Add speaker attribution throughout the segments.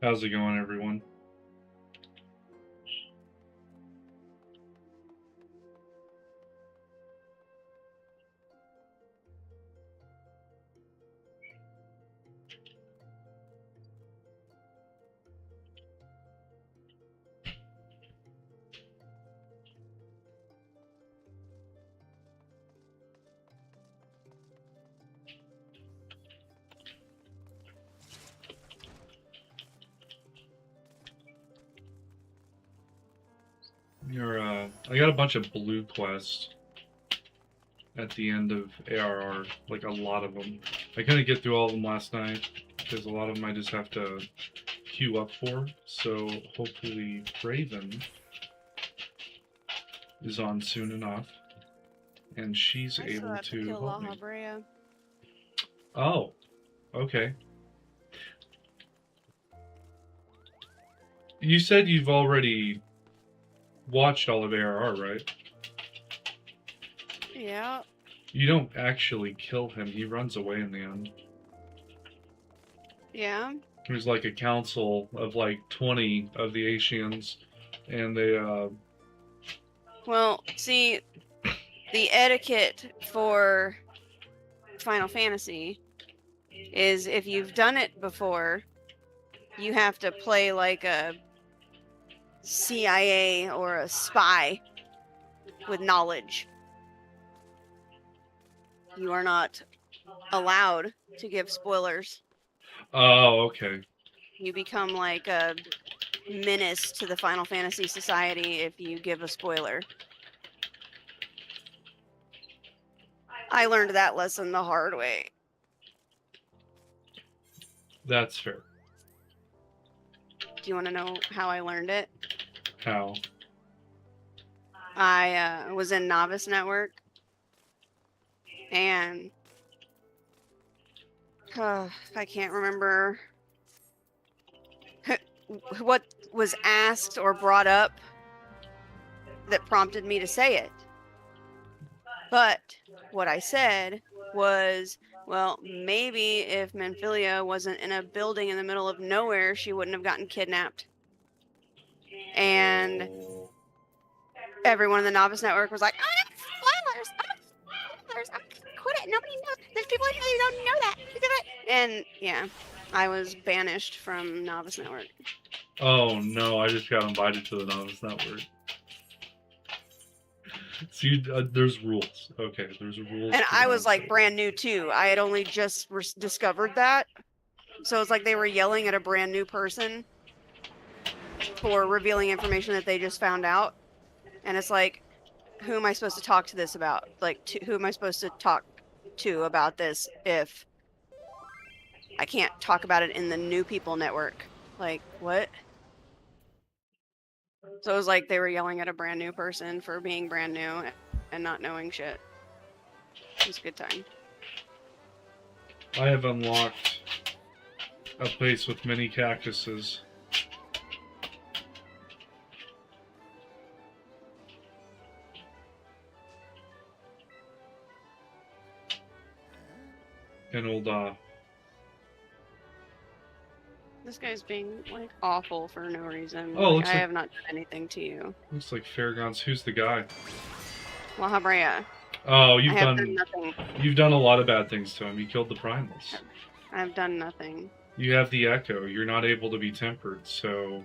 Speaker 1: How's it going, everyone? I got a bunch of blue quests at the end of ARR, like a lot of them. I couldn't get through all of them last night because a lot of them I just have to queue up for. So hopefully Raven is on soon enough, and she's
Speaker 2: I still
Speaker 1: able
Speaker 2: have to
Speaker 1: to
Speaker 2: kill
Speaker 1: help me.
Speaker 2: Eorzea.
Speaker 1: Oh, okay. You said you've already watched all of ARR, right?
Speaker 2: Yeah.
Speaker 1: You don't actually kill him. He runs away in the end.
Speaker 2: Yeah.
Speaker 1: There's like a council of like 20 of the Asians, and they,
Speaker 2: Well, see, the etiquette for Final Fantasy is if you've done it before, you have to play like a CIA or a spy with knowledge. You are not allowed to give spoilers.
Speaker 1: oh, okay.
Speaker 2: You become like a menace to the Final Fantasy Society if you give a spoiler. I learned that lesson the hard way.
Speaker 1: That's fair.
Speaker 2: Do you want to know how I learned it?
Speaker 1: How?
Speaker 2: I was in Novice Network, and I can't remember what was asked or brought up that prompted me to say it. But what I said was, well, maybe if Manphilia wasn't in a building in the middle of nowhere, she wouldn't have gotten kidnapped. And everyone in the Novice Network was like, oh, no, spoilers! Oh, spoilers! Quit it! Nobody knows. There's people here who don't know that. And yeah, I was banished from Novice Network.
Speaker 1: Oh no, I just got invited to the Novice Network. So there's rules. Okay, there's rules.
Speaker 2: And I was like brand new too. I had only just discovered that. So it's like they were yelling at a brand new person for revealing information that they just found out. And it's like, who am I supposed to talk to this about? Like, who am I supposed to talk to about this if I can't talk about it in the new people network? Like, what? So it was like they were yelling at a brand new person for being brand new and not knowing shit. It was a good time.
Speaker 1: I have unlocked a place with many cactuses. And old,
Speaker 2: This guy's being like awful for no reason.
Speaker 1: Oh,
Speaker 2: like, I have not done anything to you.
Speaker 1: Looks like Fairgrounds. Who's the guy?
Speaker 2: Lahabrea.
Speaker 1: Oh,
Speaker 2: I have done nothing.
Speaker 1: You've done a lot of bad things to him. You killed the primals.
Speaker 2: I've done nothing.
Speaker 1: You have the echo. You're not able to be tempered, so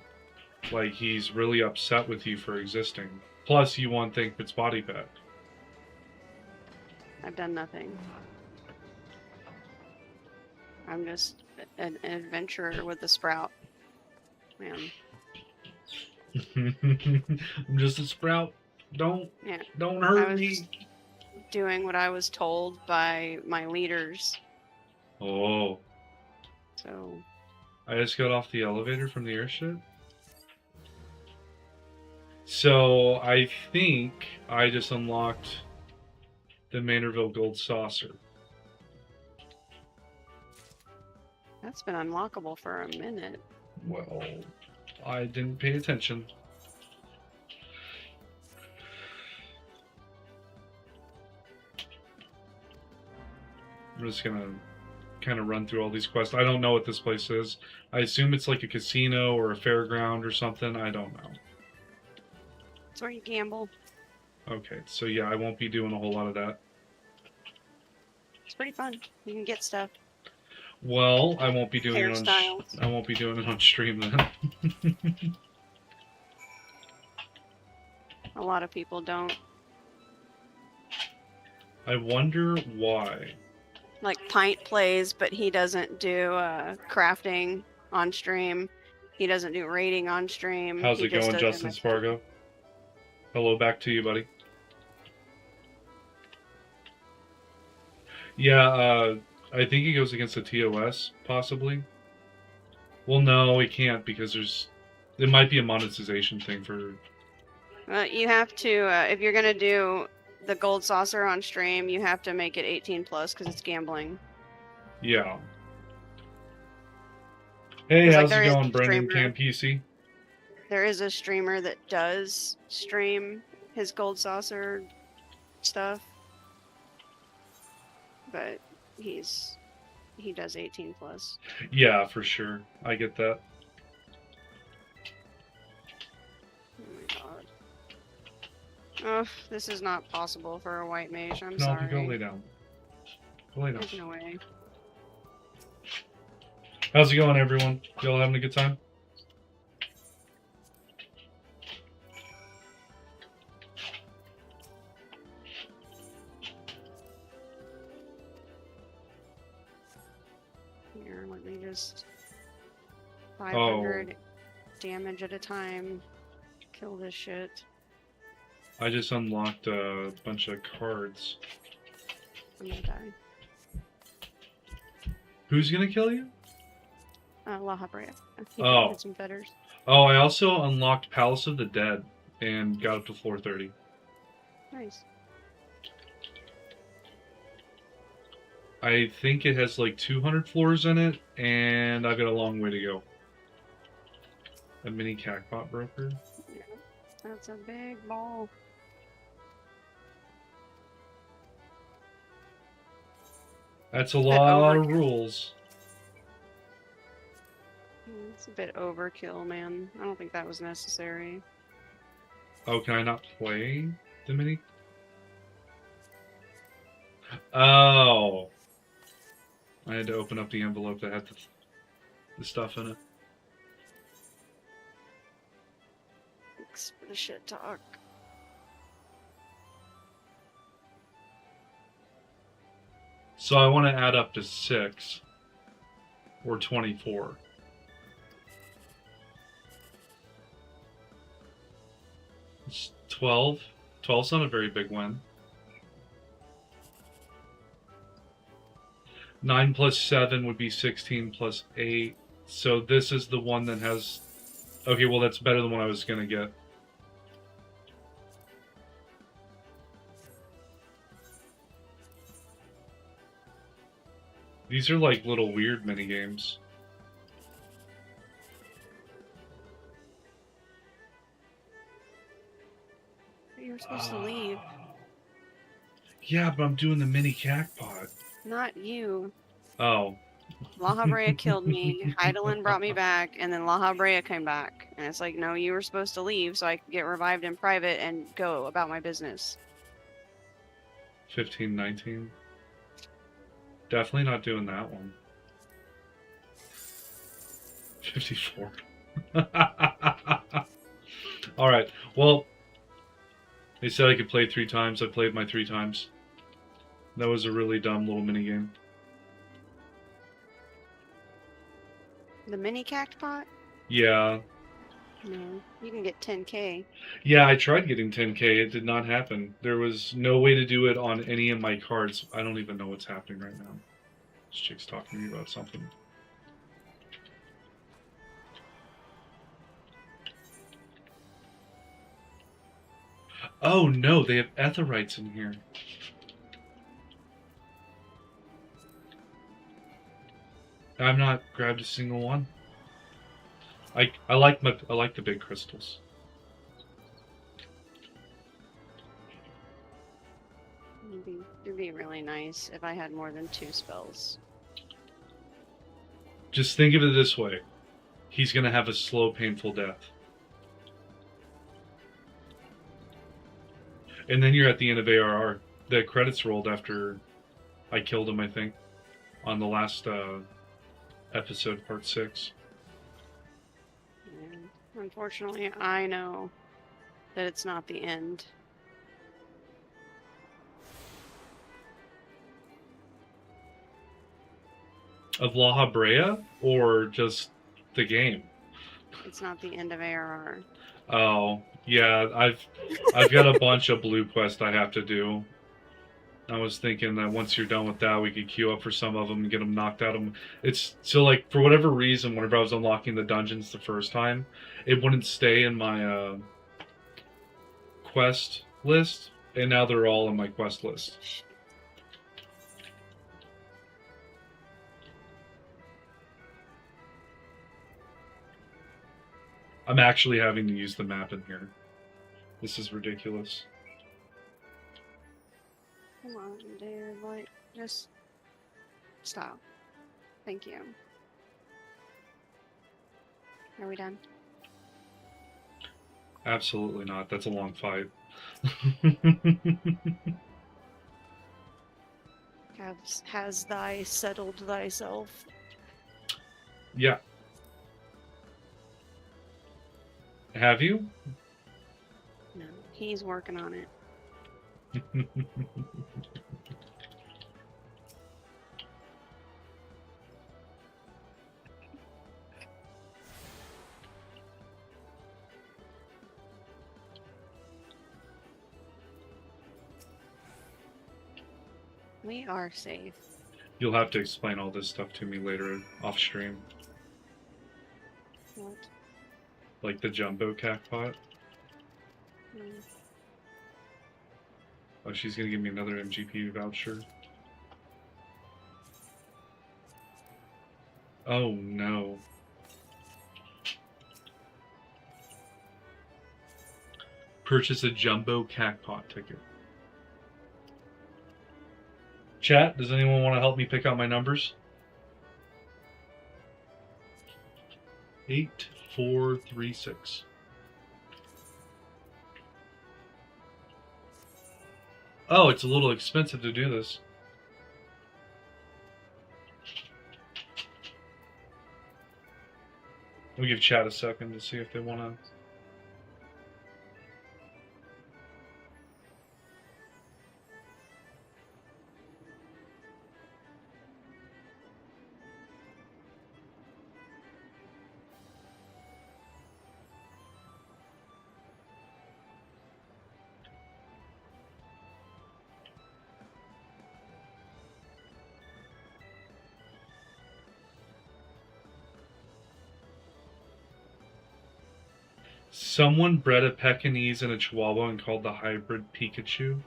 Speaker 1: like he's really upset with you for existing. Plus, you want Thankful's body back.
Speaker 2: I've done nothing. I'm just an adventurer with the sprout. Man.
Speaker 1: I'm just a sprout. Don't hurt me.
Speaker 2: Doing what I was told by my leaders.
Speaker 1: Oh.
Speaker 2: So.
Speaker 1: I just got off the elevator from the airship. So I think I just unlocked the Manorville Gold Saucer.
Speaker 2: That's been unlockable for a minute.
Speaker 1: Well, I didn't pay attention. I'm just gonna kind of run through all these quests. I don't know what this place is. I assume it's like a casino or a fairground or something. I don't know.
Speaker 2: It's where you gamble.
Speaker 1: Okay, so yeah, I won't be doing a whole lot of that.
Speaker 2: It's pretty fun. You can get stuff.
Speaker 1: Well, I won't be doing it on.
Speaker 2: Hairstyles.
Speaker 1: I won't be doing it on stream then.
Speaker 2: A lot of people don't.
Speaker 1: I wonder why.
Speaker 2: Like Pint plays, but he doesn't do crafting on stream. He doesn't do raiding on stream.
Speaker 1: How's
Speaker 2: He
Speaker 1: it
Speaker 2: just
Speaker 1: going,
Speaker 2: does
Speaker 1: Justin
Speaker 2: MS.
Speaker 1: Spargo? Hello back to you, buddy. Yeah, I think he goes against the TOS, possibly. Well, no, he can't because it might be a monetization thing for.
Speaker 2: You have to, if you're gonna do the gold saucer on stream, you have to make it 18 plus because it's gambling.
Speaker 1: Yeah. Hey,
Speaker 2: It's like
Speaker 1: how's
Speaker 2: there
Speaker 1: it
Speaker 2: is
Speaker 1: going,
Speaker 2: a
Speaker 1: Brendan
Speaker 2: streamer.
Speaker 1: Cam PC?
Speaker 2: There is a streamer that does stream his gold saucer stuff, but he does 18 plus.
Speaker 1: Yeah, for sure. I get that.
Speaker 2: Oh my god. Oh, this is not possible for a white mage. I'm
Speaker 1: No,
Speaker 2: sorry.
Speaker 1: go lay down. Go lay down.
Speaker 2: There's no way.
Speaker 1: How's it going, everyone? Y'all having a good time?
Speaker 2: Here, let me just 500 damage at a time. Kill this shit.
Speaker 1: I just unlocked a bunch of cards.
Speaker 2: I'm gonna die.
Speaker 1: Who's gonna kill you?
Speaker 2: La Habrea. I think
Speaker 1: Oh.
Speaker 2: I had some feathers.
Speaker 1: Oh, I also unlocked Palace of the Dead and got up to floor 30.
Speaker 2: Nice.
Speaker 1: I think it has like 200 floors in it, and I've got a long way to go. A mini Cactbot broker.
Speaker 2: Yeah, that's a big ball.
Speaker 1: That's a lot of rules.
Speaker 2: It's a bit overkill, man. I don't think that was necessary.
Speaker 1: Oh, can I not play the mini? Oh. I had to open up the envelope that had the stuff in it.
Speaker 2: Thanks for the shit talk.
Speaker 1: So I want to add up to 6 or 24. It's 12. 12's not a very big win. 9 plus 7 would be 16 plus 8. So this is the one that has... Okay, well that's better than what I was going to get. These are like little weird mini games.
Speaker 2: You were supposed to leave.
Speaker 1: Yeah, but I'm doing the mini Cactbot.
Speaker 2: Not you.
Speaker 1: Oh.
Speaker 2: La Habrea killed me. Heidelin brought me back, and then La Habrea came back. And it's like, no, you were supposed to leave so I could get revived in private and go about my business.
Speaker 1: 15, 19. Definitely not doing that one. 54. Alright, well, they said I could play 3 times. I played my 3 times. That was a really dumb little mini game.
Speaker 2: The mini Cactbot?
Speaker 1: Yeah.
Speaker 2: No, you can get 10k.
Speaker 1: Yeah, I tried getting 10k. It did not happen. There was no way to do it on any of my cards. I don't even know what's happening right now. This chick's talking to me about something. Oh no, they have Etherites in here. I've not grabbed a single one. I like the big crystals.
Speaker 2: It'd be really nice if I had more than 2 spells.
Speaker 1: Just think of it this way. He's going to have a slow, painful death. And then you're at the end of ARR. The credits rolled after I killed him, I think, on the last episode, part 6.
Speaker 2: And unfortunately, I know that it's not the end.
Speaker 1: Of La Brea or just the game?
Speaker 2: It's not the end of ARR.
Speaker 1: Oh, yeah, I've got a bunch of blue quests I have to do. I was thinking that once you're done with that, we could queue up for some of them and get them knocked out. It's so like for whatever reason, whenever I was unlocking the dungeons the first time, it wouldn't stay in my quest list, and now they're all in my quest list. I'm actually having to use the map in here. This is ridiculous.
Speaker 2: Come on, dude. Like, just stop. Thank you. Are we done?
Speaker 1: Absolutely not. That's a long fight.
Speaker 2: Has thy settled thyself?
Speaker 1: Yeah. Have you?
Speaker 2: No, he's working on it. We are safe.
Speaker 1: You'll have to explain all this stuff to me later off stream.
Speaker 2: What?
Speaker 1: Like the jumbo cacpot. Oh, she's gonna give me another MGP voucher. Oh no. Purchase a jumbo cacpot ticket. Chat, does anyone want to help me pick out my numbers? 8436. Oh, it's a little expensive to do this. We'll give chat a second to see if they want to. Someone bred a Pekingese and a Chihuahua and called the hybrid Pikachu.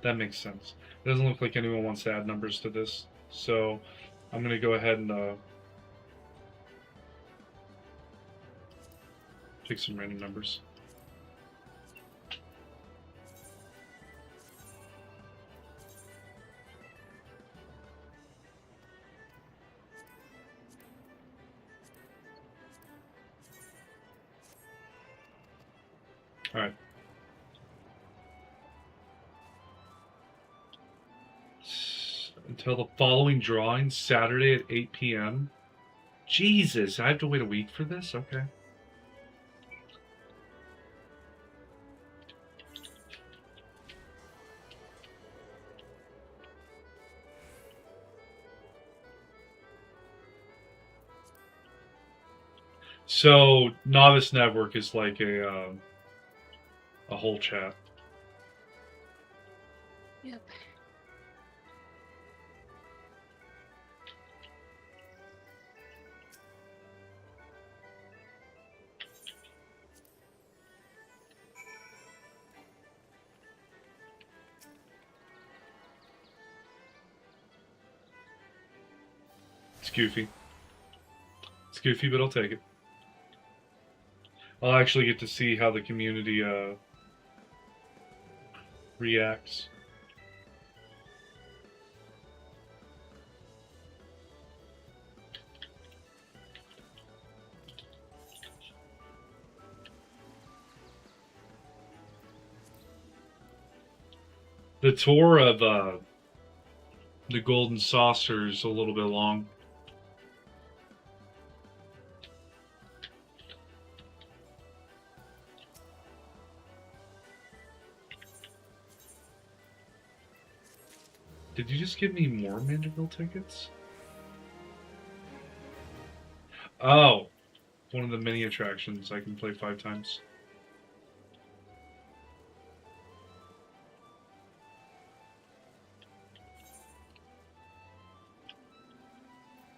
Speaker 1: That makes sense. It doesn't look like anyone wants to add numbers to this, so I'm going to go ahead and pick some random numbers. All right. Until the following drawing, Saturday at 8 p.m. Jesus, I have to wait a week for this? Okay. So, Novice Network is like a whole chat.
Speaker 2: Yep.
Speaker 1: It's goofy. It's goofy, but I'll take it. I'll actually get to see how the community reacts. The tour of the Golden Saucer is a little bit long. Did you just give me more Mandeville tickets? Oh, one of the mini attractions I can play 5 times.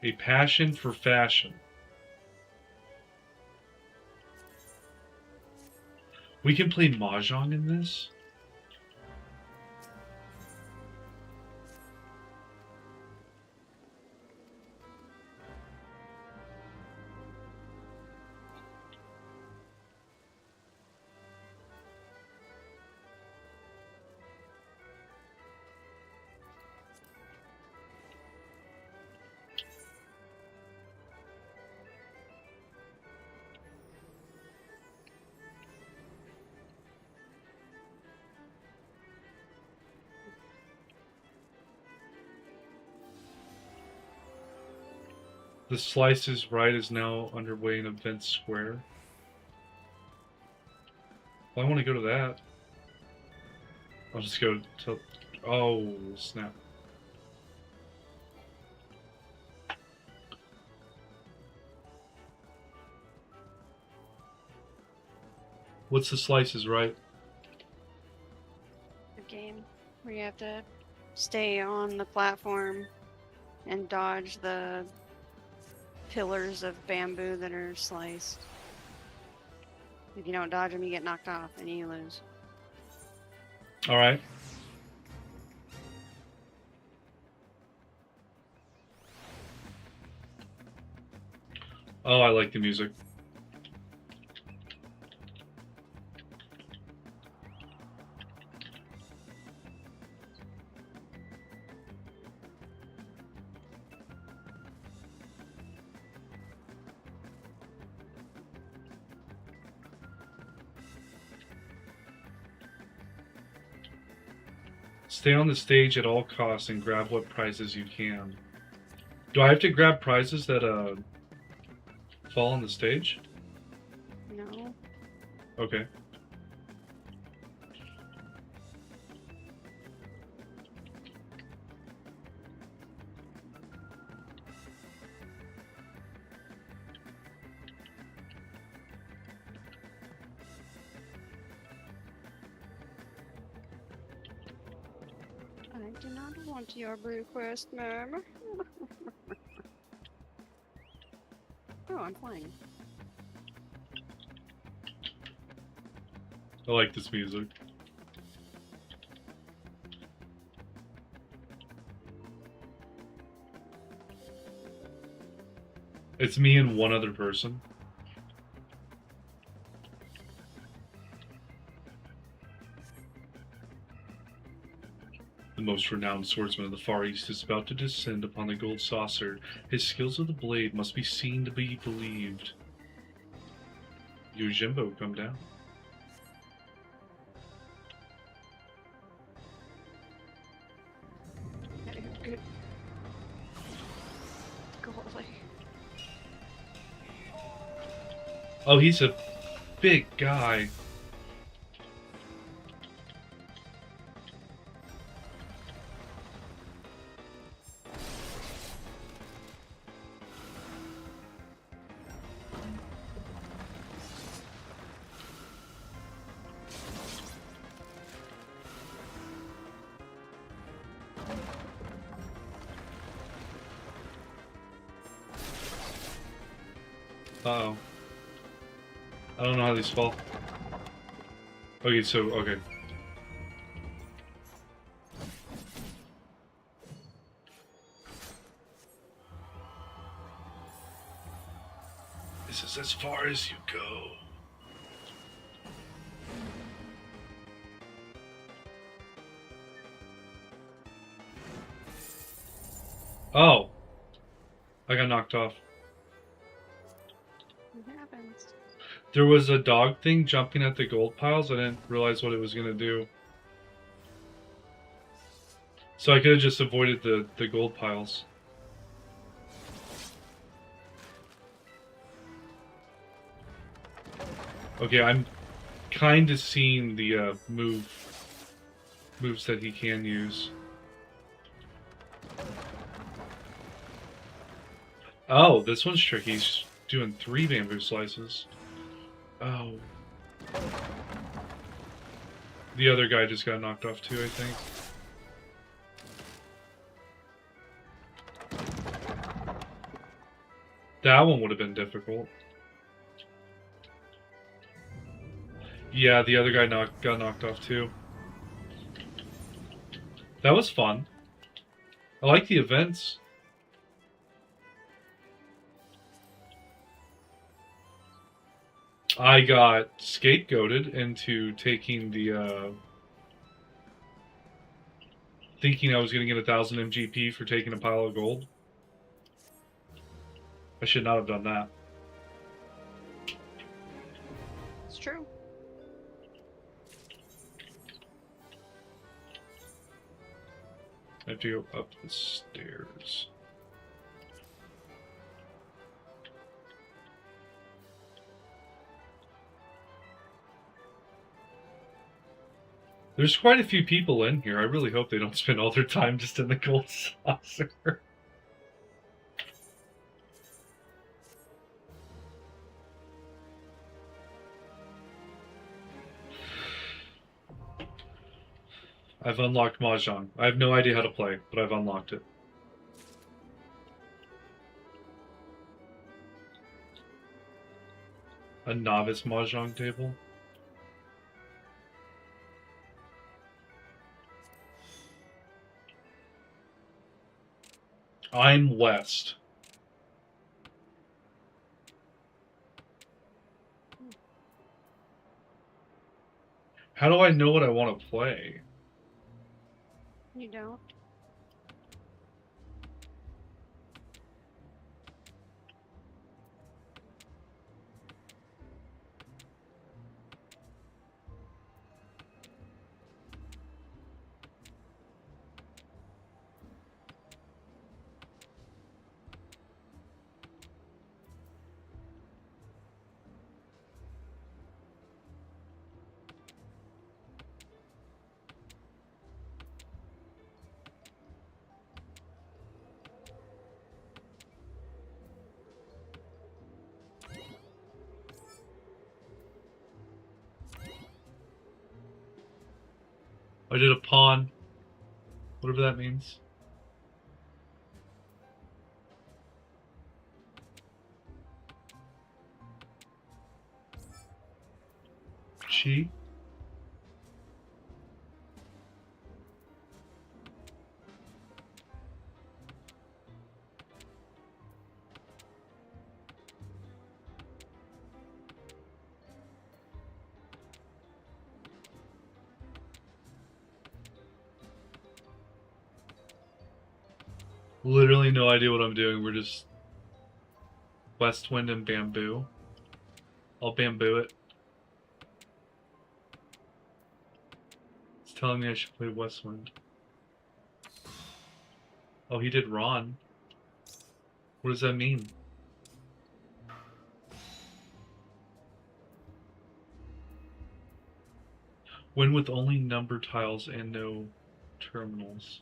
Speaker 1: A passion for fashion. We can play Mahjong in this? The Slice is Right is now underway in Event Square. Well, I want to go to that. I'll just go to... Oh, snap. What's The Slice is Right?
Speaker 2: A game where you have to stay on the platform and dodge the pillars of bamboo that are sliced. If you don't dodge them, you get knocked off and you lose.
Speaker 1: Alright. Oh, I like the music. Stay on the stage at all costs and grab what prizes you can. Do I have to grab prizes that fall on the stage?
Speaker 2: No.
Speaker 1: Okay.
Speaker 2: I do not want your brew quest, ma'am. Oh, I'm flying.
Speaker 1: I like this music. It's me and one other person. The most renowned swordsman of the Far East is about to descend upon the gold saucer. His skills with the blade must be seen to be believed. Yojimbo, come down.
Speaker 2: Good. Golly.
Speaker 1: Oh, he's a big guy. Uh-oh. I don't know how these fall. Okay, so, okay. This is as far as you go. Oh! I got knocked off.
Speaker 2: What happens?
Speaker 1: There was a dog thing jumping at the gold piles. I didn't realize what it was going to do. So I could have just avoided the gold piles. Okay, I'm kind of seeing the moves that he can use. Oh, this one's tricky. He's doing 3 bamboo slices. Oh. The other guy just got knocked off too, I think. That one would have been difficult. Yeah, the other guy got knocked off too. That was fun. I like the events. I got scapegoated into taking the, thinking I was going to get 1,000 MGP for taking a pile of gold. I should not have done that.
Speaker 2: It's true.
Speaker 1: I have to go up the stairs. There's quite a few people in here. I really hope they don't spend all their time just in the gold saucer. I've unlocked Mahjong. I have no idea how to play, but I've unlocked it. A novice Mahjong table? I'm west. How do I know what I want to play?
Speaker 2: You don't.
Speaker 1: I did a pawn. Whatever that means. She? Literally no idea what I'm doing. We're just west wind and bamboo. I'll bamboo it. It's telling me I should play west wind. Oh, he did Ron. What does that mean? Win with only number tiles and no terminals.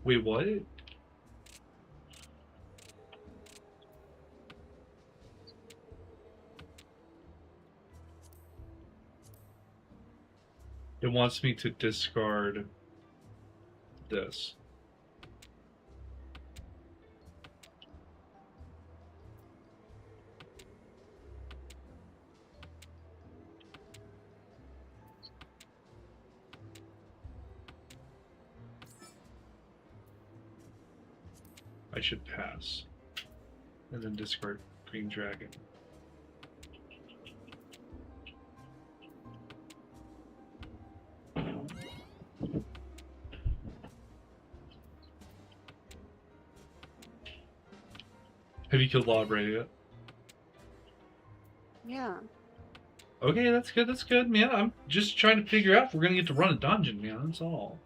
Speaker 1: Wait, what? It wants me to discard this. I should pass. And then discard Green Dragon. Have you killed Lawbray yet?
Speaker 2: Yeah.
Speaker 1: Okay, that's good. That's good, man. I'm just trying to figure out if we're gonna get to run a dungeon, man. That's all.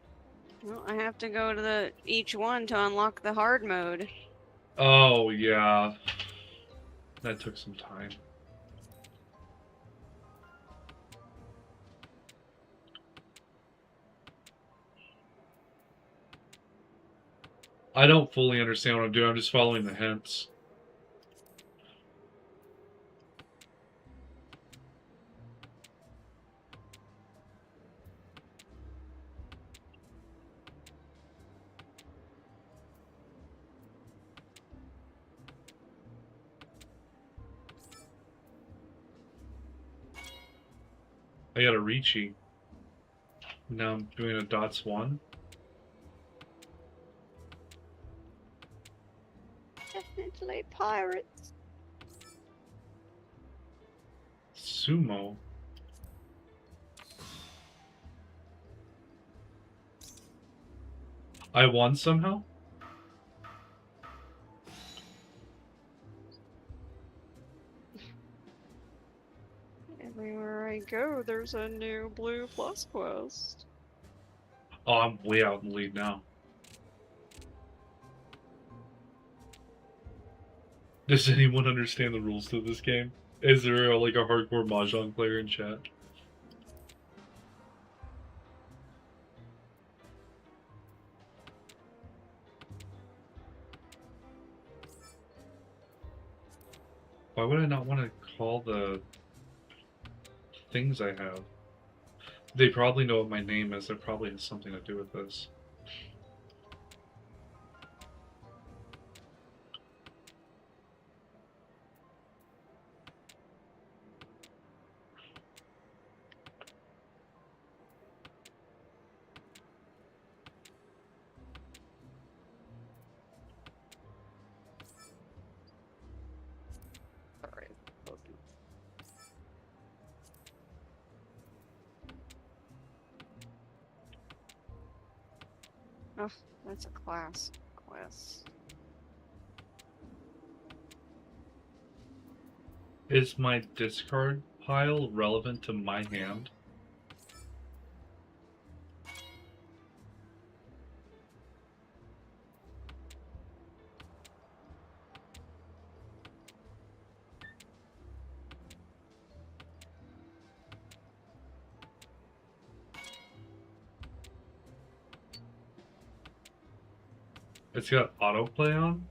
Speaker 2: Well, I have to go to each one to unlock the hard mode.
Speaker 1: Oh yeah, that took some time. I don't fully understand what I'm doing. I'm just following the hints. I got a Ricci. Now I'm doing a dots one.
Speaker 2: Definitely pirates.
Speaker 1: Sumo. I won somehow?
Speaker 2: Everywhere I go, there's a new blue plus quest.
Speaker 1: Oh, I'm way out in the lead now. Does anyone understand the rules to this game? Is there like a hardcore Mahjong player in chat? Why would I not want to call the things I have? They probably know what my name is. It probably has something to do with this.
Speaker 2: Alright. Oh, that's a class quest.
Speaker 1: Is my discard pile relevant to my hand? It's got autoplay on?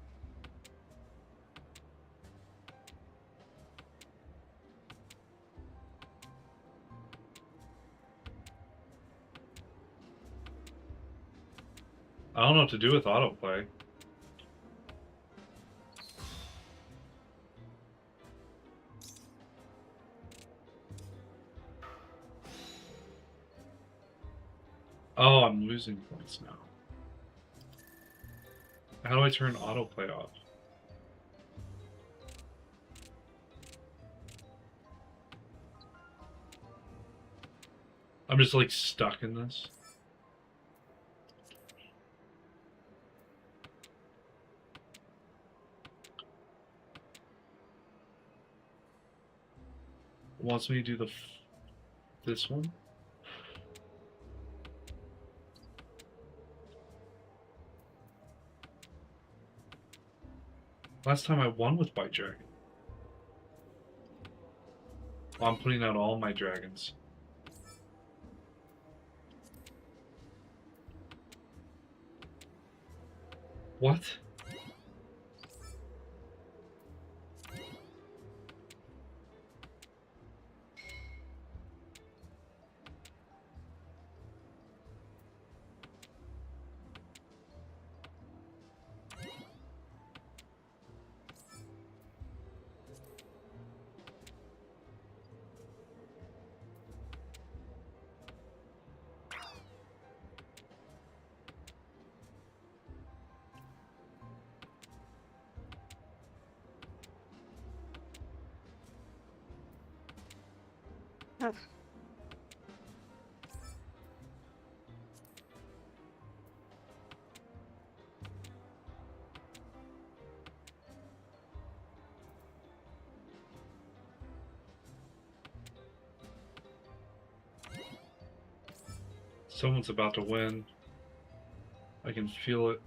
Speaker 1: I don't know what to do with autoplay. Oh, I'm losing points now. How do I turn autoplay off? I'm just like stuck in this. It wants me to do this one. Last time I won with White Dragon. Well, I'm putting out all my dragons. What?
Speaker 2: Huh.
Speaker 1: Someone's about to win. I can feel it.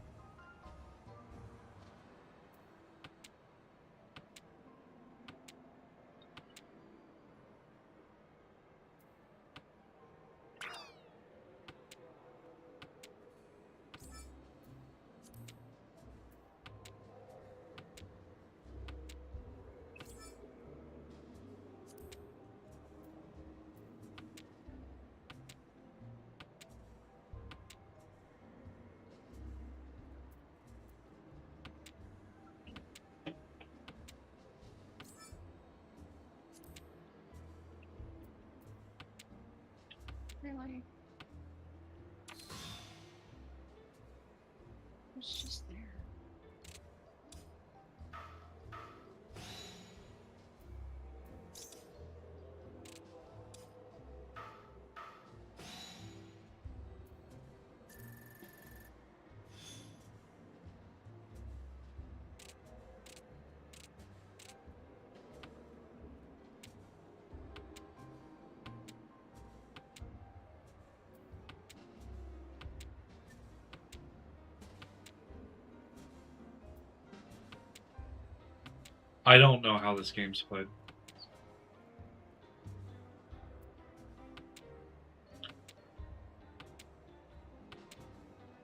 Speaker 2: Really? It's just there.
Speaker 1: I don't know how this game's played.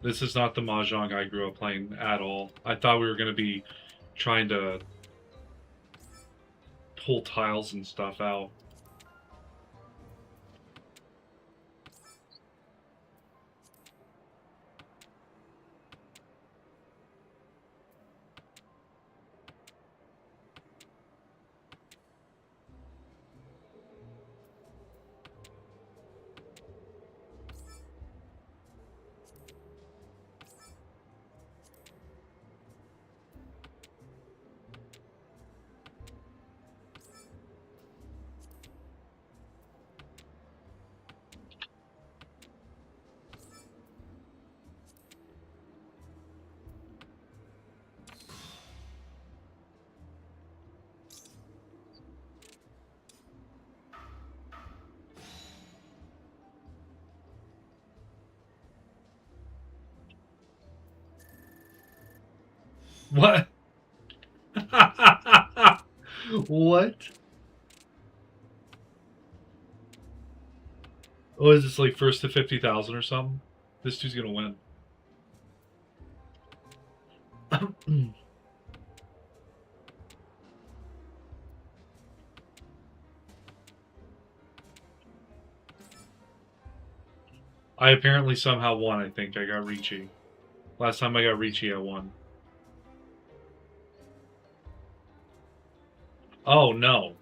Speaker 1: This is not the Mahjong I grew up playing at all. I thought we were going to be trying to pull tiles and stuff out. What? What? Oh, is this like first to 50,000 or something? This dude's gonna win. I apparently somehow won, I think. I got Ricci. Last time I got Ricci, I won. Oh, no.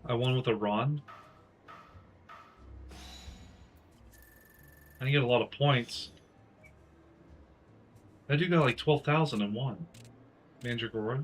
Speaker 1: I won with a run. I didn't get a lot of points. That dude got like 12,000 and won. Mandragora.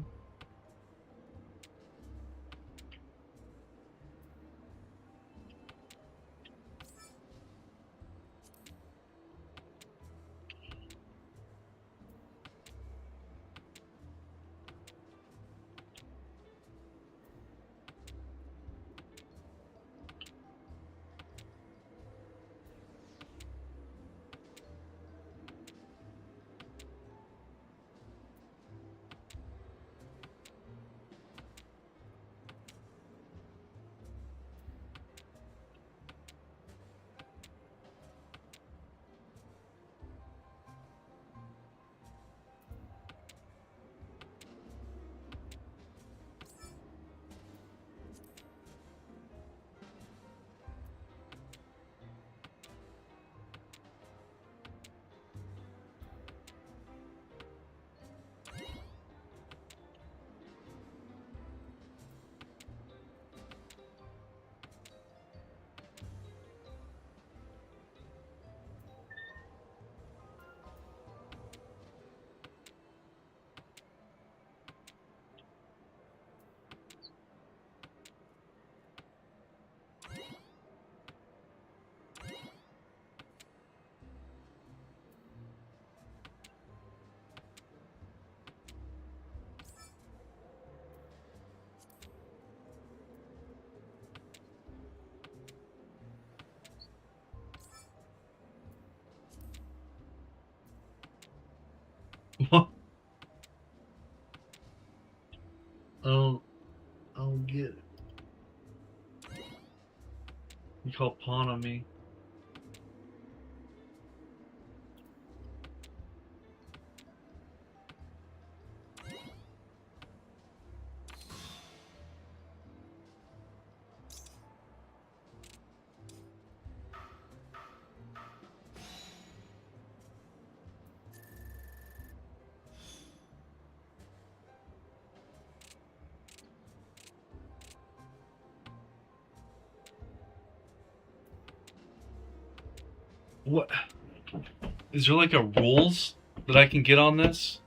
Speaker 1: What? I'll get it. You call pawn on me. What? Is there like a rules that I can get on this?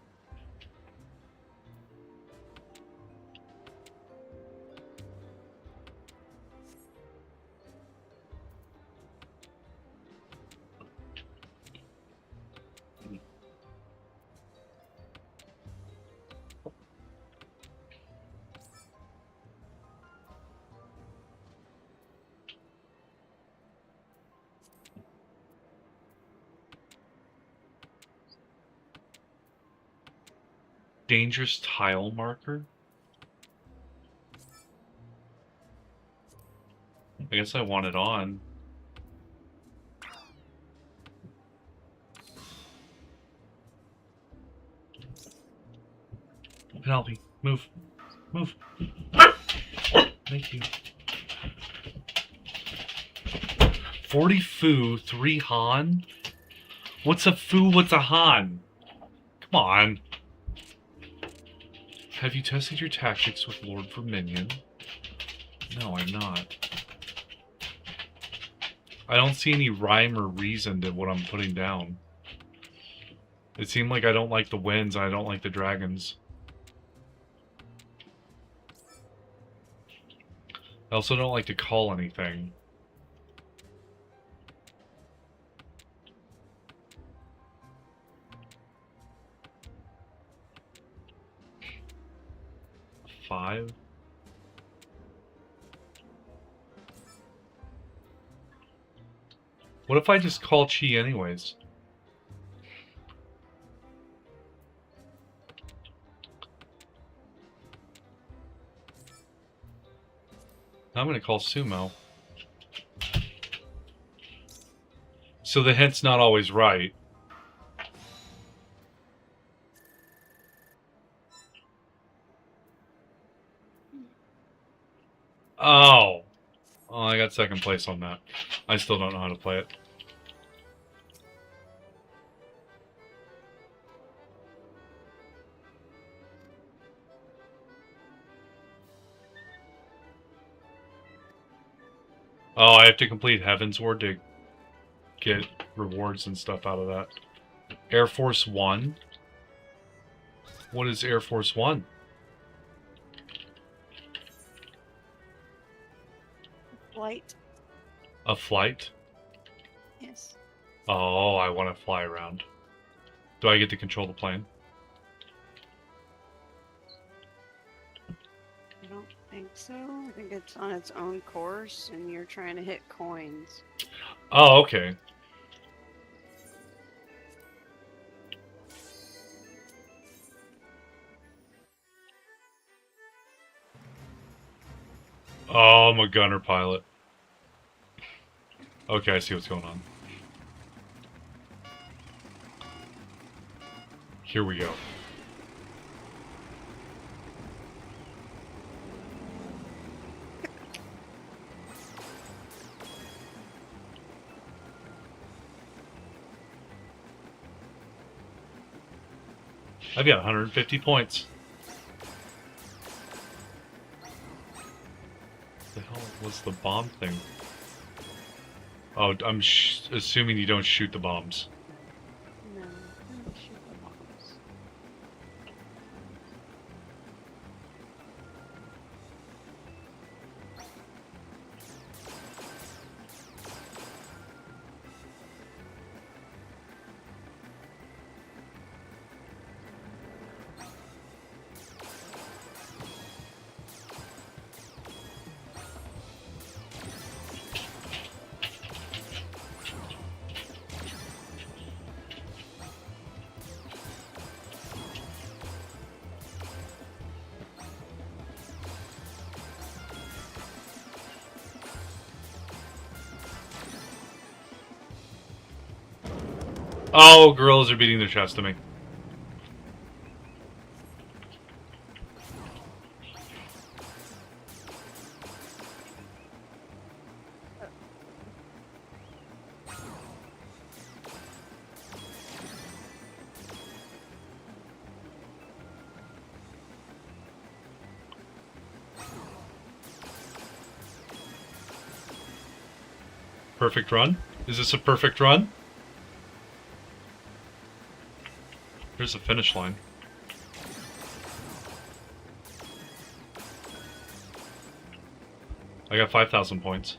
Speaker 1: Dangerous tile marker? I guess I want it on. Penelope, move. Move. Thank you. 40 Fu, 3 Han? What's a Fu, what's a Han? Come on. Have you tested your tactics with Lord Verminion? No, I'm not. I don't see any rhyme or reason to what I'm putting down. It seemed like I don't like the winds and I don't like the dragons. I also don't like to call anything. Five. What if I just call Chi anyways? I'm gonna call Sumo. So the hint's not always right. Oh. Oh, I got second place on that. I still don't know how to play it. Oh, I have to complete Heaven's Ward to get rewards and stuff out of that. Air Force One? What is Air Force One?
Speaker 2: Flight.
Speaker 1: A flight?
Speaker 2: Yes.
Speaker 1: Oh, I want to fly around. Do I get to control the plane?
Speaker 2: I don't think so. I think it's on its own course and you're trying to hit coins.
Speaker 1: Oh, okay. Oh, I'm a gunner pilot. Okay, I see what's going on. Here we go. I've got 150 points. What the hell was the bomb thing? Oh, I'm assuming you don't shoot the bombs.
Speaker 2: No, I don't shoot the bombs.
Speaker 1: Oh, gorillas are beating their chest to me. Perfect run? Is this a perfect run? Here's the finish line. I got 5,000 points.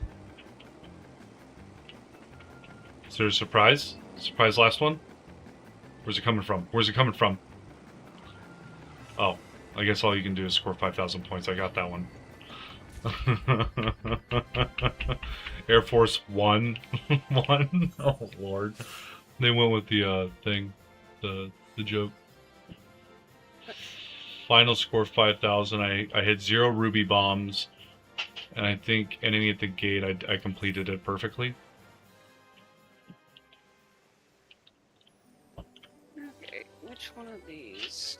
Speaker 1: Is there a surprise? Surprise last one? Where's it coming from? Where's it coming from? Oh, I guess all you can do is score 5,000 points. I got that one. Air Force One. One? Oh, Lord. They went with the thing. The joke. Final score 5,000. I hit 0 ruby bombs. And I think ending at the gate, I completed it perfectly.
Speaker 2: Okay, which one of these?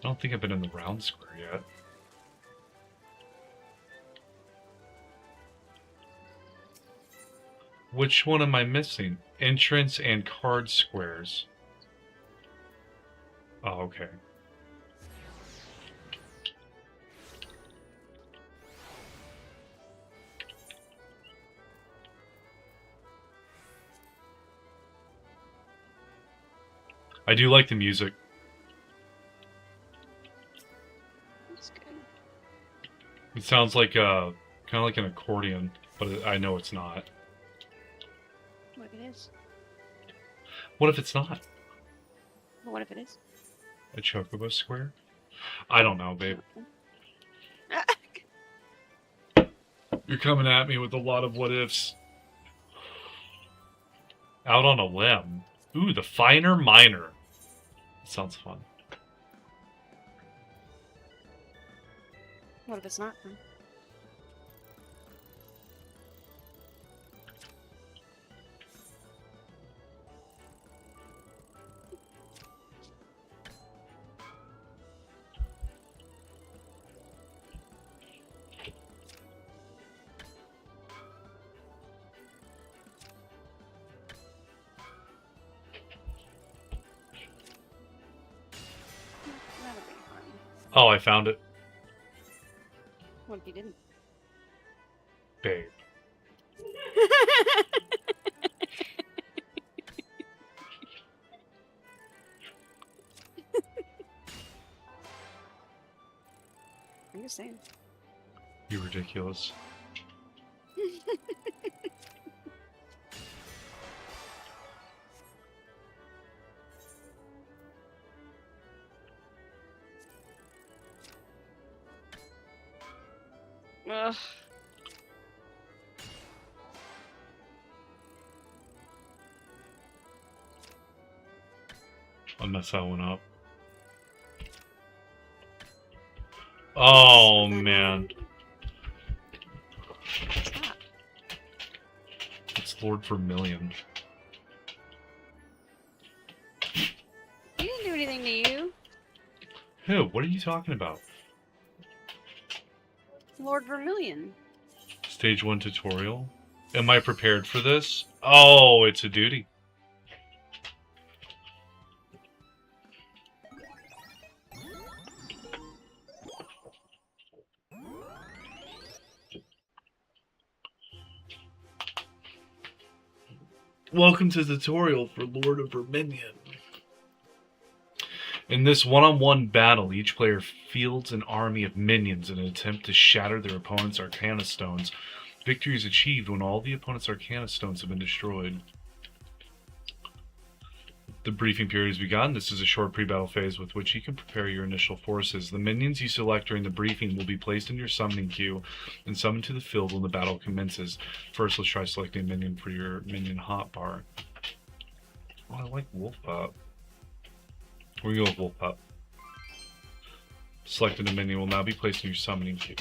Speaker 1: I don't think I've been in the round square yet. Which one am I missing? Entrance and card squares. Oh, okay. I do like the music.
Speaker 2: That's good.
Speaker 1: It sounds like kind of like an accordion, but I know it's not.
Speaker 2: What if it is?
Speaker 1: What if it's not?
Speaker 2: Well, what if it is?
Speaker 1: A chocobo square? I don't know, babe. You're coming at me with a lot of what ifs. Out on a limb. Ooh, the finer minor. That sounds fun.
Speaker 2: What if it's not? That'll be fun.
Speaker 1: Oh, I found it.
Speaker 2: What if you didn't?
Speaker 1: Babe.
Speaker 2: I'm just saying.
Speaker 1: You're ridiculous.
Speaker 2: Ugh.
Speaker 1: I'll mess that one up. Oh, man.
Speaker 2: What's that?
Speaker 1: It's Lord Vermilion.
Speaker 2: He didn't do anything to you.
Speaker 1: Who? What are you talking about?
Speaker 2: Lord Vermilion.
Speaker 1: Stage 1 tutorial? Am I prepared for this? Oh, it's a duty. Welcome to the tutorial for Lord of Vermilion. In this one-on-one battle, each player fields an army of minions in an attempt to shatter their opponent's Arcana Stones. Victory is achieved when all the opponent's Arcana Stones have been destroyed. The briefing period has begun. This is a short pre-battle phase with which you can prepare your initial forces. The minions you select during the briefing will be placed in your summoning queue and summoned to the field when the battle commences. First, let's try selecting a minion for your minion hotbar. Oh, I like Wolf Pup. We're going to go with Wolf Pup. Selected a minion will now be placed in your summoning queue.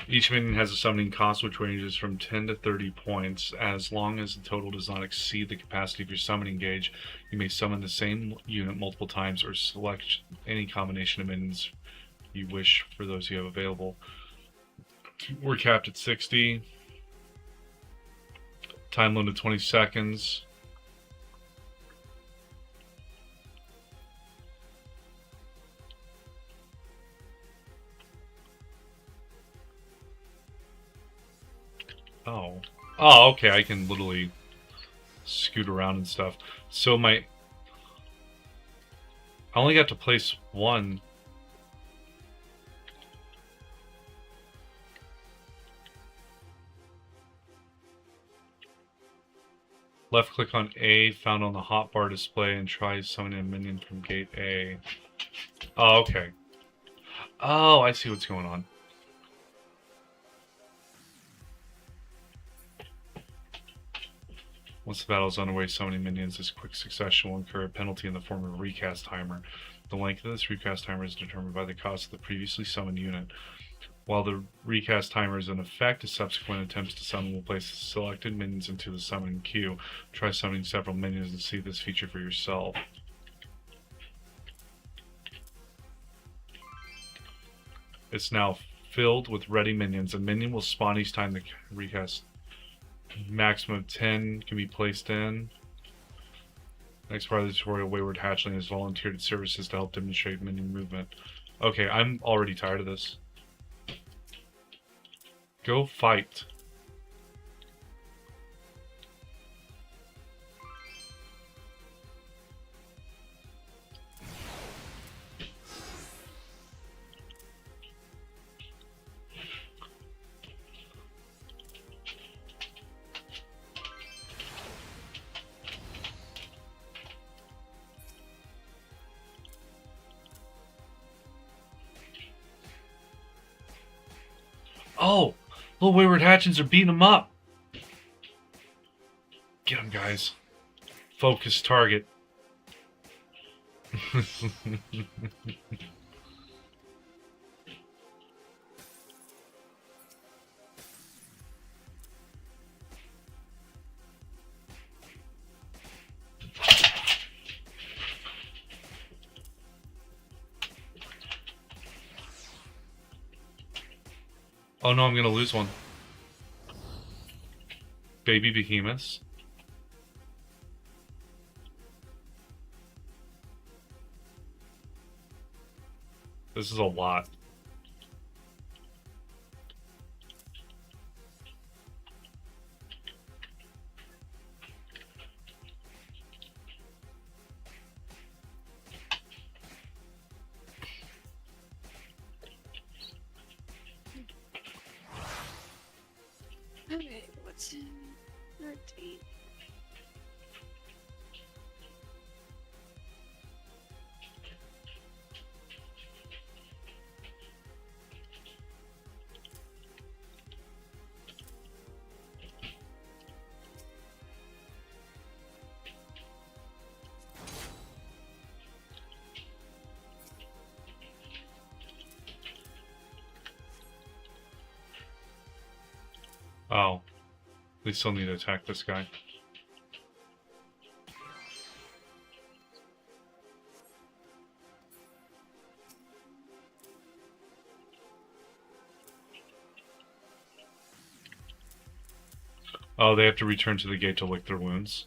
Speaker 1: Each minion has a summoning cost which ranges from 10 to 30 points. As long as the total does not exceed the capacity of your summoning gauge, you may summon the same unit multiple times or select any combination of minions you wish for those you have available. We're capped at 60. Time limit 20 seconds. Oh. Oh, okay, I can literally scoot around and stuff. So I only got to place one. Left click on A, found on the hotbar display, and try summoning a minion from gate A. Oh, okay. Oh, I see what's going on. Once the battle is underway, summoning minions in quick succession will incur a penalty in the form of a recast timer. The length of this recast timer is determined by the cost of the previously summoned unit. While the recast timer is in effect, subsequent attempts to summon will place the selected minions into the summoning queue. Try summoning several minions and see this feature for yourself. It's now filled with ready minions. A minion will spawn each time the recast. Maximum of 10 can be placed in. Next part of the tutorial, Wayward Hatchling has volunteered its services to help demonstrate minion movement. Okay, I'm already tired of this. Go fight. Oh! Little Wayward Hatchings are beating them up! Get them, guys. Focus target. Oh no, I'm gonna lose one. Baby behemoths. This is a lot.
Speaker 2: Okay, what's in 13?
Speaker 1: Oh. We still need to attack this guy. Oh, they have to return to the gate to lick their wounds.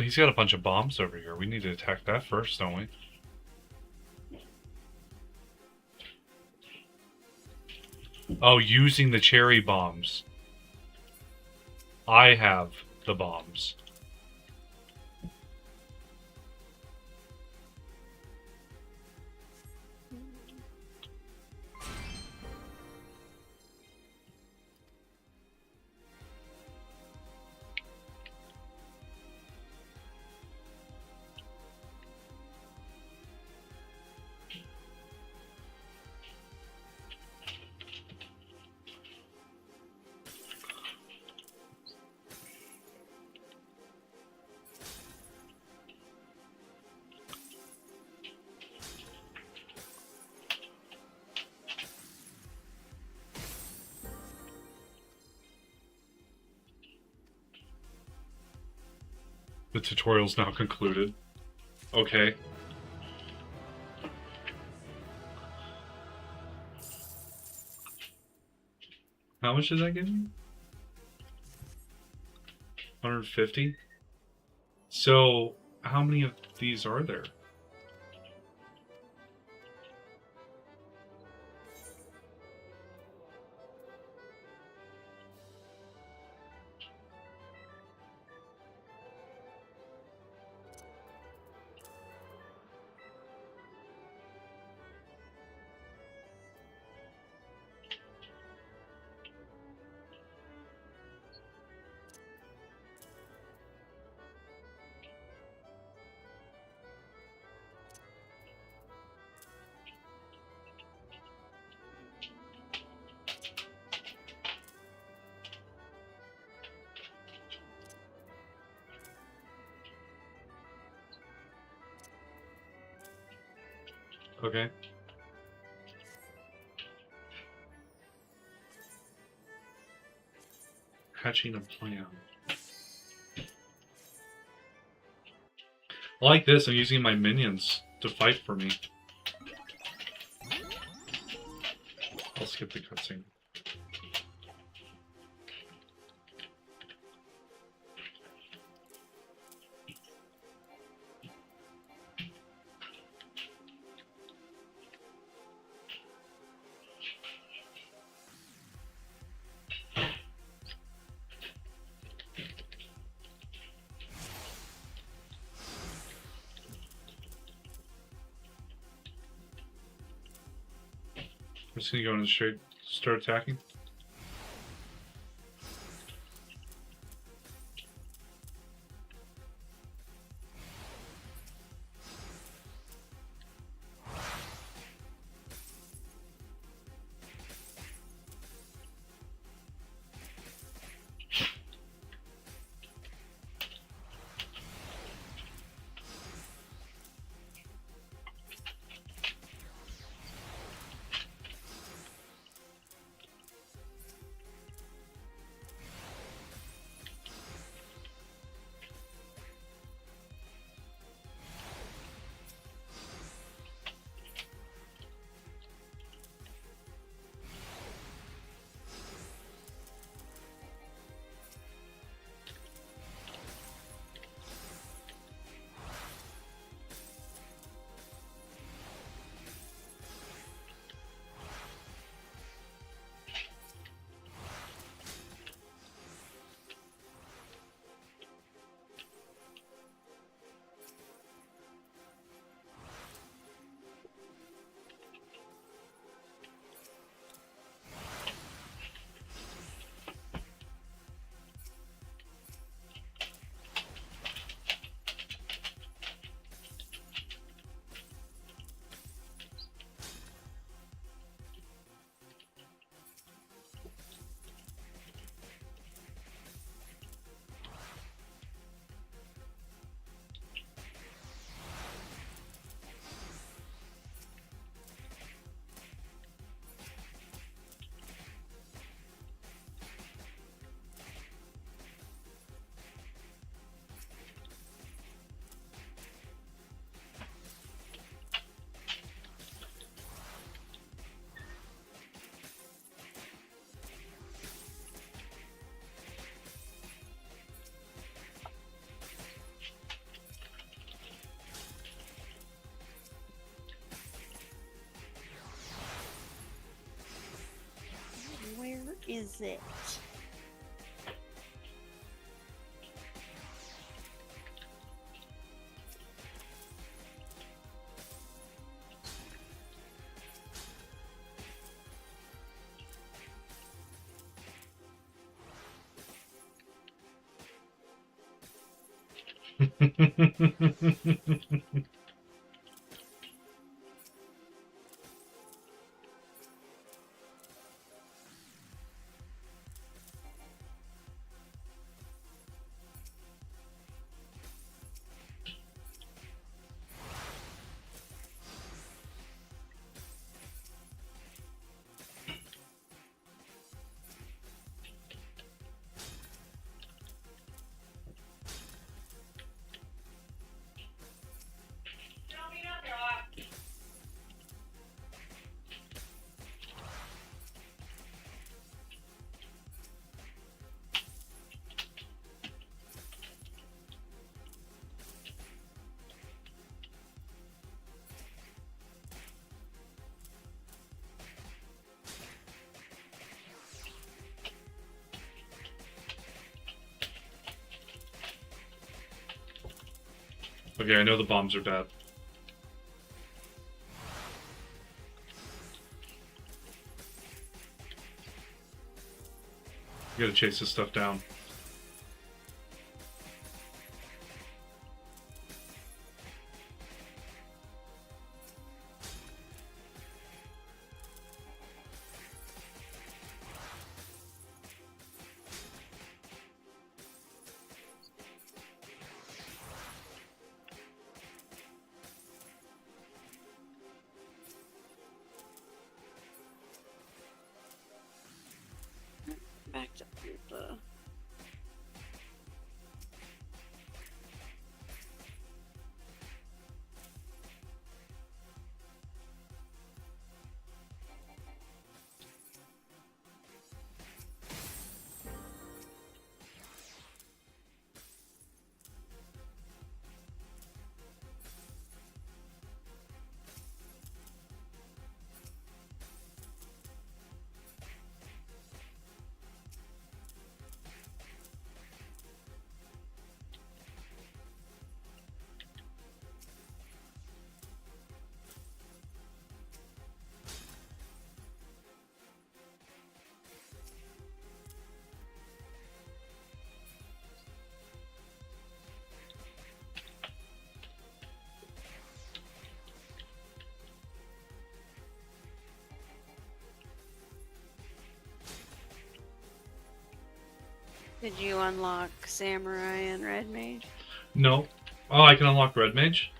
Speaker 1: He's got a bunch of bombs over here. We need to attack that first, don't we? Oh, using the cherry bombs. I have the bombs. The tutorial's now concluded. Okay. How much did that give me? 150? So, how many of these are there? Okay. Hatching a plan. I like this. I'm using my minions to fight for me. I'll skip the cutscene. I'm just gonna go in straight, start attacking.
Speaker 2: is it?
Speaker 1: Okay, I know the bombs are bad. You gotta chase this stuff down.
Speaker 2: Backed up the. Did you unlock Samurai and Red Mage?
Speaker 1: No. Oh, I can unlock Red Mage?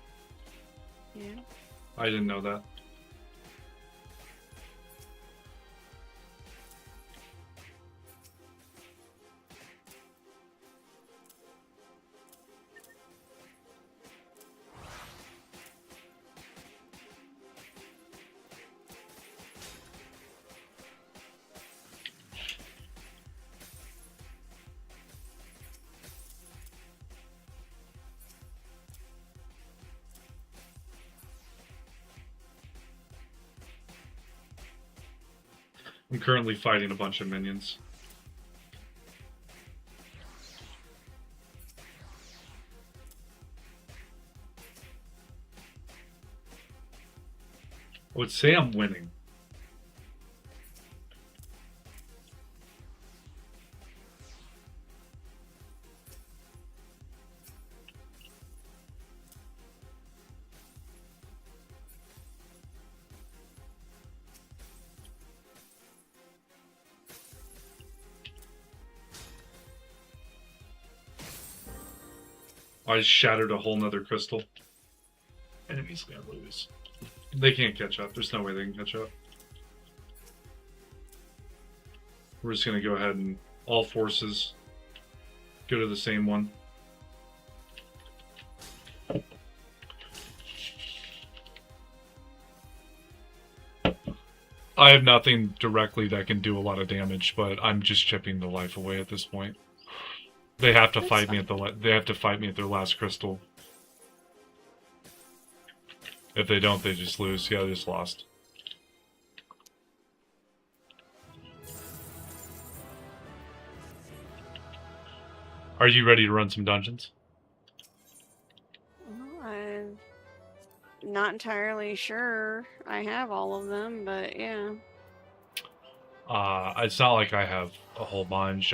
Speaker 2: Yeah.
Speaker 1: I didn't know that. I'm currently fighting a bunch of minions. I would say I'm winning. I just shattered a whole nother crystal. Enemy's gonna lose. They can't catch up. There's no way they can catch up. We're just gonna go ahead and all forces go to the same one. I have nothing directly that can do a lot of damage, but I'm just chipping the life away at this point. They have to fight me at they have to fight me at their last crystal. If they don't, they just lose. Yeah, they just lost. Are you ready to run some dungeons?
Speaker 2: Well, I'm not entirely sure I have all of them, but yeah.
Speaker 1: It's not like I have a whole bunch.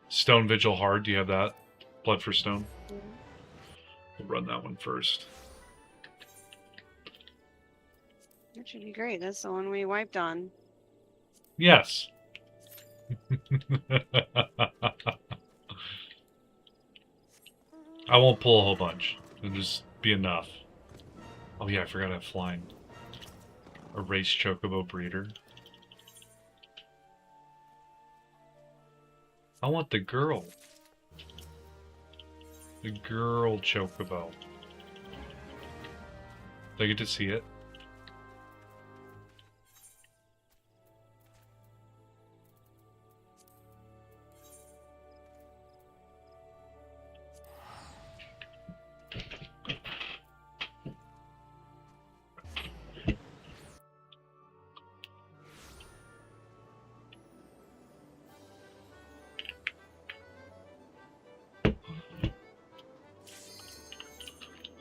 Speaker 1: Stone Vigil Hard, do you have that? Blood for Stone?
Speaker 2: Yeah.
Speaker 1: We'll run that one first.
Speaker 2: That should be great. That's the one we wiped on.
Speaker 1: Yes. I won't pull a whole bunch. It'll just be enough. Oh yeah, I forgot I have flying. A race chocobo breeder. I want the girl. The girl chocobo. Do I get to see it?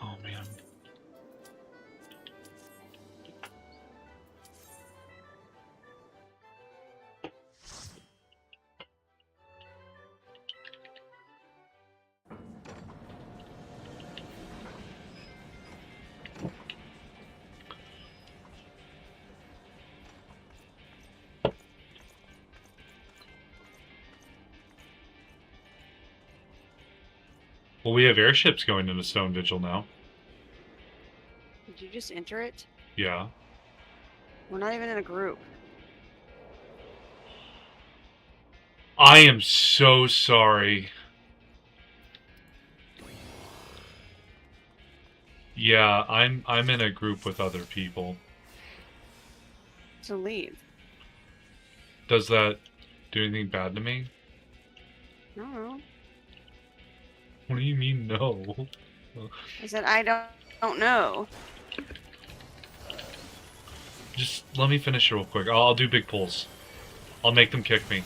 Speaker 1: Oh man. Well, we have airships going into Stone Vigil now.
Speaker 2: Did you just enter it?
Speaker 1: Yeah.
Speaker 2: We're not even in a group.
Speaker 1: I am so sorry. Yeah, I'm in a group with other people.
Speaker 2: So leave.
Speaker 1: Does that do anything bad to me?
Speaker 2: I don't know.
Speaker 1: What do you mean no?
Speaker 2: I said I don't know.
Speaker 1: Just let me finish it real quick. I'll do big pulls. I'll make them kick me.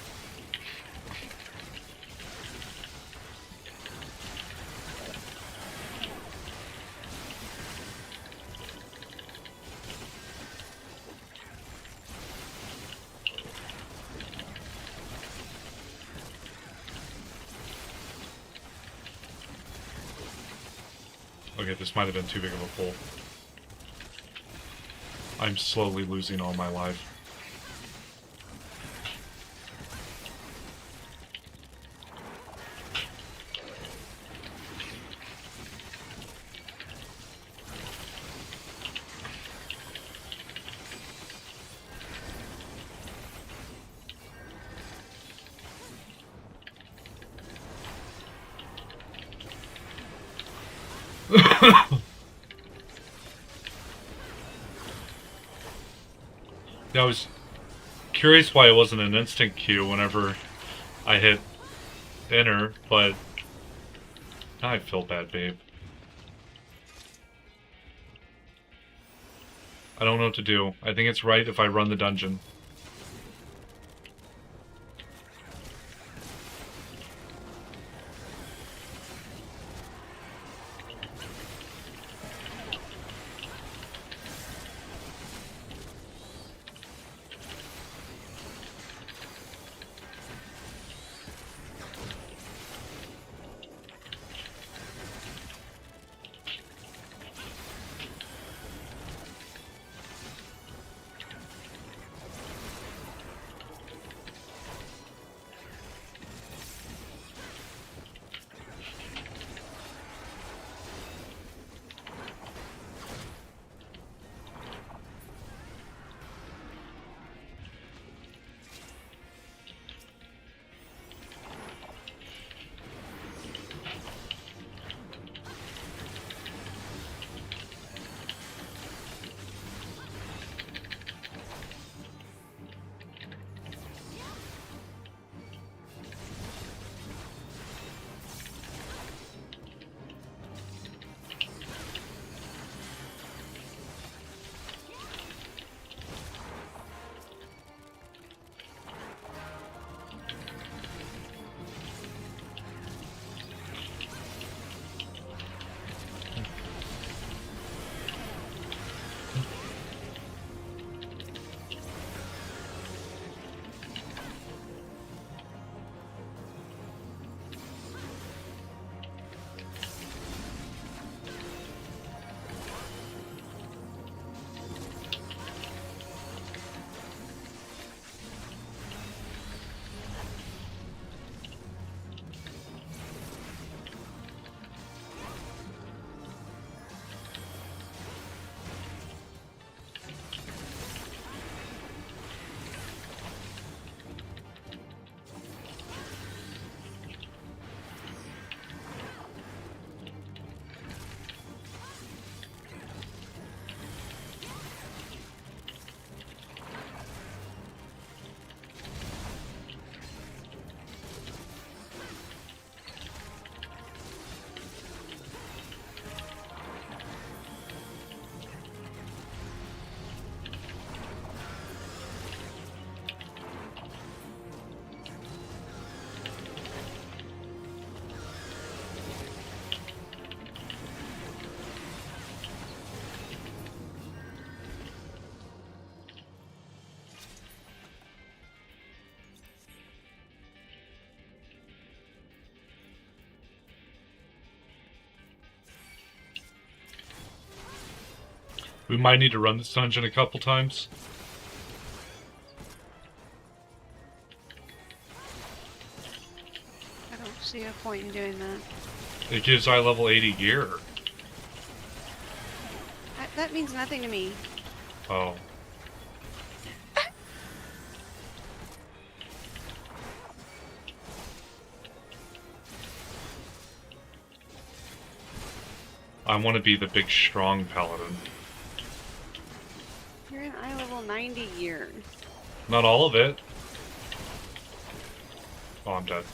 Speaker 1: Okay, this might have been too big of a pull. I'm slowly losing all my life. Yeah, I was curious why it wasn't an instant queue whenever I hit enter, but now I feel bad, babe. I don't know what to do. I think it's right if I run the dungeon. We might need to run this dungeon a couple times.
Speaker 2: I don't see a point in doing that.
Speaker 1: It gives eye level 80 gear.
Speaker 2: That means nothing to me.
Speaker 1: Oh. I want to be the big, strong paladin.
Speaker 2: You're in eye level 90 gear.
Speaker 1: Not all of it. Oh, I'm dead.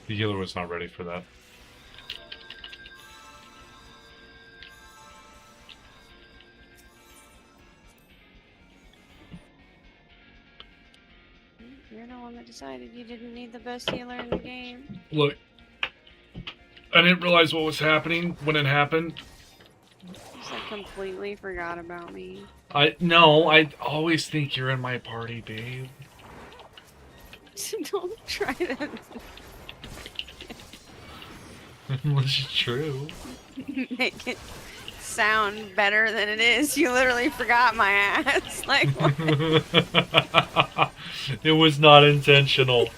Speaker 1: The healer was not ready for that.
Speaker 2: You're the one that decided you didn't need the best healer in the game.
Speaker 1: Look, I didn't realize what was happening when it happened.
Speaker 2: Just like completely forgot about me.
Speaker 1: No, I always think you're in my party, babe.
Speaker 2: Don't try to
Speaker 1: Which is true.
Speaker 2: make it sound better than it is. You literally forgot my ass. Like, what?
Speaker 1: It was not intentional.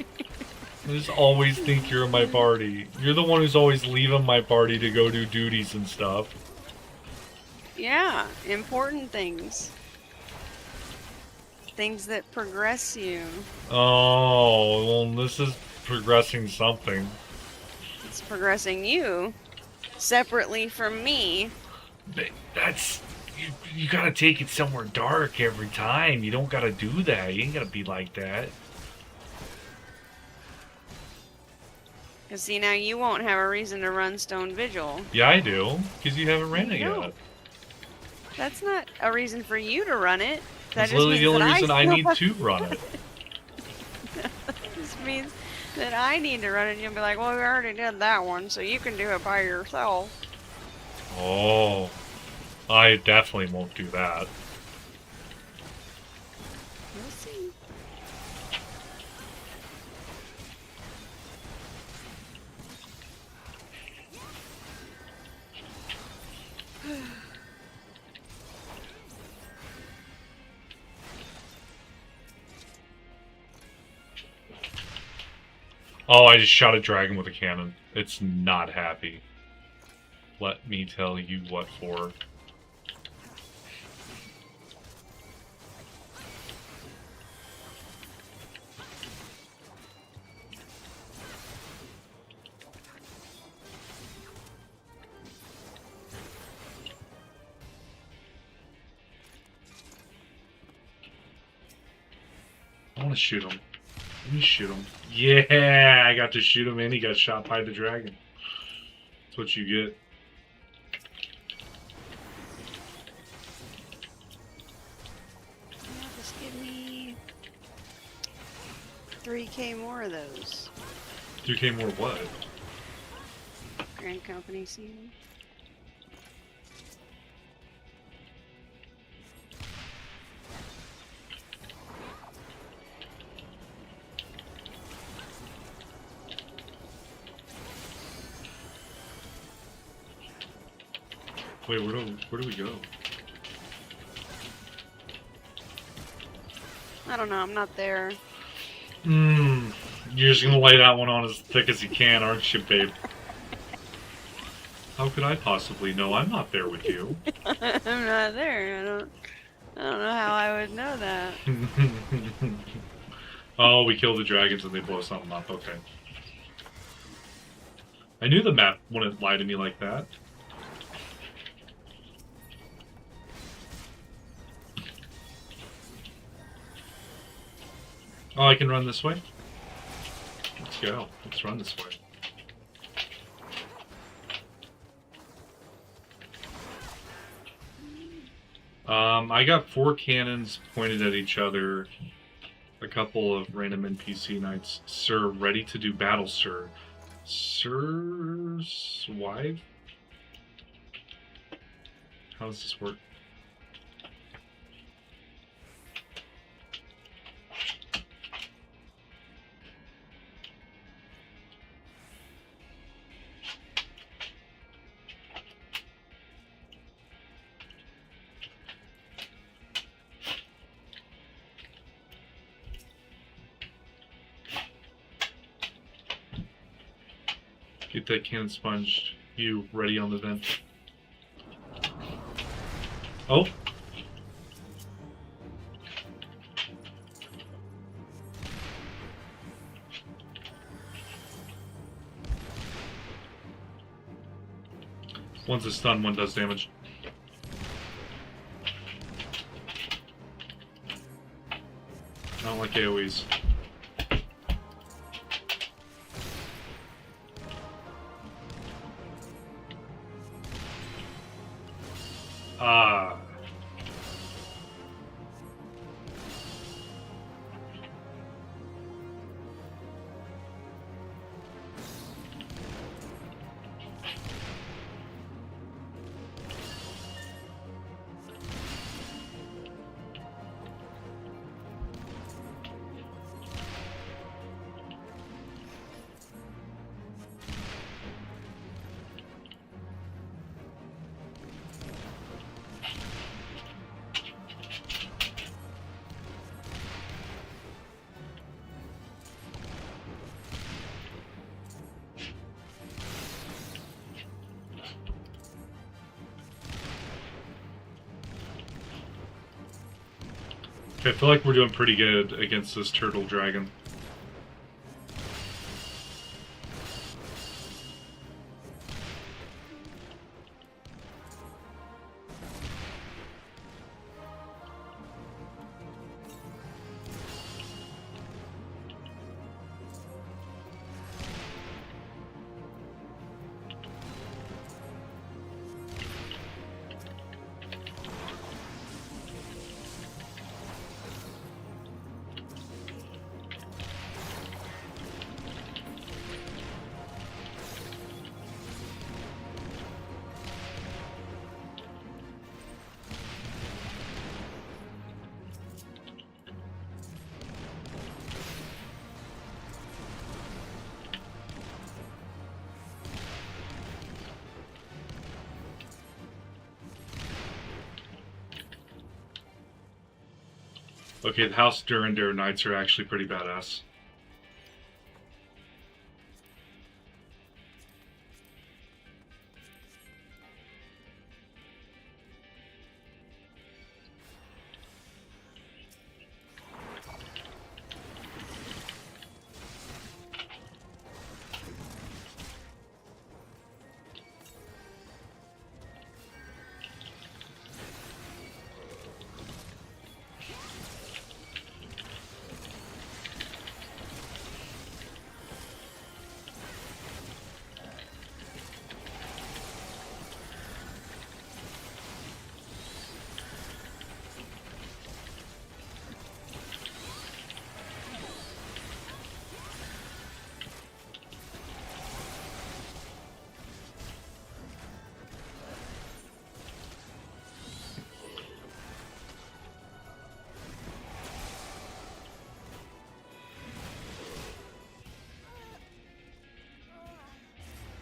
Speaker 1: I just always think you're in my party. You're the one who's always leaving my party to go do duties and stuff.
Speaker 2: Yeah, important things. Things that progress you.
Speaker 1: Oh, well, this is progressing something.
Speaker 2: It's progressing you separately from me.
Speaker 1: But that's... You gotta take it somewhere dark every time. You don't gotta do that. You ain't gotta be like that.
Speaker 2: Because see, now you won't have a reason to run Stone Vigil.
Speaker 1: Yeah, I do. Because you haven't ran it
Speaker 2: No.
Speaker 1: yet.
Speaker 2: That's not a reason for you to run it. That
Speaker 1: That's
Speaker 2: just
Speaker 1: literally
Speaker 2: means
Speaker 1: the only
Speaker 2: that
Speaker 1: reason I
Speaker 2: still
Speaker 1: need to run it.
Speaker 2: That just means that I need to run it, and you'll be like, well, we already did that one, so you can do it by yourself.
Speaker 1: Oh. I definitely won't do that.
Speaker 2: We'll see.
Speaker 1: Oh, I just shot a dragon with a cannon. It's not happy. Let me tell you what for. I want to shoot him. Let me shoot him. Yeah, I got to shoot him and he got shot by the dragon. That's what you get.
Speaker 2: Yeah, just give me 3K more of those.
Speaker 1: 3K more what?
Speaker 2: Grand Company season.
Speaker 1: Wait, where do we go?
Speaker 2: I don't know, I'm not there.
Speaker 1: You're just gonna lay that one on as thick as you can, aren't you, babe? How could I possibly know? I'm not there with you.
Speaker 2: I'm not there. I don't know how I would know that.
Speaker 1: Oh, we kill the dragons and they blow something up. Okay. I knew the map wouldn't lie to me like that. Oh, I can run this way? Let's go. Let's run this way. I got 4 cannons pointed at each other. A couple of random NPC knights. Sir, ready to do battle, sir. Sir's wife? How does this work? Get that cannon sponge. You ready on the vent. Oh. One's a stun, one does damage. I don't like AoEs. Ah. Okay, I feel like we're doing pretty good against this turtle dragon. Okay, the House Durandare Knights are actually pretty badass.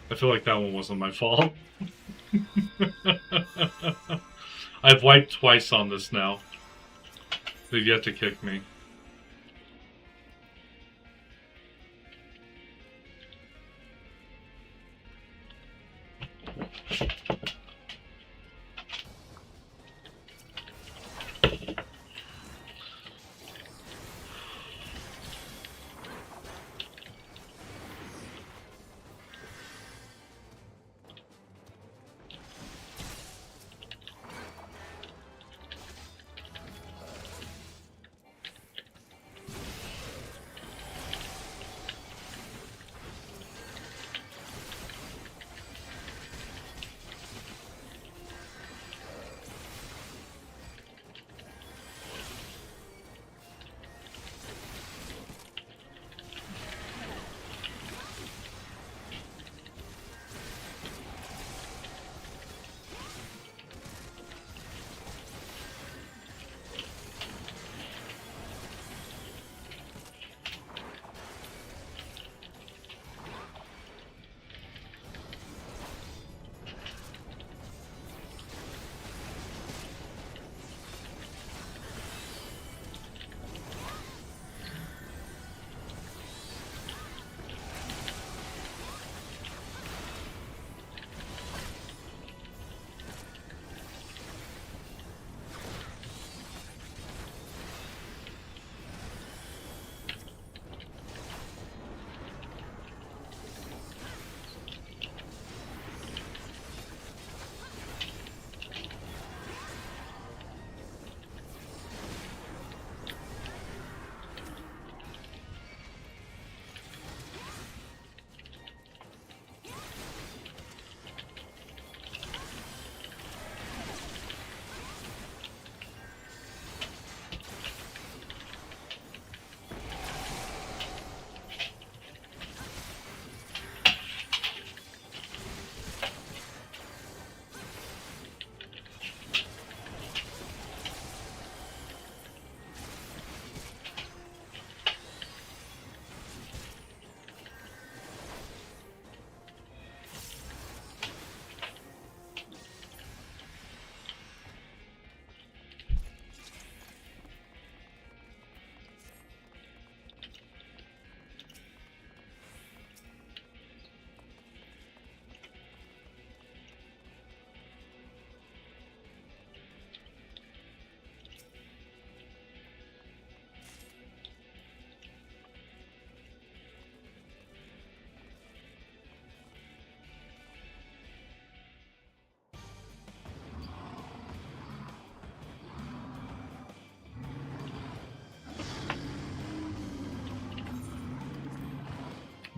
Speaker 1: I feel like that one wasn't my fault. I've wiped twice on this now. They've yet to kick me.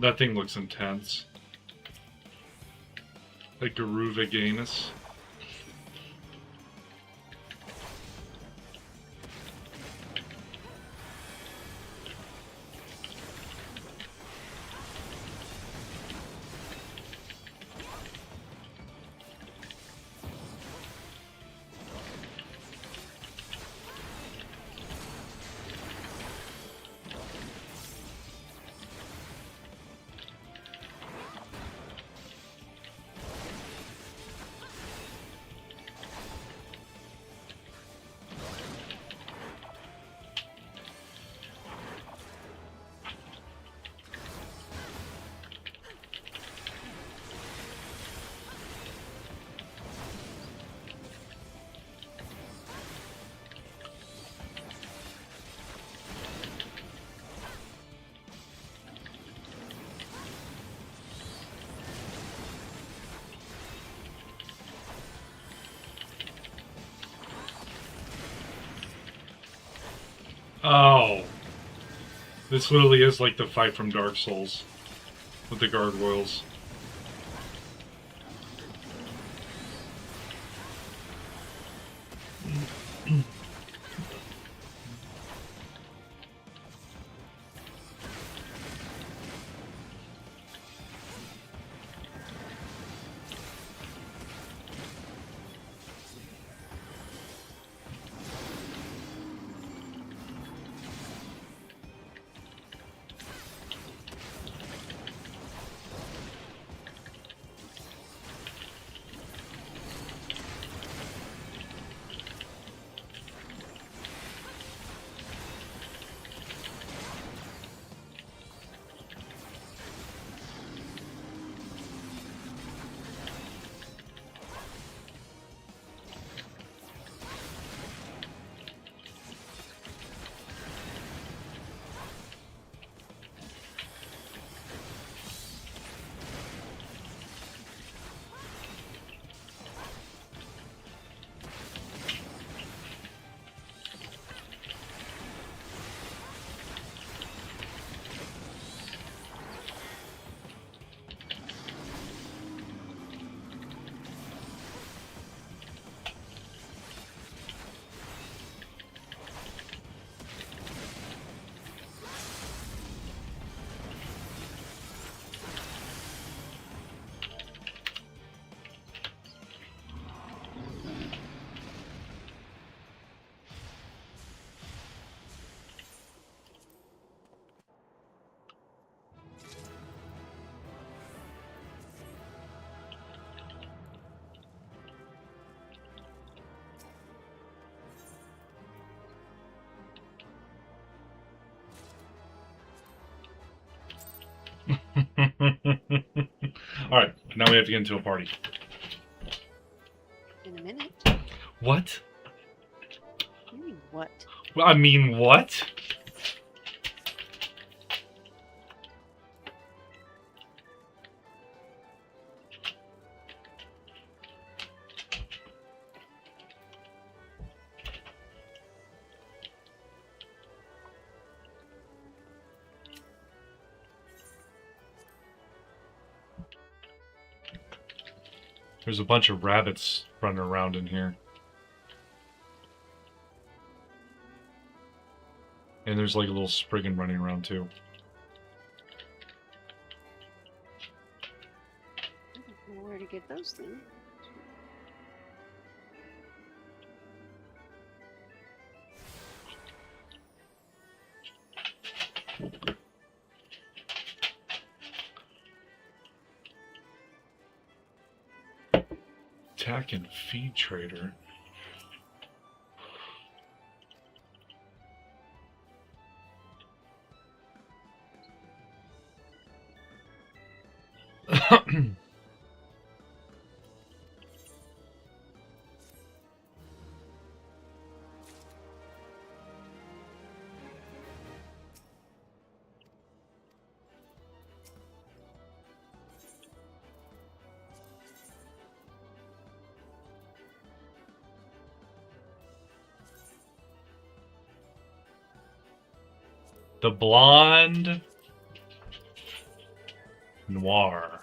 Speaker 1: That thing looks intense. Like Garuvaganus. Oh. This literally is like the fight from Dark Souls. With the gargoyles. Alright, now we have to get into a party.
Speaker 2: In a minute.
Speaker 1: What?
Speaker 2: What do you mean, what?
Speaker 1: Well, I mean, what? There's a bunch of rabbits running around in here. And there's like a little Spriggan running around too.
Speaker 2: I don't know where to get those things.
Speaker 1: Attack and feed trader. The blonde Noir.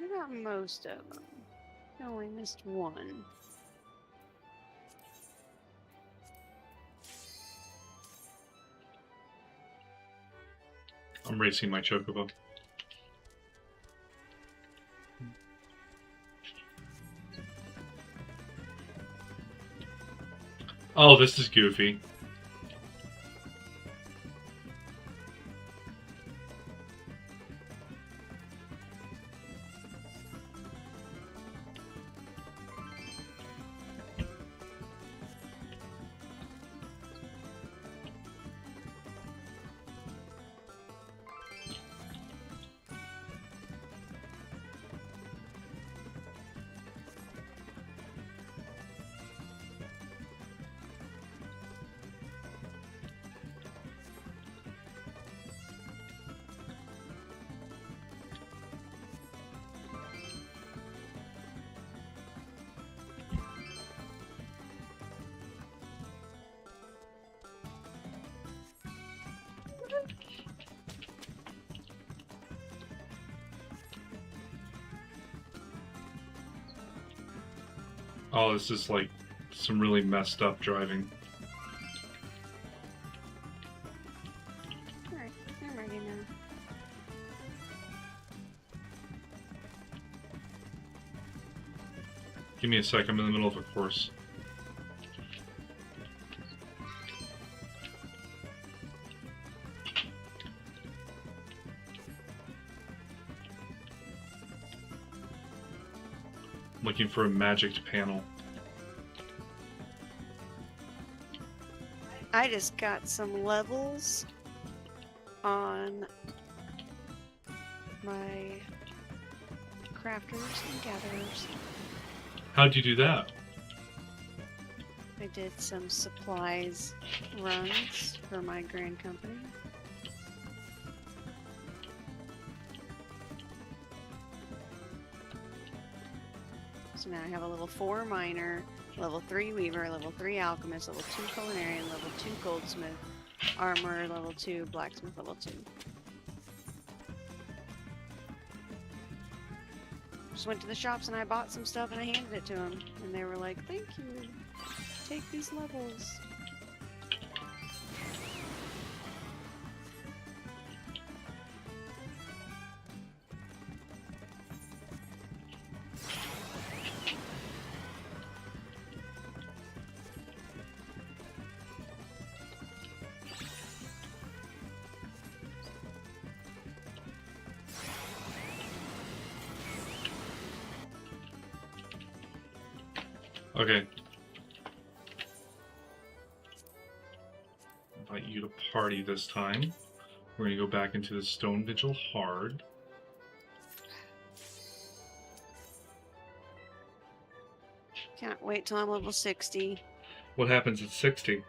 Speaker 2: I got most of them. I only missed one.
Speaker 1: I'm racing my chocobo. Oh, this is goofy. Oh, this is like some really messed up driving.
Speaker 2: Alright, I'm ready now.
Speaker 1: Give me a sec, I'm in the middle of a course. Looking for a magicked panel.
Speaker 2: I just got some levels on my crafters and gatherers.
Speaker 1: How'd you do that?
Speaker 2: I did some supplies runs for my grand company. So now I have a level 4 miner, level 3 weaver, level 3 alchemist, level 2 culinarian, level 2 goldsmith, armor, level 2 blacksmith, level 2. Just went to the shops and I bought some stuff and I handed it to them. And they were like, thank you. Take these levels.
Speaker 1: Okay. Invite you to party this time. We're gonna go back into the Stone Vigil hard.
Speaker 2: Can't wait till I'm level 60.
Speaker 1: What happens at 60?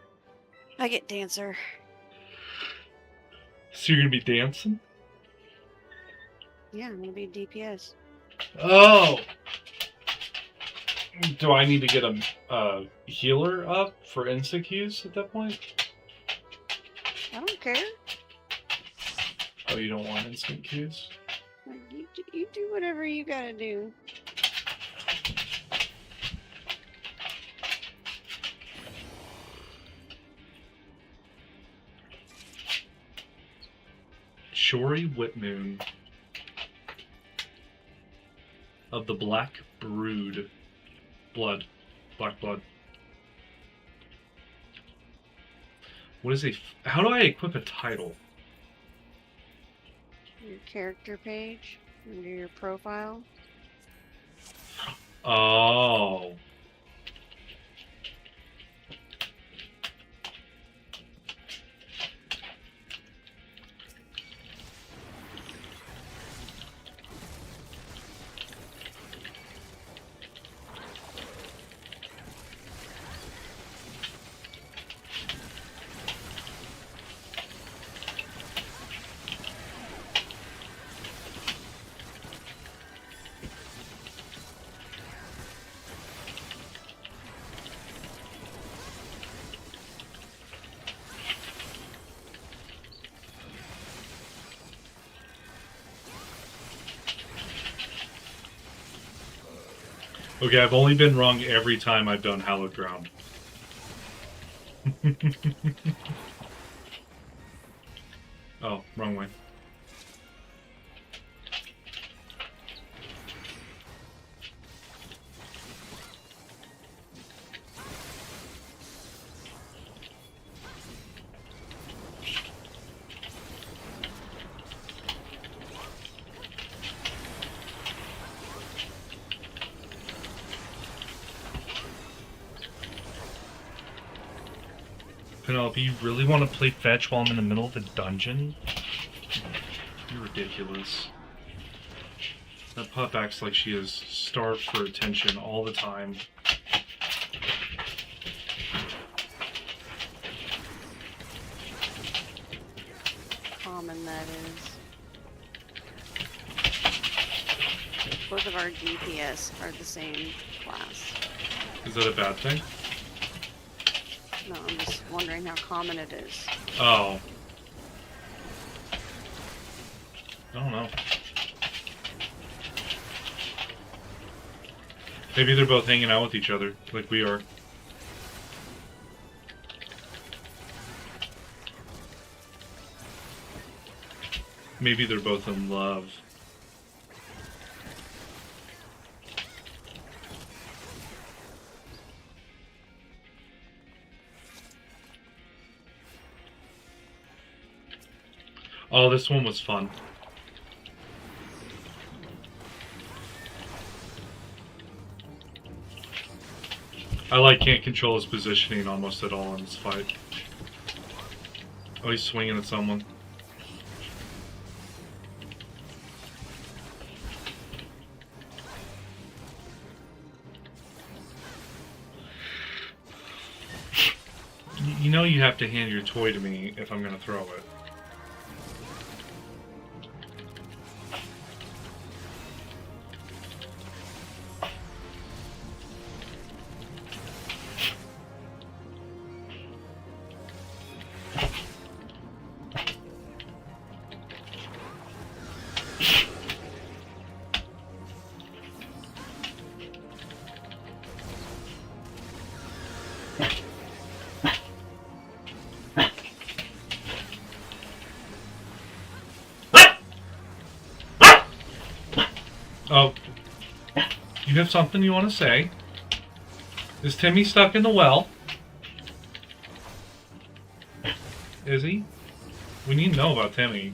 Speaker 2: I get dancer.
Speaker 1: So you're gonna be dancing?
Speaker 2: Yeah, I'm gonna be DPS.
Speaker 1: Oh! Do I need to get a healer up for insect use at that point?
Speaker 2: I don't care.
Speaker 1: Oh, you don't want instant use?
Speaker 2: Like, you do whatever you gotta do.
Speaker 1: Shori Whitmoon of the Black Brood. Black blood. What is how do I equip a title?
Speaker 2: Your character page, under your profile.
Speaker 1: Oh. Okay, I've only been wrong every time I've done Hallowed Ground. Oh, wrong way. Penelope, you really want to play fetch while I'm in the middle of a dungeon? You're ridiculous. That pup acts like she is starved for attention all the time.
Speaker 2: Common, that is. Both of our DPS are the same class.
Speaker 1: Is that a bad thing?
Speaker 2: No, I'm just wondering how common it is.
Speaker 1: Oh. I don't know. Maybe they're both hanging out with each other, like we are. Maybe they're both in love. Oh, this one was fun. I can't control his positioning almost at all in this fight. Oh, he's swinging at someone. You know you have to hand your toy to me if I'm gonna throw it. Oh, you have something you want to say? Is Timmy stuck in the well? Is he? We need to know about Timmy.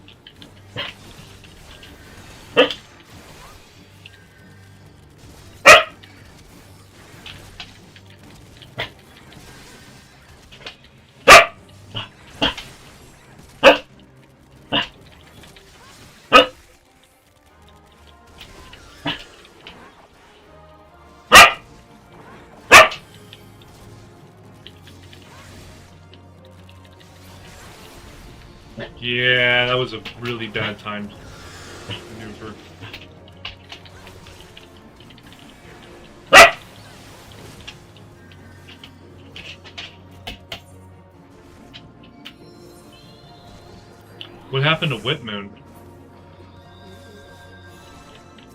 Speaker 1: Yeah, that was a really bad time maneuver. What happened to Whitmoon?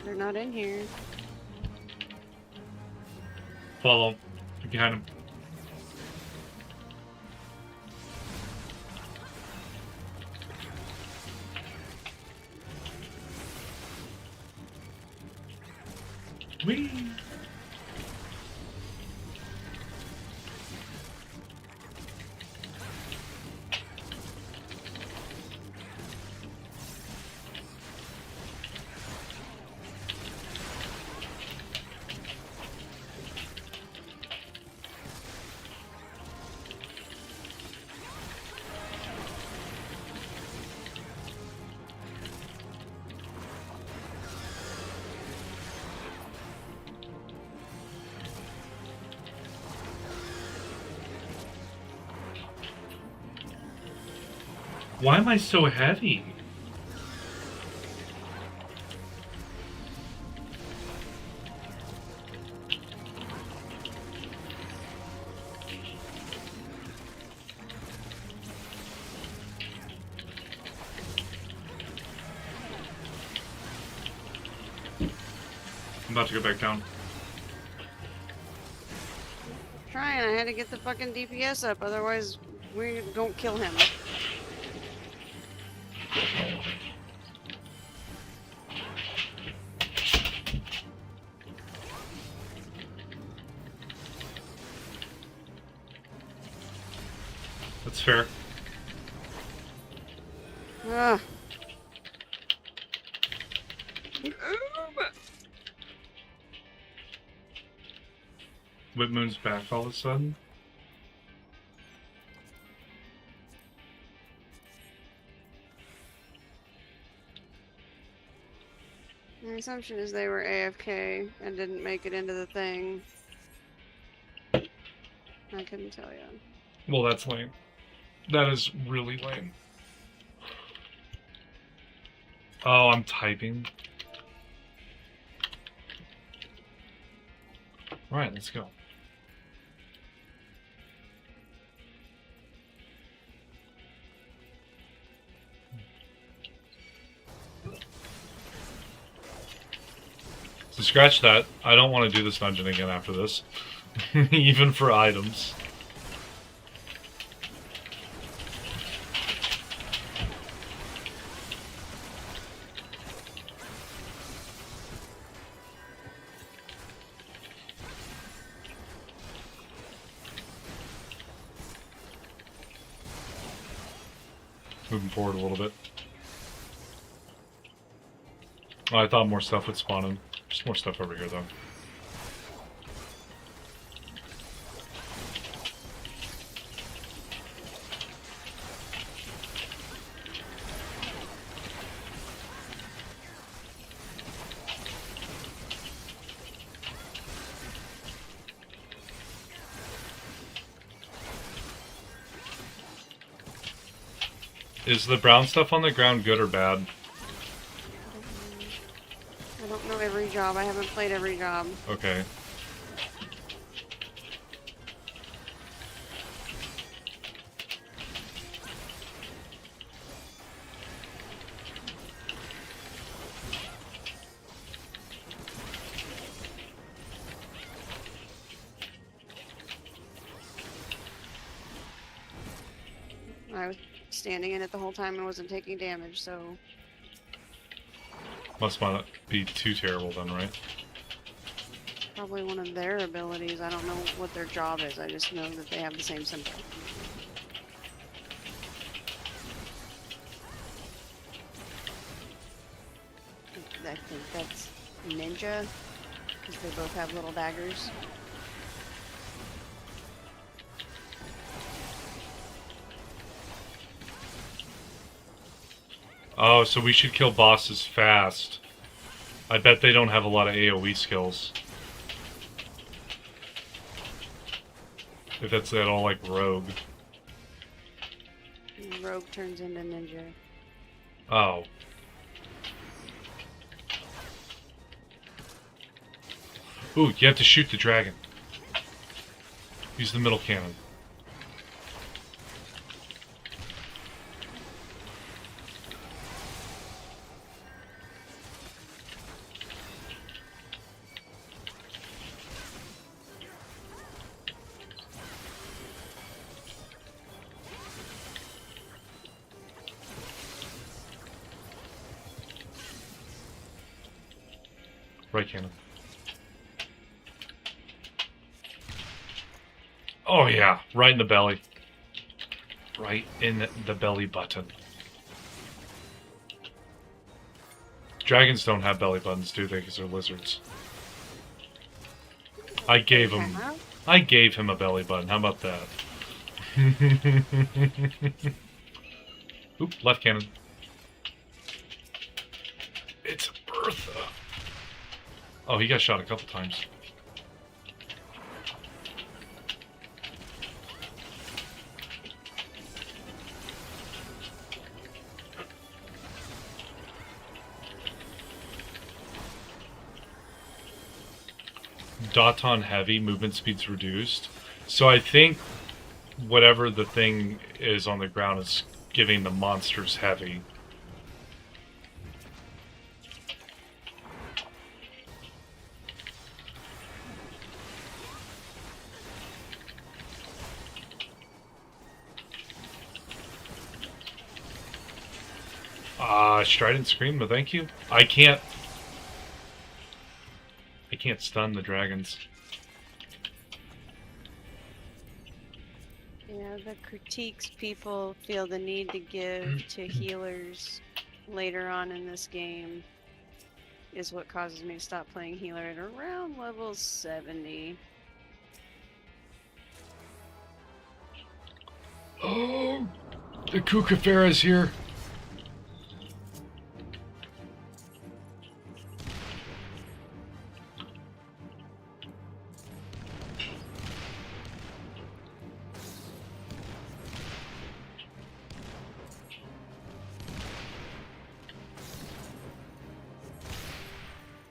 Speaker 2: They're not in here.
Speaker 1: Follow him. Get behind him. Whee! Why am I so heavy? I'm about to go back down.
Speaker 2: Trying, I had to get the fucking DPS up, otherwise we don't kill him.
Speaker 1: That's fair.
Speaker 2: Ugh.
Speaker 1: Whitmoon's back all of a sudden.
Speaker 2: My assumption is they were AFK and didn't make it into the thing. I couldn't tell you.
Speaker 1: Well, that's lame. That is really lame. Oh, I'm typing. Alright, let's go. So scratch that. I don't want to do this dungeon again after this. Even for items. Moving forward a little bit. Oh, I thought more stuff would spawn in. Just more stuff over here, though. Is the brown stuff on the ground good or bad?
Speaker 2: I don't know every job. I haven't played every job.
Speaker 1: Okay.
Speaker 2: I was standing in it the whole time and wasn't taking damage, so...
Speaker 1: Must not be too terrible then, right?
Speaker 2: Probably one of their abilities. I don't know what their job is. I just know that they have the same symbol. I think that's ninja, because they both have little daggers.
Speaker 1: Oh, so we should kill bosses fast. I bet they don't have a lot of AoE skills. If that's at all like rogue.
Speaker 2: Rogue turns into ninja.
Speaker 1: Oh. Ooh, you have to shoot the dragon. Use the middle cannon. Right cannon. Oh yeah, right in the belly. Right in the belly button. Dragons don't have belly buttons, do they? Because they're lizards. I gave him a belly button. How about that? Oop, left cannon. It's Bertha. Oh, he got shot a couple times. Daton heavy, movement speed's reduced. So I think whatever the thing is on the ground is giving the monsters heavy. Strident Scream, but thank you. I can't stun the dragons.
Speaker 2: Yeah, the critiques people feel the need to give to healers later on in this game is what causes me to stop playing healer at around level 70.
Speaker 1: Oh, the Kukafera's here.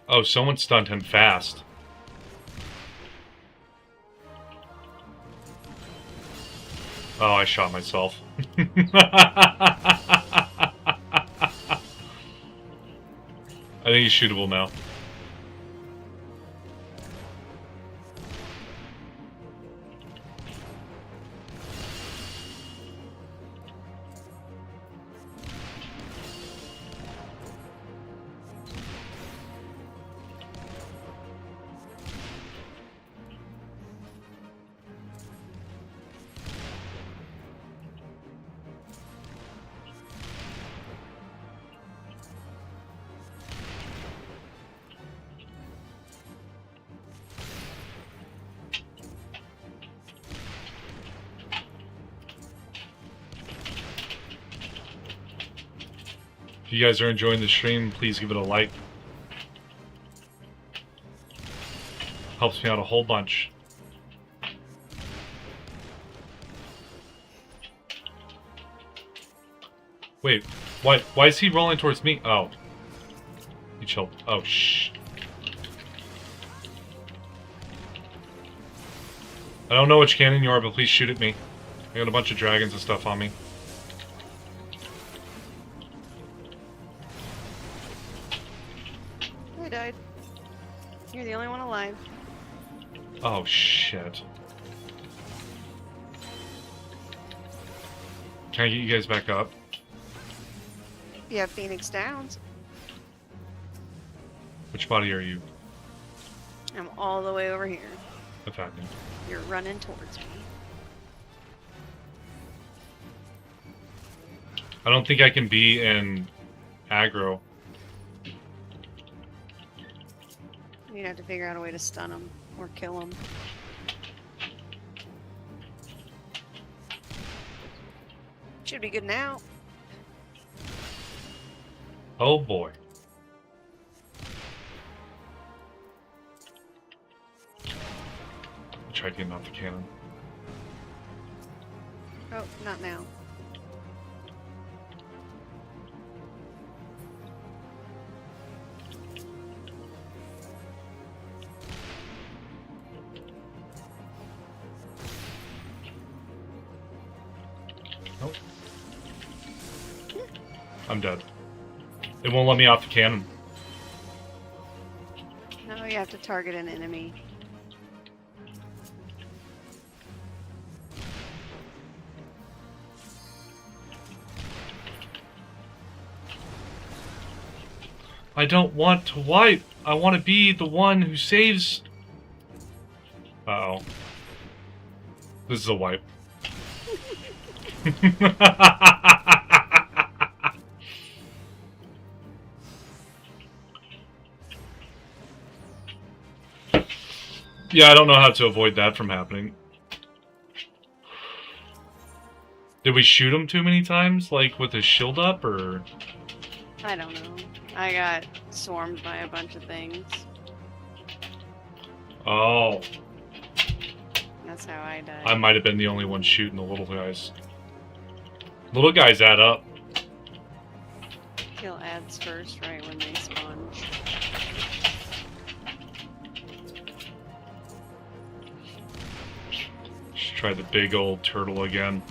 Speaker 1: Oh, someone stunned him fast. Oh, I shot myself. I think he's shootable now. If you guys are enjoying the stream, please give it a like. Helps me out a whole bunch. Wait, why is he rolling towards me? Oh. He chilled. Oh, shh. I don't know which cannon you are, but please shoot at me. I got a bunch of dragons and stuff on me.
Speaker 2: I died. You're the only one alive.
Speaker 1: Oh, shit. Can I get you guys back up?
Speaker 2: You have Phoenix Downs.
Speaker 1: Which body are you?
Speaker 2: I'm all the way over here.
Speaker 1: What's happening?
Speaker 2: You're running towards me.
Speaker 1: I don't think I can be in aggro.
Speaker 2: You'd have to figure out a way to stun him or kill him. Should be good now.
Speaker 1: Oh boy. Try getting off the cannon.
Speaker 2: Oh, not now.
Speaker 1: Nope. I'm dead. It won't let me off the cannon.
Speaker 2: No, you have to target an enemy.
Speaker 1: I don't want to wipe. I want to be the one who saves. Uh-oh. This is a wipe. Yeah, I don't know how to avoid that from happening. Did we shoot him too many times, like with his shield up, or?
Speaker 2: I don't know. I got swarmed by a bunch of things.
Speaker 1: Oh.
Speaker 2: That's how I died.
Speaker 1: I might have been the only one shooting the little guys. Little guys add up.
Speaker 2: Kill ads first, right when they spawn.
Speaker 1: Just try the big old turtle again.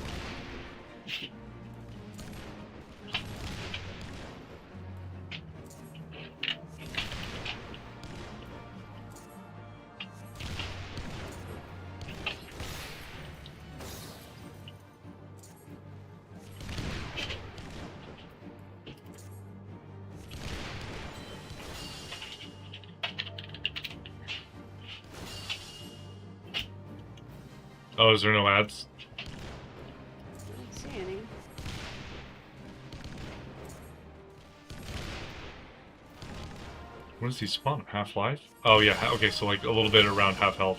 Speaker 1: Oh, is there no ads?
Speaker 2: I don't see any.
Speaker 1: When does he spawn? Half-life? Oh, yeah. Okay, so like a little bit around half health.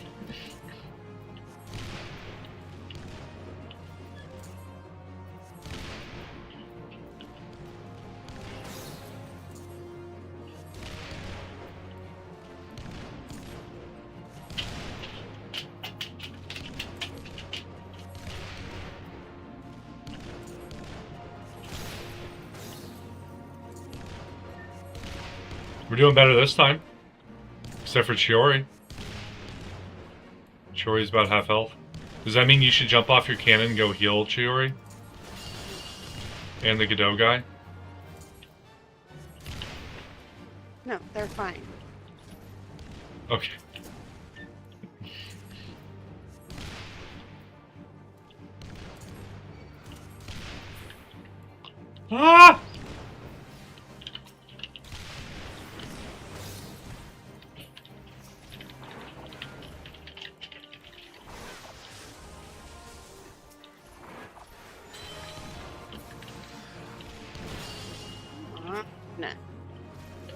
Speaker 1: We're doing better this time. Except for Chiori. Chiori's about half health. Does that mean you should jump off your cannon and go heal Chiori? And the Godot guy?
Speaker 2: No, they're fine.
Speaker 1: Okay. Ah!
Speaker 2: Nah.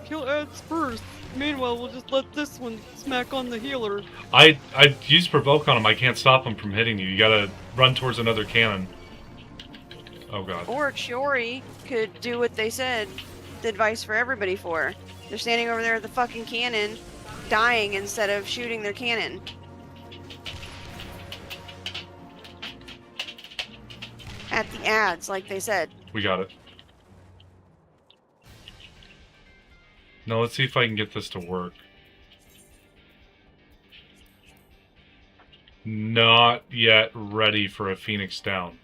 Speaker 3: Kill ads first. Meanwhile, we'll just let this one smack on the healer.
Speaker 1: I used provoke on him. I can't stop him from hitting you. You gotta run towards another cannon. Oh god.
Speaker 2: Or Chiori could do what they said the advice for everybody for. They're standing over there with the fucking cannon, dying instead of shooting their cannon. At the ads, like they said.
Speaker 1: We got it. Now let's see if I can get this to work. Not yet ready for a Phoenix down.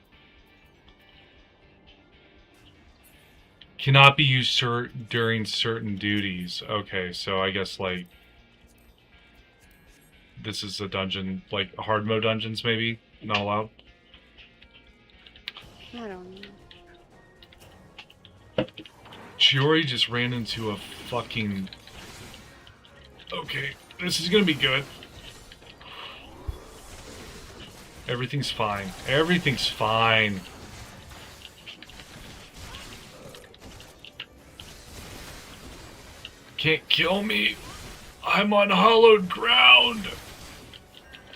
Speaker 1: Cannot be used during certain duties. Okay, so I guess like this is a dungeon, like hard mode dungeons maybe? Not allowed?
Speaker 2: I don't know.
Speaker 1: Chiori just ran into a fucking... Okay, this is gonna be good. Everything's fine. Everything's fine. Can't kill me. I'm on hallowed ground.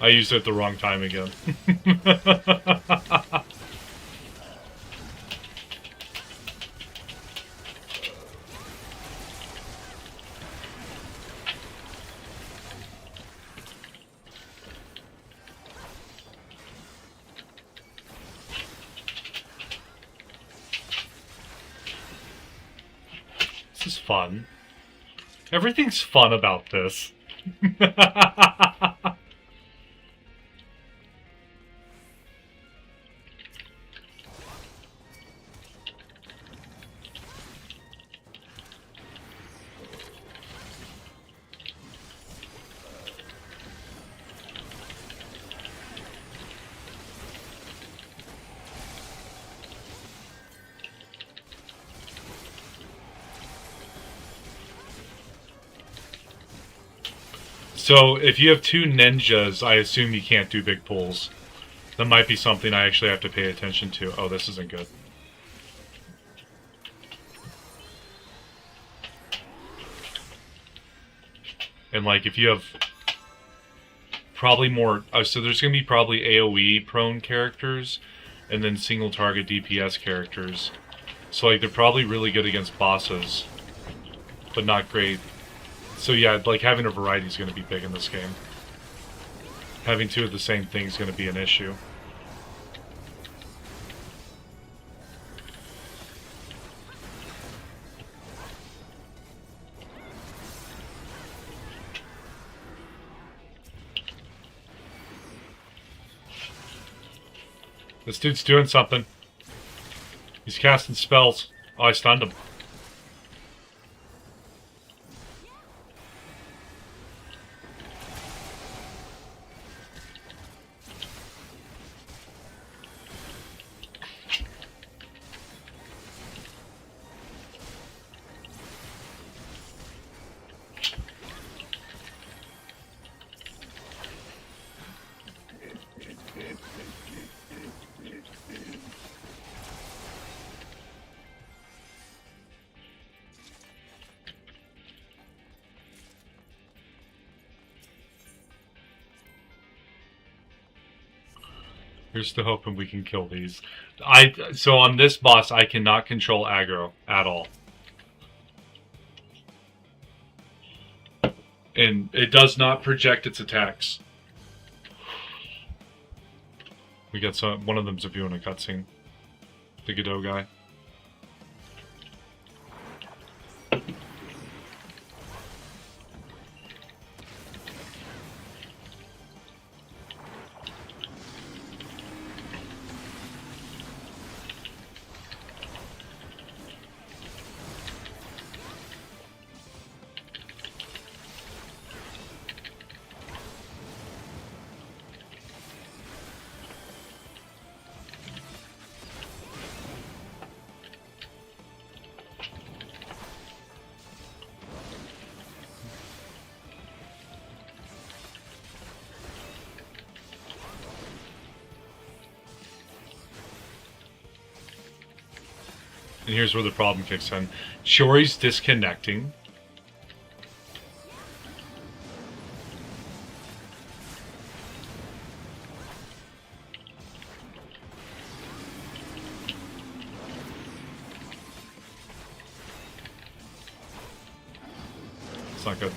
Speaker 1: I used it at the wrong time again. This is fun. Everything's fun about this. So, if you have two ninjas, I assume you can't do big pulls. That might be something I actually have to pay attention to. Oh, this isn't good. And, like, if you have probably more... Oh, so there's going to be probably AoE-prone characters, and then single-target DPS characters. So, like, they're probably really good against bosses, but not great. So yeah, like having a variety is going to be big in this game. Having two of the same thing is going to be an issue. This dude's doing something. He's casting spells. Oh, I stunned him. Here's to hoping we can kill these. So on this boss, I cannot control aggro at all. And it does not project its attacks. We got one of them's a view in a cutscene. The Godot guy. And here's where the problem kicks in. Shiori's disconnecting. It's not good.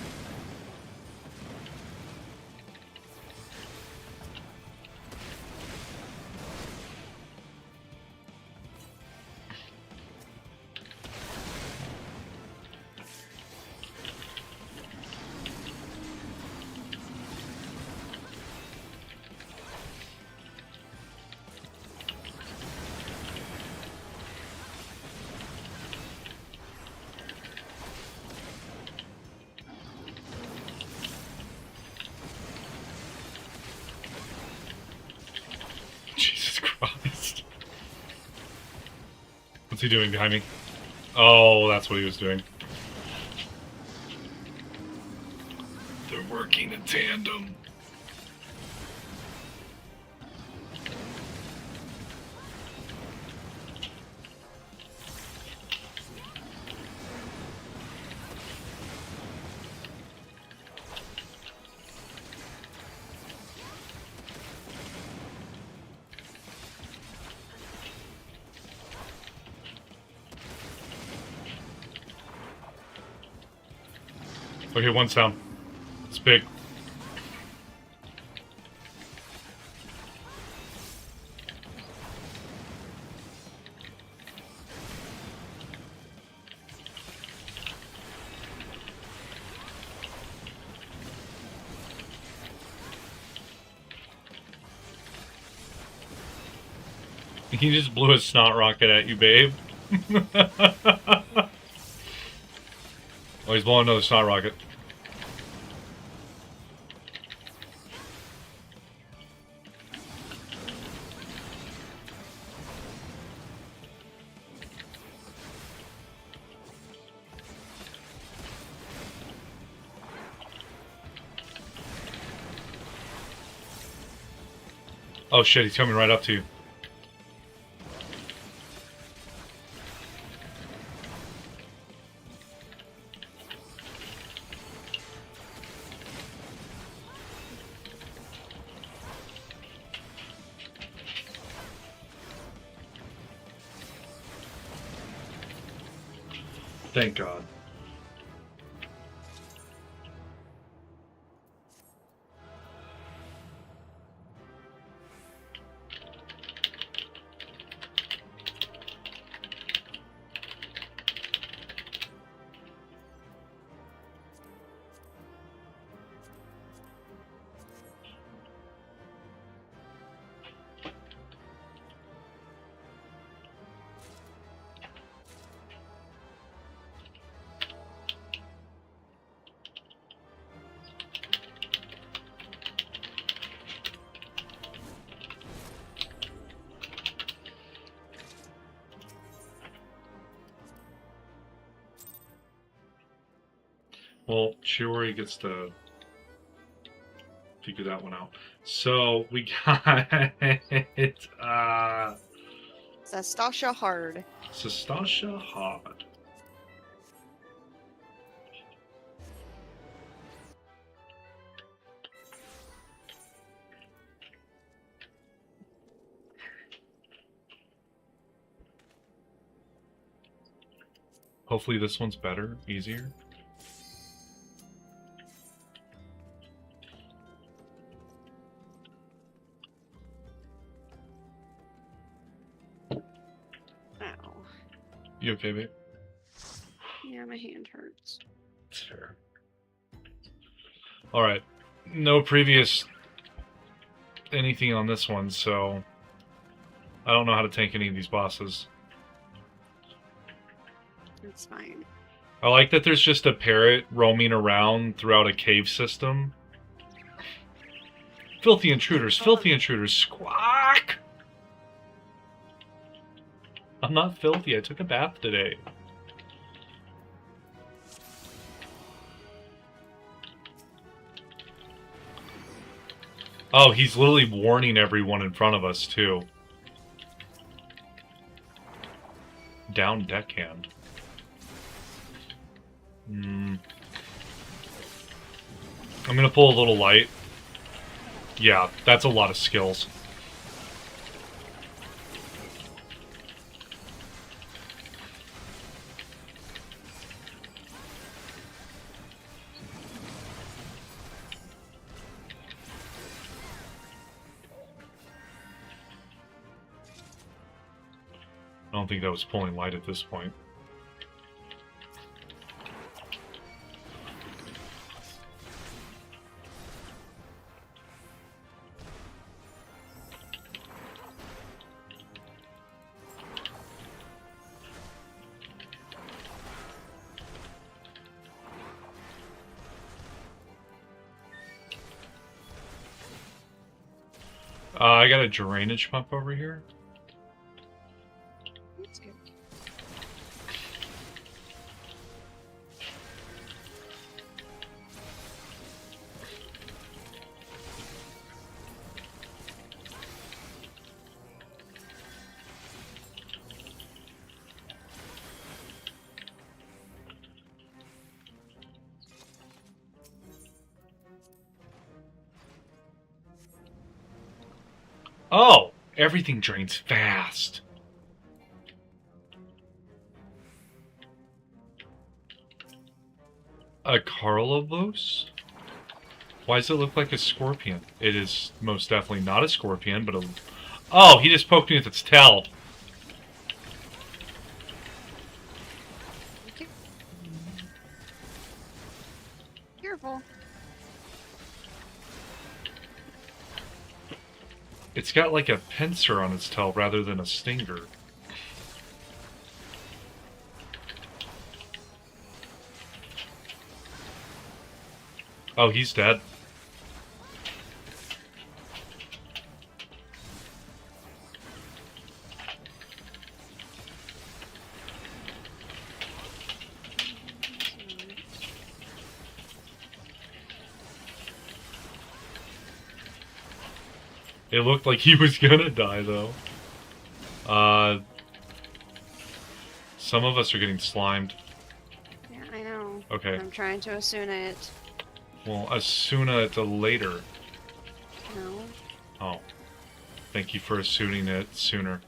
Speaker 1: Jesus Christ. What's he doing behind me? Oh, that's what he was doing. They're working in tandem. Okay, one's down. It's big. He just blew a snot rocket at you, babe. Oh, he's blowing another snot rocket. Oh shit, he's coming right up to you. Thank God. Well, Shiori gets to figure that one out. So we got
Speaker 2: Sastasha Hard.
Speaker 1: Sastasha Hard. Hopefully this one's better, easier.
Speaker 2: Ow.
Speaker 1: You okay, babe?
Speaker 2: Yeah, my hand hurts.
Speaker 1: It's fair. Alright. No previous anything on this one, so I don't know how to tank any of these bosses.
Speaker 2: It's fine.
Speaker 1: I like that there's just a parrot roaming around throughout a cave system. Filthy intruders, filthy intruders, squawk! I'm not filthy, I took a bath today. Oh, he's literally warning everyone in front of us, too. Down deckhand. I'm gonna pull a little light. Yeah, that's a lot of skills. I don't think that was pulling light at this point. I got a drainage pump over here.
Speaker 2: That's good.
Speaker 1: Oh! Everything drains fast. A Carlovos? Why does it look like a scorpion? It is most definitely not a scorpion, but a... Oh, he just poked me with its tail.
Speaker 2: Okay. Careful.
Speaker 1: It's got like a pincer on its tail rather than a stinger. Oh, he's dead. It looked like he was gonna die, though. Some of us are getting slimed.
Speaker 2: Yeah, I know.
Speaker 1: Okay.
Speaker 2: I'm trying to Asuna it.
Speaker 1: Well, Asuna it later.
Speaker 2: No.
Speaker 1: Oh. Thank you for Asuning it sooner.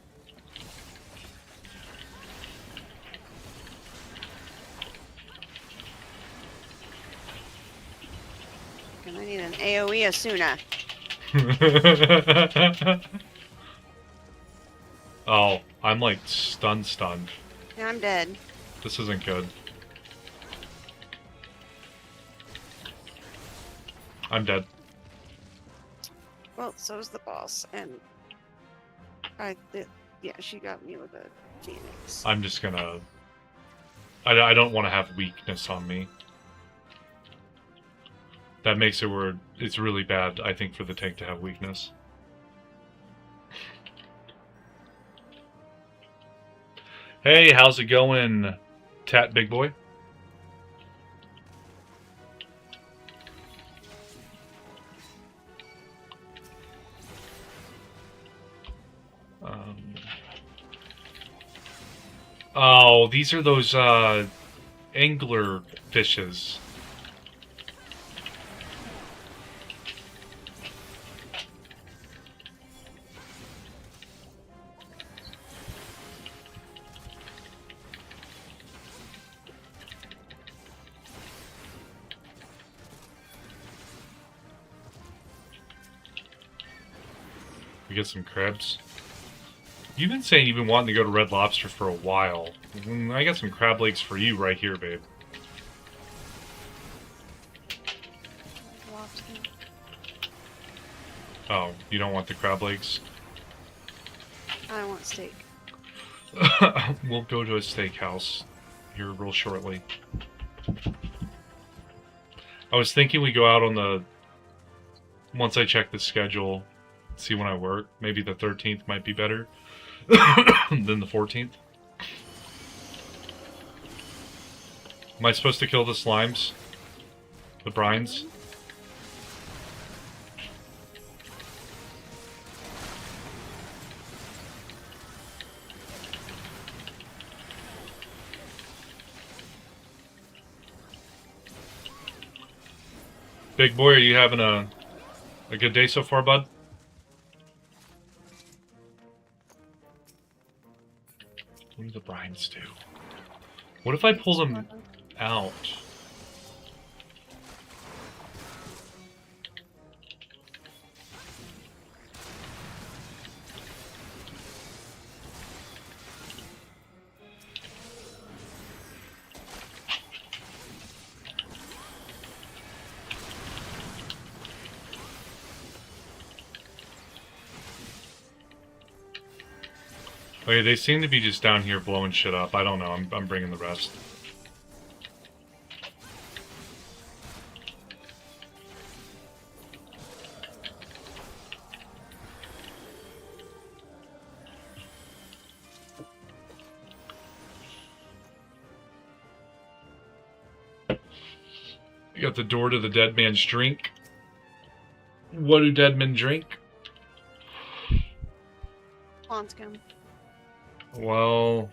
Speaker 2: And I need an AoE Asuna.
Speaker 1: Oh, I'm like stunned.
Speaker 2: Yeah, I'm dead.
Speaker 1: This isn't good. I'm dead.
Speaker 2: Well, so's the boss, and yeah, she got me with a Phoenix.
Speaker 1: I'm just gonna... I don't want to have weakness on me. That makes it where it's really bad, I think, for the tank to have weakness. Hey, how's it going, Tat Big Boy? Oh, these are those angler fishes. get some crabs. You've been saying you've been wanting to go to Red Lobster for a while. I got some crab legs for you right here, babe.
Speaker 2: Lobster.
Speaker 1: Oh, you don't want the crab legs?
Speaker 2: I want steak.
Speaker 1: We'll go to a steakhouse here real shortly. I was thinking we go out on the... Once I check the schedule, see when I work. Maybe the 13th might be better than the 14th. Am I supposed to kill the slimes? The brines? Big boy, are you having a good day so far, bud? What do the brines do? What if I pull them out? Okay, they seem to be just down here blowing shit up. I don't know. I'm bringing the rest. You got the door to the dead man's drink. What do dead men drink?
Speaker 2: Pond scum.
Speaker 1: Well,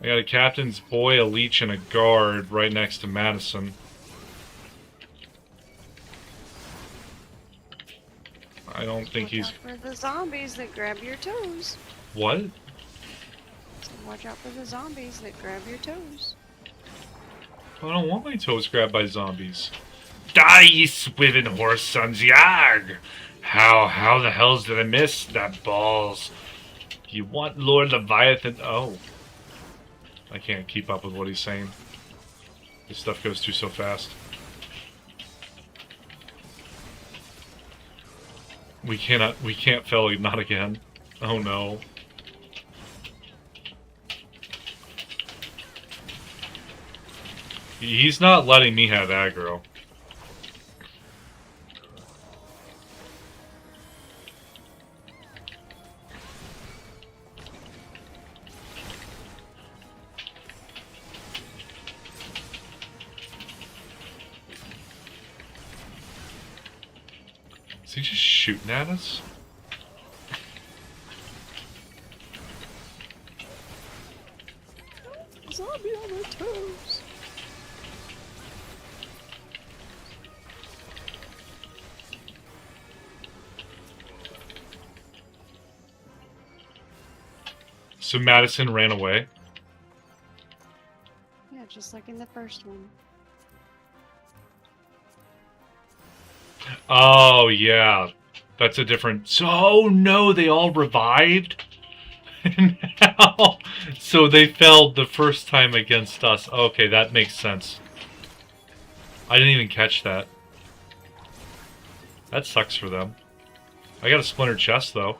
Speaker 1: I got a captain's boy, a leech, and a guard right next to Madison. I don't think he's...
Speaker 2: Watch out for the zombies that grab your toes.
Speaker 1: What?
Speaker 2: So watch out for the zombies that grab your toes.
Speaker 1: I don't want my toes grabbed by zombies. Die, ye swiven horse sons, yag! How the hells did I miss that balls? You want Lord Leviathan? Oh. I can't keep up with what he's saying. This stuff goes through so fast. We can't fell, not again. Oh no. He's not letting me have aggro. Is he just shooting at us?
Speaker 2: Zombie on my toes.
Speaker 1: So Madison ran away.
Speaker 2: Yeah, just like in the first one.
Speaker 1: Oh, yeah. That's a different... So, oh, no, they all revived? Now, so they failed the first time against us. Okay, that makes sense. I didn't even catch that. That sucks for them. I got a splintered chest, though.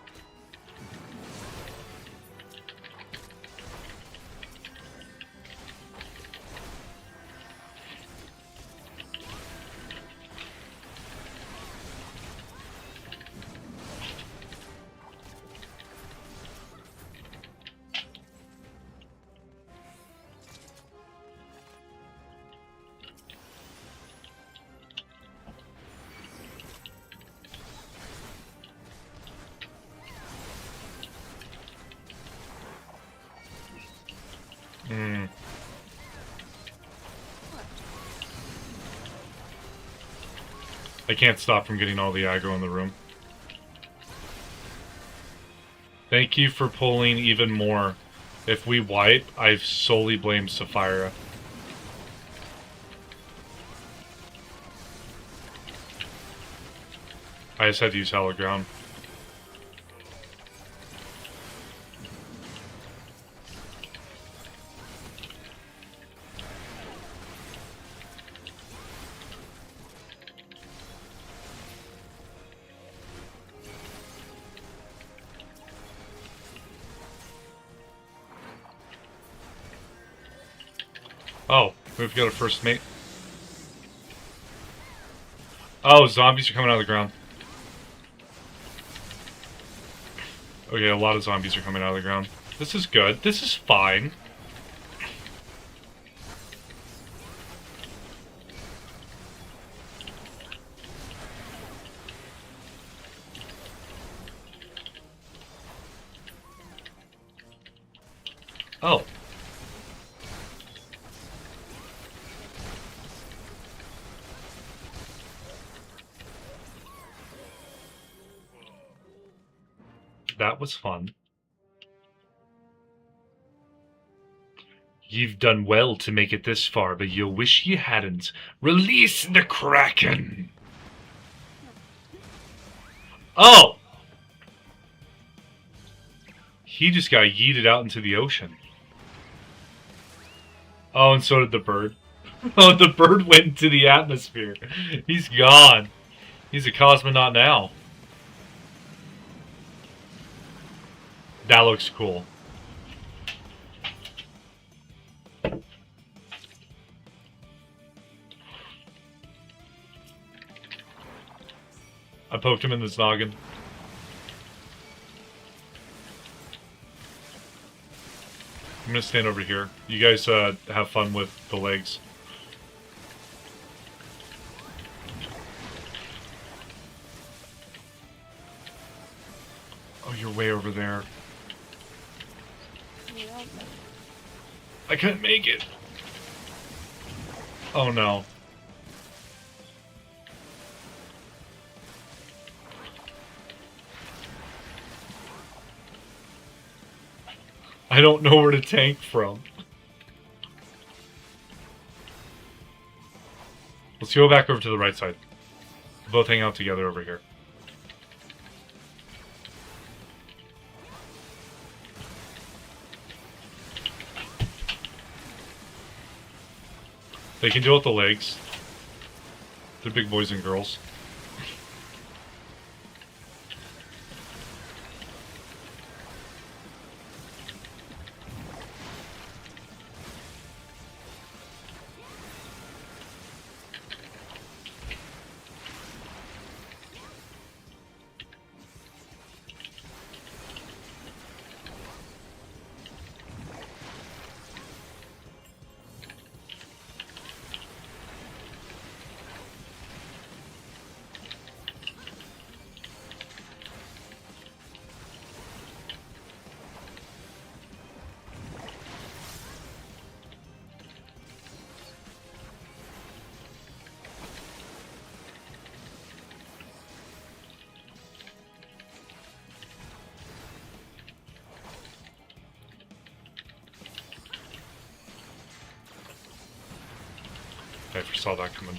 Speaker 1: I can't stop from getting all the aggro in the room. Thank you for pulling even more. If we wipe, I solely blame Sapphira. I just had to use Hallowed Ground. Oh, we've got a first mate. Oh, zombies are coming out of the ground. Okay, a lot of zombies are coming out of the ground. This is good. This is fine. Oh. That was fun. You've done well to make it this far, but you'll wish you hadn't. Release the Kraken! Oh! He just got yeeted out into the ocean. Oh, and so did the bird. Oh, the bird went into the atmosphere. He's gone. He's a cosmonaut now. That looks cool. I poked him in the noggin. I'm gonna stand over here. You guys have fun with the legs. Oh, you're way over there.
Speaker 2: Yeah.
Speaker 1: I couldn't make it. Oh no. I don't know where to tank from. Let's go back over to the right side. Both hang out together over here. They can deal with the legs. They're big boys and girls. I foresaw that coming.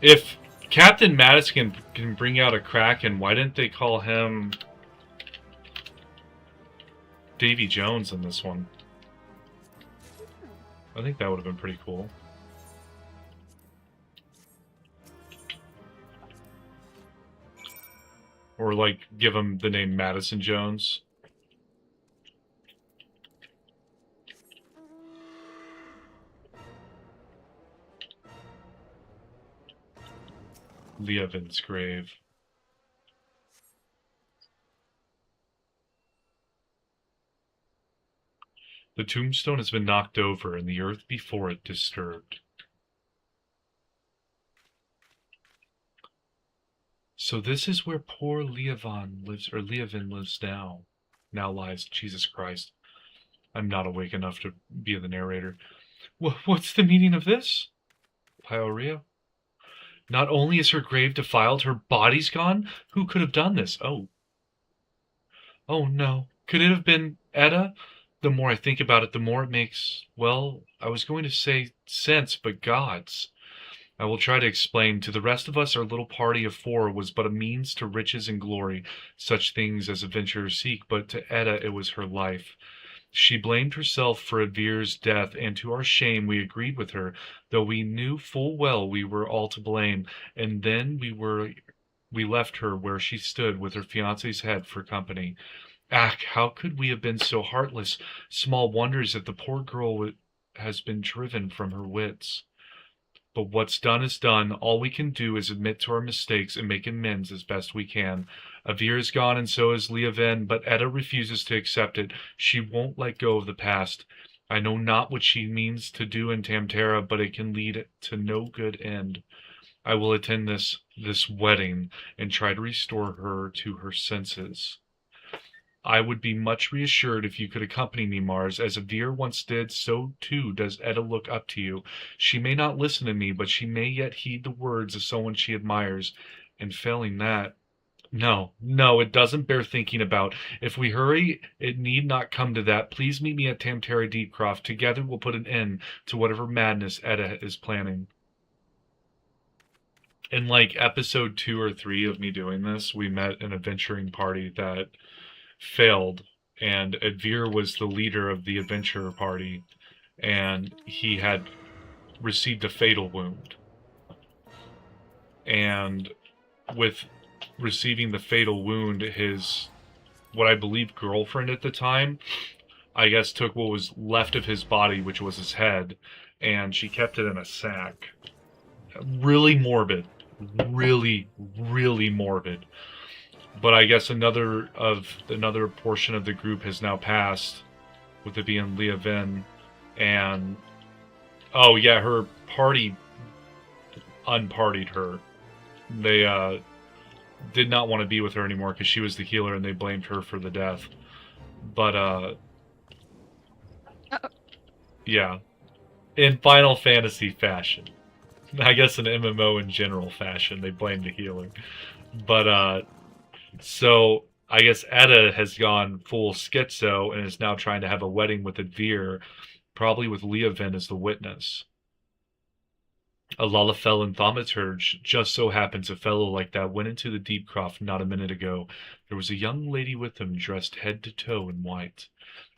Speaker 1: If Captain Madison can bring out a Kraken, why didn't they call him Davy Jones in this one? I think that would have been pretty cool. Or, like, give him the name Madison Jones. Leovin's grave. The tombstone has been knocked over and the earth before it disturbed. So this is where poor Leovin lives now. Now lies, Jesus Christ. I'm not awake enough to be the narrator. What's the meaning of this? Eorzea? Not only is her grave defiled, her body's gone? Who could have done this? Oh. Oh no. Could it have been Edda? The more I think about it, the more it makes, well, I was going to say sense, but gods. I will try to explain. To the rest of us, our little party of 4 was but a means to riches and glory, such things as adventurers seek, but to Etta it was her life. She blamed herself for Avir's death, and to our shame we agreed with her, though we knew full well we were all to blame, and then we left her where she stood with her fiancé's head for company. Ah, how could we have been so heartless? Small wonders that the poor girl has been driven from her wits. But what's done is done. All we can do is admit to our mistakes and make amends as best we can. Avir is gone and so is Leoven, but Etta refuses to accept it. She won't let go of the past. I know not what she means to do in Tamtara, but it can lead to no good end. I will attend this wedding and try to restore her to her senses. I would be much reassured if you could accompany me, Mars. As Avir once did, so too does Etta look up to you. She may not listen to me, but she may yet heed the words of someone she admires. And failing that... No, it doesn't bear thinking about. If we hurry, it need not come to that. Please meet me at Tamtara Deepcroft. Together we'll put an end to whatever madness Etta is planning. In like episode 2 or 3 of me doing this, we met an adventuring party that failed, and Advir was the leader of the adventurer party, and he had received a fatal wound. And with receiving the fatal wound, his, what I believe girlfriend at the time, I guess took what was left of his body, which was his head, and she kept it in a sack. Really morbid. Really, really morbid. But I guess another portion of the group has now passed, with it being Leoven, and oh yeah, her party unpartied her. They did not want to be with her anymore because she was the healer, and they blamed her for the death. But yeah, in Final Fantasy fashion, I guess in MMO in general fashion, they blamed the healer. But so I guess Etta has gone full schizo and is now trying to have a wedding with Advir, probably with Leoven as the witness. A Lalafell thaumaturge just so happens a fellow like that went into the Deepcroft not a minute ago. There was a young lady with him dressed head to toe in white.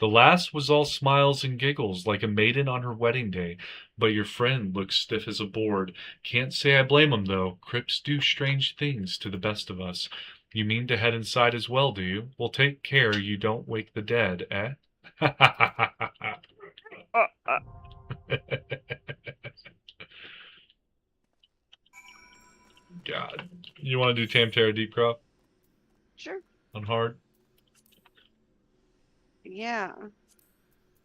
Speaker 1: The lass was all smiles and giggles like a maiden on her wedding day, but your friend looks stiff as a board. Can't say I blame him, though. Crypts do strange things to the best of us. You mean to head inside as well, do you? Well, take care you don't wake the dead, eh? God. You want to do Tamtara Deepcroft?
Speaker 2: Sure.
Speaker 1: On hard?
Speaker 2: Yeah.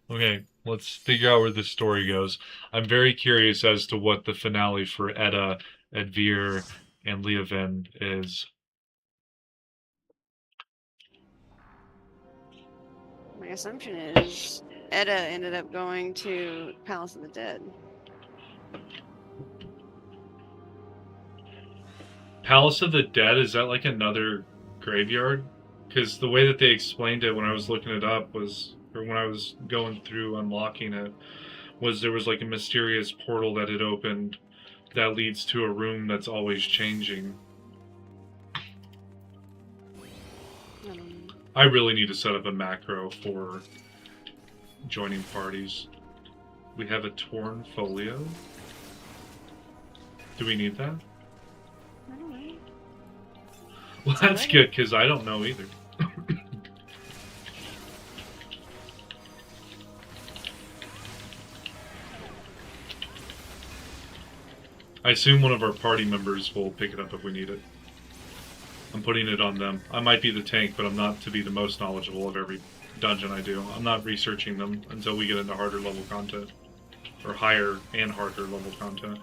Speaker 1: Okay, let's figure out where this story goes. I'm very curious as to what the finale for Etta, Advir, and Leoven is.
Speaker 2: My assumption is Etta ended up going to Palace of the Dead.
Speaker 1: Palace of the Dead, is that like another graveyard? Because the way that they explained it when I was looking it up was, or when I was going through unlocking it, was there was like a mysterious portal that had opened that leads to a room that's always changing. I really need to set up a macro for joining parties. We have a torn folio. Do we need that?
Speaker 2: I don't know.
Speaker 1: Well, that's good, because I don't know either. I assume one of our party members will pick it up if we need it. I'm putting it on them. I might be the tank, but I'm not to be the most knowledgeable of every dungeon I do. I'm not researching them until we get into harder level content. Or higher and harder level content.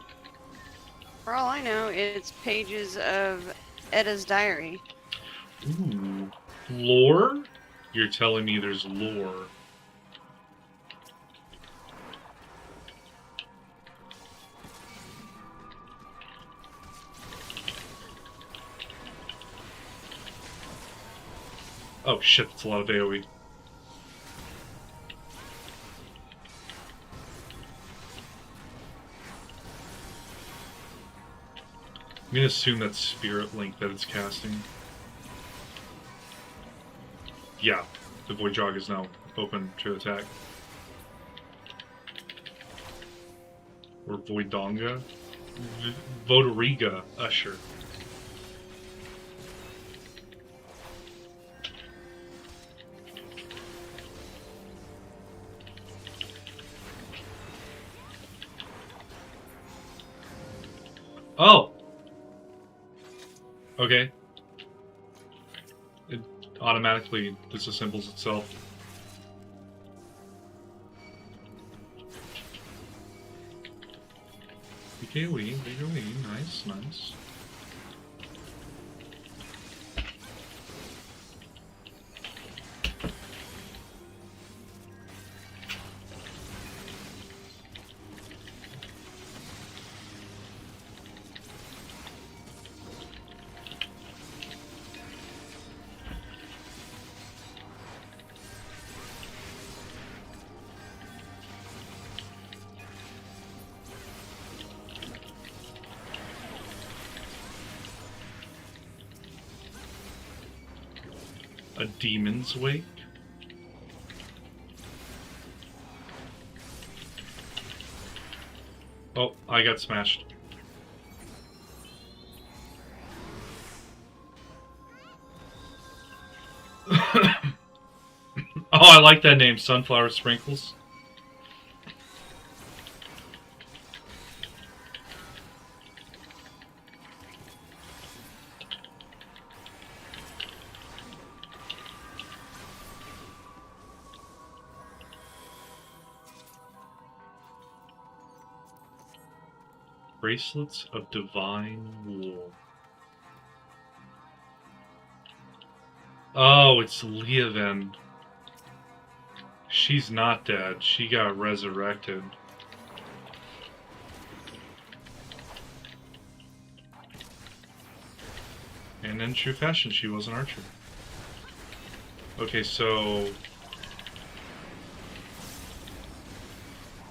Speaker 2: For all I know, it's pages of Etta's diary.
Speaker 1: Ooh. Lore? You're telling me there's lore. Oh shit, that's a lot of AoE. gonna assume that's Spirit Link that it's casting. Yeah, the Void Jog is now open to attack. Or Voidonga. Vodariga Usher. Oh! Okay. It automatically disassembles itself. Bigger wing, nice, nice. A Demon's Wake? Oh, I got smashed. Oh, I like that name, Sunflower Sprinkles. Bracelets of Divine Wool. Oh, it's Leoven. She's not dead. She got resurrected. And in true fashion, she was an archer. Okay, so...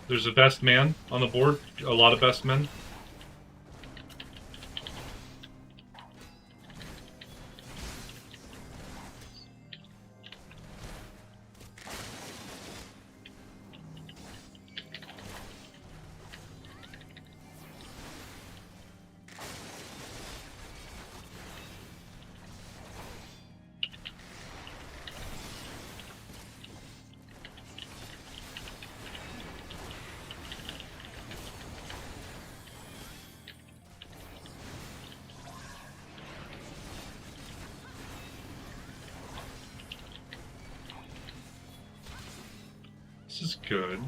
Speaker 1: there's a best man on the board. A lot of best men. This is good.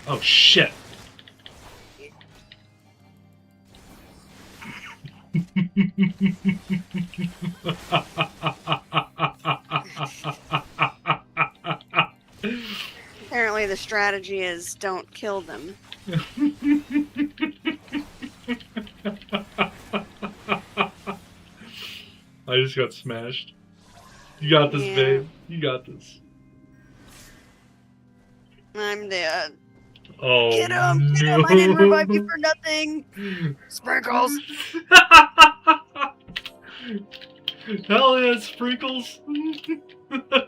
Speaker 1: Oh shit!
Speaker 2: Apparently the strategy is don't kill them.
Speaker 1: I just got smashed. You got this,
Speaker 2: Yeah.
Speaker 1: babe. You got this.
Speaker 2: I'm dead.
Speaker 1: Oh,
Speaker 2: Get him! Get
Speaker 1: no.
Speaker 2: him! I didn't revive you for nothing! Sprinkles!
Speaker 1: Hell yeah, Sprinkles!
Speaker 2: I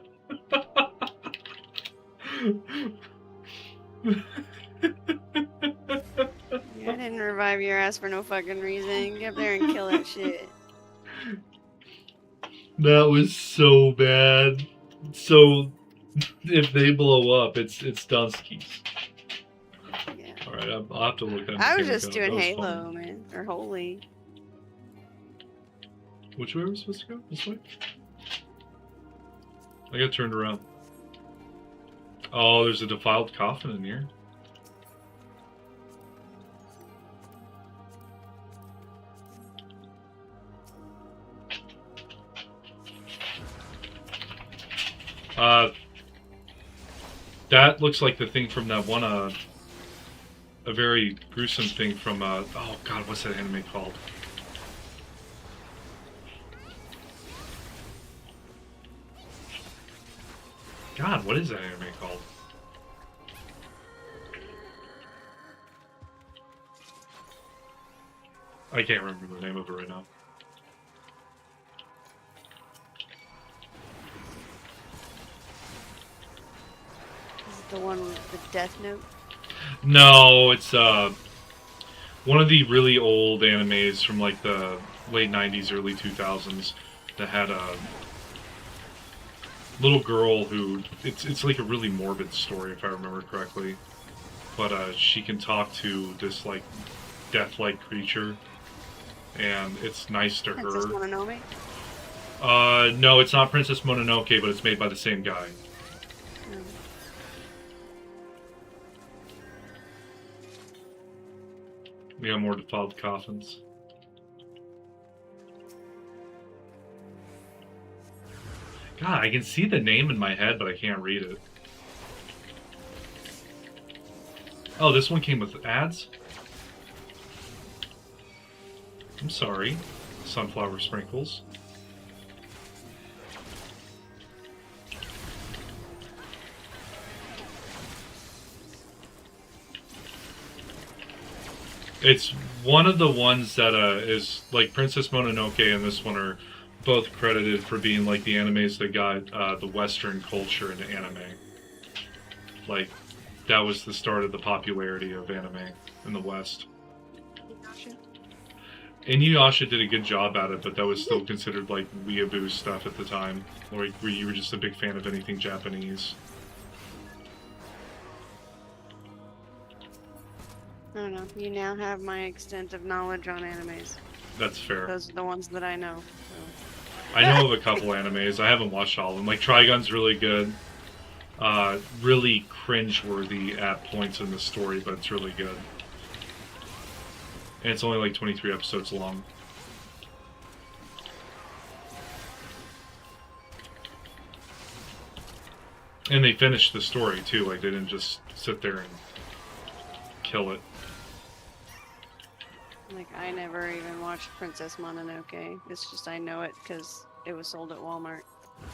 Speaker 2: didn't revive your ass for no fucking reason. Get up there and kill that shit.
Speaker 1: That was so bad. So, if they blow up, it's Dunsky's.
Speaker 2: Yeah.
Speaker 1: Alright, I'll have to look at it.
Speaker 2: I was just doing
Speaker 1: That was
Speaker 2: Halo,
Speaker 1: fun.
Speaker 2: man. Or Holy.
Speaker 1: Which way are we supposed to go? This way? I got turned around. Oh, there's a defiled coffin in here. That looks like the thing from that one, a very gruesome thing from, oh god, what's that anime called? God, what is that anime called? I can't remember the name of it right now.
Speaker 2: Is it the one with the Death Note?
Speaker 1: No, it's one of the really old animes from like the late 90s, early 2000s that had a little girl who it's like a really morbid story if I remember correctly. But she can talk to this like death-like creature, and it's nice to
Speaker 2: Princess
Speaker 1: her.
Speaker 2: Mononoke?
Speaker 1: No, it's not Princess Mononoke, but it's made by the same guy.
Speaker 2: Mm.
Speaker 1: We got more defiled coffins. God, I can see the name in my head, but I can't read it. Oh, this one came with ads? I'm sorry. Sunflower sprinkles. It's one of the ones that is like Princess Mononoke and this one are both credited for being like the animes that got the Western culture into anime. Like, that was the start of the popularity of anime in the West. Inuyasha did a good job at it, but that was still considered like weeaboo stuff at the time, where you were just a big fan of anything Japanese.
Speaker 2: I don't know. You now have my extent of knowledge on animes.
Speaker 1: That's fair.
Speaker 2: Those are the ones that I know. So.
Speaker 1: I know of a couple animes. I haven't watched all of them. Like, Trigun's really good. Really cringe-worthy at points in the story, but it's really good. And it's only like 23 episodes long. And they finished the story, too. Like, they didn't just sit there and kill it.
Speaker 2: Like, I never even watched Princess Mononoke. It's just I know it because it was sold at Walmart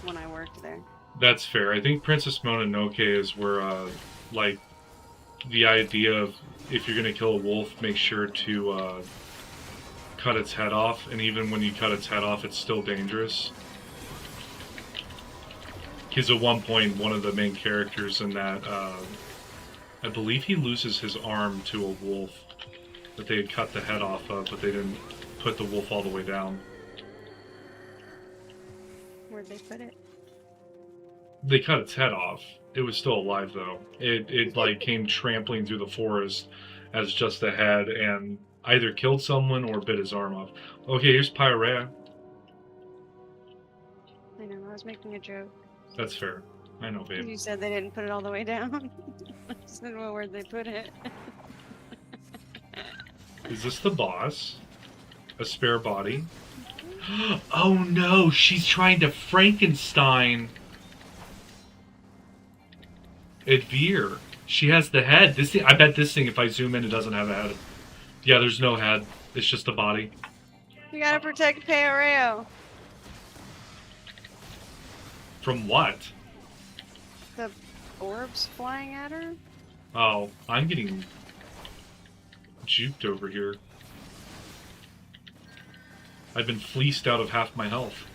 Speaker 2: when I worked there.
Speaker 1: That's fair. I think Princess Mononoke is where, like, the idea of if you're going to kill a wolf, make sure to cut its head off. And even when you cut its head off, it's still dangerous. Because at one point, one of the main characters in that, I believe he loses his arm to a wolf that they had cut the head off of, but they didn't put the wolf all the way down.
Speaker 2: Where'd they put it?
Speaker 1: They cut its head off. It was still alive, though. It like came trampling through the forest as just a head and either killed someone or bit his arm off. Okay, here's Pyrea.
Speaker 2: I know, I was making a joke.
Speaker 1: That's fair. I know, babe.
Speaker 2: You said they didn't put it all the way down. I said, well, where'd they put it?
Speaker 1: Is this the boss? A spare body? Oh no, she's trying to Frankenstein Edvir. She has the head. This thing, I bet this thing, if I zoom in, it doesn't have a head. Yeah, there's no head. It's just a body.
Speaker 2: You gotta protect Peoreo.
Speaker 1: From what?
Speaker 2: The orbs flying at her?
Speaker 1: Oh, I'm getting juked over here. I've been fleeced out of half my health.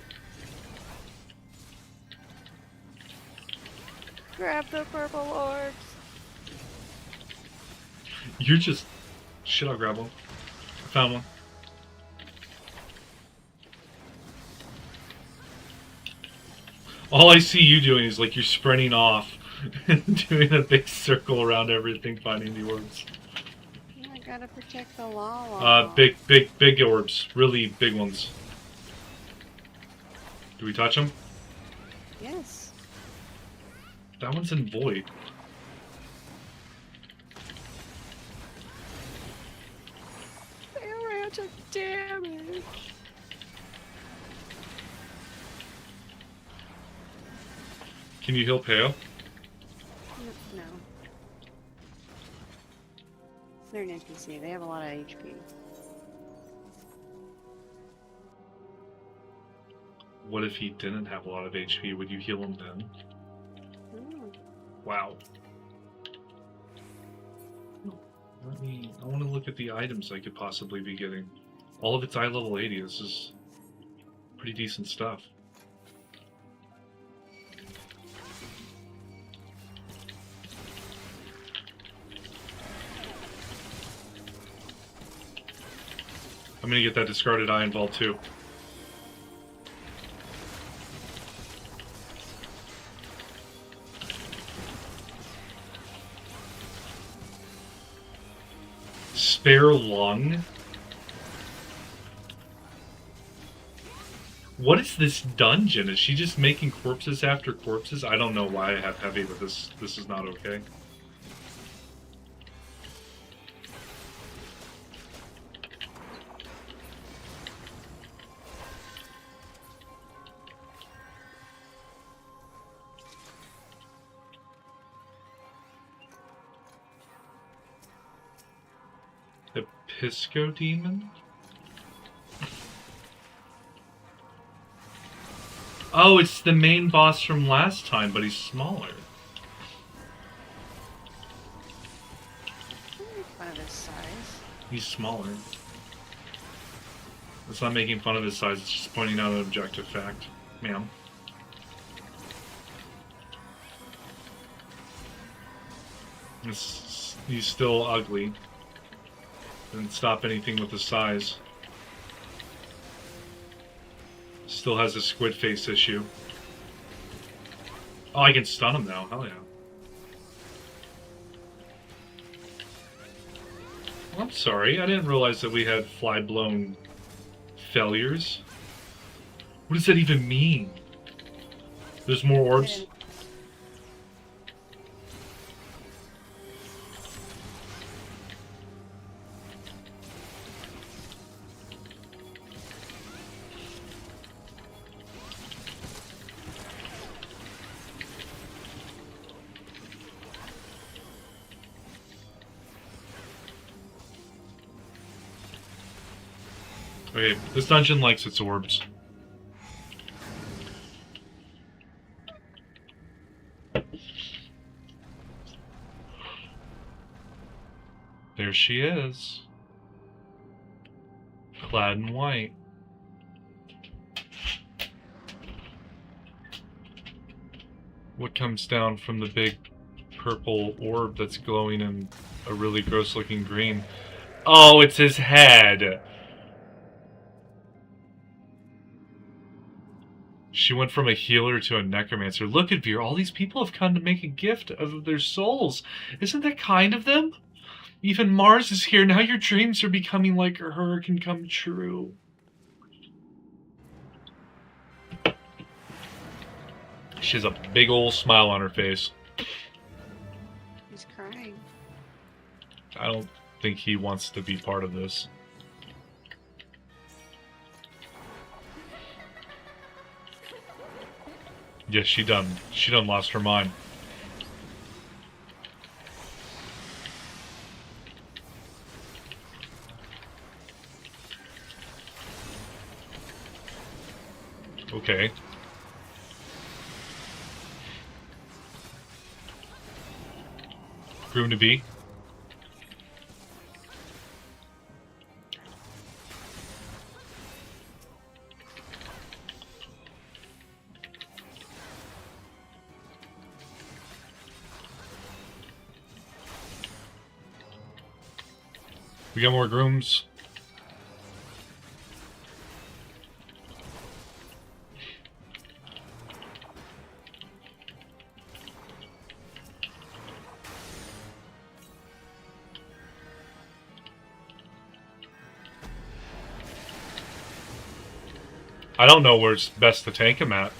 Speaker 2: Grab the purple orbs.
Speaker 1: You're just... Shit, I'll grab one. I found one. All I see you doing is like you're sprinting off and doing a big circle around everything, finding the orbs.
Speaker 2: I gotta protect the Lala.
Speaker 1: Big orbs. Really big ones. Do we touch them?
Speaker 2: Yes.
Speaker 1: That one's in void.
Speaker 2: Peoreo took damage.
Speaker 1: Can you heal Peo?
Speaker 2: No. They're an NPC. They have a lot of HP.
Speaker 1: What if he didn't have a lot of HP? Would you heal him then? Wow. I want to look at the items I could possibly be getting. All of it's eye level 80. This is pretty decent stuff. I'm gonna get that discarded eye involved too. Spare lung? What is this dungeon? Is she just making corpses after corpses? I don't know why I have heavy, but this is not okay. Pisco Demon? Oh, it's the main boss from last time, but he's smaller.
Speaker 2: Don't make fun of his size.
Speaker 1: He's smaller. It's not making fun of his size, it's just pointing out an objective fact. Ma'am. He's still ugly. Didn't stop anything with the size. Still has a squid face issue. Oh, I can stun him now. Hell yeah. Well, I'm sorry. I didn't realize that we had fly-blown failures. What does that even mean? There's more orbs? Okay, this dungeon likes its orbs. There she is. Clad in white. What comes down from the big purple orb that's glowing in a really gross looking green? Oh, it's his head! She went from a healer to a necromancer. Look at Veer, all these people have come to make a gift of their souls. Isn't that kind of them? Even Mars is here. Now your dreams are becoming like her can come true. She has a big old smile on her face.
Speaker 2: He's crying.
Speaker 1: I don't think he wants to be part of this. Yes, she done lost her mind. Okay. Room to be. We got more grooms. I don't know where it's best to tank him at.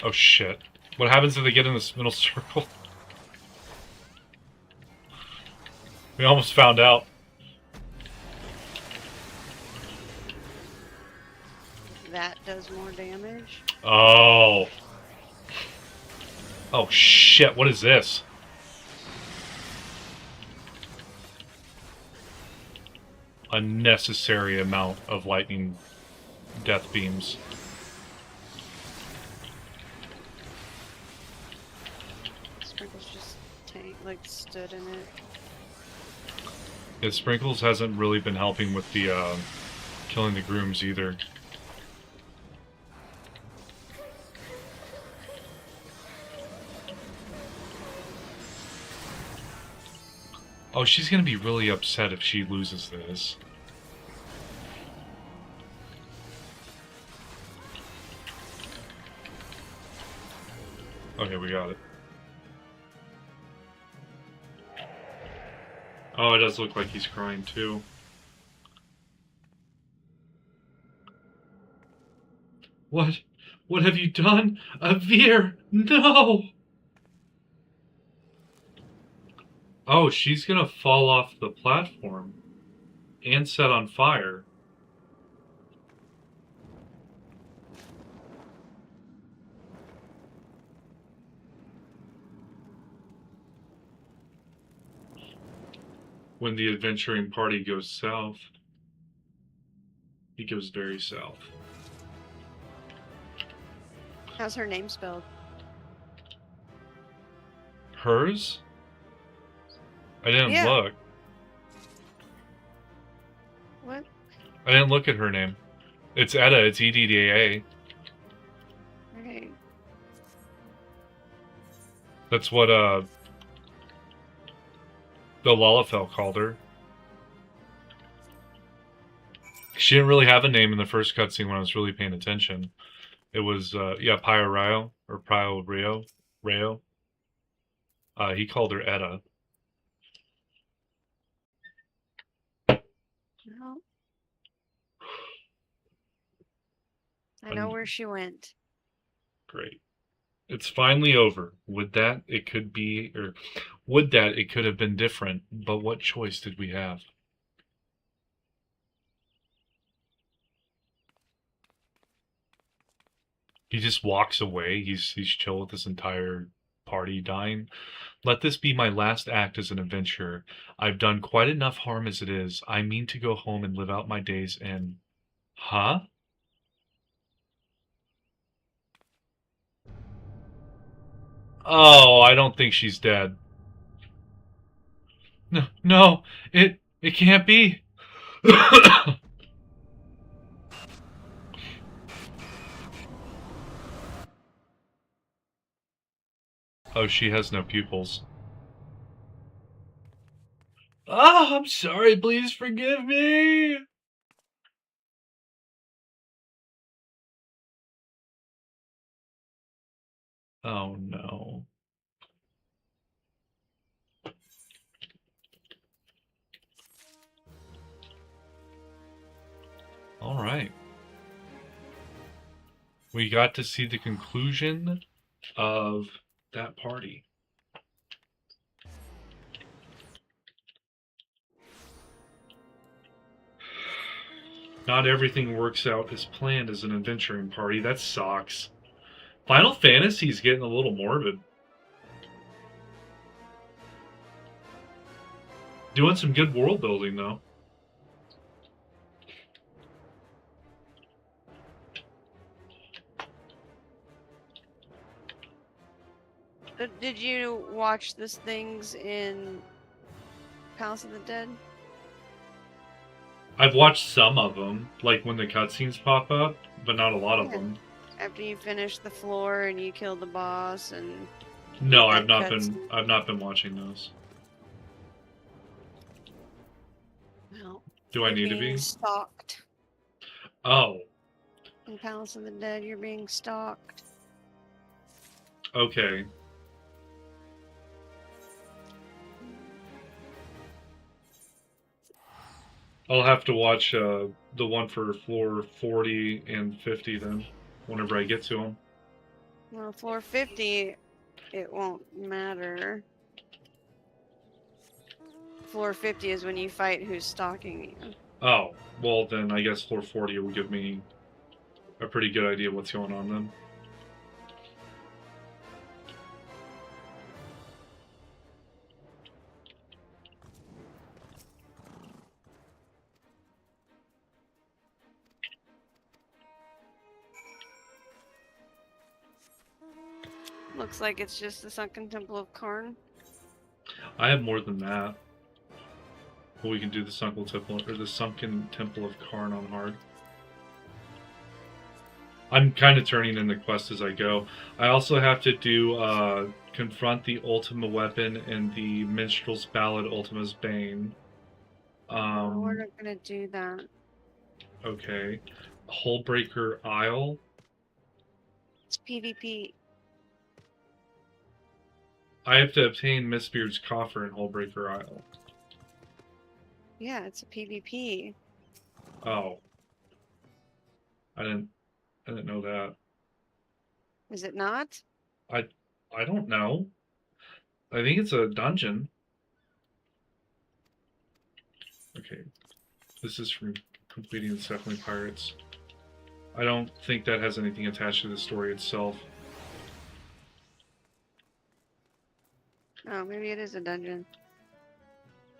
Speaker 1: Oh shit. What happens if they get in this middle circle? We almost found out.
Speaker 2: That does more damage.
Speaker 1: Oh. Oh shit, what is this? Unnecessary amount of lightning death beams.
Speaker 2: Sprinkles just stood in it.
Speaker 1: Yeah, Sprinkles hasn't really been helping with the killing the grooms either. Oh, she's gonna be really upset if she loses this. Okay, we got it. Oh, it does look like he's crying too. What? What have you done? Avir! No! Oh, she's gonna fall off the platform and set on fire. When the adventuring party goes south, it goes very south.
Speaker 2: How's her name spelled?
Speaker 1: Hers? I didn't
Speaker 2: Yeah.
Speaker 1: look.
Speaker 2: What?
Speaker 1: I didn't look at her name. It's Edda, it's EDDA.
Speaker 2: Okay.
Speaker 1: That's what, the Lalafell called her. She didn't really have a name in the first cutscene when I was really paying attention. It was, yeah, Pio Rio, or Pio Rio. Rayo. He called her Edda.
Speaker 2: Well, I know where she went.
Speaker 1: Great. It's finally over. Would that it could be, or would that it could have been different, but what choice did we have? He just walks away. He's chill with this entire party dying. Let this be my last act as an adventurer. I've done quite enough harm as it is. I mean to go home and live out my days and... Huh? Oh, I don't think she's dead. No, it can't be. Oh, she has no pupils. Ah, I'm sorry, please forgive me. Oh no. All right. We got to see the conclusion of that party. Not everything works out as planned as an adventuring party. That sucks. Final Fantasy's getting a little morbid. Doing some good world building, though.
Speaker 2: Did you watch this things in Palace of the Dead?
Speaker 1: I've watched some of them, like when the cutscenes pop up, but not a lot of them.
Speaker 2: After you finish the floor and you kill the boss and...
Speaker 1: No, I've not been watching those.
Speaker 2: Well,
Speaker 1: Do I need to
Speaker 2: being
Speaker 1: be?
Speaker 2: stalked.
Speaker 1: Oh,
Speaker 2: In Palace of the Dead, you're being stalked.
Speaker 1: okay. I'll have to watch the one for floor 40 and 50 then, whenever I get to them.
Speaker 2: Well, floor 50, it won't matter. Floor 50 is when you fight who's stalking you.
Speaker 1: Oh, well then I guess floor 40 will give me a pretty good idea what's going on then.
Speaker 2: Looks like it's just the Sunken Temple of Karn.
Speaker 1: I have more than that. But we can do the Sunken Temple of Karn on hard. I'm kind of turning in the quest as I go. I also have to do confront the Ultima weapon and the Minstrel's Ballad Ultima's Bane.
Speaker 2: We're not gonna do that.
Speaker 1: Okay. Hullbreaker Isle.
Speaker 2: It's PvP.
Speaker 1: I have to obtain Mistbeard's Coffer in Hullbreaker Isle.
Speaker 2: Yeah, it's a PvP.
Speaker 1: Oh. I didn't know that.
Speaker 2: Is it not?
Speaker 1: I don't know. I think it's a dungeon. Okay. This is from completing the Stephanie Pirates. I don't think that has anything attached to the story itself.
Speaker 2: Oh, maybe it is a dungeon.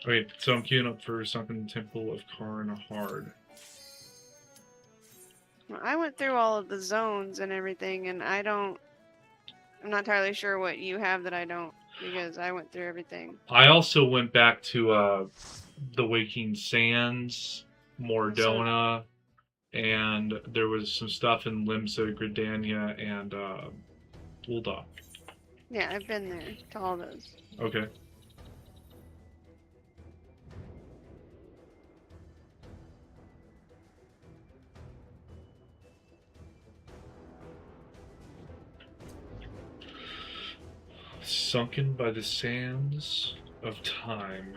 Speaker 1: Okay, so I'm queuing up for Sunken Temple of Karn hard.
Speaker 2: Well, I went through all of the zones and everything, and I'm not entirely sure what you have that I don't, because I went through everything.
Speaker 1: I also went back to the Waking Sands, Mordona, and there was some stuff in Limsa, Gridania, and Ul'dah.
Speaker 2: Yeah, I've been there to all those.
Speaker 1: Okay. Sunken by the sands of time.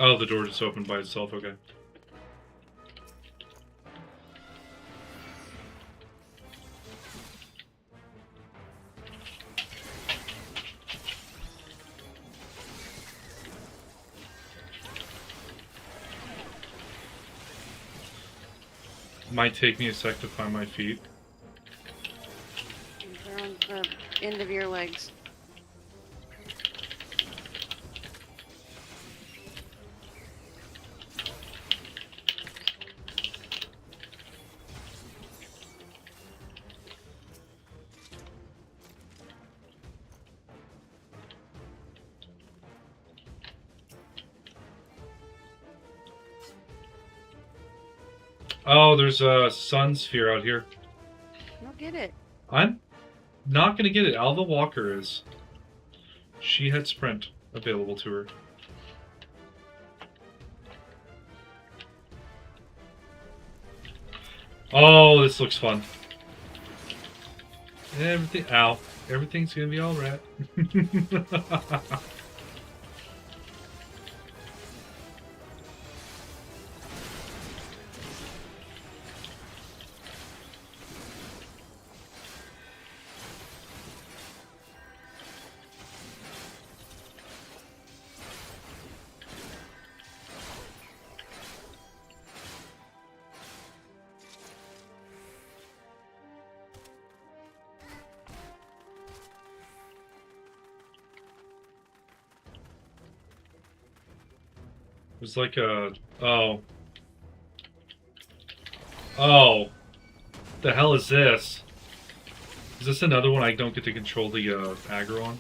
Speaker 1: Oh, the door just opened by itself, okay. Might take me a sec to find my feet.
Speaker 2: They're on the end of your legs.
Speaker 1: Oh, there's a sun sphere out here.
Speaker 2: Don't get it.
Speaker 1: I'm not gonna get it. Alva Walker is. She had sprint available to her. Oh, this looks fun. Everything's gonna be alright. There's like a... Oh. Oh. The hell is this? Is this another one I don't get to control the aggro on?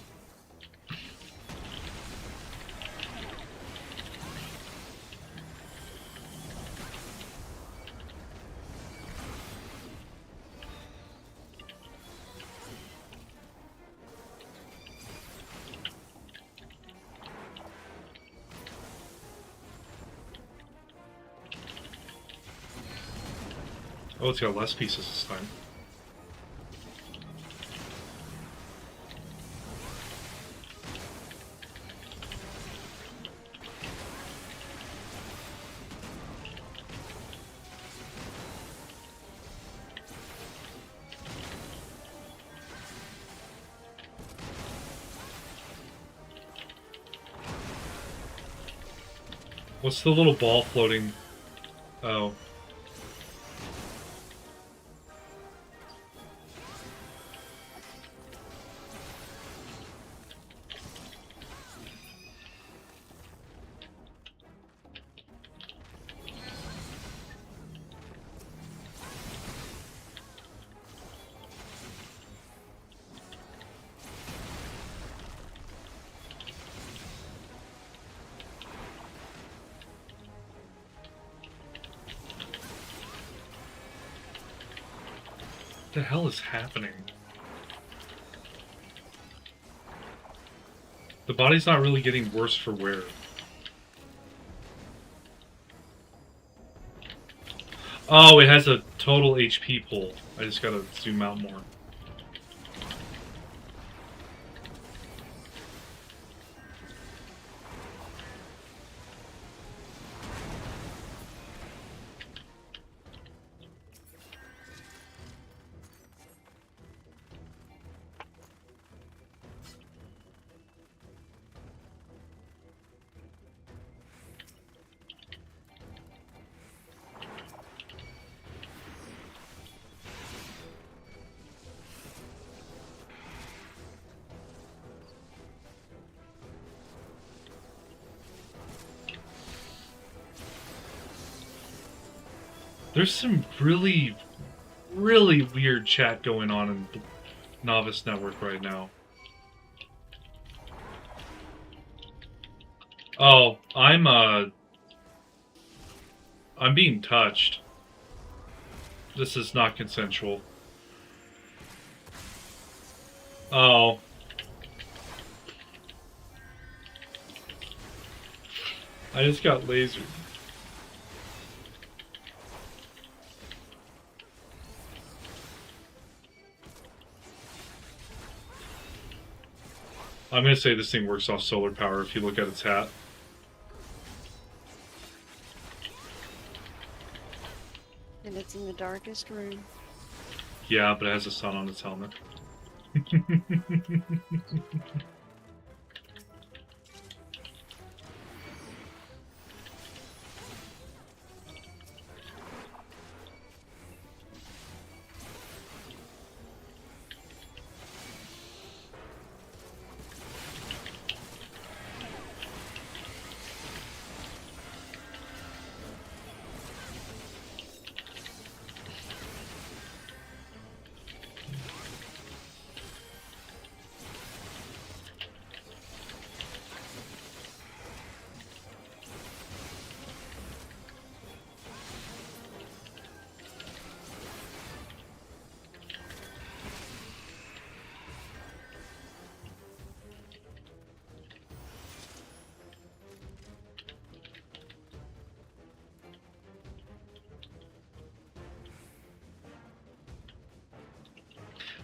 Speaker 1: Oh, it's got less pieces this time. What's the little ball floating? Oh. What the hell is happening? The body's not really getting worse for wear. Oh, it has a total HP pull. I just gotta zoom out more. There's some really, really weird chat going on in Novice Network right now. Oh, I'm being touched. This is not consensual. Oh. I just got lasered. I'm gonna say this thing works off solar power if you look at its hat.
Speaker 2: And it's in the darkest room.
Speaker 1: Yeah, but it has a sun on its helmet.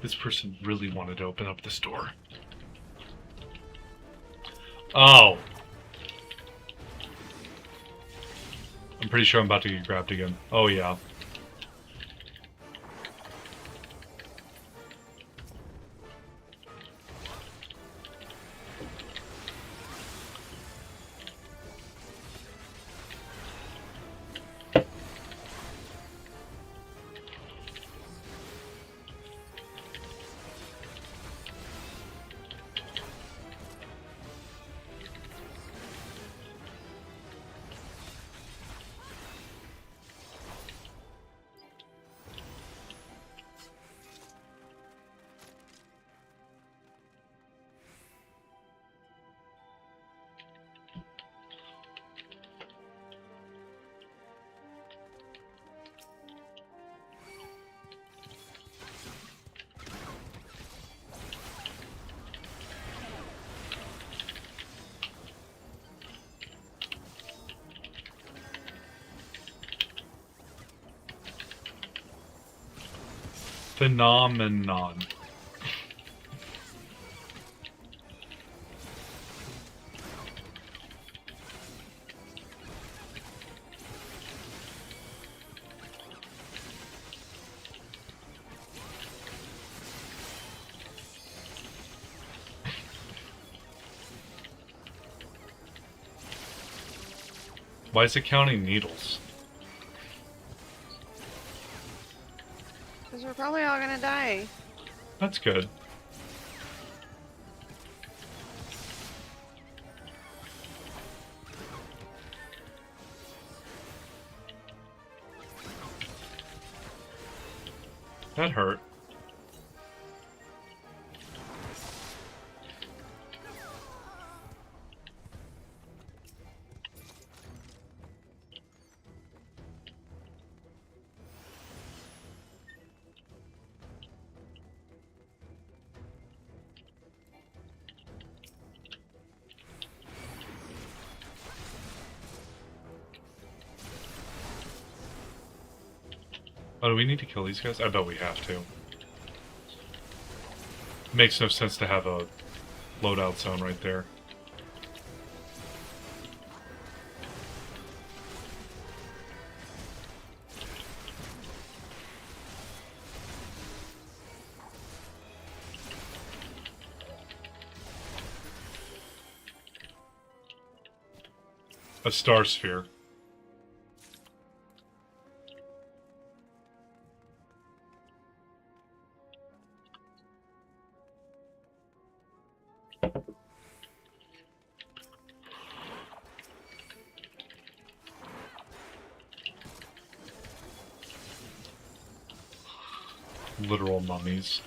Speaker 1: This person really wanted to open up this door. Oh. I'm pretty sure I'm about to get grabbed again. Oh, yeah. Phenomenon. Why is it counting needles?
Speaker 2: Because we're probably all gonna die.
Speaker 1: That's good. That hurt. Oh, do we need to kill these guys? I bet we have to. Makes no sense to have a loadout zone right there. A star sphere. Literal mummies.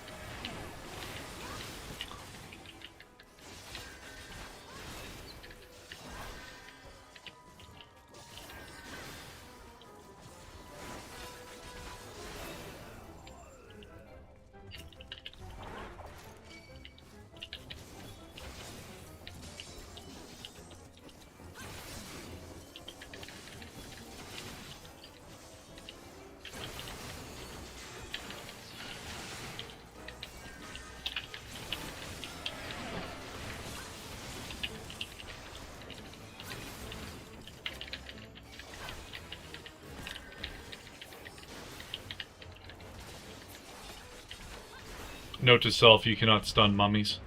Speaker 1: Note to self, you cannot stun mummies.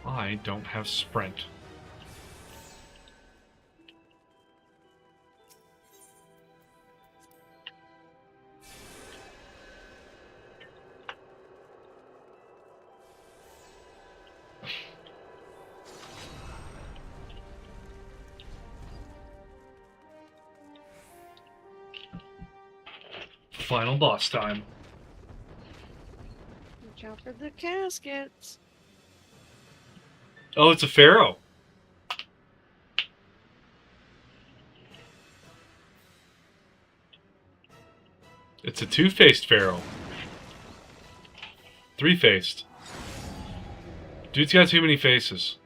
Speaker 1: I don't have sprint. Final boss time.
Speaker 2: Watch out for the caskets.
Speaker 1: Oh, it's a pharaoh. It's a two-faced pharaoh. Three-faced. Dude's got too many faces.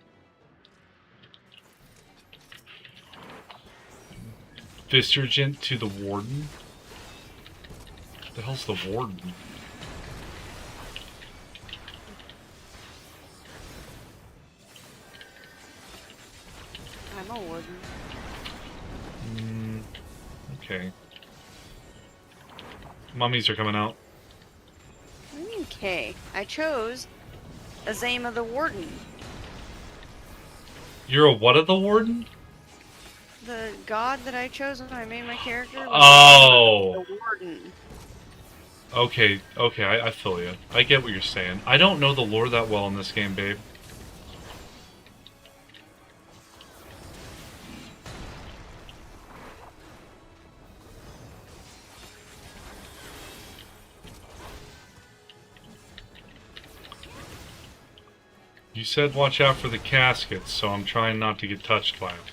Speaker 1: Visurgent to the warden? What the hell's the warden?
Speaker 2: I'm a warden.
Speaker 1: Okay. Mummies are coming out.
Speaker 2: Okay, I chose Azama the Warden.
Speaker 1: You're a what of the Warden?
Speaker 2: The god that I chose when I made my character was
Speaker 1: Oh.
Speaker 2: the Warden.
Speaker 1: Okay, I feel you. I get what you're saying. I don't know the lore that well in this game, babe. You said watch out for the caskets, so I'm trying not to get touched by them.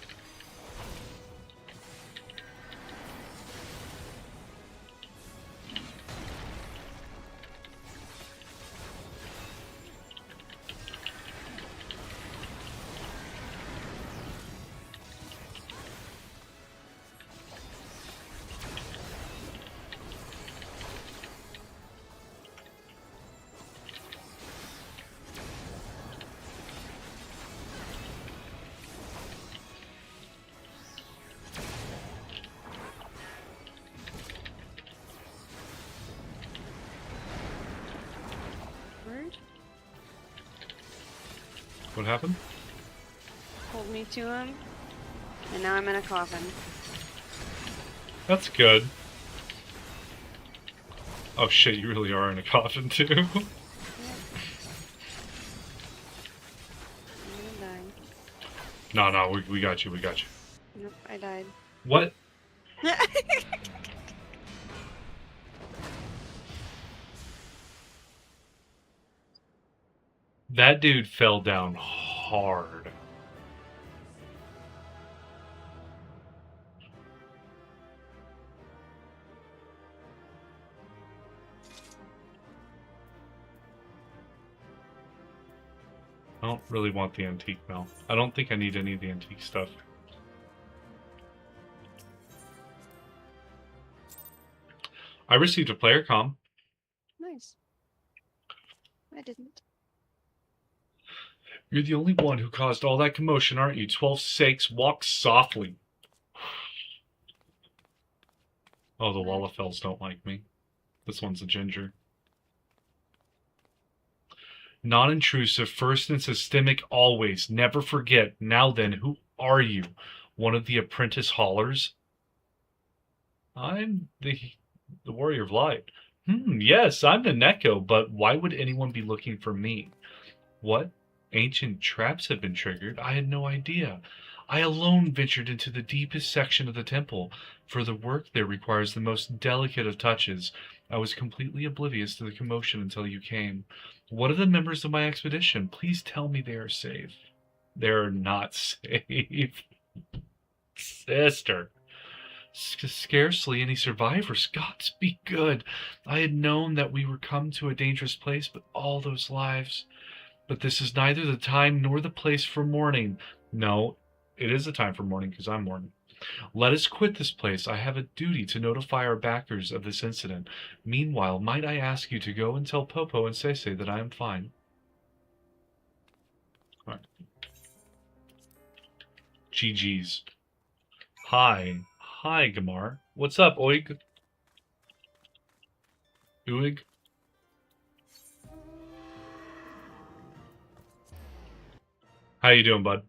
Speaker 2: Word?
Speaker 1: What happened?
Speaker 2: Pulled me to him, and now I'm in a coffin.
Speaker 1: That's good. Oh shit, you really are in a coffin too.
Speaker 2: I'm gonna die.
Speaker 1: No, we got you, we got you.
Speaker 2: Nope, I died.
Speaker 1: What? That dude fell down hard. I don't really want the antique now. I don't think I need any of the antique stuff. I received a player comm.
Speaker 2: Nice. I didn't.
Speaker 1: You're the only one who caused all that commotion, aren't you? 12 sakes, walk softly. Oh, the Lalafels don't like me. This one's a ginger. Non-intrusive, first and systemic always. Never forget. Now then, who are you? One of the apprentice haulers? I'm the Warrior of Light. Yes, I'm the Neko, but why would anyone be looking for me? What? Ancient traps have been triggered? I had no idea. I alone ventured into the deepest section of the temple. For the work there requires the most delicate of touches. I was completely oblivious to the commotion until you came. What are the members of my expedition? Please tell me they are safe. They're not safe. Sister. Scarcely any survivors. Gods be good. I had known that we were come to a dangerous place, but all those lives. But this is neither the time nor the place for mourning. No, it is a time for mourning because I'm mourning. Let us quit this place. I have a duty to notify our backers of this incident. Meanwhile, might I ask you to go and tell Popo and Sese that I am fine? All right. GG's. Hi, Gamar. What's up, Oig? Uig? How you doing, bud?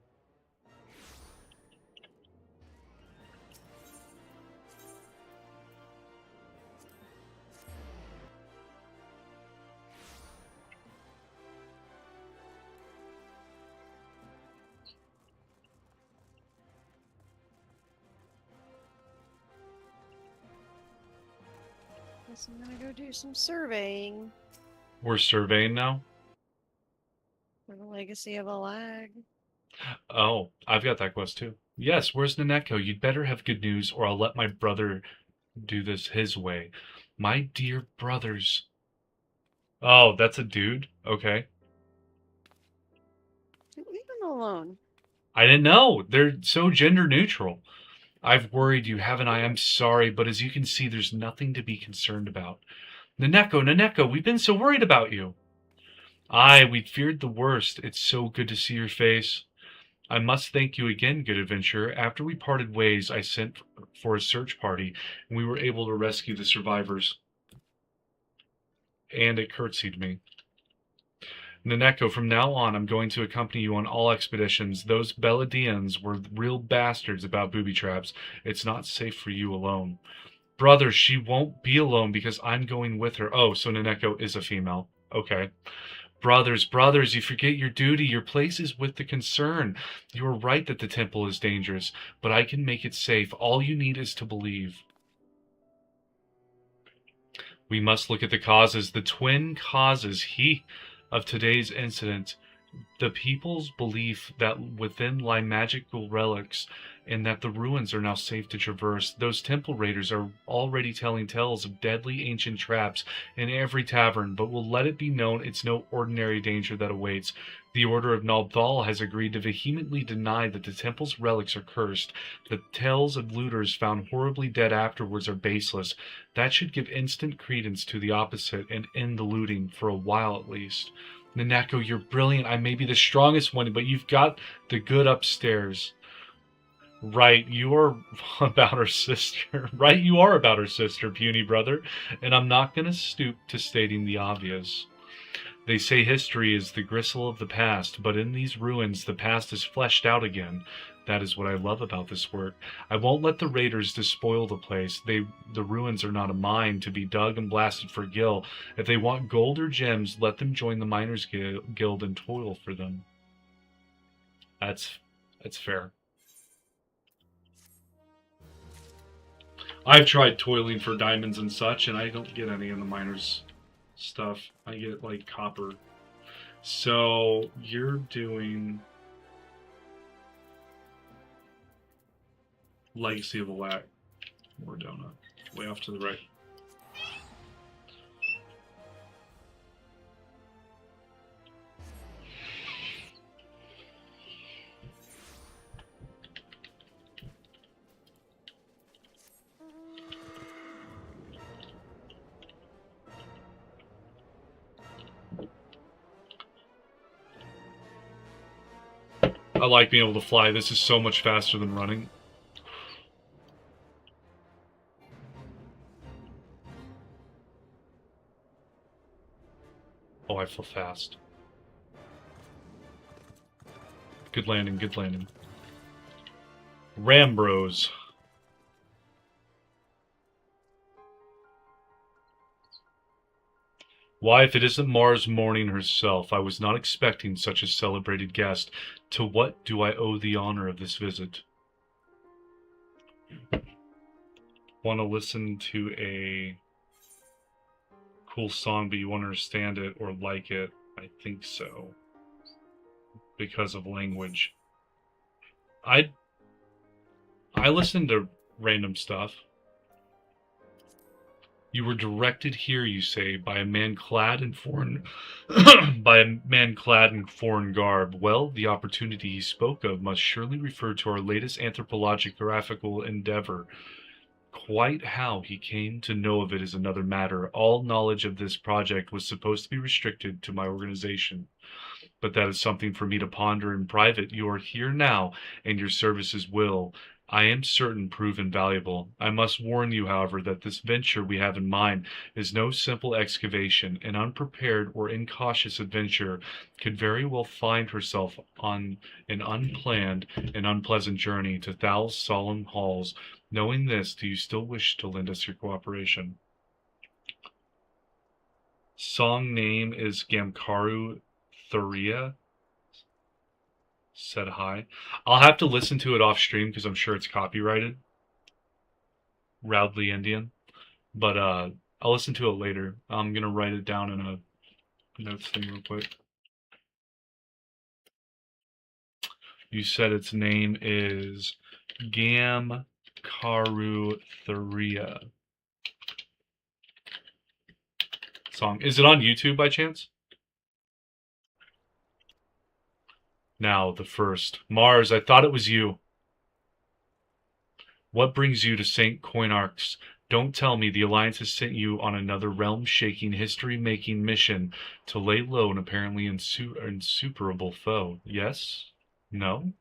Speaker 2: Guess I'm gonna go do some surveying
Speaker 1: We're surveying now?
Speaker 2: for the legacy of a lag.
Speaker 1: Oh, I've got that quest too. Yes, where's Naneko? You'd better have good news or I'll let my brother do this his way. My dear brothers. Oh, that's a dude? Okay.
Speaker 2: Leave him alone.
Speaker 1: I didn't know. They're so gender neutral. I've worried you, haven't I? I'm sorry, but as you can see, there's nothing to be concerned about. Naneko, we've been so worried about you. Aye, we'd feared the worst. It's so good to see your face. I must thank you again, good adventurer. After we parted ways, I sent for a search party, and we were able to rescue the survivors. And it curtsied me. Naneko, from now on, I'm going to accompany you on all expeditions. Those Beladians were real bastards about booby traps. It's not safe for you alone. Brother, she won't be alone because I'm going with her. Oh, so Naneko is a female. Okay. Brothers, you forget your duty. Your place is with the concern. You are right that the temple is dangerous, but I can make it safe. All you need is to believe. We must look at the causes, the twin causes of today's incident. The people's belief that within lie magical relics and that the ruins are now safe to traverse. Those temple raiders are already telling tales of deadly ancient traps in every tavern, but we'll let it be known it's no ordinary danger that awaits. The Order of Nalbthal has agreed to vehemently deny that the temple's relics are cursed. The tales of looters found horribly dead afterwards are baseless. That should give instant credence to the opposite and end the looting, for a while at least. Naneko, you're brilliant. I may be the strongest one, but you've got the good upstairs. Right, you are about her sister. Right, you are about her sister, puny brother. And I'm not going to stoop to stating the obvious. They say history is the gristle of the past, but in these ruins, the past is fleshed out again. That is what I love about this work. I won't let the raiders despoil the place. The ruins are not a mine to be dug and blasted for gil. If they want gold or gems, let them join the Miners Guild and toil for them. That's fair. I've tried toiling for diamonds and such, and I don't get any in the miners stuff. I get, like, copper. So, you're doing Legacy of Alack. Or Donut. Way off to the right. I like being able to fly. This is so much faster than running. Oh, I feel fast. Good landing, good landing. Rambros. Why, if it isn't Mars Morning herself, I was not expecting such a celebrated guest. To what do I owe the honor of this visit? Want to listen to a cool song, but you won't understand it or like it? I think so. Because of language. I listen to random stuff. You were directed here, you say, by a man clad in foreign garb. Well, the opportunity he spoke of must surely refer to our latest anthropological endeavor. Quite how he came to know of it is another matter. All knowledge of this project was supposed to be restricted to my organization. But that is something for me to ponder in private. You are here now, and your services will, I am certain, prove invaluable. I must warn you, however, that this venture we have in mind is no simple excavation. An unprepared or incautious adventurer could very well find herself on an unplanned and unpleasant journey to Thal's solemn halls. Knowing this, do you still wish to lend us your cooperation? Song name is Gamkaru Thuria. Said hi. I'll have to listen to it off stream because I'm sure it's copyrighted. Roudly Indian. But I'll listen to it later. I'm gonna write it down in a notes thing real quick. You said its name is Gamkaru Thuria. Song. Is it on YouTube by chance? Now, the first. Mars, I thought it was you. What brings you to St. Coinarch's? Don't tell me the Alliance has sent you on another realm-shaking, history-making mission to lay low an apparently insuperable foe. Yes? No?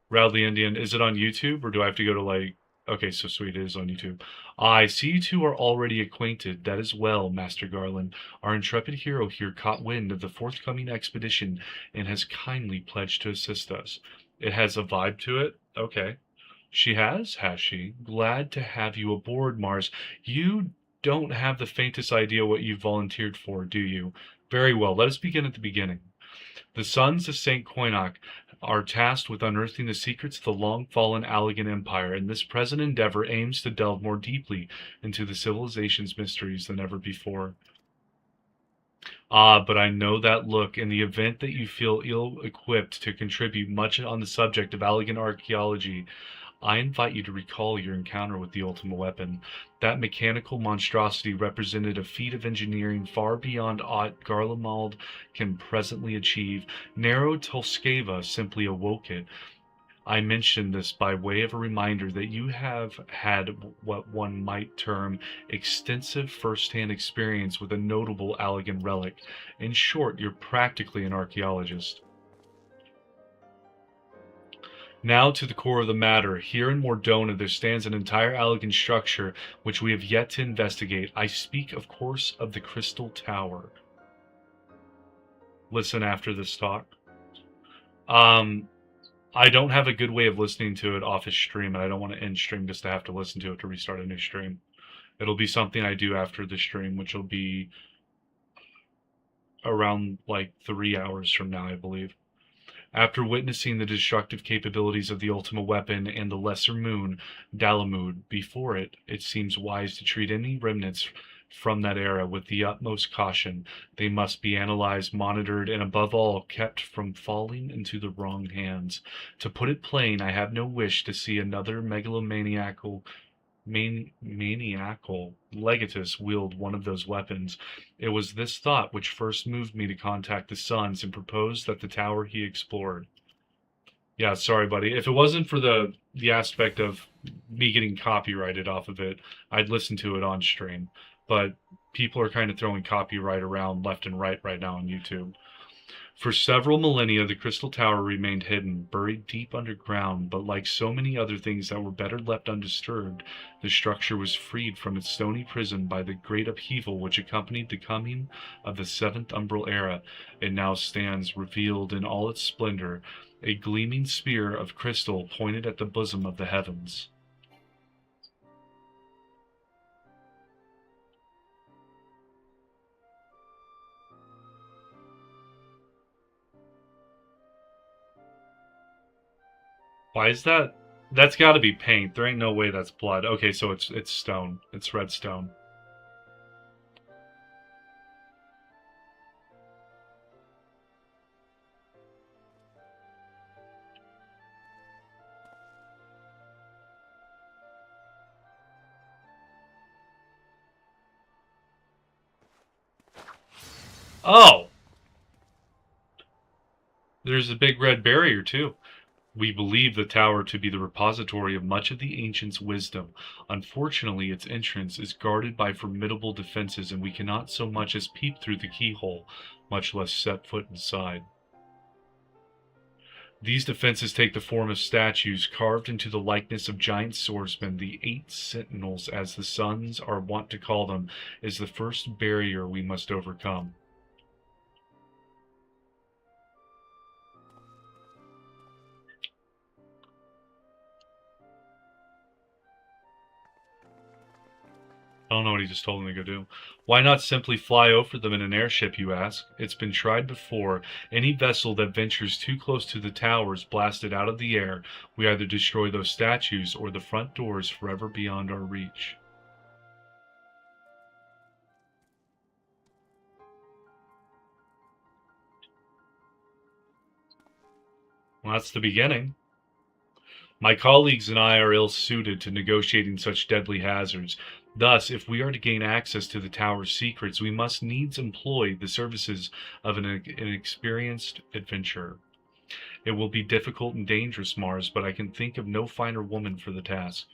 Speaker 1: Roudly Indian, is it on YouTube, or do I have to go to, like, Okay, so sweet, it is on YouTube. I see you two are already acquainted. That is well, Master Garland. Our intrepid hero here caught wind of the forthcoming expedition and has kindly pledged to assist us. It has a vibe to it? Okay. She has she? Glad to have you aboard, Mars. You don't have the faintest idea what you volunteered for, do you? Very well, let us begin at the beginning. The sons of St. Koinok are tasked with unearthing the secrets of the long-fallen Allegan Empire, and this present endeavor aims to delve more deeply into the civilization's mysteries than ever before. Ah, but I know that look. In the event that you feel ill-equipped to contribute much on the subject of Allegan archaeology, I invite you to recall your encounter with the Ultima weapon. That mechanical monstrosity represented a feat of engineering far beyond aught Garlemald can presently achieve. Narrow Tolskeva simply awoke it. I mention this by way of a reminder that you have had what one might term extensive first-hand experience with a notable Allegan relic. In short, you're practically an archaeologist. Now to the core of the matter. Here in Mordona there stands an entire Allegan structure which we have yet to investigate. I speak, of course, of the Crystal Tower. Listen after this talk. I don't have a good way of listening to it off his stream, and I don't want to end stream just to have to listen to it to restart a new stream. It'll be something I do after the stream, which will be around like 3 hours from now, I believe. After witnessing the destructive capabilities of the Ultima weapon and the lesser moon, Dalamud, before it, it seems wise to treat any remnants from that era with the utmost caution. They must be analyzed, monitored, and above all, kept from falling into the wrong hands. To put it plain, I have no wish to see another megalomaniacal legatus wield one of those weapons. It was this thought which first moved me to contact the Sons and propose that the tower he explored. Yeah, sorry, buddy. If it wasn't for the aspect of me getting copyrighted off of it, I'd listen to it on stream. But people are kind of throwing copyright around left and right now on YouTube. For several millennia, the Crystal Tower remained hidden, buried deep underground, but like so many other things that were better left undisturbed, the structure was freed from its stony prison by the great upheaval which accompanied the coming of the Seventh Umbral Era. It now stands revealed in all its splendor, a gleaming spear of crystal pointed at the bosom of the heavens. Why is that? That's got to be paint. There ain't no way that's blood. Okay, so it's stone. It's red stone. Oh! There's a big red barrier, too. We believe the tower to be the repository of much of the ancients' wisdom. Unfortunately, its entrance is guarded by formidable defenses, and we cannot so much as peep through the keyhole, much less set foot inside. These defenses take the form of statues carved into the likeness of giant swordsmen. The 8 sentinels, as the Sons are wont to call them, is the first barrier we must overcome. I don't know what he just told me to go do. Why not simply fly over them in an airship, you ask? It's been tried before. Any vessel that ventures too close to the tower is blasted out of the air. We either destroy those statues or the front door is forever beyond our reach. Well, that's the beginning. My colleagues and I are ill-suited to negotiating such deadly hazards. Thus, if we are to gain access to the tower's secrets, we must needs employ the services of an experienced adventurer. It will be difficult and dangerous, Mars, but I can think of no finer woman for the task.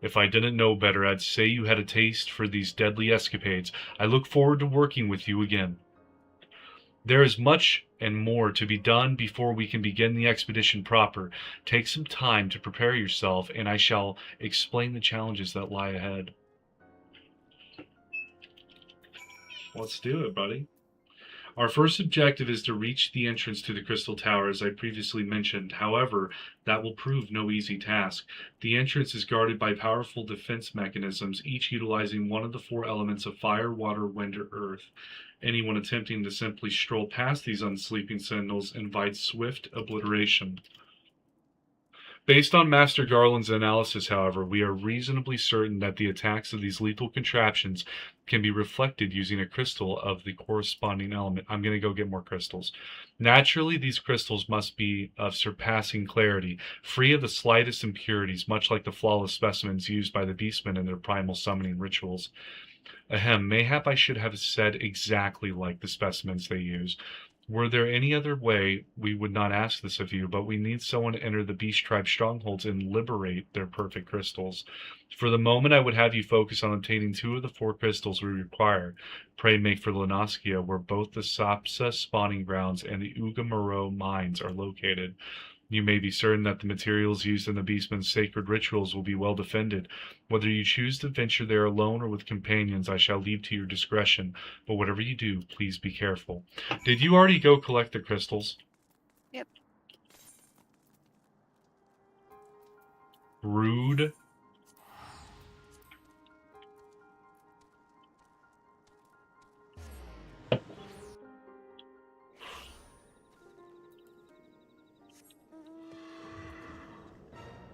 Speaker 1: If I didn't know better, I'd say you had a taste for these deadly escapades. I look forward to working with you again. There is much and more to be done before we can begin the expedition proper. Take some time to prepare yourself, and I shall explain the challenges that lie ahead. Let's do it, buddy. Our first objective is to reach the entrance to the Crystal Tower, as I previously mentioned. However, that will prove no easy task. The entrance is guarded by powerful defense mechanisms, each utilizing one of the 4 elements of fire, water, wind, or earth. Anyone attempting to simply stroll past these unsleeping sentinels invites swift obliteration. Based on Master Garland's analysis, however, we are reasonably certain that the attacks of these lethal contraptions can be reflected using a crystal of the corresponding element. I'm going to go get more crystals. Naturally, these crystals must be of surpassing clarity, free of the slightest impurities, much like the flawless specimens used by the beastmen in their primal summoning rituals. Ahem, mayhap I should have said exactly like the specimens they use. Were there any other way, we would not ask this of you, but we need someone to enter the Beast Tribe strongholds and liberate their perfect crystals. For the moment, I would have you focus on obtaining 2 of the 4 crystals we require. Pray make for Lenaskia, where both the Sapsa spawning grounds and the Ugamaro mines are located. You may be certain that the materials used in the Beastman's sacred rituals will be well defended. Whether you choose to venture there alone or with companions, I shall leave to your discretion, but whatever you do, please be careful. Did you already go collect the crystals?
Speaker 2: Yep.
Speaker 1: Rude.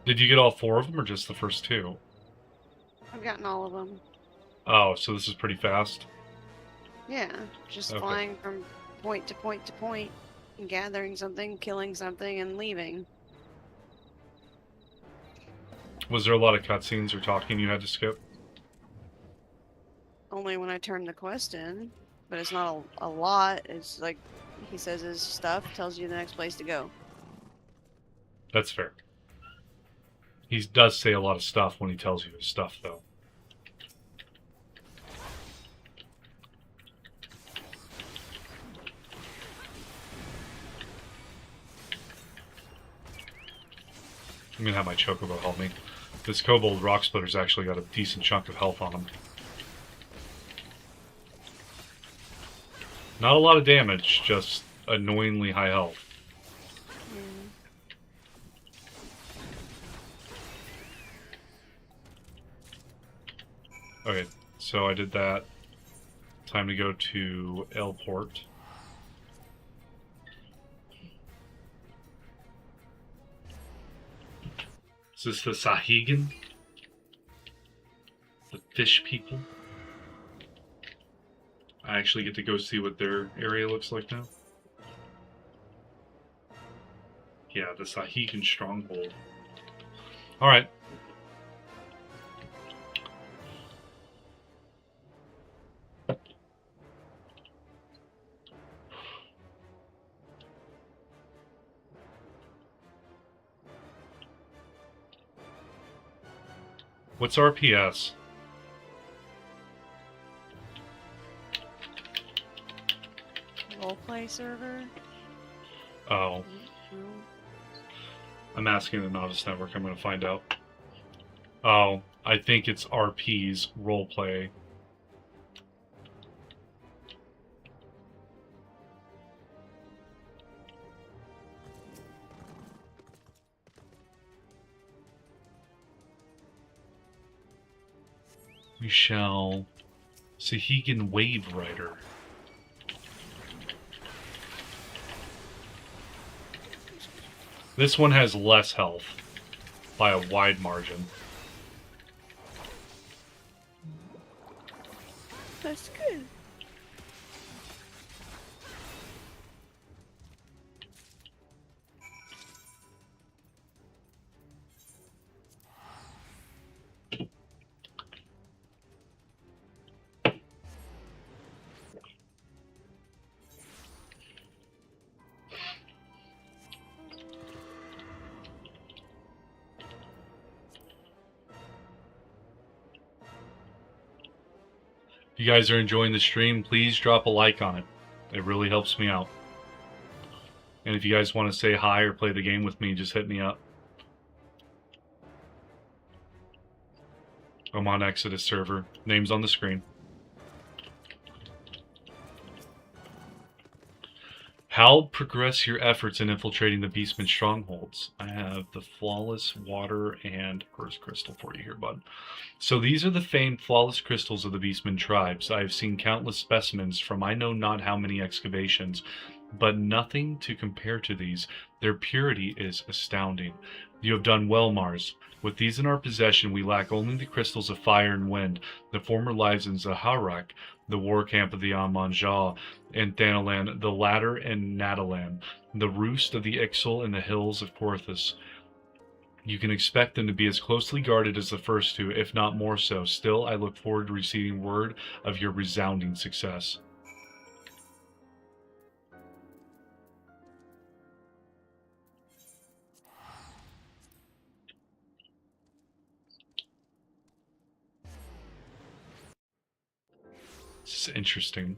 Speaker 1: Did you get all 4 of them or just the first 2?
Speaker 2: I've gotten all of them.
Speaker 1: Oh, so this is pretty fast.
Speaker 2: Yeah, just
Speaker 1: Okay.
Speaker 2: flying from point to point to point, and gathering something, killing something, and leaving.
Speaker 1: Was there a lot of cutscenes or talking you had to skip?
Speaker 2: Only when I turn the quest in, but it's not a lot. It's like he says his stuff, tells you the next place to go.
Speaker 1: That's fair. He does say a lot of stuff when he tells you his stuff, though. I'm gonna have my Chocobo help me. This Kobold Rock Splitter's actually got a decent chunk of health on him. Not a lot of damage, just annoyingly high health. Okay, so I did that. Time to go to Elport. Is this the Sahigan? The fish people? I actually get to go see what their area looks like now. Yeah, the Sahigan stronghold. Alright. What's RPS?
Speaker 2: Roleplay server?
Speaker 1: Oh. I'm asking the Novice Network. I'm going to find out. Oh, I think it's RP's roleplay. We shall... Sahigan Wave Rider. This one has less health by a wide margin.
Speaker 2: That's good.
Speaker 1: If you guys are enjoying the stream, please drop a like on it. It really helps me out. And if you guys want to say hi or play the game with me, just hit me up. I'm on Exodus server. Name's on the screen. How progress your efforts in infiltrating the Beastman strongholds? I have the Flawless Water and Earth Crystal for you here, bud. So these are the famed Flawless Crystals of the Beastman tribes. I have seen countless specimens from I know not how many excavations, but nothing to compare to these. Their purity is astounding. You have done well, Mars. With these in our possession, we lack only the crystals of fire and wind, the former lives in Zaharak, the war camp of the Amanjal, and Thanalan, the latter in Natalan, the roost of the Ixal and the hills of Korthus. You can expect them to be as closely guarded as the first two, if not more so. Still, I look forward to receiving word of your resounding success. This is interesting.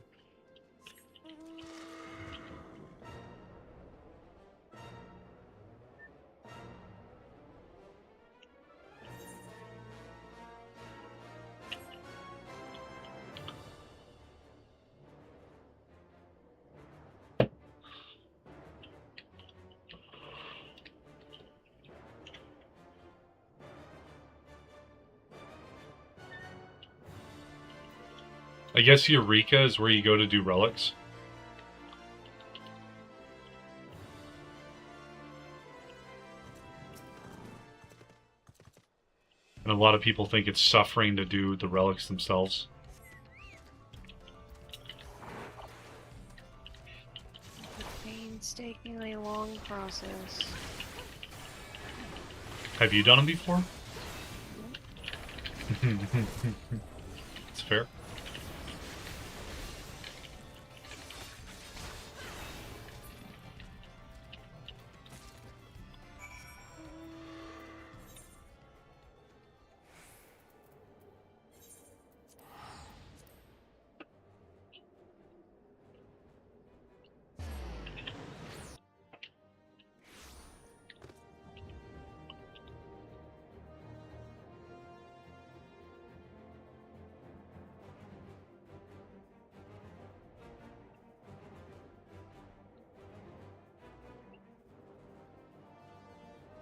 Speaker 1: I guess Eureka is where you go to do relics. And a lot of people think it's suffering to do the relics themselves.
Speaker 2: A painstakingly long process.
Speaker 1: Have you done them before? It's fair.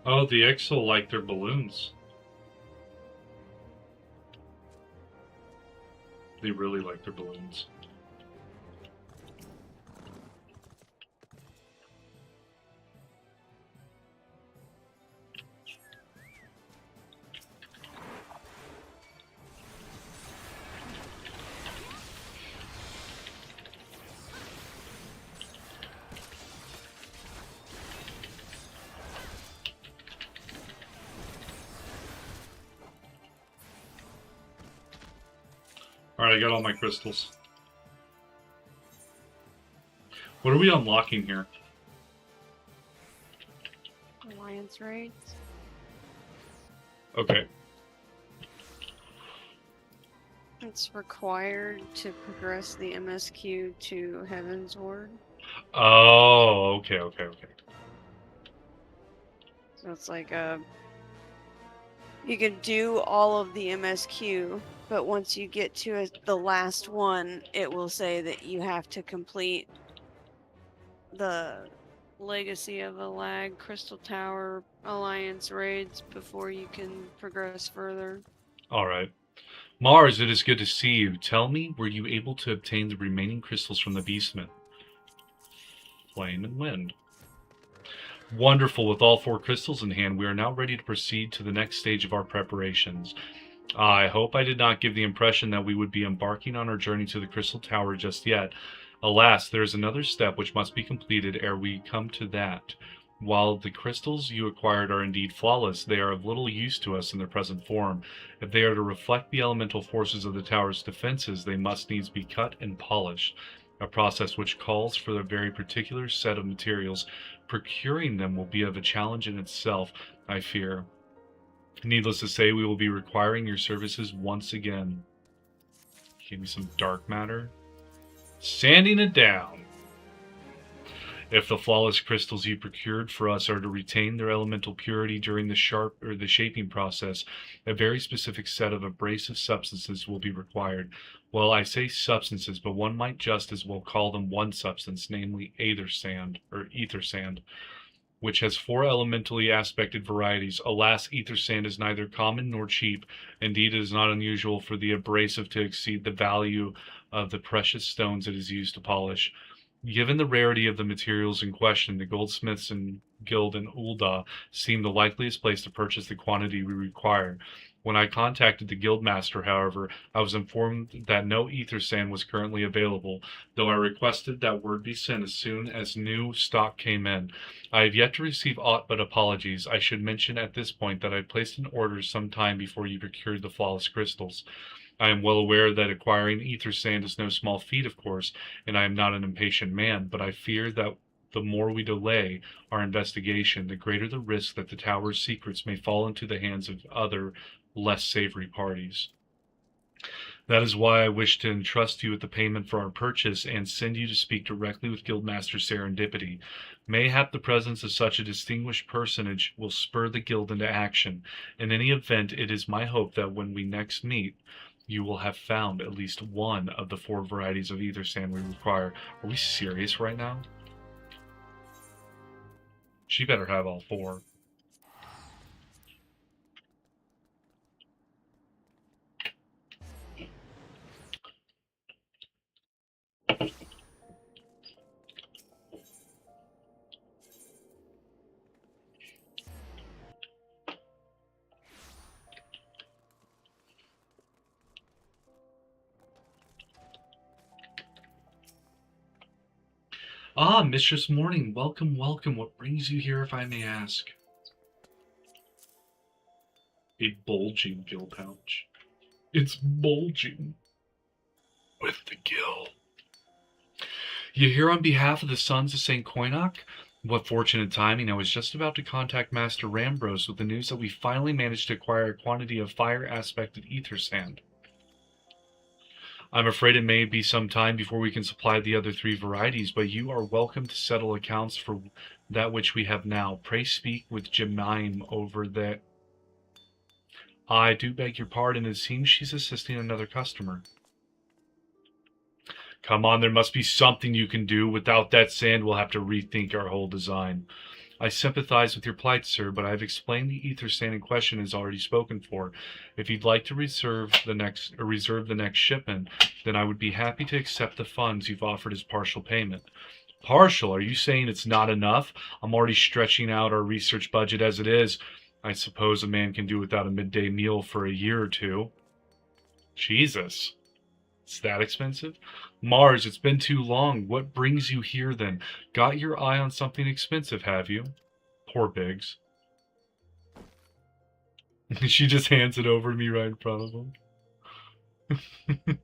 Speaker 1: Oh, the Ixal like their balloons. They really like their balloons. Alright, I got all my crystals. What are we unlocking here?
Speaker 2: Alliance raids.
Speaker 1: Okay.
Speaker 2: It's required to progress the MSQ to Heaven's Ward.
Speaker 1: Oh, okay.
Speaker 2: So it's like you can do all of the MSQ, but once you get to the last one, it will say that you have to complete the Legacy of a Lag, Crystal Tower, Alliance raids before you can progress further.
Speaker 1: Alright. Mars, it is good to see you. Tell me, were you able to obtain the remaining crystals from the Beastman? Flame and wind. Wonderful. With all 4 crystals in hand, we are now ready to proceed to the next stage of our preparations. I hope I did not give the impression that we would be embarking on our journey to the Crystal Tower just yet. Alas, there is another step which must be completed ere we come to that. While the crystals you acquired are indeed flawless, they are of little use to us in their present form. If they are to reflect the elemental forces of the tower's defenses, they must needs be cut and polished, a process which calls for a very particular set of materials. Procuring them will be of a challenge in itself, I fear. Needless to say, we will be requiring your services once again. Give me some dark matter. Sanding it down. If the flawless crystals you procured for us are to retain their elemental purity during the shaping process, a very specific set of abrasive substances will be required. Well, I say substances, but one might just as well call them one substance, namely ether sand, which has 4 elementally aspected varieties. Alas, ether sand is neither common nor cheap. Indeed, it is not unusual for the abrasive to exceed the value of the precious stones it is used to polish. Given the rarity of the materials in question, the goldsmiths and guild in Ul'dah seem the likeliest place to purchase the quantity we require. When I contacted the guildmaster, however, I was informed that no ether sand was currently available, though I requested that word be sent as soon as new stock came in. I have yet to receive aught but apologies. I should mention at this point that I placed an order some time before you procured the flawless crystals. I am well aware that acquiring ether sand is no small feat, of course, and I am not an impatient man, but I fear that the more we delay our investigation, the greater the risk that the tower's secrets may fall into the hands of other, less savory parties. That is why I wish to entrust you with the payment for our purchase and send you to speak directly with Guildmaster Serendipity. Mayhap the presence of such a distinguished personage will spur the guild into action. In any event, it is my hope that when we next meet, you will have found at least one of the 4 varieties of ether sand we require. Are we serious right now? She better have all 4. Ah, Mistress Morning, welcome, welcome. What brings you here, if I may ask? A bulging gill pouch. It's bulging with the gill. You're here on behalf of the Sons of St. Koinok? What fortunate timing. I was just about to contact Master Rambros with the news that we finally managed to acquire a quantity of fire-aspected ether sand. I'm afraid it may be some time before we can supply the other 3 varieties, but you are welcome to settle accounts for that which we have now. Pray speak with Jemime over there. I do beg your pardon, it seems she's assisting another customer. Come on, there must be something you can do. Without that sand, we'll have to rethink our whole design. I sympathize with your plight, sir, but I've explained the ether sand in question is already spoken for. If you'd like to reserve the next shipment, then I would be happy to accept the funds you've offered as partial payment. Partial? Are you saying it's not enough? I'm already stretching out our research budget as it is. I suppose a man can do without a midday meal for a year or 2. Jesus. It's that expensive? Mars, it's been too long. What brings you here then? Got your eye on something expensive, have you? Poor Biggs. She just hands it over to me right in front of him.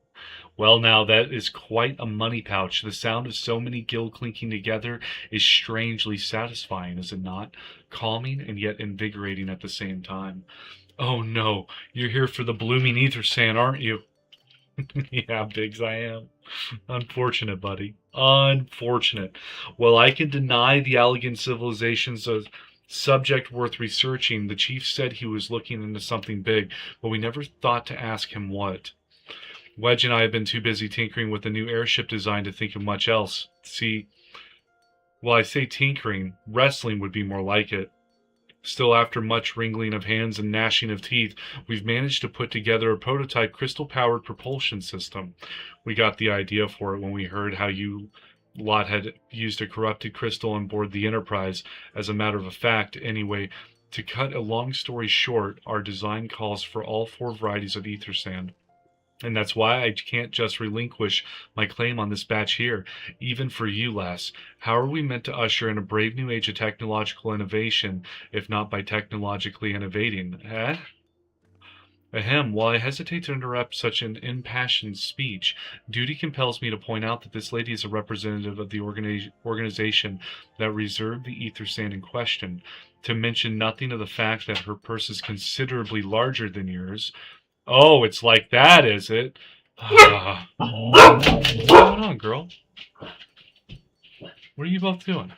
Speaker 1: Well, now, that is quite a money pouch. The sound of so many gill clinking together is strangely satisfying, is it not? Calming and yet invigorating at the same time. Oh no, you're here for the blooming ether sand, aren't you? Yeah, Biggs, I am. Unfortunate, buddy. Unfortunate. Well, I can deny the elegant civilization's a subject worth researching. The chief said he was looking into something big, but we never thought to ask him what. Wedge and I have been too busy tinkering with the new airship design to think of much else. See, well, I say tinkering. Wrestling would be more like it. Still, after much wringing of hands and gnashing of teeth, we've managed to put together a prototype crystal-powered propulsion system. We got the idea for it when we heard how you lot had used a corrupted crystal on board the Enterprise. As a matter of fact, anyway, to cut a long story short, our design calls for all 4 varieties of ether sand. And that's why I can't just relinquish my claim on this batch here, even for you, lass. How are we meant to usher in a brave new age of technological innovation, if not by technologically innovating? Eh? Ahem, while I hesitate to interrupt such an impassioned speech, duty compels me to point out that this lady is a representative of the organization that reserved the ether sand in question, to mention nothing of the fact that her purse is considerably larger than yours. Oh, it's like that, is it? What's going on, girl? What are you both doing?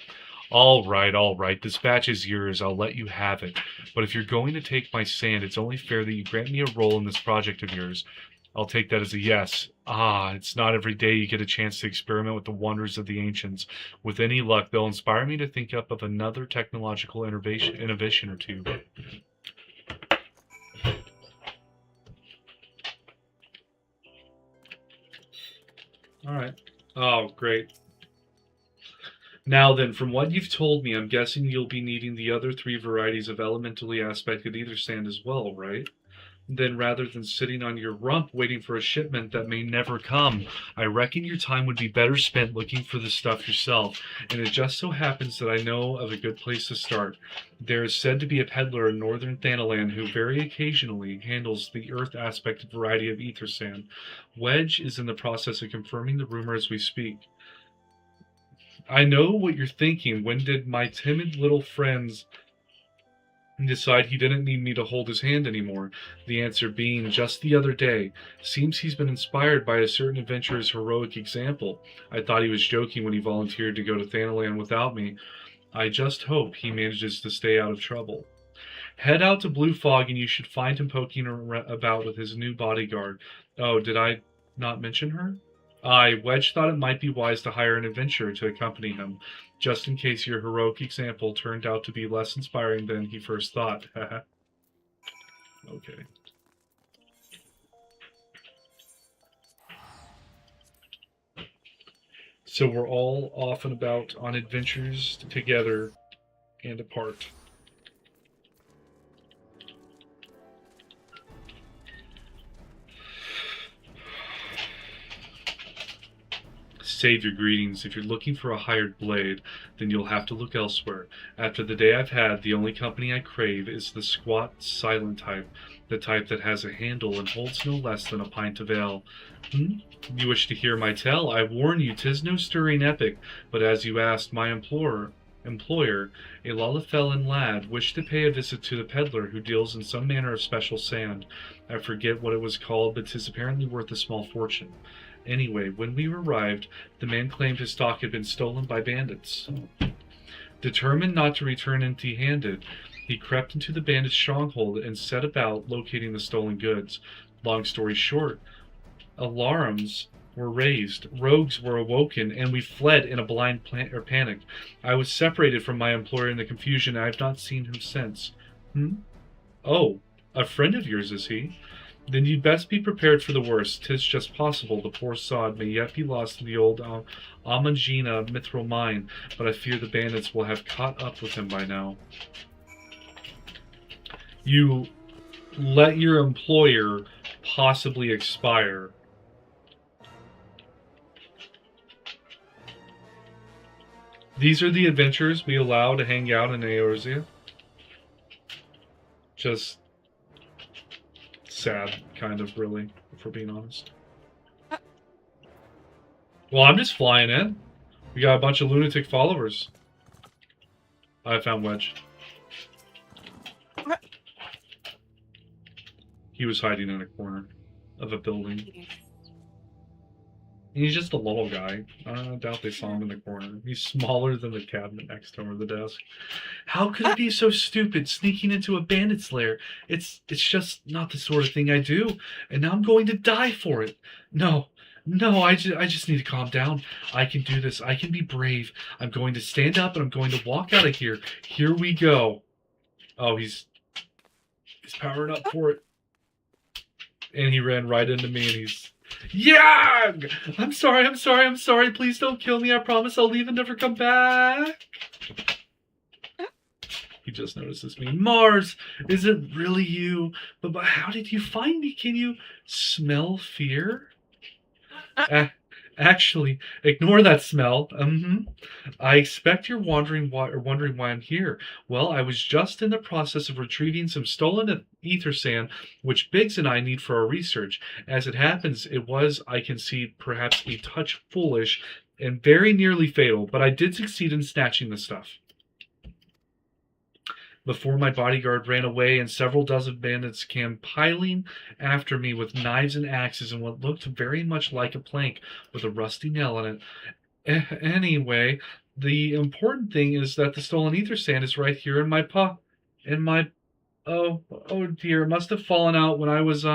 Speaker 1: All right. Dispatch is yours. I'll let you have it. But if you're going to take my sand, it's only fair that you grant me a role in this project of yours. I'll take that as a yes. It's not every day you get a chance to experiment with the wonders of the ancients. With any luck, they'll inspire me to think up of another technological innovation or two. All right. Oh, great. Now then, from what you've told me, I'm guessing you'll be needing the other 3 varieties of elementally aspected ether sand as well, right? Then rather than sitting on your rump waiting for a shipment that may never come, I reckon your time would be better spent looking for the stuff yourself, and it just so happens that I know of a good place to start. There is said to be a peddler in northern Thanalan who very occasionally handles the earth aspected variety of ether sand. Wedge is in the process of confirming the rumor as we speak. I know what you're thinking. When did my timid little friends decide he didn't need me to hold his hand anymore? The answer being just the other day. Seems he's been inspired by a certain adventurer's heroic example. I thought he was joking when he volunteered to go to Thanalan without me. I just hope he manages to stay out of trouble. Head out to Blue Fog and you should find him poking about with his new bodyguard. Oh, did I not mention her? Wedge thought it might be wise to hire an adventurer to accompany him, just in case your heroic example turned out to be less inspiring than he first thought. Okay. So we're all off and about on adventures together and apart. Save your greetings. If you're looking for a hired blade, then you'll have to look elsewhere. After the day I've had, the only company I crave is the squat, silent type, the type that has a handle and holds no less than a pint of ale. You wish to hear my tale? I warn you, 'tis no stirring epic, but as you asked, my employer, a Lalafellan lad, wished to pay a visit to the peddler who deals in some manner of special sand. I forget what it was called, but 'tis apparently worth a small fortune. Anyway, when we arrived, the man claimed his stock had been stolen by bandits. Determined not to return empty-handed, he crept into the bandits' stronghold and set about locating the stolen goods. Long story short, alarms were raised, rogues were awoken, and we fled in a blind panic. I was separated from my employer in the confusion, and I have not seen him since. Oh, a friend of yours, is he? Then you'd best be prepared for the worst. 'Tis just possible the poor sod may yet be lost in the old Amangina mithril mine, but I fear the bandits will have caught up with him by now. You let your employer possibly expire. These are the adventurers we allow to hang out in Eorzea. Just sad, kind of, really, if we're being honest. Well, I'm just flying in. We got a bunch of lunatic followers. I found Wedge. He was hiding in a corner of a building. He's just a little guy. I doubt they saw him in the corner. He's smaller than the cabinet next to him or the desk. How could I be so stupid, sneaking into a bandit's lair? It's just not the sort of thing I do, and now I'm going to die for it. No, I just need to calm down. I can do this. I can be brave. I'm going to stand up and I'm going to walk out of here. Here we go. Oh, he's powering up for it. And he ran right into me and he's... Yeah! I'm sorry. Please don't kill me. I promise I'll leave and never come back. He just notices me. Mars, is it really you? But how did you find me? Can you smell fear? Actually, ignore that smell. I expect you're wondering why I'm here. Well, I was just in the process of retrieving some stolen ether sand, which Biggs and I need for our research. As it happens, it was, I concede, perhaps a touch foolish and very nearly fatal, but I did succeed in snatching the stuff before my bodyguard ran away, and several dozen bandits came piling after me with knives and axes and what looked very much like a plank with a rusty nail in it. Anyway, The important thing is that the stolen ether sand is right here in my oh dear, it must have fallen out when I was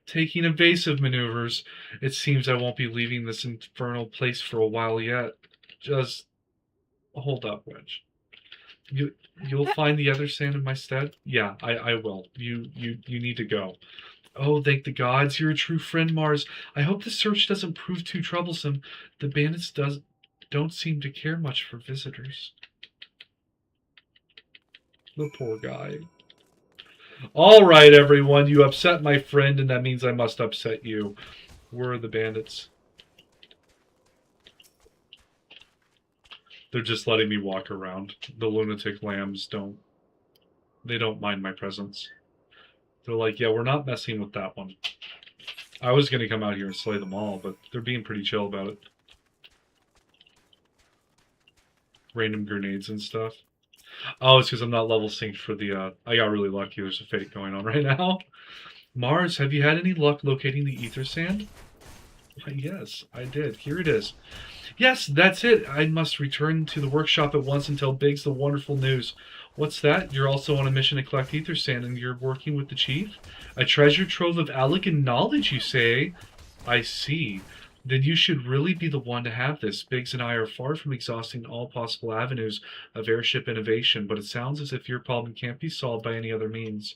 Speaker 1: taking evasive maneuvers. It seems I won't be leaving this infernal place for a while yet. Just hold up, Wedge. You'll find the other sand in my stead? Yeah, I will. You need to go. Oh, thank the gods, you're a true friend, Mars. I hope the search doesn't prove too troublesome. The bandits don't seem to care much for visitors. The poor guy. All right, everyone, you upset my friend, and that means I must upset you. Where are the bandits? They're just letting me walk around. The lunatic lambs don't mind my presence. They're like, yeah, we're not messing with that one. I was going to come out here and slay them all, but they're being pretty chill about it. Random grenades and stuff. Oh, it's because I'm not level synced for the, I got really lucky. There's a fate going on right now. Mars, have you had any luck locating the ether sand? Yes, I did. Here it is. Yes, that's it. I must return to the workshop at once and tell Biggs the wonderful news. What's that? You're also on a mission to collect ether sand and you're working with the chief? A treasure trove of elegant knowledge, you say? I see. Then you should really be the one to have this. Biggs and I are far from exhausting all possible avenues of airship innovation, but it sounds as if your problem can't be solved by any other means.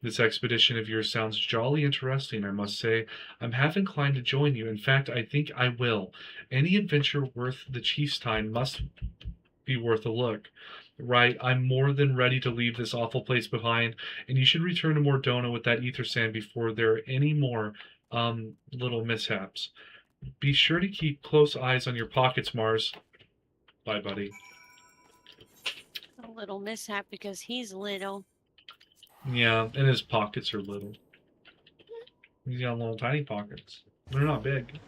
Speaker 1: This expedition of yours sounds jolly interesting, I must say. I'm half inclined to join you. In fact, I think I will. Any adventure worth the chief's time must be worth a look. Right, I'm more than ready to leave this awful place behind, and you should return to Mordona with that ether sand before there are any more, little mishaps. Be sure to keep close eyes on your pockets, Mars. Bye, buddy.
Speaker 4: A little mishap because he's little.
Speaker 1: Yeah, and his pockets are little. He's got little tiny pockets. They're not big.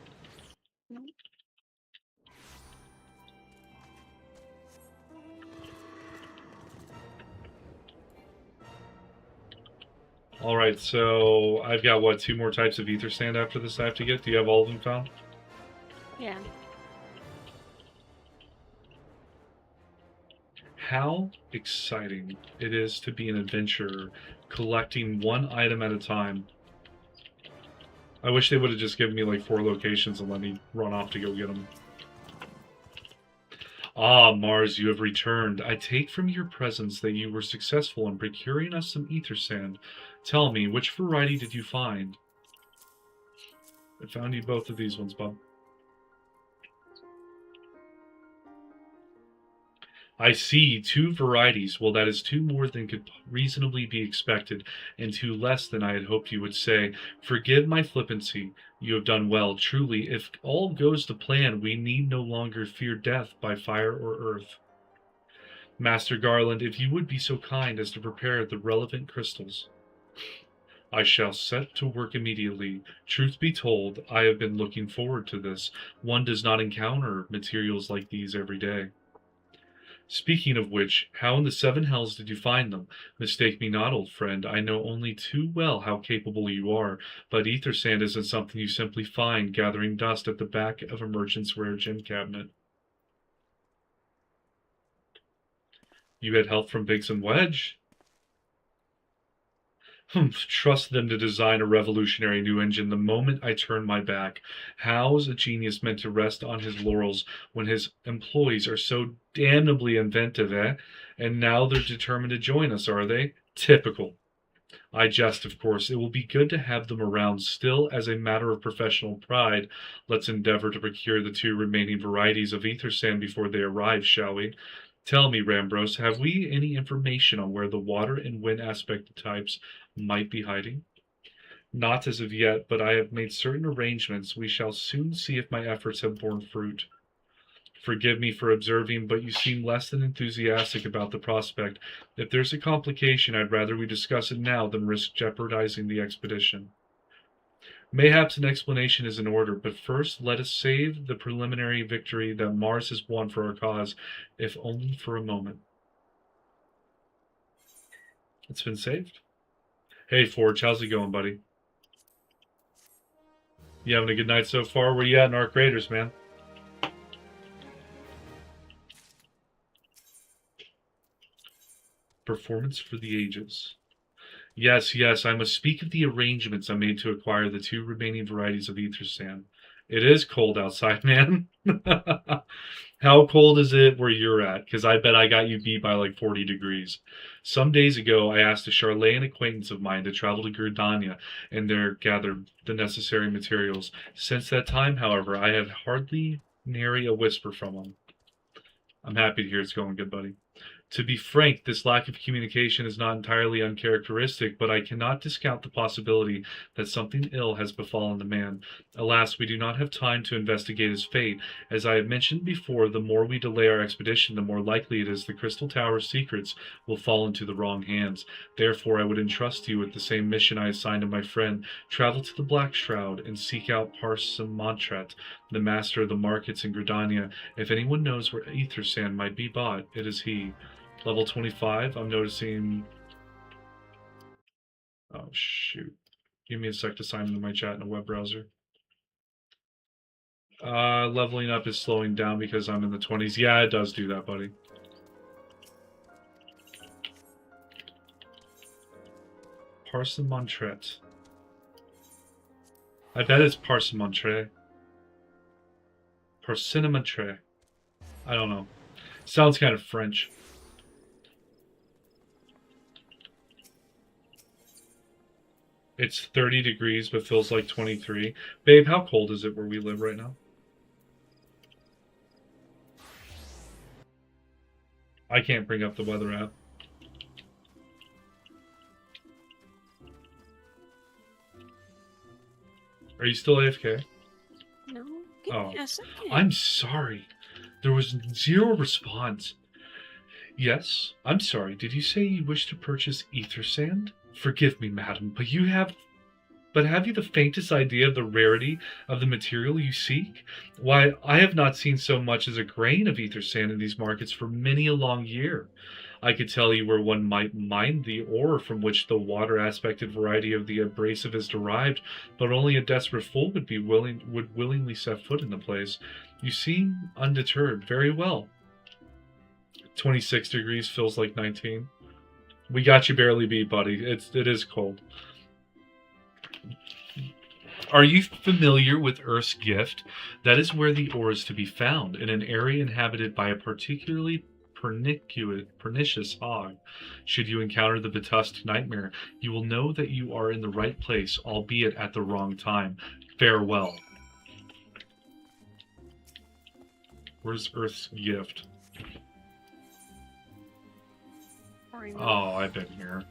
Speaker 1: Alright, so I've got, what, 2 more types of ether sand after this I have to get? Do you have all of them found?
Speaker 4: Yeah.
Speaker 1: How exciting it is to be an adventurer, collecting one item at a time. I wish they would have just given me like 4 locations and let me run off to go get them. Ah, Mars, you have returned. I take from your presence that you were successful in procuring us some ether sand. Tell me, which variety did you find? I found you both of these ones, bub. I see 2 varieties. Well, that is 2 more than could reasonably be expected, and 2 less than I had hoped you would say. Forgive my flippancy. You have done well. Truly, if all goes to plan, we need no longer fear death by fire or earth. Master Garland, if you would be so kind as to prepare the relevant crystals. I shall set to work immediately. Truth be told, I have been looking forward to this. One does not encounter materials like these every day. Speaking of which, how in the 7 hells did you find them? Mistake me not, old friend. I know only too well how capable you are, but ether sand isn't something you simply find gathering dust at the back of a merchant's rare gem cabinet. You had help from Biggs and Wedge? Trust them to design a revolutionary new engine the moment I turn my back. How's a genius meant to rest on his laurels when his employees are so damnably inventive, eh? And now they're determined to join us, are they? Typical. I jest, of course. It will be good to have them around. Still, as a matter of professional pride, let's endeavor to procure the 2 remaining varieties of ether sand before they arrive, shall we? Tell me, Rambros, have we any information on where the water and wind aspect types might be hiding? Not as of yet, but I have made certain arrangements. We shall soon see if my efforts have borne fruit. Forgive me for observing, but you seem less than enthusiastic about the prospect. If there's a complication, I'd rather we discuss it now than risk jeopardizing the expedition. Mayhaps an explanation is in order, but first let us save the preliminary victory that Mars has won for our cause, if only for a moment. It's been saved. Hey, Forge, how's it going, buddy? You having a good night so far? Where you at in Arc Raiders, man? Performance for the ages. Yes, yes, I must speak of the arrangements I made to acquire the 2 remaining varieties of ether sand. It is cold outside, man. How cold is it where you're at? Because I bet I got you beat by like 40 degrees. Some days ago, I asked a Charlatan acquaintance of mine to travel to Gridania and there gather the necessary materials. Since that time, however, I have hardly nary a whisper from him. I'm happy to hear it's going good, buddy. To be frank, this lack of communication is not entirely uncharacteristic, but I cannot discount the possibility that something ill has befallen the man. Alas, we do not have time to investigate his fate. As I have mentioned before, the more we delay our expedition, the more likely it is the Crystal Tower's secrets will fall into the wrong hands. Therefore, I would entrust you with the same mission I assigned to my friend. Travel to the Black Shroud and seek out Parson Montret, the master of the markets in Gridania. If anyone knows where ether sand might be bought, it is he. Level 25, I'm noticing... Oh, shoot. Give me a sec to sign into my chat in a web browser. Leveling up is slowing down because I'm in the 20s. Yeah, it does do that, buddy. Parson Montret. I bet it's Parson Montret. Parson Montret. I don't know. Sounds kind of French. It's 30 degrees, but feels like 23. Babe, how cold is it where we live right now? I can't bring up the weather app. Are you still AFK?
Speaker 4: No, give
Speaker 1: Oh,
Speaker 4: me a second.
Speaker 1: I'm sorry. There was 0 response. Yes, I'm sorry. Did you say you wish to purchase ether sand? Forgive me, madam, but have you the faintest idea of the rarity of the material you seek? Why, I have not seen so much as a grain of ether sand in these markets for many a long year. I could tell you where one might mine the ore from which the water-aspected variety of the abrasive is derived, but only a desperate fool would willingly set foot in the place. You seem undeterred. Very well. 26 degrees feels like 19. We got you barely beat, buddy. It is cold. Are you familiar with Earth's Gift? That is where the ore is to be found, in an area inhabited by a particularly pernicious hog. Should you encounter the Vetusta nightmare, you will know that you are in the right place, albeit at the wrong time. Farewell. Where's Earth's Gift? Oh, I've been here.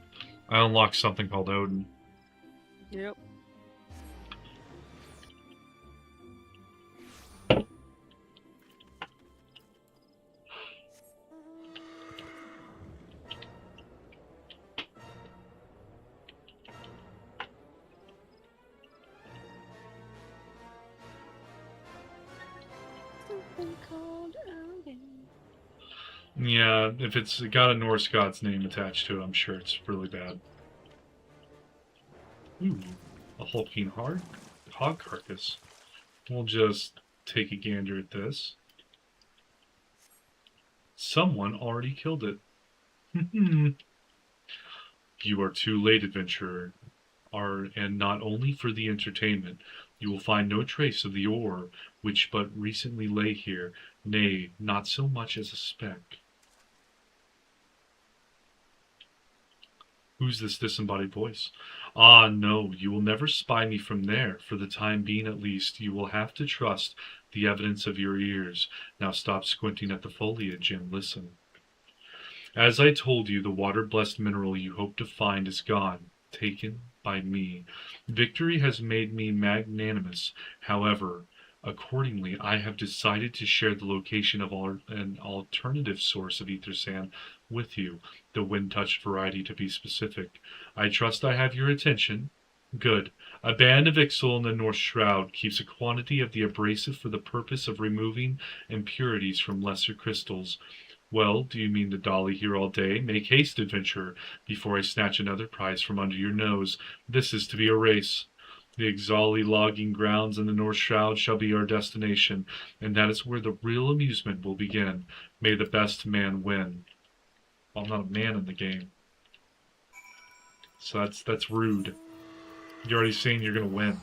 Speaker 1: I unlocked something called Odin.
Speaker 3: Yep.
Speaker 4: Something called Odin.
Speaker 1: Yeah, if it's got a Norse god's name attached to it, I'm sure it's really bad. Ooh, a hulking hog carcass. We'll just take a gander at this. Someone already killed it. You are too late, adventurer. And not only for the entertainment. You will find no trace of the ore, which but recently lay here. Nay, not so much as a speck. Who's this disembodied voice? Ah, no, you will never spy me from there. For the time being, at least, you will have to trust the evidence of your ears. Now stop squinting at the foliage and listen. As I told you, the water-blessed mineral you hope to find is gone, taken by me. Victory has made me magnanimous. However, accordingly, I have decided to share the location of an alternative source of ether sand with you, the wind-touched variety to be specific. I trust I have your attention. Good. A band of Ixal in the North Shroud keeps a quantity of the abrasive for the purpose of removing impurities from lesser crystals. Well, do you mean to dolly here all day? Make haste, adventurer, before I snatch another prize from under your nose. This is to be a race. The Ixali logging grounds in the North Shroud shall be our destination, and that is where the real amusement will begin. May the best man win. Well, I'm not a man in the game. So that's rude. You're already saying you're gonna win.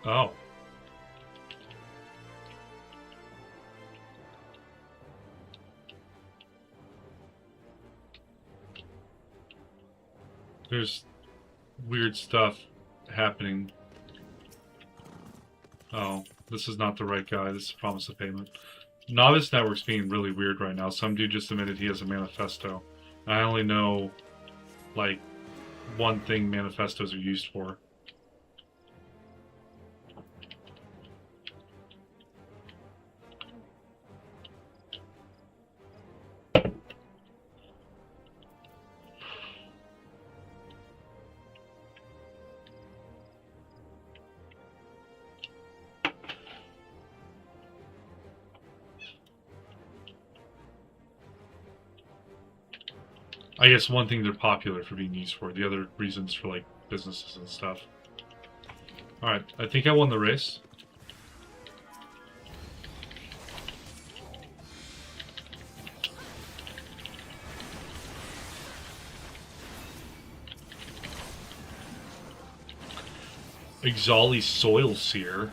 Speaker 1: Oh. There's weird stuff happening. Oh, this is not the right guy. This is promise of payment. Novice Network's being really weird right now. Some dude just admitted he has a manifesto. I only know, like, one thing manifestos are used for. I guess one thing they're popular for being used for. The other reasons for, like, businesses and stuff. Alright, I think I won the race. Exali Soil Seer.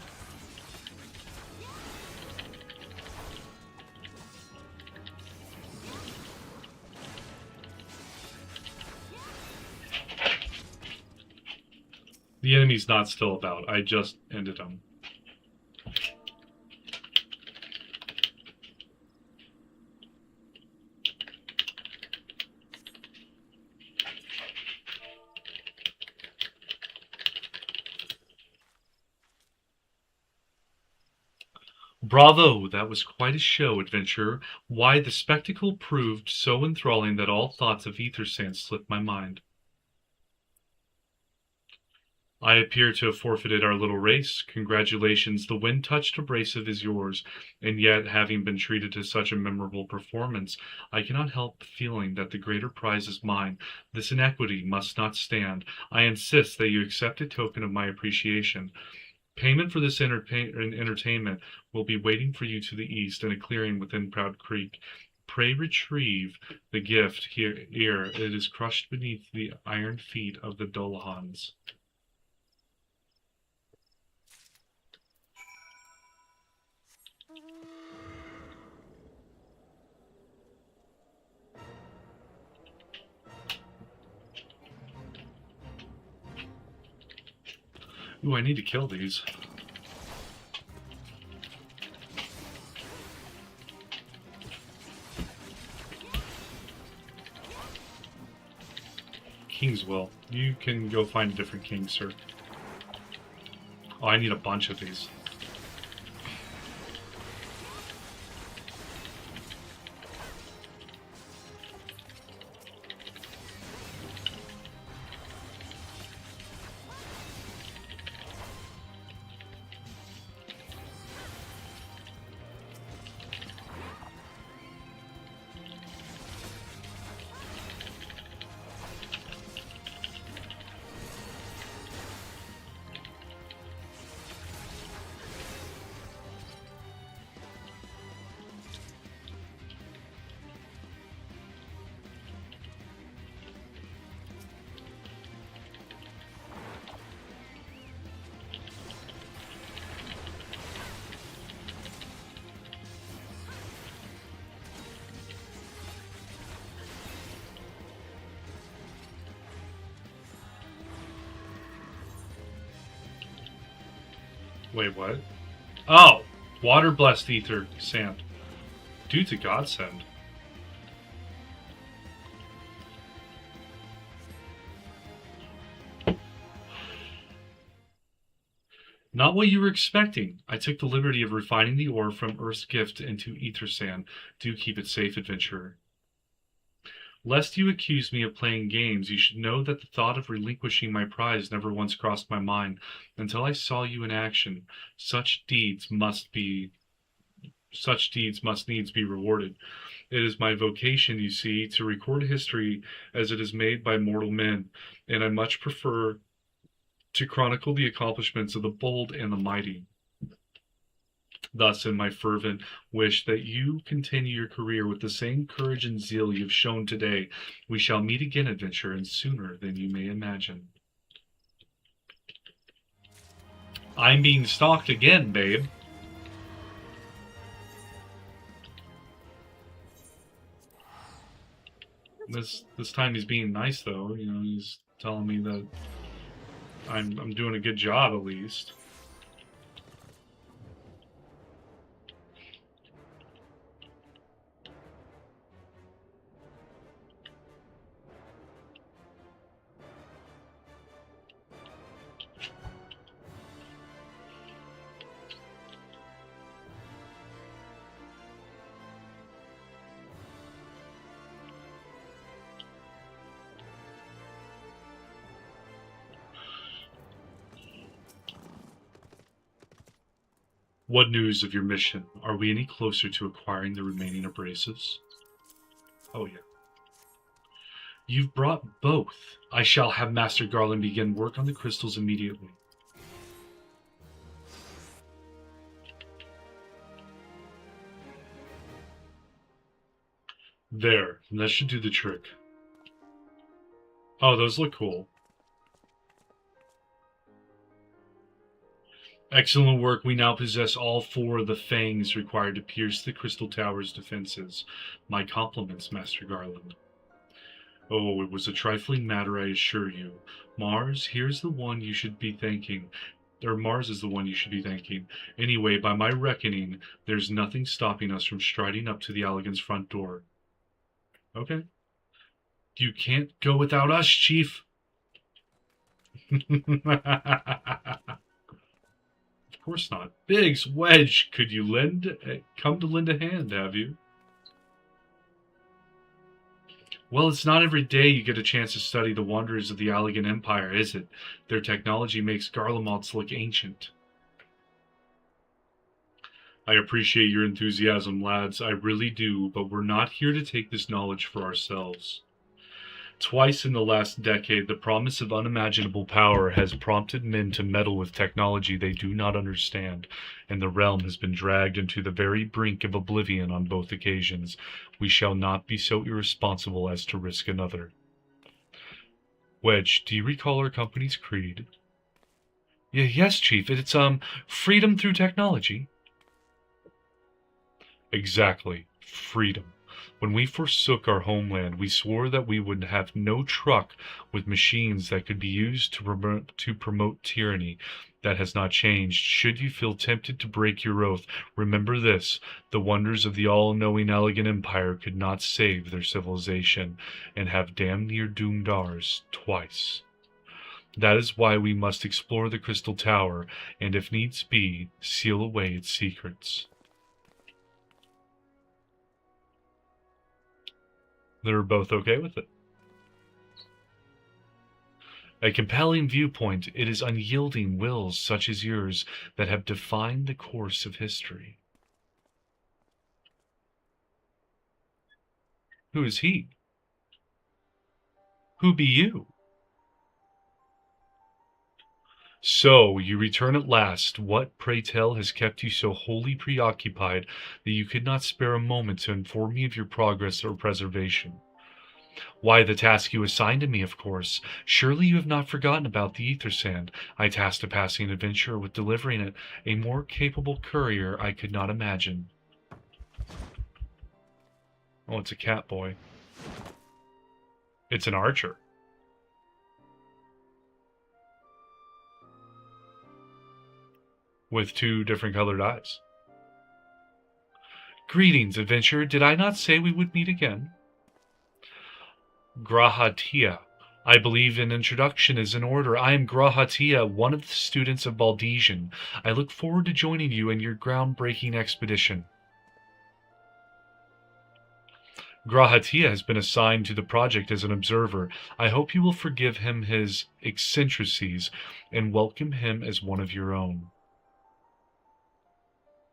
Speaker 1: The enemy's not still about. I just ended him. Bravo! That was quite a show, adventurer. Why, the spectacle proved so enthralling that all thoughts of Eorzea slipped my mind. I appear to have forfeited our little race. Congratulations, the wind-touched abrasive is yours, and yet, having been treated to such a memorable performance, I cannot help feeling that the greater prize is mine. This inequity must not stand. I insist that you accept a token of my appreciation. Payment for this entertainment will be waiting for you to the east in a clearing within Proud Creek. Pray retrieve the gift here ere it is crushed beneath the iron feet of the Dolahans. Ooh, I need to kill these. Kingswell. You can go find a different king, sir. Oh, I need a bunch of these. Wait, what? Oh! Water blessed ether sand. Due to godsend. Not what you were expecting. I took the liberty of refining the ore from Earth's gift into ether sand. Do keep it safe, adventurer. Lest you accuse me of playing games, you should know that the thought of relinquishing my prize never once crossed my mind until I saw you in action. Such deeds must needs be rewarded. It is my vocation, you see, to record history as it is made by mortal men, and I much prefer to chronicle the accomplishments of the bold and the mighty. Thus, in my fervent wish that you continue your career with the same courage and zeal you have shown today, we shall meet again, adventurer, and sooner than you may imagine. I'm being stalked again, babe. This time he's being nice, though. You know, he's telling me that I'm doing a good job, at least. What news of your mission? Are we any closer to acquiring the remaining abrasives? Oh, yeah. You've brought both. I shall have Master Garland begin work on the crystals immediately. There. That should do the trick. Oh, those look cool. Excellent work. We now possess all 4 of the fangs required to pierce the Crystal Tower's defenses. My compliments, Master Garland. Oh, it was a trifling matter, I assure you. Mars, here's the one you should be thanking. Or Mars is the one you should be thanking. Anyway, by my reckoning, there's nothing stopping us from striding up to the Allegan's front door. Okay. You can't go without us, Chief. Of course not. Biggs, Wedge, could you come to lend a hand, have you? Well, it's not every day you get a chance to study the wonders of the Allegan Empire, is it? Their technology makes Garlemald's look ancient. I appreciate your enthusiasm, lads. I really do, but we're not here to take this knowledge for ourselves. Twice in the last decade, the promise of unimaginable power has prompted men to meddle with technology they do not understand, and the realm has been dragged into the very brink of oblivion on both occasions. We shall not be so irresponsible as to risk another. Wedge, do you recall our company's creed? Yes, Chief. It's, freedom through technology. Exactly. Freedom. When we forsook our homeland, we swore that we would have no truck with machines that could be used to promote tyranny. That has not changed. Should you feel tempted to break your oath, remember this: the wonders of the all-knowing Allegan Empire could not save their civilization, and have damn near doomed ours twice. That is why we must explore the Crystal Tower, and if needs be, seal away its secrets. They're both okay with it. A compelling viewpoint. It is unyielding wills such as yours that have defined the course of history. Who is he? Who be you? So, you return at last. What, pray tell, has kept you so wholly preoccupied that you could not spare a moment to inform me of your progress or preservation? Why, the task you assigned to me, of course. Surely you have not forgotten about the ether sand. I tasked a passing adventurer with delivering it. A more capable courier I could not imagine. Oh, it's a cat boy. It's an archer. With 2 different colored eyes. Greetings, adventurer. Did I not say we would meet again? Grahatia. I believe an introduction is in order. I am Grahatia, one of the students of Baldesian. I look forward to joining you in your groundbreaking expedition. Grahatia has been assigned to the project as an observer. I hope you will forgive him his eccentricities and welcome him as one of your own.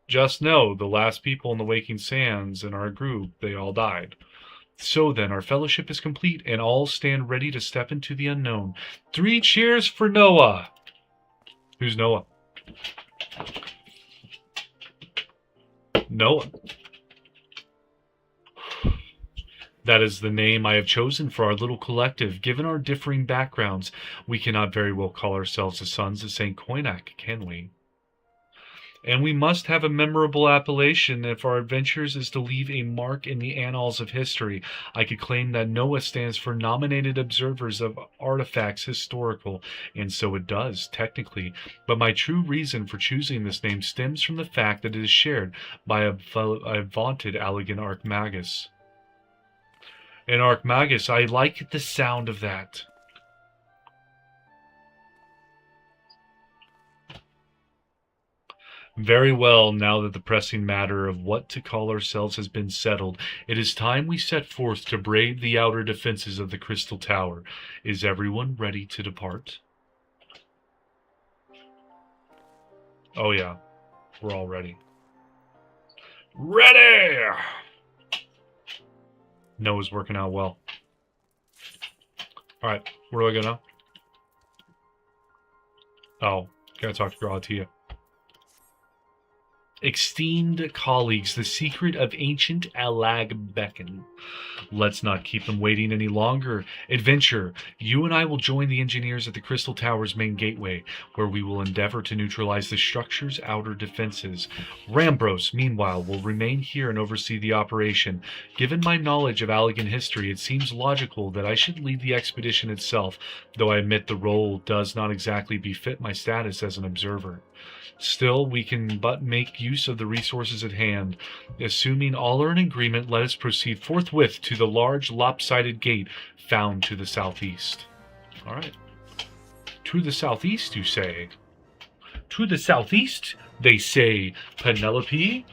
Speaker 1: Just know, the last people in the Waking Sands in our group, they all died. So then, our fellowship is complete, and all stand ready to step into the unknown. 3 cheers for Noah! Who's Noah? Noah. That is the name I have chosen for our little collective. Given our differing backgrounds, we cannot very well call ourselves the sons of St. Koinak, can we? And we must have a memorable appellation if our adventures is to leave a mark in the annals of history. I could claim that Noah stands for Nominated Observers of Artifacts Historical, and so it does, technically. But my true reason for choosing this name stems from the fact that it is shared by a vaunted Allegan Archmagus. An Archmagus, I like the sound of that. Very well, now that the pressing matter of what to call ourselves has been settled, it is time we set forth to brave the outer defenses of the Crystal Tower. Is everyone ready to depart? Oh yeah, we're all ready. Ready! Noah's working out well. Alright, where do I go now? Oh, gotta talk to Grahatia. Esteemed colleagues, the secret of ancient Alag beckon. Let's not keep them waiting any longer. Adventure, you and I will join the engineers at the Crystal Tower's main gateway, where we will endeavor to neutralize the structure's outer defenses. Rambros, meanwhile, will remain here and oversee the operation. Given my knowledge of Allegan history, it seems logical that I should lead the expedition itself, though I admit the role does not exactly befit my status as an observer. Still, we can but make use of the resources at hand. Assuming all are in agreement, let us proceed forthwith to the large lopsided gate found to the southeast. All right. To the southeast, you say? To the southeast, they say, Penelope?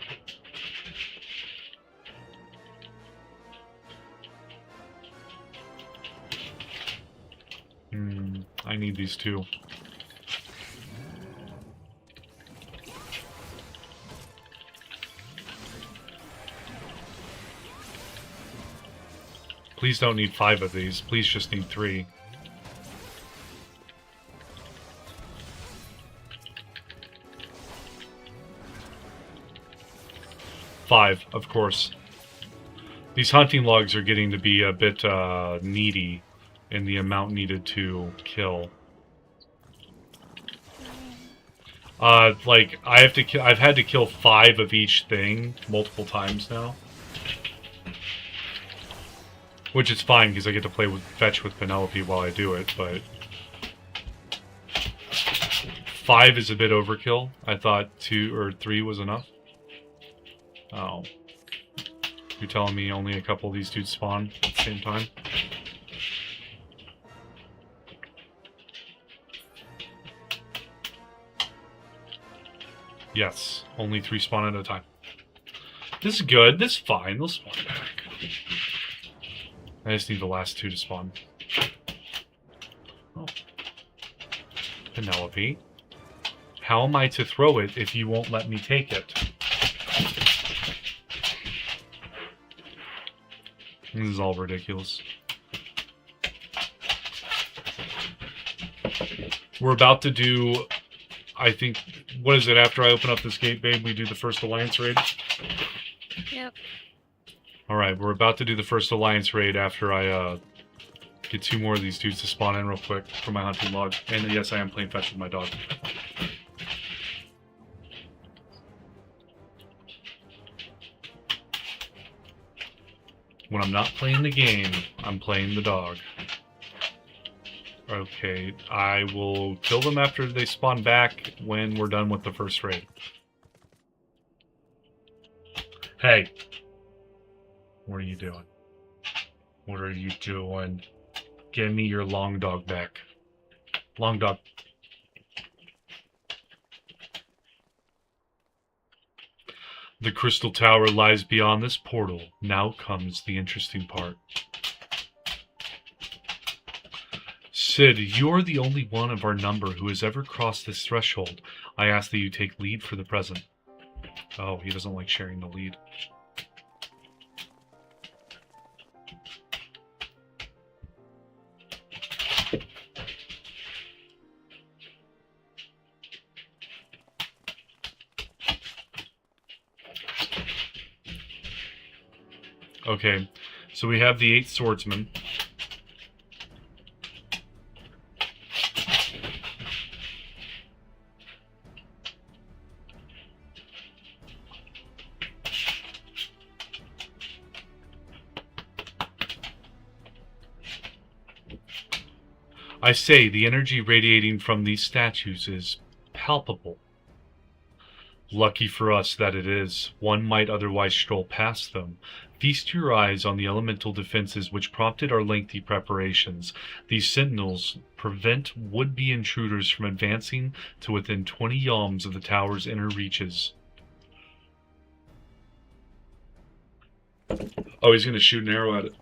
Speaker 1: I need these two. Please don't need 5 of these. Please just need 3. Five, of course. These hunting logs are getting to be a bit needy in the amount needed to kill. Like I've had to kill 5 of each thing multiple times now. Which is fine, because I get to play with fetch with Penelope while I do it, but 5 is a bit overkill. I thought 2 or 3 was enough. Oh. You're telling me only a couple of these dudes spawn at the same time? Yes, only 3 spawn at a time. This is good, this is fine, they'll spawn back. I just need the last 2 to spawn. Oh. Penelope. How am I to throw it if you won't let me take it? This is all ridiculous. We're about to do, I think, what is it, after I open up this gate, babe, we do the first Alliance raid?
Speaker 4: Yep.
Speaker 1: Alright, we're about to do the first Alliance raid after I get 2 more of these dudes to spawn in real quick for my hunting log. And yes, I am playing fetch with my dog. When I'm not playing the game, I'm playing the dog. Okay, I will kill them after they spawn back when we're done with the first raid. Hey! What are you doing? What are you doing? Give me your long dog back. Long dog. The crystal tower lies beyond this portal. Now comes the interesting part. Sid, you're the only one of our number who has ever crossed this threshold. I ask that you take lead for the present. Oh, he doesn't like sharing the lead. Okay, so we have the 8th swordsman. I say, the energy radiating from these statues is palpable. Lucky for us that it is. One might otherwise stroll past them. Feast your eyes on the elemental defenses which prompted our lengthy preparations. These sentinels prevent would-be intruders from advancing to within 20 yalms of the tower's inner reaches. Oh, he's going to shoot an arrow at it.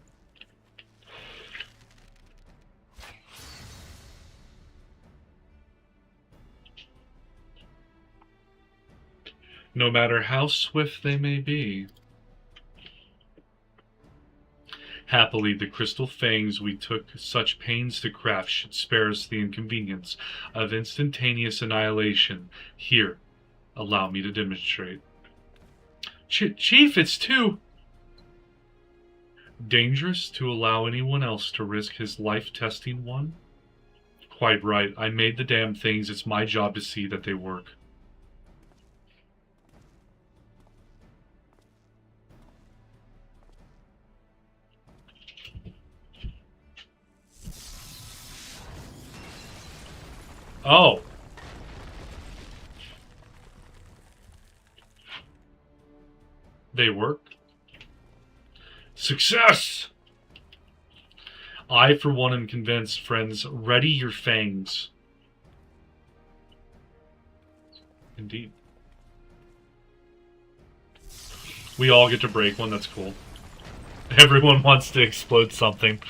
Speaker 1: No matter how swift they may be. Happily, the crystal fangs we took such pains to craft should spare us the inconvenience of instantaneous annihilation. Here, allow me to demonstrate. Chief, it's too dangerous to allow anyone else to risk his life testing one? Quite right. I made the damn things. It's my job to see that they work. Oh. They work. Success! I, for one, am convinced, friends. Ready your fangs. Indeed. We all get to break one. That's cool. Everyone wants to explode something.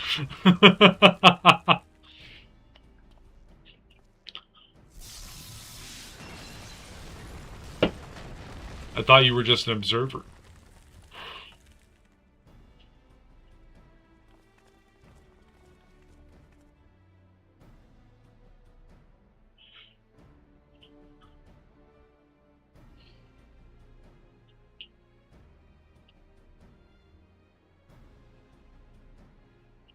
Speaker 1: I thought you were just an observer.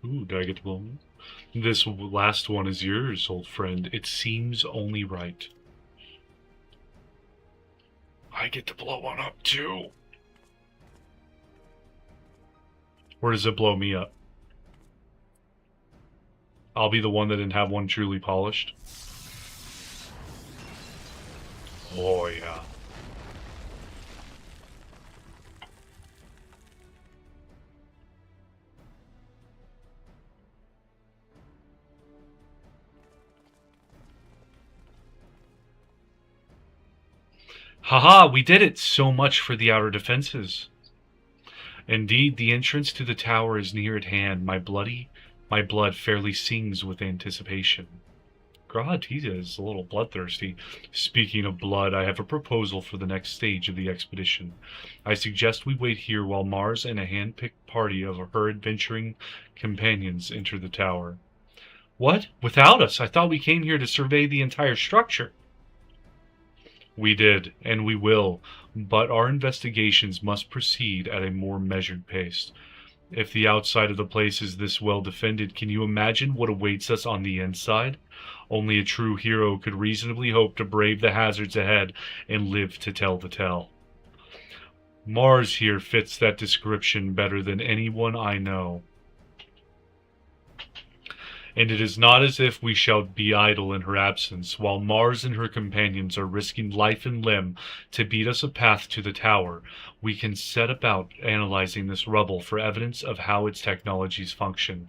Speaker 1: Ooh, do I get to blow one? This last one is yours, old friend. It seems only right. I get to blow one up, too. Or does it blow me up? I'll be the one that didn't have one truly polished. Oh, yeah. Haha, we did it! So much for the outer defenses. Indeed, the entrance to the tower is near at hand. My blood fairly sings with anticipation. Grahatiza is a little bloodthirsty. Speaking of blood, I have a proposal for the next stage of the expedition. I suggest we wait here while Mars and a hand-picked party of her adventuring companions enter the tower. What? Without us? I thought we came here to survey the entire structure. We did, and we will, but our investigations must proceed at a more measured pace. If the outside of the place is this well defended, can you imagine what awaits us on the inside? Only a true hero could reasonably hope to brave the hazards ahead and live to tell the tale. Mars here fits that description better than anyone I know. And it is not as if we shall be idle in her absence, while Mars and her companions are risking life and limb to beat us a path to the tower. We can set about analyzing this rubble for evidence of how its technologies function.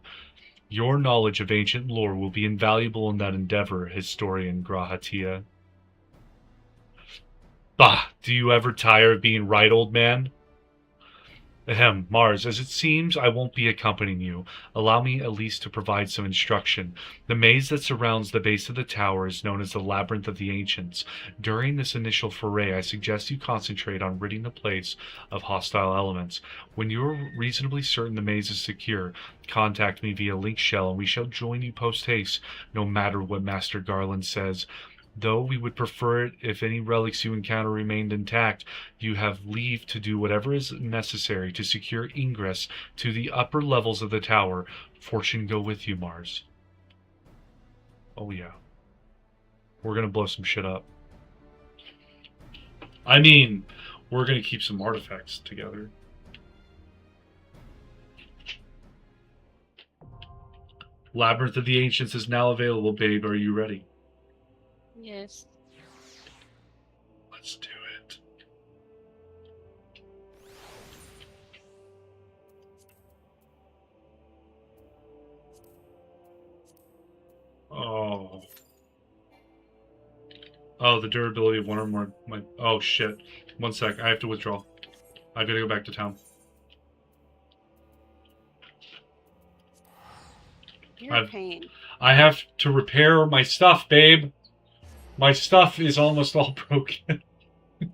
Speaker 1: Your knowledge of ancient lore will be invaluable in that endeavor, historian Grahatiza. Bah, do you ever tire of being right, old man? Ahem, Mars, as it seems, I won't be accompanying you. Allow me at least to provide some instruction. The maze that surrounds the base of the tower is known as the Labyrinth of the Ancients. During this initial foray, I suggest you concentrate on ridding the place of hostile elements. When you are reasonably certain the maze is secure, contact me via link shell and we shall join you post-haste, no matter what Master Garland says. Though we would prefer it if any relics you encounter remained intact, you have leave to do whatever is necessary to secure ingress to the upper levels of the tower. Fortune go with you, Mars. Oh yeah. We're gonna blow some shit up. I mean, we're gonna keep some artifacts together. Labyrinth of the Ancients is now available, babe. Are you ready?
Speaker 4: Yes.
Speaker 1: Let's do it. Oh. Oh, the durability of one or more. Oh, shit. One sec. I have to withdraw. I gotta go back to town.
Speaker 2: You're a pain.
Speaker 1: I have to repair my stuff, babe. My stuff is almost all broken.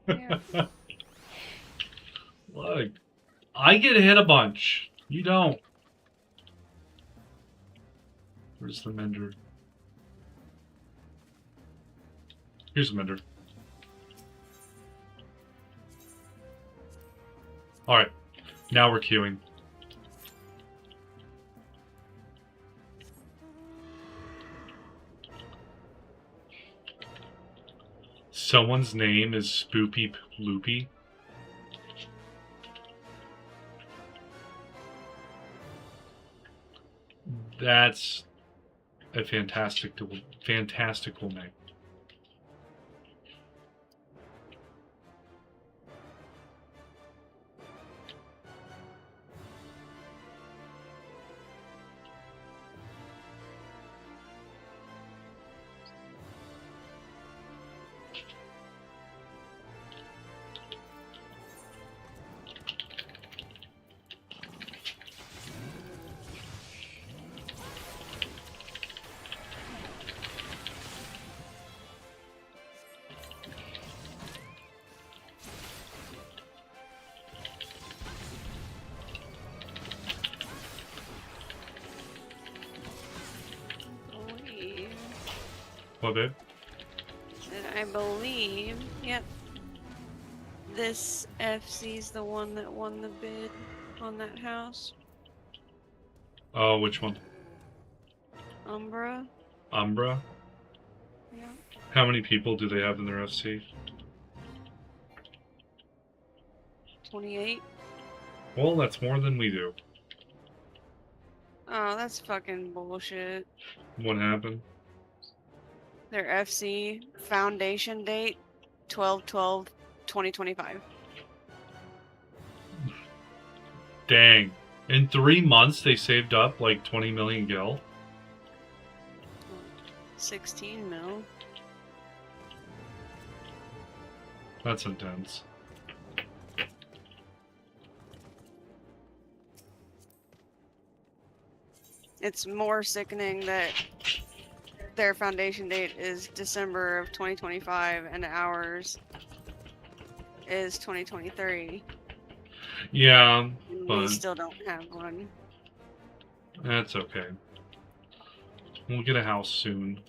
Speaker 2: Yeah.
Speaker 1: Look, I get hit a bunch. You don't. Where's the mender? Here's the mender. Alright, now we're queuing. Someone's name is Spoopy Loopy. That's a fantastical name. What, babe?
Speaker 4: And I believe, yep. This FC's the one that won the bid on that house.
Speaker 1: Oh, which one?
Speaker 4: Umbra.
Speaker 1: Umbra?
Speaker 4: Yeah.
Speaker 1: How many people do they have in their FC?
Speaker 4: 28.
Speaker 1: Well, that's more than we do.
Speaker 4: Oh, that's fucking bullshit.
Speaker 1: What happened?
Speaker 4: Their FC foundation date 12/12/2025.
Speaker 1: Dang. In 3 months, they saved up like 20 million gil.
Speaker 4: 16 mil.
Speaker 1: That's intense.
Speaker 4: It's more sickening that their foundation date is December of 2025 and ours is 2023.
Speaker 1: Yeah,
Speaker 4: And we
Speaker 1: but
Speaker 4: still don't have one.
Speaker 1: that's okay. We'll get a house soon.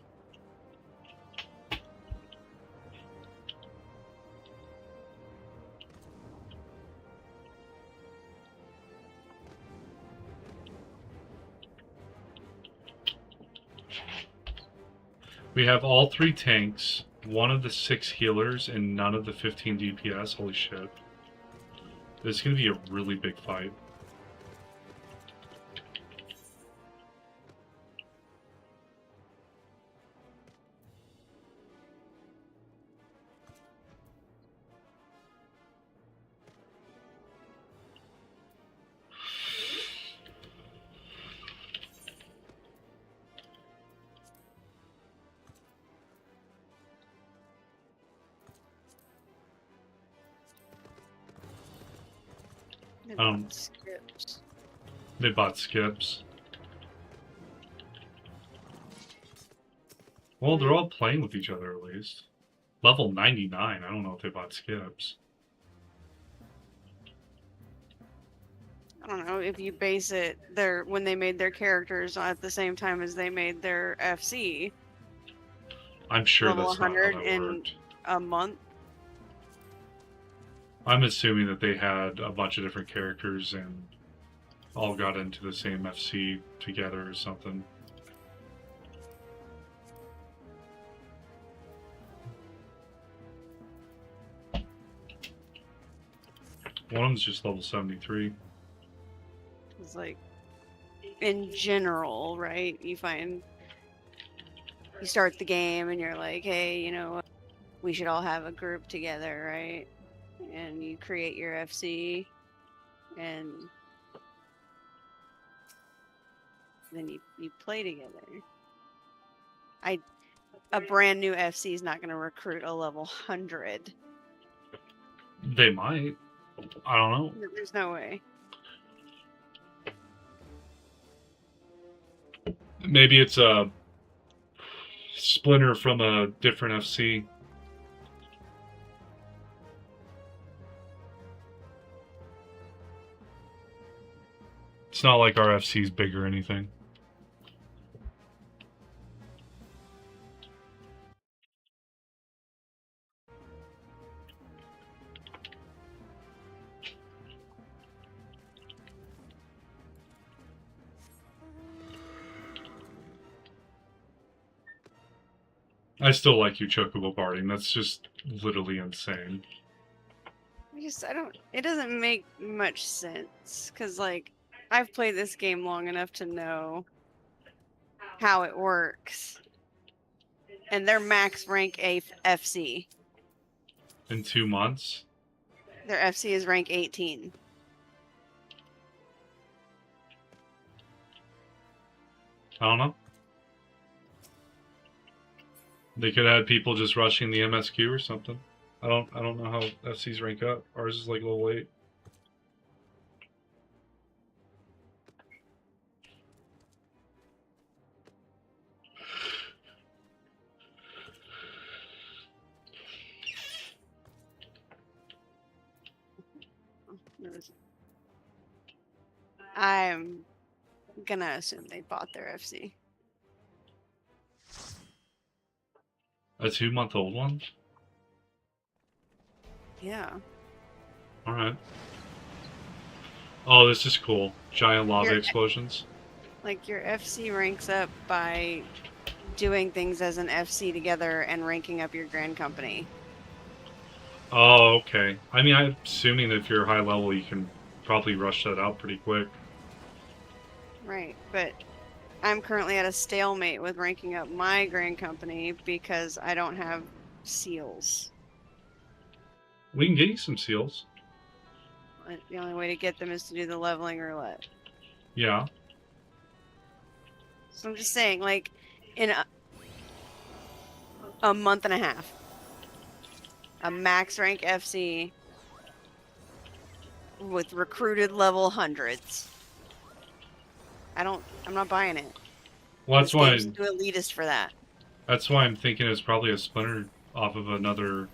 Speaker 1: We have all 3 tanks, 1 of the 6 healers, and none of the 15 DPS. Holy shit. This is going to be a really big fight.
Speaker 4: They
Speaker 1: Um,
Speaker 4: bought skips.
Speaker 1: They bought skips. Well, they're all playing with each other at least. Level 99. I don't know if they bought skips.
Speaker 2: I don't know if you base it their when they made their characters at the same time as they made their FC
Speaker 1: I'm sure
Speaker 2: level
Speaker 1: that's not how
Speaker 2: 100
Speaker 1: that
Speaker 2: in
Speaker 1: worked.
Speaker 2: a month.
Speaker 1: I'm assuming that they had a bunch of different characters and all got into the same FC together or something. One of them's just level 73.
Speaker 2: It's like in general, right? You start the game and you're like, hey, you know, we should all have a group together, right? And you create your FC and then you play together. A brand new FC is not going to recruit a level 100.
Speaker 1: They might. I don't know.
Speaker 2: There's no way.
Speaker 1: Maybe it's a splinter from a different FC. It's not like our FC's big or anything. I still like you chocobo barding. That's just literally insane.
Speaker 2: It doesn't make much sense because, like, I've played this game long enough to know how it works. And they're max rank FC.
Speaker 1: In 2 months?
Speaker 2: Their FC is rank 18.
Speaker 1: I don't know. They could have had people just rushing the MSQ or something. I don't know how FCs rank up. Ours is like level 8.
Speaker 2: I'm gonna assume they bought their FC.
Speaker 1: A 2-month-old one?
Speaker 2: Yeah.
Speaker 1: Alright. Oh, this is cool. Giant lava
Speaker 2: Your-
Speaker 1: explosions.
Speaker 2: Like, your FC ranks up by doing things as an FC together and ranking up your grand company.
Speaker 1: Oh, okay. I mean, I'm assuming that if you're high level, you can probably rush that out pretty quick.
Speaker 2: Right, but I'm currently at a stalemate with ranking up my grand company because I don't have seals.
Speaker 1: We can get you some seals.
Speaker 2: The only way to get them is to do the leveling roulette.
Speaker 1: Yeah.
Speaker 2: So I'm just saying, like, in a month and a half, a max rank FC with recruited level hundreds. I'm not buying it.
Speaker 1: Well, that's
Speaker 2: This
Speaker 1: why.
Speaker 2: game's too elitist for that.
Speaker 1: That's why I'm thinking it's probably a splinter off of another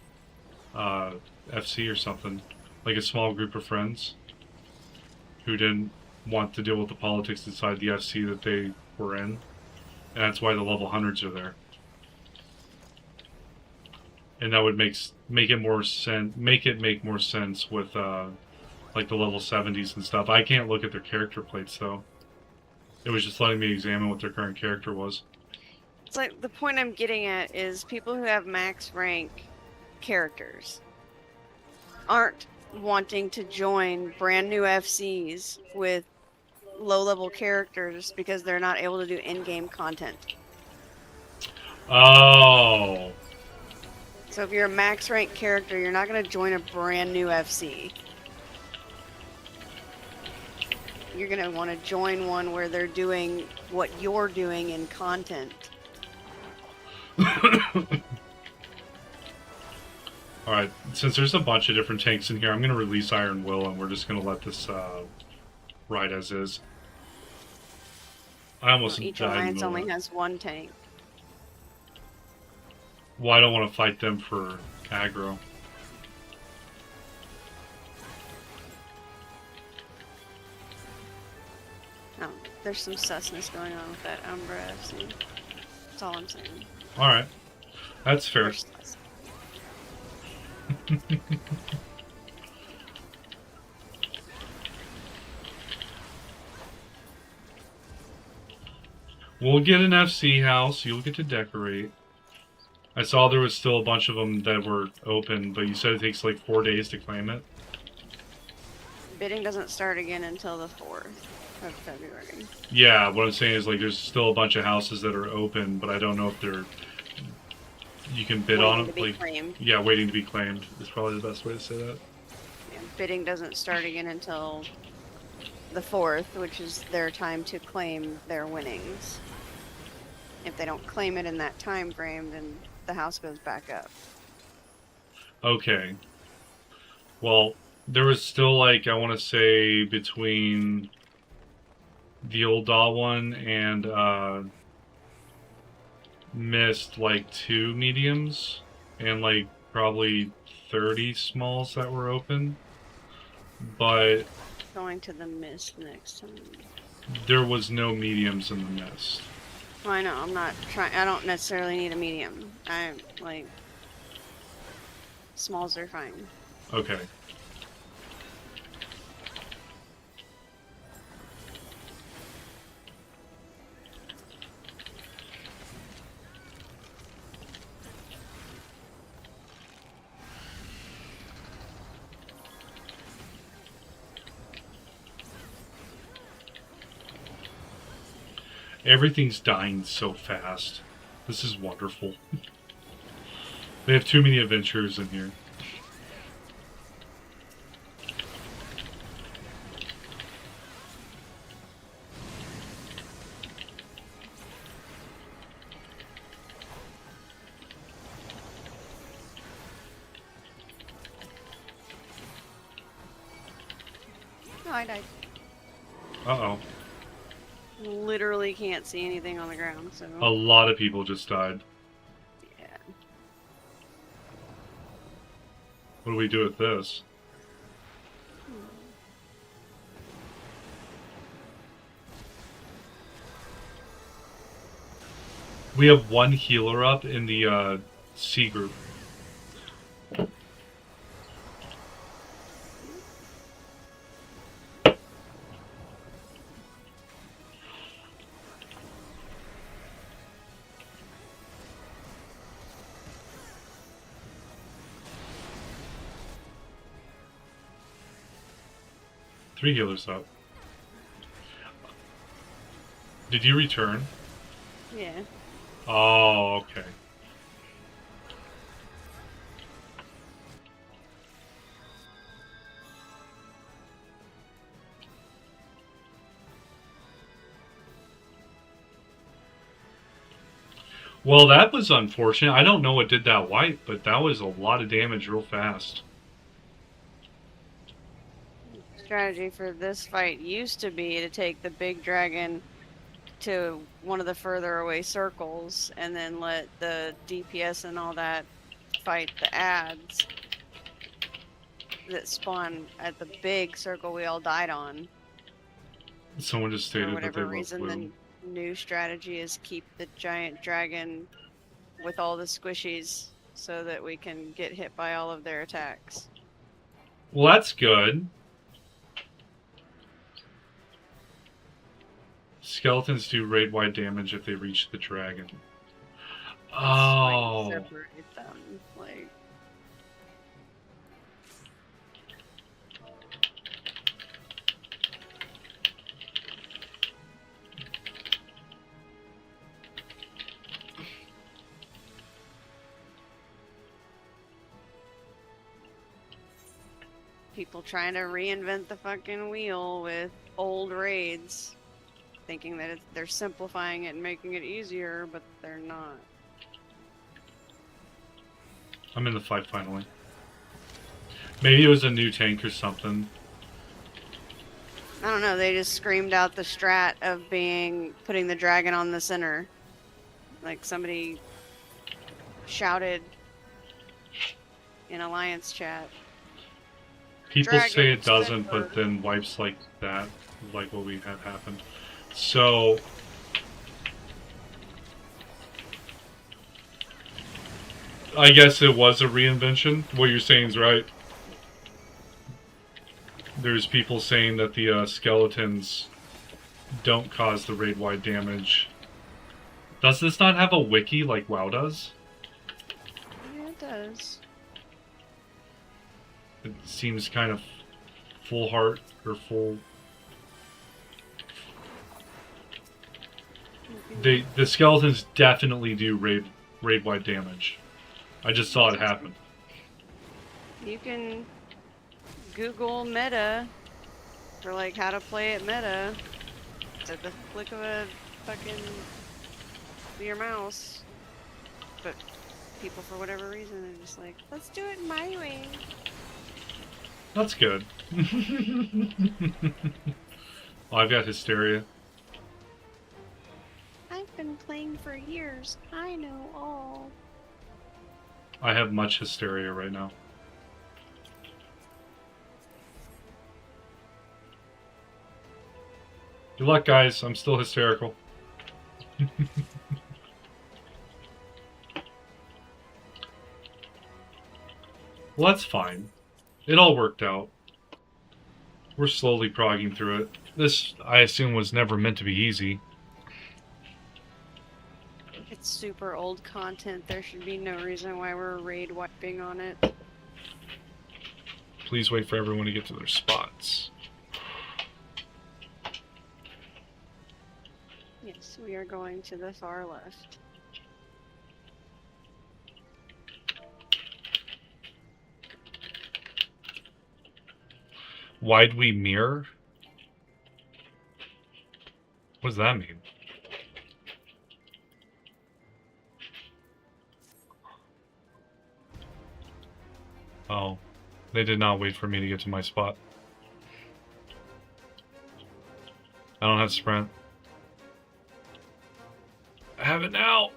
Speaker 1: FC or something, like a small group of friends who didn't want to deal with the politics inside the FC that they were in, and that's why the level hundreds are there. And that would make it more sense. Make more sense with like the level 70s and stuff. I can't look at their character plates though. It was just letting me examine what their current character was.
Speaker 2: It's like the point I'm getting at is people who have max rank characters aren't wanting to join brand new FCs with low level characters because they're not able to do in-game content.
Speaker 1: Oh.
Speaker 2: So if you're a max rank character, you're not going to join a brand new FC. You're going to want to join one where they're doing what you're doing in content.
Speaker 1: Alright, since there's a bunch of different tanks in here, I'm going to release Iron Will, and we're just going to let this ride as is. I almost
Speaker 2: Each
Speaker 1: died in
Speaker 2: alliance
Speaker 1: the
Speaker 2: only
Speaker 1: middle.
Speaker 2: has one tank.
Speaker 1: Well, I don't want to fight them for aggro.
Speaker 2: Oh, there's some susness going on with that Umbra FC. That's all I'm saying.
Speaker 1: Alright, that's fair.
Speaker 2: There's sus.
Speaker 1: We'll get an FC house, you'll get to decorate. I saw there was still a bunch of them that were open, but you said it takes like 4 days to claim it.
Speaker 2: Bidding doesn't start again until the 4th of February.
Speaker 1: Yeah, what I'm saying is like there's still a bunch of houses that are open, but I don't know if they're... You can bid on
Speaker 2: Waiting
Speaker 1: them.
Speaker 2: to be
Speaker 1: Like,
Speaker 2: claimed.
Speaker 1: yeah, waiting to be claimed is probably the best way to say that.
Speaker 2: Yeah, bidding doesn't start again until the 4th, which is their time to claim their winnings. If they don't claim it in that time frame, then the house goes back up.
Speaker 1: Okay. Well, there was still like, I want to say, between the old DAW one and Mist, like 2 mediums and like probably 30 smalls that were open. But
Speaker 2: Going to the Mist next time.
Speaker 1: there was no mediums in the Mist.
Speaker 2: Well, I know, I'm not trying, I don't necessarily need a medium. I'm like, smalls are fine.
Speaker 1: Okay. Everything's dying so fast. This is wonderful. They have too many adventurers in here.
Speaker 2: No, I died.
Speaker 1: Uh-oh.
Speaker 2: Literally can't see anything on the ground, so.
Speaker 1: A lot of people just died.
Speaker 2: Yeah.
Speaker 1: What do we do with this? We have 1 healer up in the C group. Three healers up. Did you return?
Speaker 2: Yeah.
Speaker 1: Oh, okay. Well, that was unfortunate. I don't know what did that wipe, but that was a lot of damage real fast.
Speaker 2: Strategy for this fight used to be to take the big dragon to one of the further away circles and then let the DPS and all that fight the ads that spawn at the big circle we all died on.
Speaker 1: Someone just
Speaker 2: For
Speaker 1: stated that they
Speaker 2: whatever
Speaker 1: were
Speaker 2: reason,
Speaker 1: blue.
Speaker 2: the new strategy is keep the giant dragon with all the squishies so that we can get hit by all of their attacks.
Speaker 1: Well, that's good. Skeletons do raid-wide damage if they reach the dragon. Oh.
Speaker 2: Like, separate them. Like, people trying to reinvent the fucking wheel with old raids, thinking that they're simplifying it and making it easier, but they're not.
Speaker 1: I'm in the fight finally. Maybe it was a new tank or something.
Speaker 2: I don't know. They just screamed out the strat of putting the dragon on the center. Like somebody shouted in Alliance chat.
Speaker 1: People say
Speaker 2: Dragon
Speaker 1: it doesn't,
Speaker 2: center.
Speaker 1: but then wipes like that, like what we had happen. So I guess it was a reinvention. What you're saying is right. There's people saying that the skeletons don't cause the raid-wide damage. Does this not have a wiki like WoW does?
Speaker 2: Yeah, it does.
Speaker 1: It seems kind of full heart or full. The skeletons definitely do raid-wide damage. I just saw it happen.
Speaker 2: You can Google meta for like how to play it meta. It's at the click of a fucking your mouse. But people, for whatever reason, are just like, let's do it my way.
Speaker 1: That's good. Oh, I've got hysteria.
Speaker 2: I've been playing for years. I know all.
Speaker 1: I have much hysteria right now. Good luck, guys. I'm still hysterical. Well, that's fine. It all worked out. We're slowly progging through it. This, I assume, was never meant to be easy.
Speaker 2: It's super old content. There should be no reason why we're raid wiping on it.
Speaker 1: Please wait for everyone to get to their spots.
Speaker 2: Yes, we are going to the far left.
Speaker 1: Why'd we mirror? What does that mean? Oh, they did not wait for me to get to my spot. I don't have sprint. I have it now!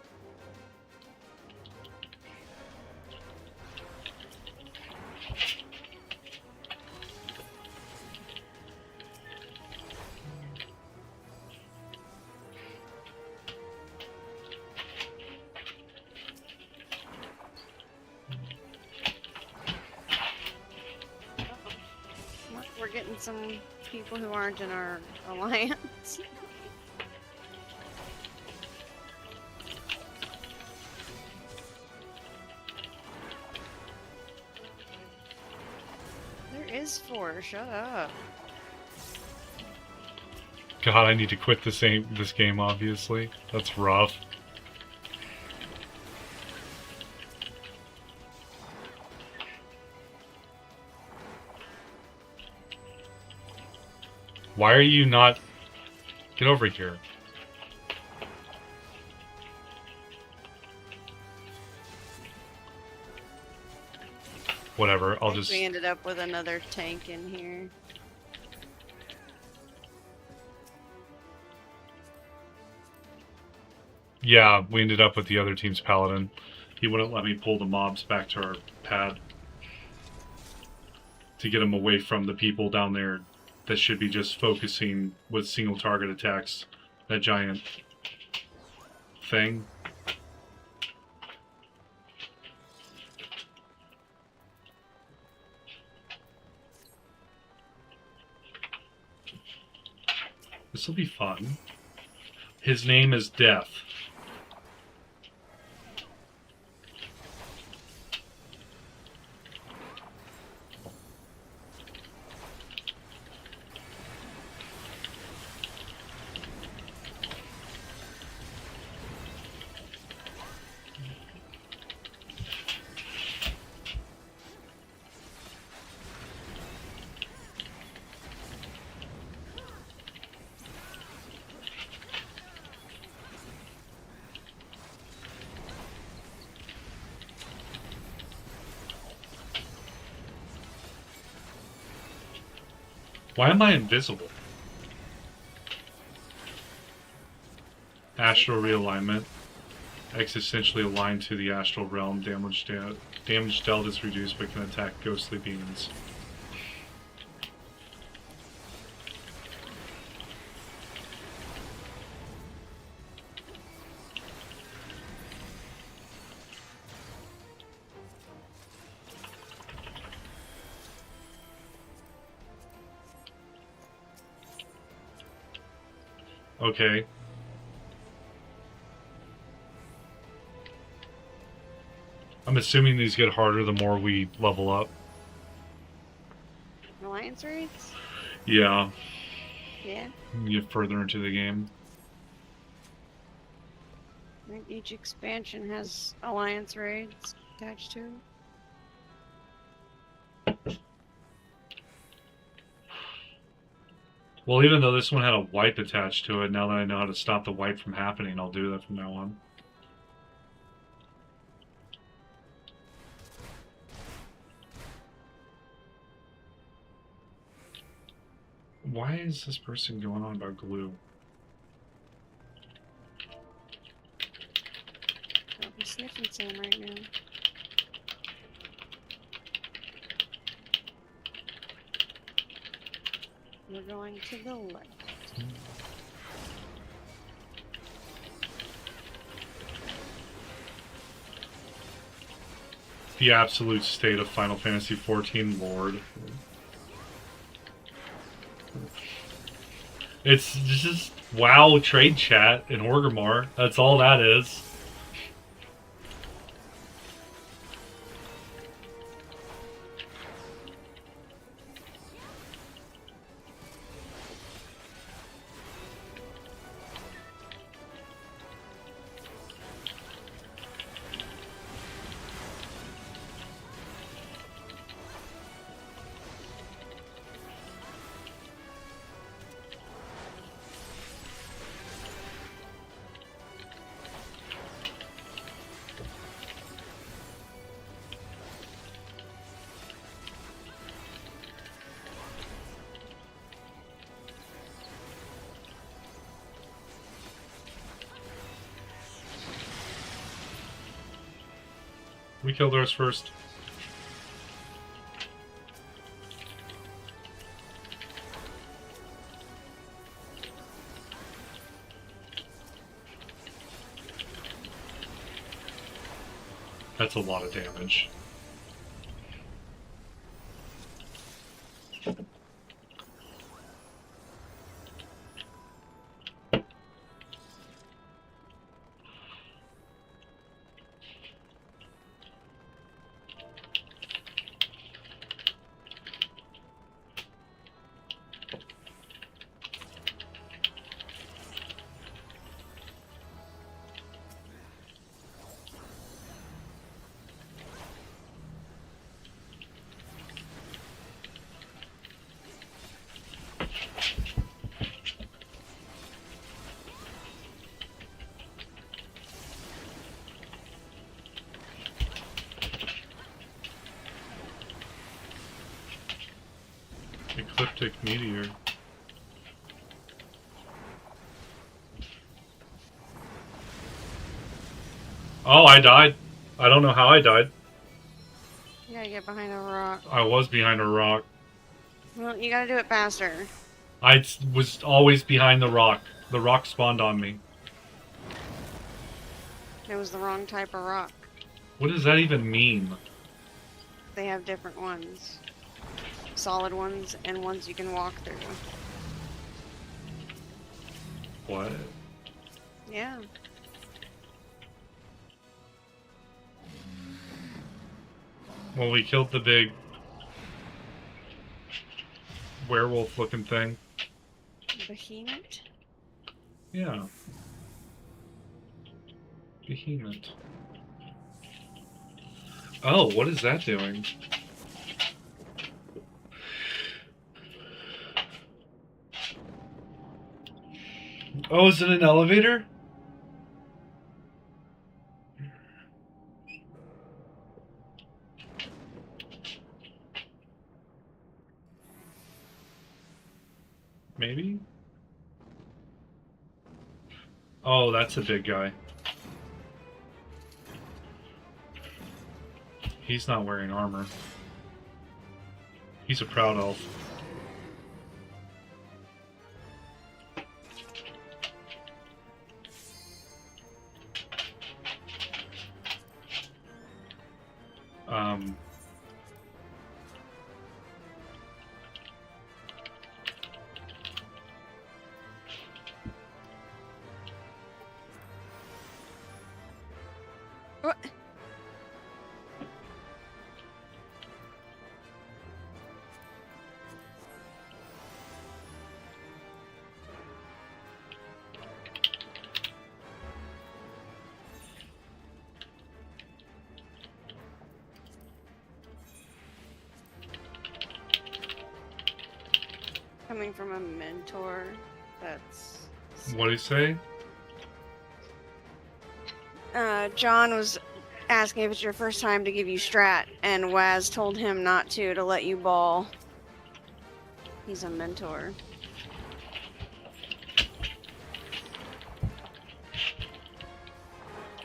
Speaker 2: We're getting some people who aren't in our alliance. There is 4. Shut up.
Speaker 1: God, I need to quit this game, obviously. That's rough. Why are you not... Get over here. Whatever, I'll just...
Speaker 2: We ended up with another tank in here.
Speaker 1: Yeah, we ended up with the other team's paladin. He wouldn't let me pull the mobs back to our pad. To get them away from the people down there that should be just focusing with single target attacks. That giant thing. This will be fun. His name is Death. Why am I invisible? Astral realignment. Existentially aligned to the astral realm. Damage dealt is reduced but can attack ghostly beings. Okay. I'm assuming these get harder the more we level up.
Speaker 4: Alliance raids?
Speaker 1: Yeah,
Speaker 4: Yeah.
Speaker 1: you get further into the game.
Speaker 4: I think each expansion has alliance raids attached to it.
Speaker 1: Well, even though this one had a wipe attached to it, now that I know how to stop the wipe from happening, I'll do that from now on. Why is this person going on about glue?
Speaker 4: I'll be sniffing some right now. We're going to the left.
Speaker 1: The absolute state of Final Fantasy XIV Lord. It's just WoW trade chat in Orgrimmar. That's all that is. We killed ours first. That's a lot of damage. Ecliptic meteor. Oh, I died. I don't know how I died.
Speaker 4: You gotta get behind a rock.
Speaker 1: I was behind a rock.
Speaker 4: Well, you gotta do it faster.
Speaker 1: I was always behind the rock. The rock spawned on me.
Speaker 4: It was the wrong type of rock.
Speaker 1: What does that even mean?
Speaker 4: They have different ones. Solid ones and ones you can walk through.
Speaker 1: What?
Speaker 4: Yeah.
Speaker 1: Well, we killed the big werewolf-looking thing.
Speaker 4: Behemoth?
Speaker 1: Yeah. Behemoth. Oh, what is that doing? Oh, is it an elevator? maybe? Oh, that's a big guy. He's not wearing armor. He's a proud elf.
Speaker 2: What? Coming from a mentor, that's...
Speaker 1: What do you say?
Speaker 2: John was asking if it's your first time to give you strat, and Waz told him not to let you ball. He's a mentor.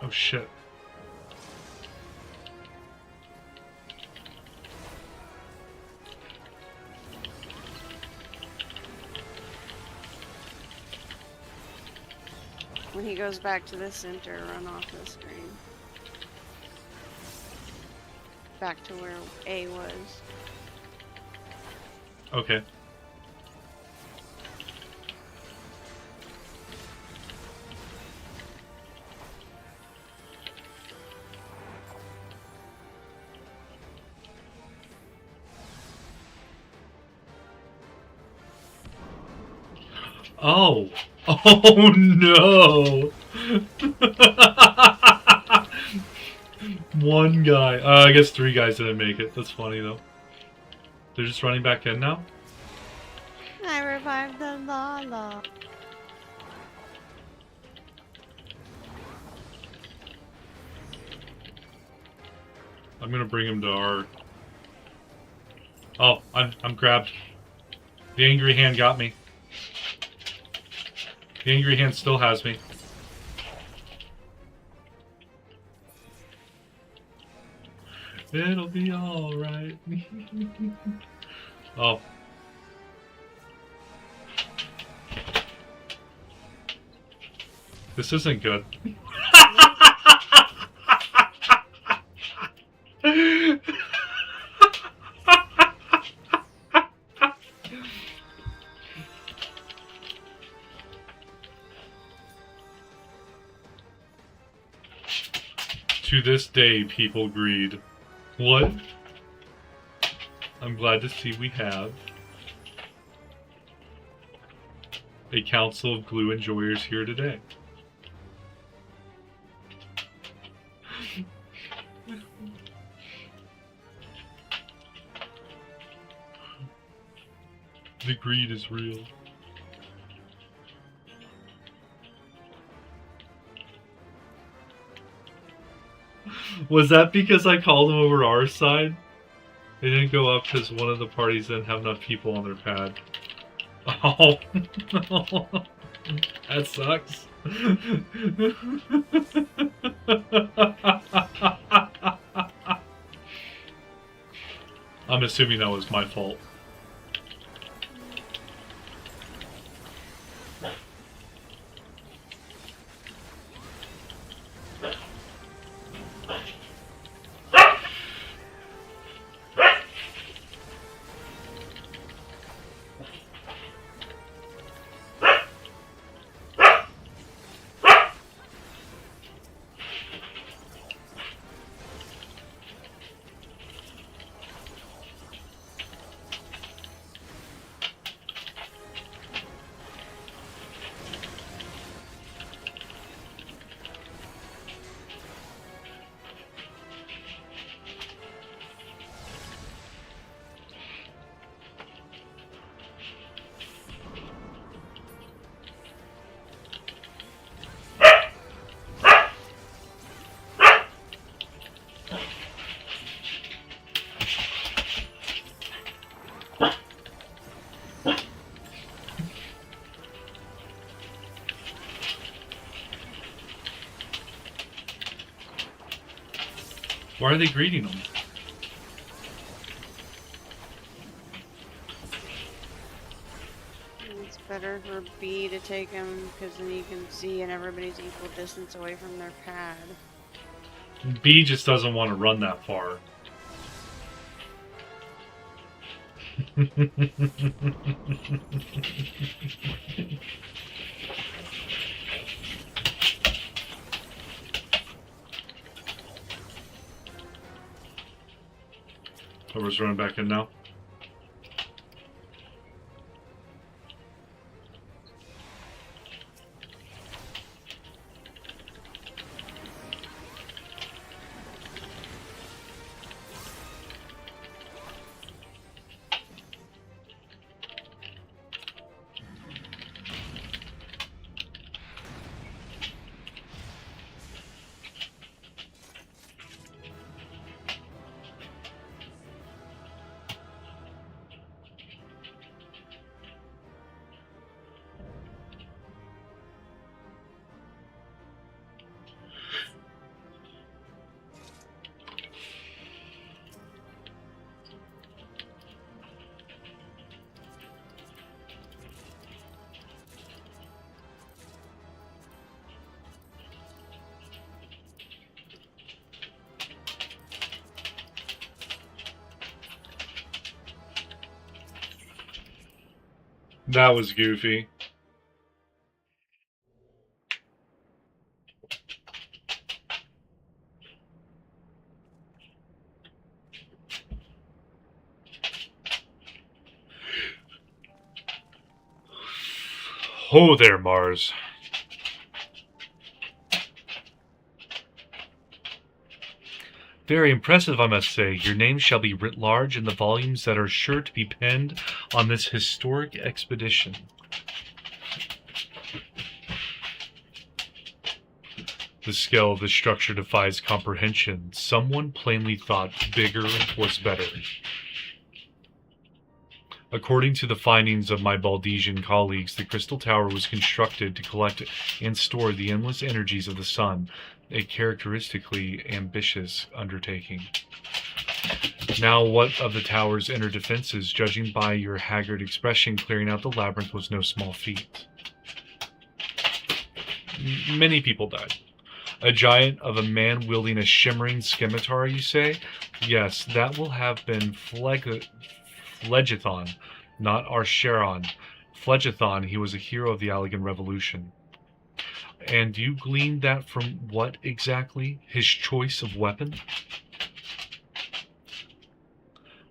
Speaker 1: Oh shit.
Speaker 2: When he goes back to the center, run off the screen. Back to where A was.
Speaker 1: Okay. Oh. Oh no. One guy. I guess 3 guys didn't make it. That's funny though. They're just running back in now?
Speaker 2: I revived the Lala.
Speaker 1: I'm gonna bring him to our... Oh, I'm grabbed. The angry hand got me. The angry hand still has me. It'll be alright. Oh. This isn't good. To this day, people greed. What? I'm glad to see we have a council of glue enjoyers here today. The greed is real. Was that because I called them over to our side? They didn't go up because one of the parties didn't have enough people on their pad. Oh, that sucks. I'm assuming that was my fault. Why are they greeting him?
Speaker 4: It's better for B to take him because then you can see and everybody's equal distance away from their pad.
Speaker 1: B just doesn't want to run that far. Whoever's running back in now. That was goofy. Ho there, Mars. Very impressive, I must say. Your name shall be writ large in the volumes that are sure to be penned on this historic expedition. The scale of the structure defies comprehension. Someone plainly thought bigger was better. According to the findings of my Baldesian colleagues, the Crystal Tower was constructed to collect and store the endless energies of the sun, a characteristically ambitious undertaking. Now, what of the tower's inner defenses? Judging by your haggard expression, clearing out the labyrinth was no small feat. Many people died. A giant of a man wielding a shimmering scimitar, you say? Yes, that will have been Phlegethon, not Arsharon. Phlegethon, he was a hero of the Allegan Revolution. And you gleaned that from what exactly? His choice of weapon?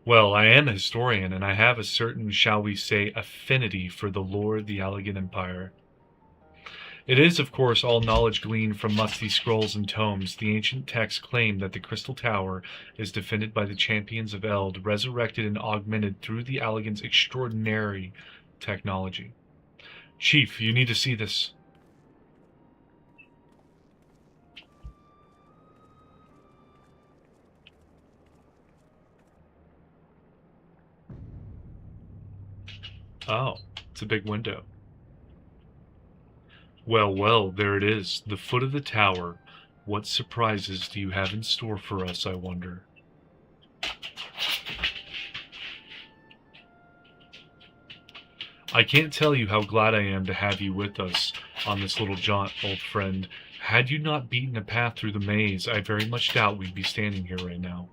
Speaker 1: Well, I am a historian, and I have a certain, shall we say, affinity for the lore of the Allegan Empire. It is, of course, all knowledge gleaned from musty scrolls and tomes. The ancient texts claim that the Crystal Tower is defended by the champions of Eld, resurrected and augmented through the Allegan's extraordinary technology. Chief, you need to see this. Oh, it's a big window. Well, well, there it is, the foot of the tower. What surprises do you have in store for us, I wonder? I can't tell you how glad I am to have you with us on this little jaunt, old friend. Had you not beaten a path through the maze, I very much doubt we'd be standing here right now.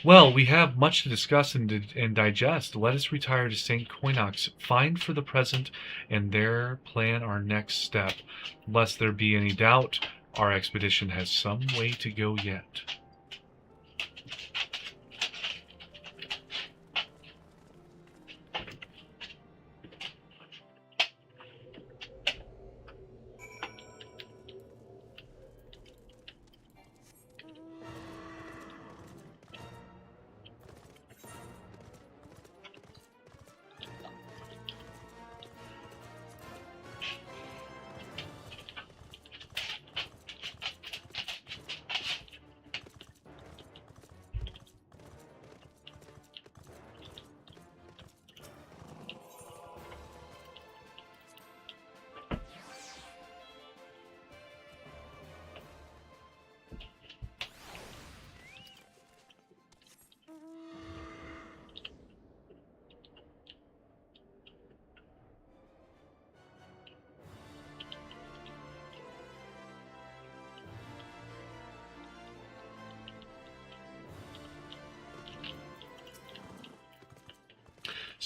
Speaker 1: Well, we have much to discuss and digest. Let us retire to St. Coinox, find for the present, and there plan our next step. Lest there be any doubt, our expedition has some way to go yet.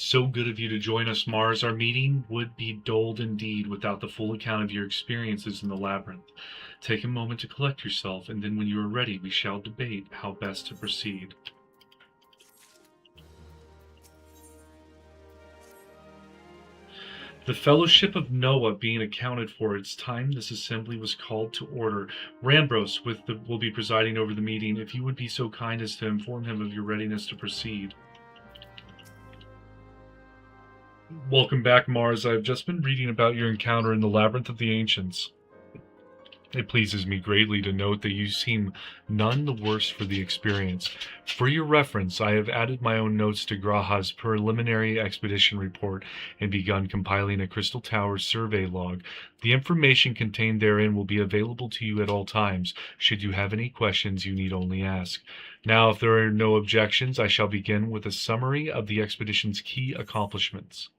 Speaker 1: So good of you to join us, Mars. Our meeting would be dulled indeed without the full account of your experiences in the labyrinth. Take a moment to collect yourself, and then when you are ready, we shall debate how best to proceed. The Fellowship of Noah being accounted for, it's time this assembly was called to order. Rambros will be presiding over the meeting. If you would be so kind as to inform him of your readiness to proceed. Welcome back, Mars. I've just been reading about your encounter in the Labyrinth of the Ancients. It pleases me greatly to note that you seem none the worse for the experience. For your reference, I have added my own notes to Graha's preliminary expedition report and begun compiling a Crystal Tower survey log. The information contained therein will be available to you at all times. Should you have any questions, you need only ask. Now, if there are no objections, I shall begin with a summary of the expedition's key accomplishments.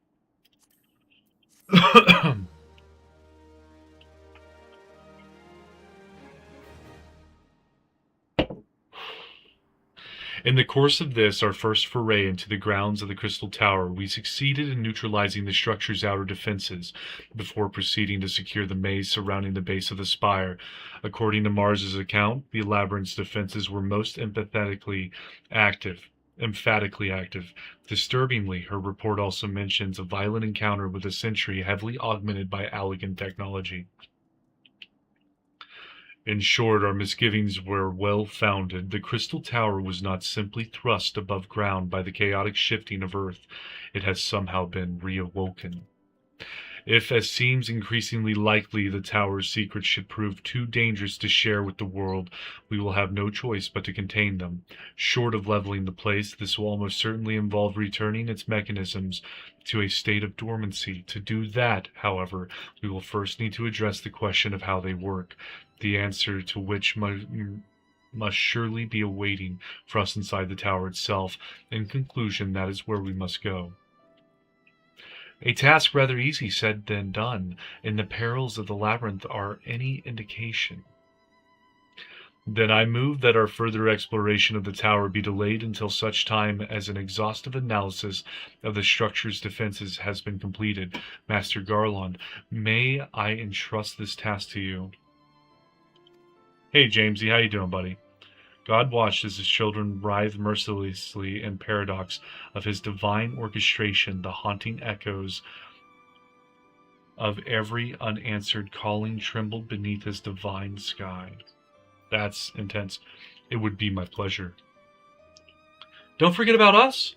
Speaker 1: In the course of this, our first foray into the grounds of the Crystal Tower, we succeeded in neutralizing the structure's outer defenses before proceeding to secure the maze surrounding the base of the spire. According to Mars's account, the labyrinth's defenses were most emphatically active. Disturbingly, her report also mentions a violent encounter with a sentry heavily augmented by Allegan technology. In short, our misgivings were well-founded. The Crystal Tower was not simply thrust above ground by the chaotic shifting of Earth. It has somehow been reawoken. If, as seems increasingly likely, the tower's secrets should prove too dangerous to share with the world, we will have no choice but to contain them. Short of leveling the place, this will almost certainly involve returning its mechanisms to a state of dormancy. To do that, however, we will first need to address the question of how they work, the answer to which must surely be awaiting for us inside the tower itself. In conclusion, that is where we must go. A task rather easy said than done, and the perils of the labyrinth are any indication. Then I move that our further exploration of the tower be delayed until such time as an exhaustive analysis of the structure's defenses has been completed. Master Garland, may I entrust this task to you? Hey, Jamesy, how you doing, buddy? God watched as his children writhed mercilessly in paradox of his divine orchestration, the haunting echoes of every unanswered calling trembled beneath his divine sky. That's intense. It would be my pleasure. Don't forget about us.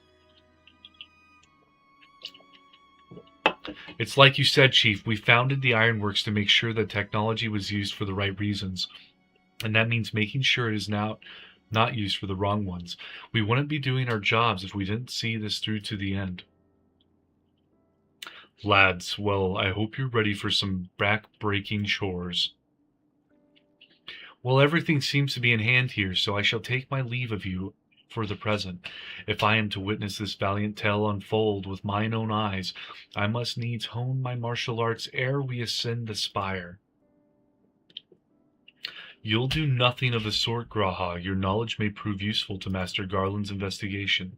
Speaker 1: It's like you said, Chief. We founded the Ironworks to make sure that technology was used for the right reasons. And that means making sure it is now not used for the wrong ones. We wouldn't be doing our jobs if we didn't see this through to the end. Lads, well, I hope you're ready for some back-breaking chores. Well, everything seems to be in hand here, so I shall take my leave of you for the present. If I am to witness this valiant tale unfold with mine own eyes, I must needs hone my martial arts ere we ascend the spire. You'll do nothing of the sort, Graha. Your knowledge may prove useful to Master Garland's investigation.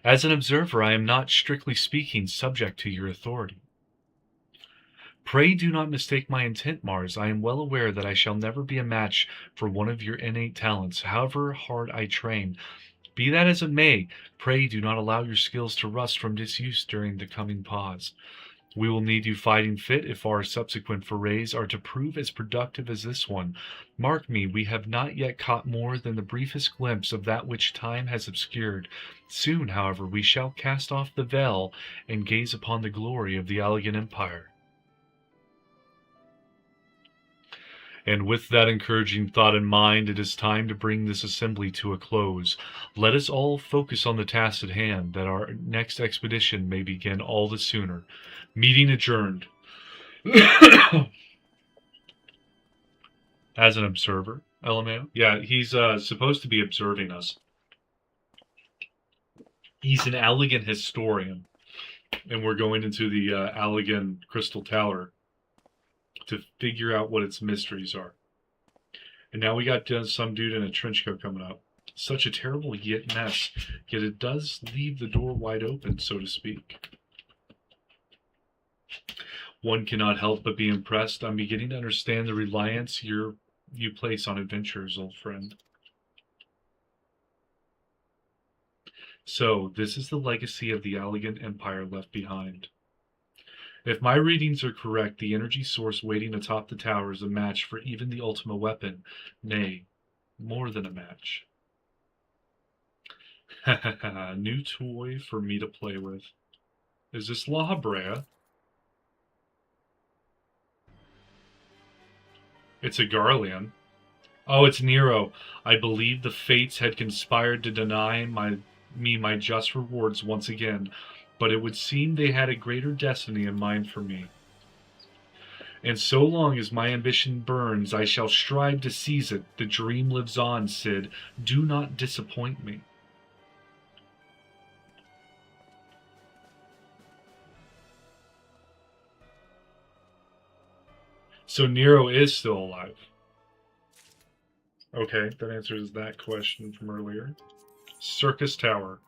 Speaker 1: As an observer, I am not, strictly speaking, subject to your authority. Pray do not mistake my intent, Mars. I am well aware that I shall never be a match for one of your innate talents, however hard I train. Be that as it may, pray do not allow your skills to rust from disuse during the coming pause. We will need you fighting fit if our subsequent forays are to prove as productive as this one. Mark me, we have not yet caught more than the briefest glimpse of that which time has obscured. Soon, however, we shall cast off the veil and gaze upon the glory of the Allegan Empire. And with that encouraging thought in mind, it is time to bring this assembly to a close. Let us all focus on the task at hand, that our next expedition may begin all the sooner. Meeting adjourned. As an observer, LMAO? Yeah, he's supposed to be observing us. He's an Allegan historian, and we're going into the Allegan Crystal Tower to figure out what its mysteries are. And now we got some dude in a trench coat coming up. Such a terrible mess, yet it does leave the door wide open, so to speak. One cannot help but be impressed. I'm beginning to understand the reliance you place on adventurers, old friend. So, this is the legacy of the Allegan Empire left behind. If my readings are correct, the energy source waiting atop the tower is a match for even the Ultima weapon. Nay, more than a match. New toy for me to play with. Is this La Habrea? It's a Garlean. Oh, it's Nero. I believe the fates had conspired to deny me my just rewards once again, but it would seem they had a greater destiny in mind for me. And so long as my ambition burns, I shall strive to seize it. The dream lives on, Cid. Do not disappoint me. So Nero is still alive. Okay, that answers that question from earlier. Circus Tower.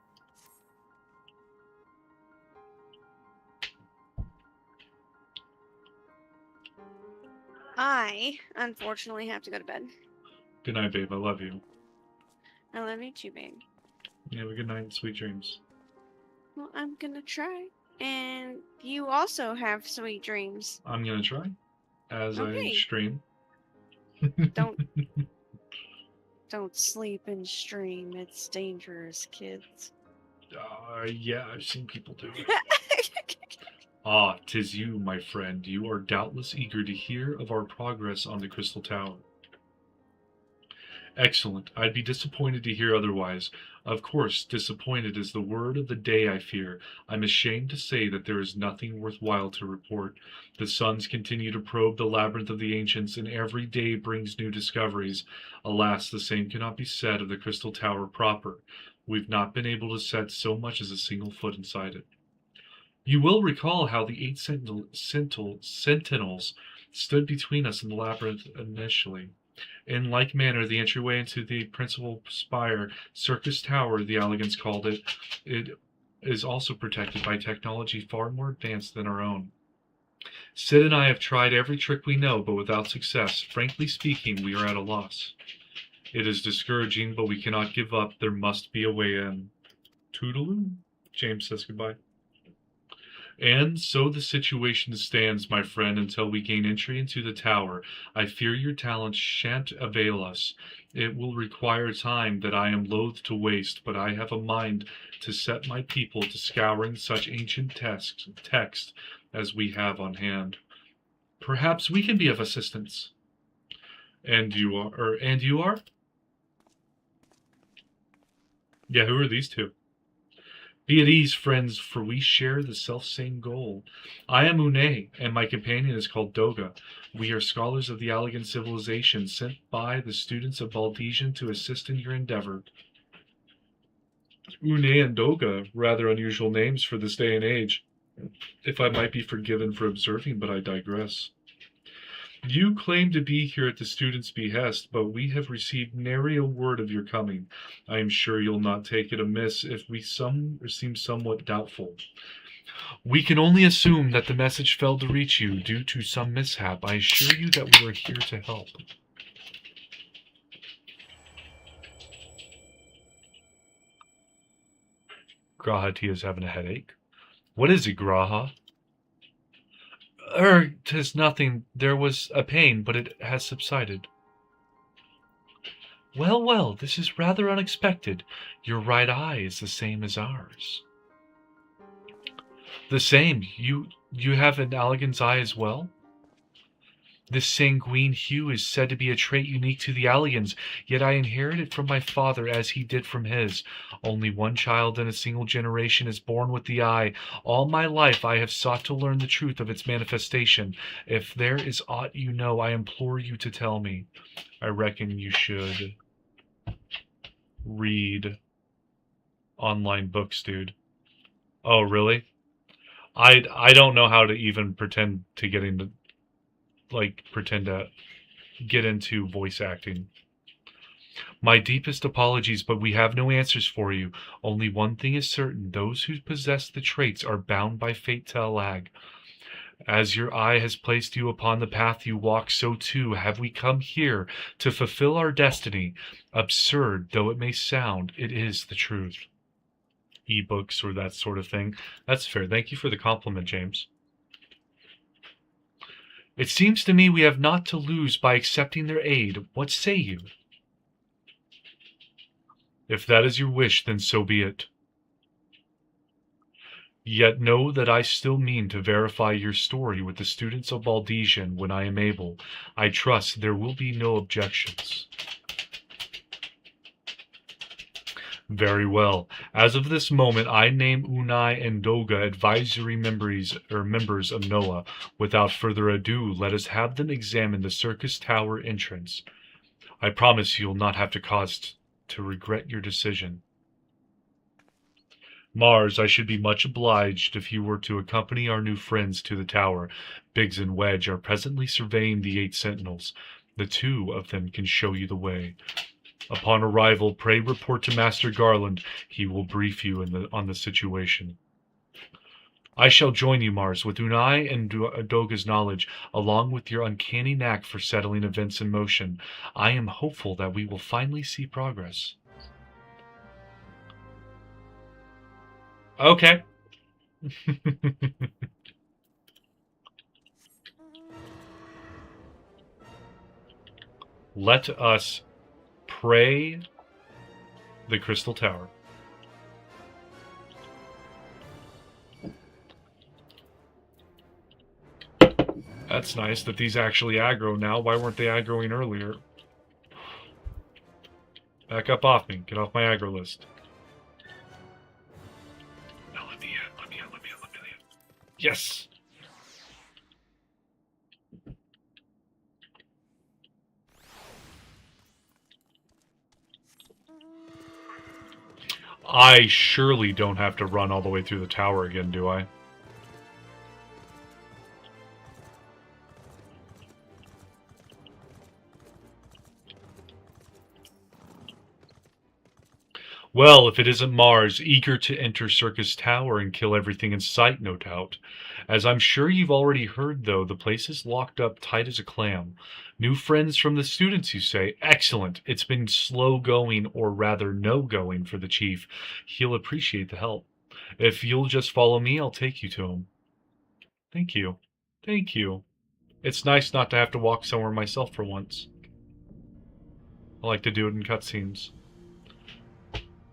Speaker 4: I, unfortunately, have to go to bed.
Speaker 1: Good night, babe. I love you.
Speaker 4: I love you too, babe.
Speaker 1: You have a good night and sweet dreams.
Speaker 4: Well, I'm gonna try. And you also have sweet dreams.
Speaker 1: I'm gonna try. As I
Speaker 4: Okay.
Speaker 1: stream.
Speaker 4: Don't don't sleep and stream. It's dangerous, kids.
Speaker 1: Yeah, I've seen people do it. Ah, 'tis you, my friend. You are doubtless eager to hear of our progress on the Crystal Tower. Excellent. I'd be disappointed to hear otherwise. Of course, disappointed is the word of the day, I fear. I'm ashamed to say that there is nothing worthwhile to report. The suns continue to probe the labyrinth of the ancients, and every day brings new discoveries. Alas, the same cannot be said of the Crystal Tower proper. We've not been able to set so much as a single foot inside it. You will recall how the 8 sentinels stood between us and the labyrinth initially. In like manner, the entryway into the principal spire, Circus Tower, the Allegans called it, it is also protected by technology far more advanced than our own. Cid and I have tried every trick we know, but without success. Frankly speaking, we are at a loss. It is discouraging, but we cannot give up. There must be a way in. Toodaloo? James says goodbye. And so the situation stands, my friend, until we gain entry into the tower. I fear your talents shan't avail us. It will require time that I am loath to waste, but I have a mind to set my people to scouring such ancient text as we have on hand. Perhaps we can be of assistance. And you are? Yeah, who are these two? Be at ease, friends, for we share the self-same goal. I am Une, and my companion is called Doga. We are scholars of the Allegan civilization, sent by the students of Baldesian to assist in your endeavor. Une and Doga, rather unusual names for this day and age. If I might be forgiven for observing, but I digress. You claim to be here at the students' behest, but we have received nary a word of your coming. I am sure you'll not take it amiss if we seem somewhat doubtful. We can only assume that the message failed to reach you due to some mishap. I assure you that we are here to help. Graha Tia's having a headache. What is it, Graha? 'Tis nothing. There was a pain, but it has subsided. Well, well, this is rather unexpected. Your right eye is the same as ours. The same? You have an Allegan's eye as well? This sanguine hue is said to be a trait unique to the Allegans, yet I inherit it from my father as he did from his. Only one child in a single generation is born with the eye. All my life I have sought to learn the truth of its manifestation. If there is aught you know, I implore you to tell me. I reckon you should read online books, dude. Oh, really? I don't know how to even pretend to get into voice acting.
Speaker 5: My deepest apologies, but we have no answers for you. Only one thing is certain. Those who possess the traits are bound by fate to Alag. As your eye has placed you upon the path you walk, so too have we come here to fulfill our destiny. Absurd though it may sound, it is the truth. Ebooks or that sort of thing. That's fair. Thank you for the compliment, James. It seems to me we have naught to lose by accepting their aid. What say you? If that is your wish, then so be it. Yet know that I still mean to verify your story with the students of Valdesian when I am able. I trust there will be no objections. Very well. As of this moment, I name Unai and Doga advisory members of NOAA. Without further ado, let us have them examine the circus tower entrance. I promise you'll not have to cause to regret your decision. Mars, I should be much obliged if you were to accompany our new friends to the tower. Biggs and Wedge are presently surveying the 8 sentinels. The 2 of them can show you the way. Upon arrival, pray report to Master Garland. He will brief you on the situation. I shall join you, Mars, with Unai and Doga's knowledge, along with your uncanny knack for settling events in motion. I am hopeful that we will finally see progress. Okay. Let us pray the Crystal Tower. That's nice that these actually aggro now. Why weren't they aggroing earlier? Back up off me. Get off my aggro list. No, let me in. Yes! I surely don't have to run all the way through the tower again, do I? Well, if it isn't Mars, eager to enter Circus Tower and kill everything in sight, no doubt. As I'm sure you've already heard, though, the place is locked up tight as a clam. New friends from the students, you say? Excellent. It's been slow going, or rather no going, for the chief. He'll appreciate the help. If you'll just follow me, I'll take you to him. Thank you. Thank you. It's nice not to have to walk somewhere myself for once. I like to do it in cutscenes.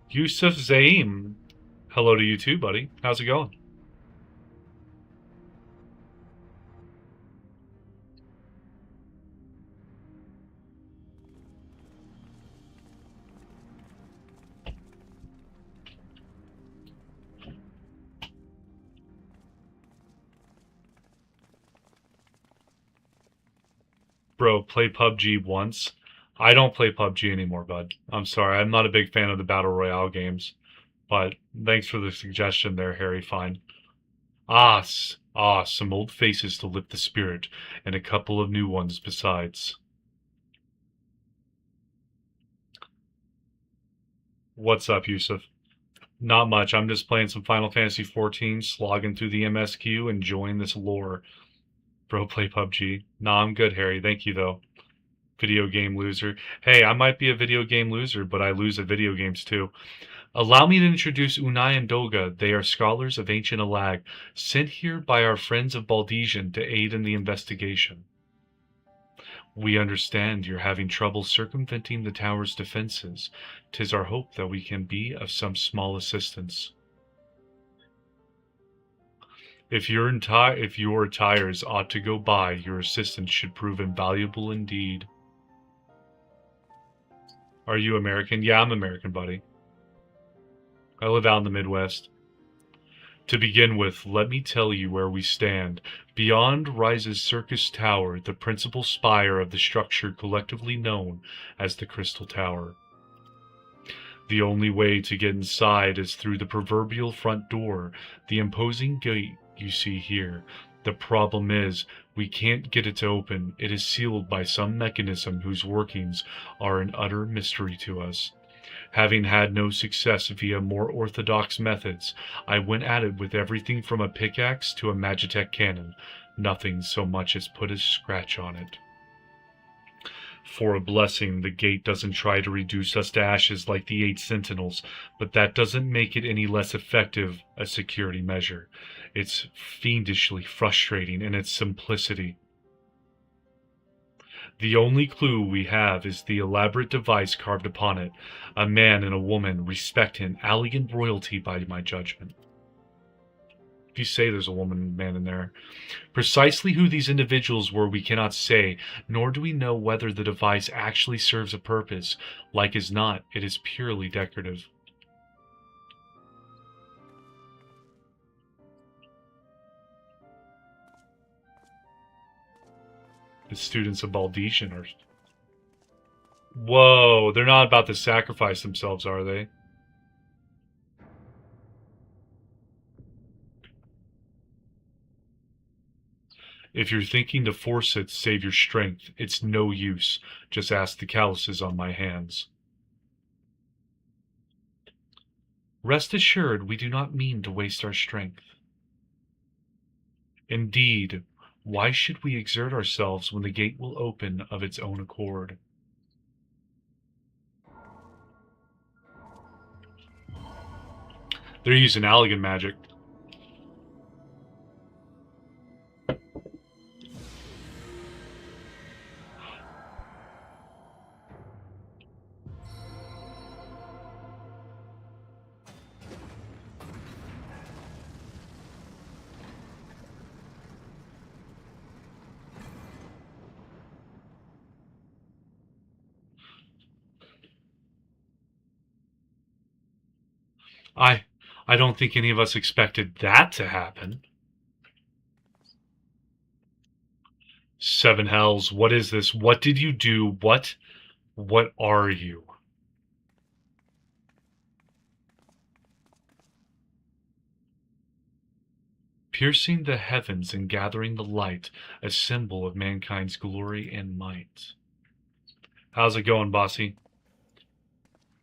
Speaker 5: Yusuf Zaim. Hello to you too, buddy. How's it going? Bro, play PUBG once. I don't play PUBG anymore, bud. I'm sorry. I'm not a big fan of the Battle Royale games. But thanks for the suggestion there, Harry. Fine. Some old faces to lift the spirit, and a couple of new ones besides. What's up, Yusuf? Not much. I'm just playing some Final Fantasy XIV, slogging through the MSQ, enjoying this lore. Bro, play PUBG. Nah, I'm good, Harry. Thank you, though. Video game loser. Hey, I might be a video game loser, but I lose at video games too. Allow me to introduce Unai and Doga. They are scholars of ancient Alag, sent here by our friends of Valdesian to aid in the investigation. We understand you're having trouble circumventing the tower's defenses. 'Tis our hope that we can be of some small assistance. If your tires ought to go by, your assistance should prove invaluable indeed. Are you American? Yeah, I'm American, buddy. I live out in the Midwest. To begin with, let me tell you where we stand. Beyond rises Circus Tower, the principal spire of the structure collectively known as the Crystal Tower. The only way to get inside is through the proverbial front door, the imposing gate you see here. The problem is, we can't get it to open. It is sealed by some mechanism whose workings are an utter mystery to us. Having had no success via more orthodox methods, I went at it with everything from a pickaxe to a Magitech cannon. Nothing so much as put a scratch on it. For a blessing, the gate doesn't try to reduce us to ashes like the 8 sentinels, but that doesn't make it any less effective a security measure. It's fiendishly frustrating in its simplicity. The only clue we have is the elaborate device carved upon it. A man and a woman, respecting elegant royalty by my judgment. If you say there's a woman and man in there. Precisely who these individuals were we cannot say, nor do we know whether the device actually serves a purpose. Like as not, it is purely decorative. The students of Baldician are... Whoa, they're not about to sacrifice themselves, are they? If you're thinking to force it, save your strength. It's no use. Just ask the calluses on my hands. Rest assured, we do not mean to waste our strength. Indeed, why should we exert ourselves when the gate will open of its own accord? They're using Allegan magic. I don't think any of us expected that to happen. 7 hells, what is this? What did you do? What are you? Piercing the heavens and gathering the light, a symbol of mankind's glory and might. How's it going, bossy?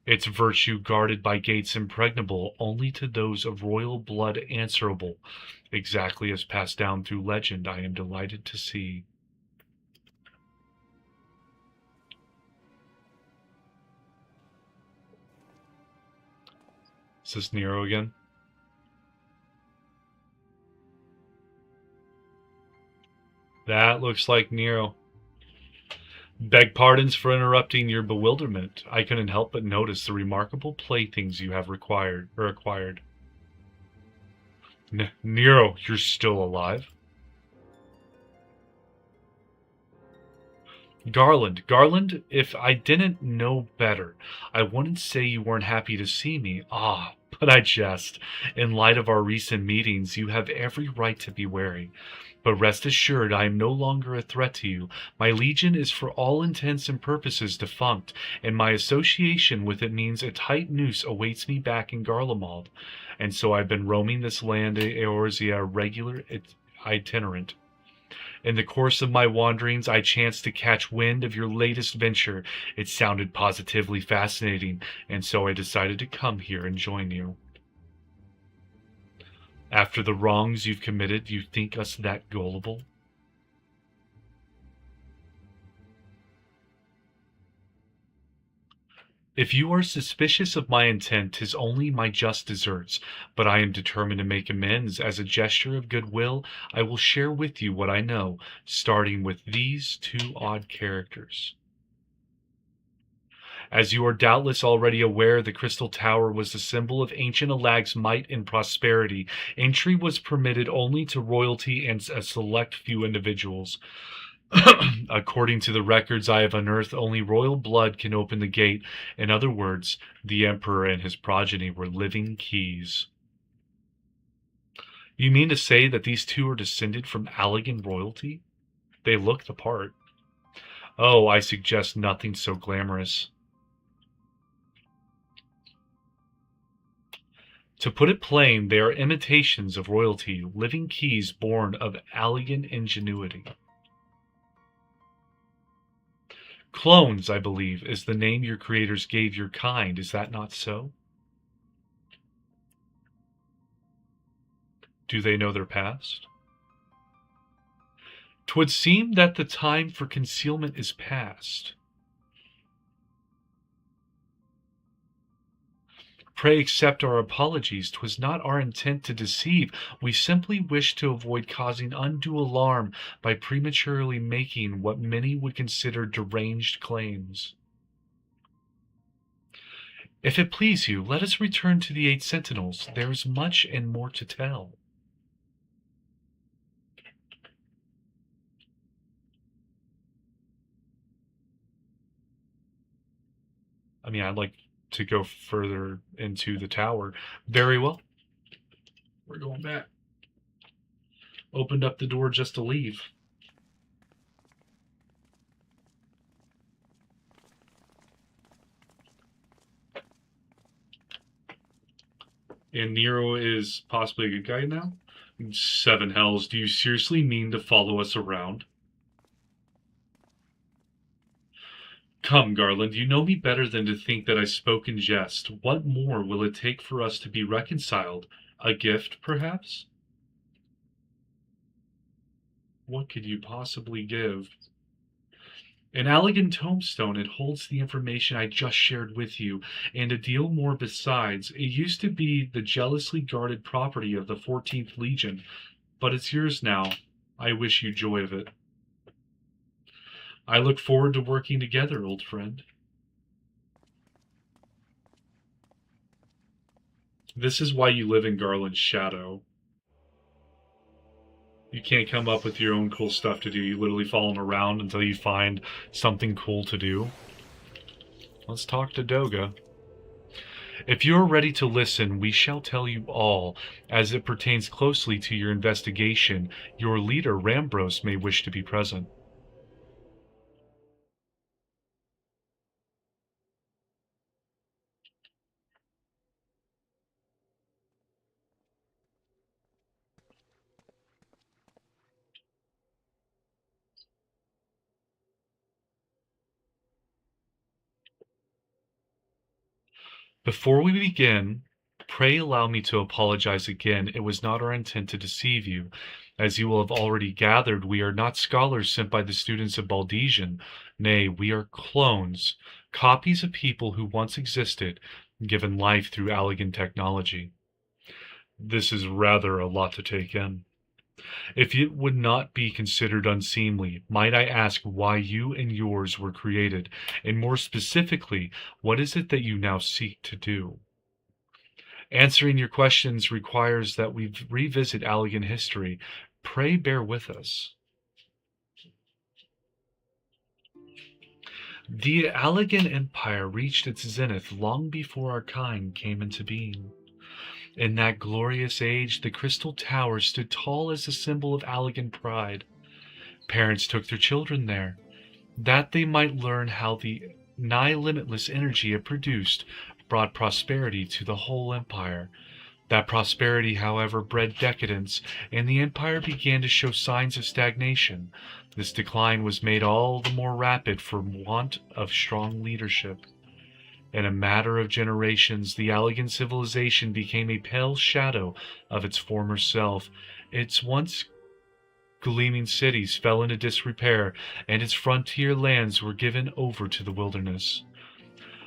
Speaker 5: Its virtue guarded by gates impregnable only to those of royal blood answerable, exactly as passed down through legend, I am delighted to see. Is this Nero again? That looks like Nero. Beg pardons for interrupting your bewilderment. I couldn't help but notice the remarkable playthings you have acquired. Nero, you're still alive? Garland, if I didn't know better, I wouldn't say you weren't happy to see me. But I jest. In light of our recent meetings, you have every right to be wary. But rest assured, I am no longer a threat to you. My legion is for all intents and purposes defunct, and my association with it means a tight noose awaits me back in Garlemald. And so I've been roaming this land Eorzea regular itinerant. In the course of my wanderings, I chanced to catch wind of your latest venture. It sounded positively fascinating, and so I decided to come here and join you. After the wrongs you've committed, you think us that gullible? If you are suspicious of my intent, 'tis only my just deserts, but I am determined to make amends. As a gesture of goodwill, I will share with you what I know, starting with these 2 odd characters. As you are doubtless already aware, the Crystal Tower was the symbol of ancient Alag's might and prosperity. Entry was permitted only to royalty and a select few individuals. According to the records I have unearthed, only royal blood can open the gate. In other words, the Emperor and his progeny were living keys. You mean to say that these 2 are descended from Allegan royalty? They look the part. Oh, I suggest nothing so glamorous. To put it plain, they are imitations of royalty, living keys born of alien ingenuity. Clones, I believe, is the name your creators gave your kind. Is that not so? Do they know their past? 'Twould seem that the time for concealment is past. Pray accept our apologies. 'Twas not our intent to deceive. We simply wished to avoid causing undue alarm by prematurely making what many would consider deranged claims. If it please you, let us return to the 8 Sentinels. There is much and more to tell. I mean, I'd like to go further into the tower. Very well. We're going back. Opened up the door just to leave. And Nero is possibly a good guy now? 7 hells, do you seriously mean to follow us around? Come, Garland, you know me better than to think that I spoke in jest. What more will it take for us to be reconciled? A gift, perhaps? What could you possibly give? An elegant tombstone. It holds the information I just shared with you, and a deal more besides. It used to be the jealously guarded property of the 14th Legion, but it's yours now. I wish you joy of it. I look forward to working together, old friend. This is why you live in Garland's shadow. You can't come up with your own cool stuff to do. You literally follow him around until you find something cool to do. Let's talk to Doga. If you are ready to listen, we shall tell you all. As it pertains closely to your investigation, your leader, Rambros, may wish to be present. Before we begin, pray allow me to apologize again. It was not our intent to deceive you. As you will have already gathered, we are not scholars sent by the students of Baldesian. Nay, we are clones, copies of people who once existed, given life through elegant technology. This is rather a lot to take in. If it would not be considered unseemly, might I ask why you and yours were created, and more specifically, what is it that you now seek to do? Answering your questions requires that we revisit Allegan history. Pray bear with us. The Allegan Empire reached its zenith long before our kind came into being. In that glorious age, the Crystal Tower stood tall as a symbol of Allegan pride. Parents took their children there, that they might learn how the nigh limitless energy it produced brought prosperity to the whole empire. That prosperity, however, bred decadence, and the empire began to show signs of stagnation. This decline was made all the more rapid for want of strong leadership. In a matter of generations, the Allegan civilization became a pale shadow of its former self. Its once gleaming cities fell into disrepair, and its frontier lands were given over to the wilderness.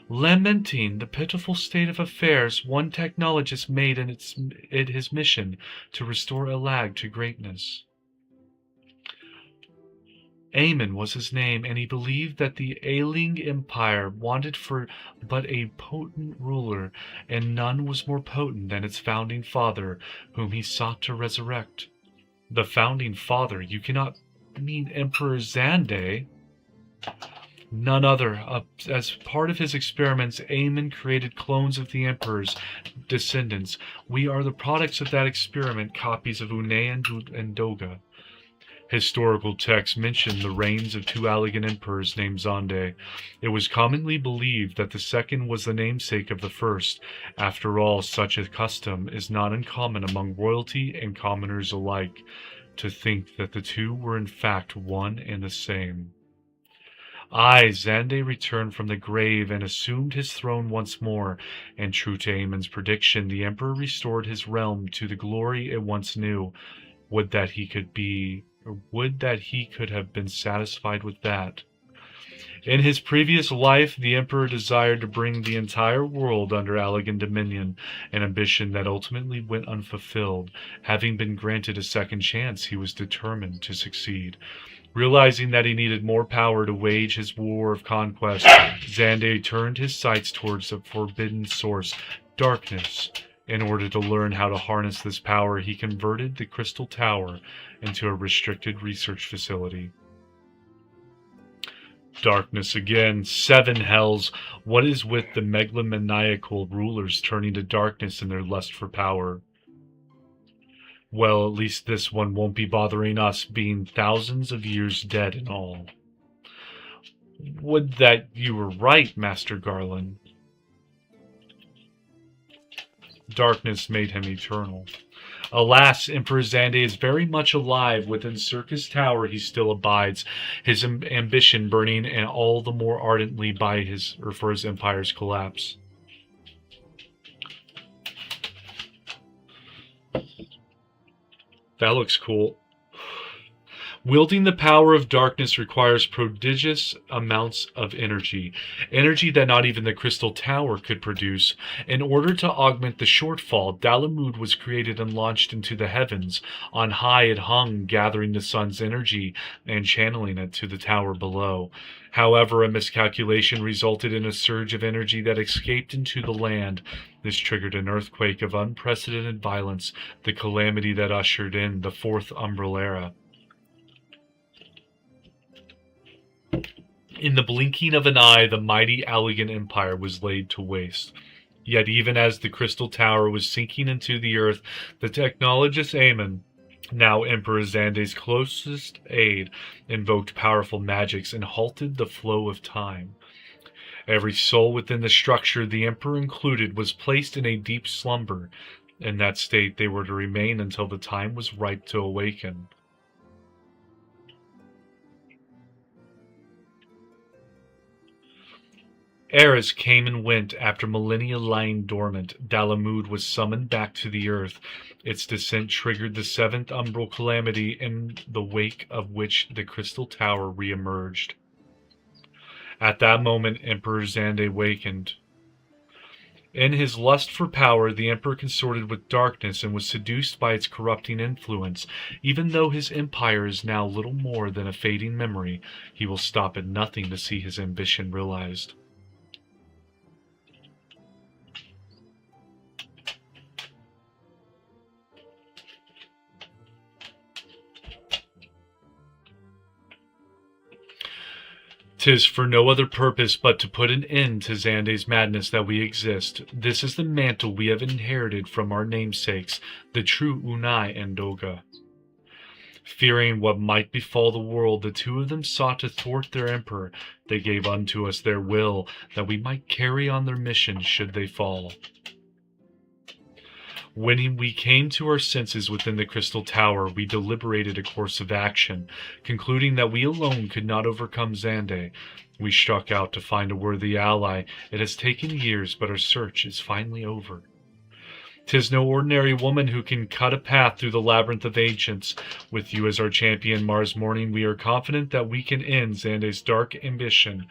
Speaker 5: Lamenting the pitiful state of affairs, one technologist made it his mission to restore Allag to greatness. Aemon was his name, and he believed that the ailing empire wanted for but a potent ruler, and none was more potent than its founding father, whom he sought to resurrect. The founding father? You cannot mean Emperor Xande? None other. As part of his experiments, Aemon created clones of the Emperor's descendants. We are the products of that experiment, copies of Unea and Doga. Historical texts mention the reigns of two Allegan emperors named Zande. It was commonly believed that the second was the namesake of the first. After all, such a custom is not uncommon among royalty and commoners alike, to think that the two were in fact one and the same. Zande returned from the grave and assumed his throne once more, and true to Aemon's prediction, the emperor restored his realm to the glory it once knew. Would that he could have been satisfied with that. In his previous life, the emperor desired to bring the entire world under Allegan dominion, an ambition that ultimately went unfulfilled. Having been granted a second chance, he was determined to succeed. Realizing that he needed more power to wage his war of conquest, Zande turned his sights towards the forbidden source, darkness. In order to learn how to harness this power, he converted the Crystal Tower into a restricted research facility. Darkness again. 7 hells. What is with the megalomaniacal rulers turning to darkness in their lust for power? Well, at least this one won't be bothering us, being thousands of years dead and all. Would that you were right, Master Garland. Darkness made him eternal. Alas, Emperor Zande is very much alive. Within Circus Tower he still abides, his ambition burning and all the more ardently for his empire's collapse. That looks cool. Wielding the power of darkness requires prodigious amounts of energy that not even the Crystal Tower could produce. In order to augment the shortfall, Dalamud was created and launched into the heavens. On high it hung, gathering the sun's energy and channeling it to the tower below. However, a miscalculation resulted in a surge of energy that escaped into the land. This triggered an earthquake of unprecedented violence, the calamity that ushered in the Fourth Umbral Era. In the blinking of an eye, the mighty Allegan Empire was laid to waste. Yet even as the Crystal Tower was sinking into the earth, the technologist Aemon, now Emperor Zande's closest aide, invoked powerful magics and halted the flow of time. Every soul within the structure, the Emperor included, was placed in a deep slumber. In that state, they were to remain until the time was ripe to awaken. Eras came and went. After millennia lying dormant, Dalamud was summoned back to the earth. Its descent triggered the 7th umbral calamity, in the wake of which the Crystal Tower re-emerged. At that moment, Emperor Zande awakened. In his lust for power, the Emperor consorted with darkness and was seduced by its corrupting influence. Even though his empire is now little more than a fading memory, he will stop at nothing to see his ambition realized. "'Tis for no other purpose but to put an end to Zande's madness that we exist. This is the mantle we have inherited from our namesakes, the true Unai and Doga." Fearing what might befall the world, the two of them sought to thwart their emperor. They gave unto us their will, that we might carry on their mission should they fall. When we came to our senses within the Crystal Tower, we deliberated a course of action. Concluding that we alone could not overcome Zande, we struck out to find a worthy ally. It has taken years, but our search is finally over. 'Tis no ordinary woman who can cut a path through the labyrinth of ancients. With you as our champion, Mars Morning, we are confident that we can end Zande's dark ambition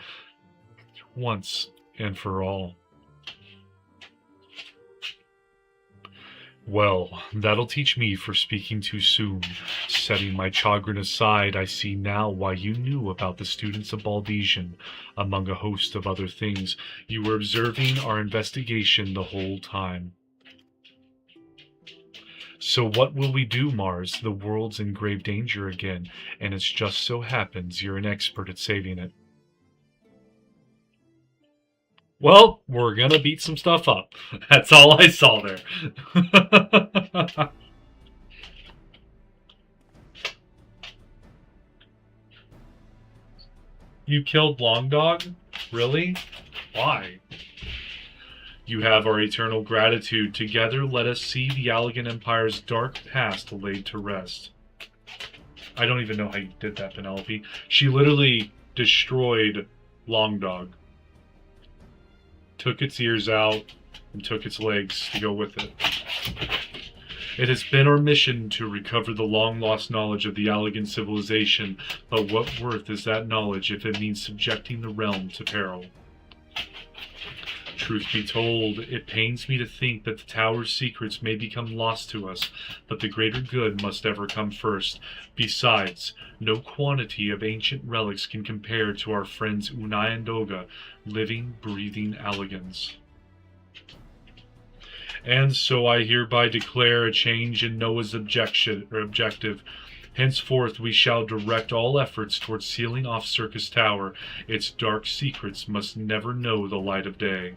Speaker 5: once and for all. Well, that'll teach me for speaking too soon. Setting my chagrin aside, I see now why you knew about the students of Baldesian. Among a host of other things, you were observing our investigation the whole time. So what will we do, Mars? The world's in grave danger again, and it just so happens you're an expert at saving it. Well, we're gonna beat some stuff up. That's all I saw there. You killed Long Dog? Really? Why? You have our eternal gratitude. Together, let us see the Allegan Empire's dark past laid to rest. I don't even know how you did that, Penelope. She literally destroyed Long Dog. Took its ears out and took its legs to go with it. It has been our mission to recover the long-lost knowledge of the Allegan civilization, but what worth is that knowledge if it means subjecting the realm to peril? Truth be told, it pains me to think that the Tower's secrets may become lost to us, but the greater good must ever come first. Besides, no quantity of ancient relics can compare to our friends Unai and Doga, living, breathing Allegans. And so I hereby declare a change in Noah's objective. Henceforth we shall direct all efforts towards sealing off Circus Tower. Its dark secrets must never know the light of day.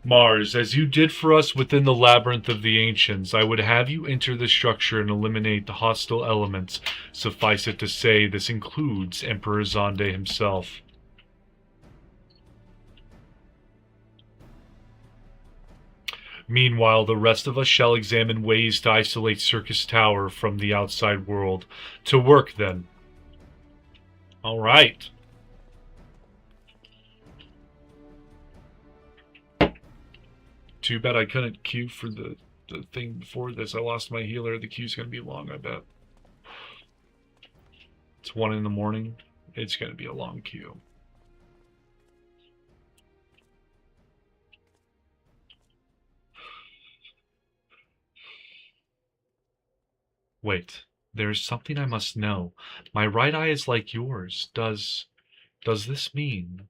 Speaker 5: Mars, as you did for us within the labyrinth of the ancients, I would have you enter the structure and eliminate the hostile elements. Suffice it to say, this includes Emperor Zonde himself. Meanwhile, the rest of us shall examine ways to isolate Circus Tower from the outside world. To work, then. All right. Too bad I couldn't queue for the thing before this. I lost my healer. The queue's going to be long, I bet. It's 1 in the morning. It's going to be a long queue. Wait, there's something I must know. My right eye is like yours. Does this mean?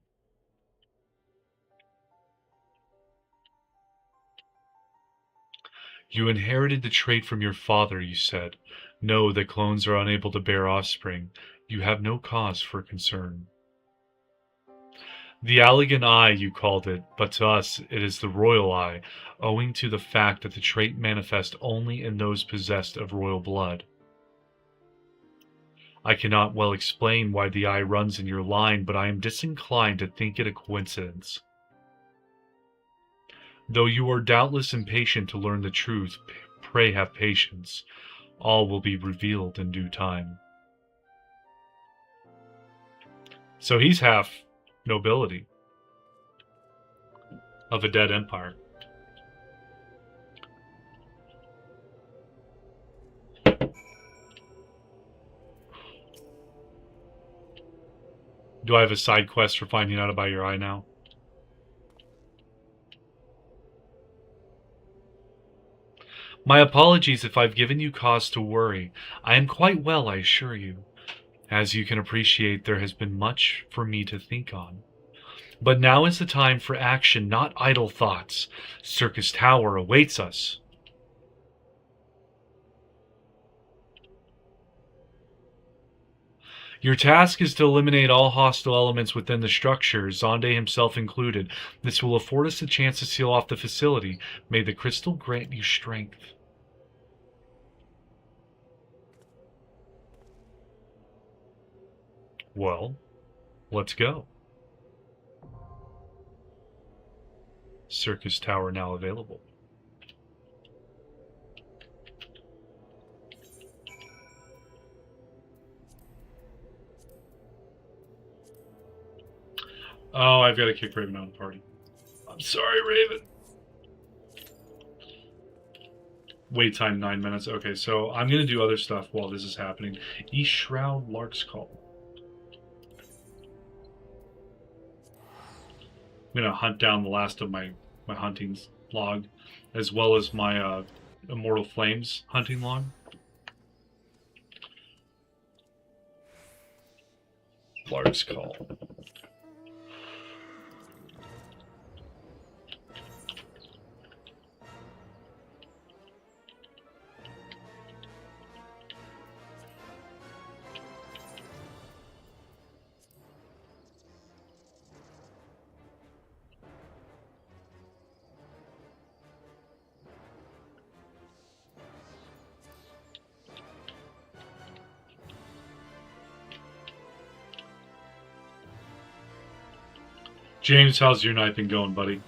Speaker 5: You inherited the trait from your father, you said. Know that clones are unable to bear offspring. You have no cause for concern. The Allegan Eye, you called it, but to us it is the Royal Eye, owing to the fact that the trait manifests only in those possessed of royal blood. I cannot well explain why the eye runs in your line, but I am disinclined to think it a coincidence. Though you are doubtless impatient to learn the truth, pray have patience. All will be revealed in due time. So he's half nobility of a dead empire. Do I have a side quest for finding out about your eye now? My apologies if I've given you cause to worry. I am quite well, I assure you. As you can appreciate, there has been much for me to think on. But now is the time for action, not idle thoughts. Circus Tower awaits us. Your task is to eliminate all hostile elements within the structure, Zonde himself included. This will afford us a chance to seal off the facility. May the crystal grant you strength. Well, let's go. Circus Tower now available. Oh, I've got to kick Raven out of the party. I'm sorry, Raven. Wait time 9 minutes. Okay, so I'm going to do other stuff while this is happening. East Shroud, Lark's Call. I'm going to hunt down the last of my hunting log, as well as my Immortal Flames hunting log. Lark's Call. James, how's your night been going, buddy?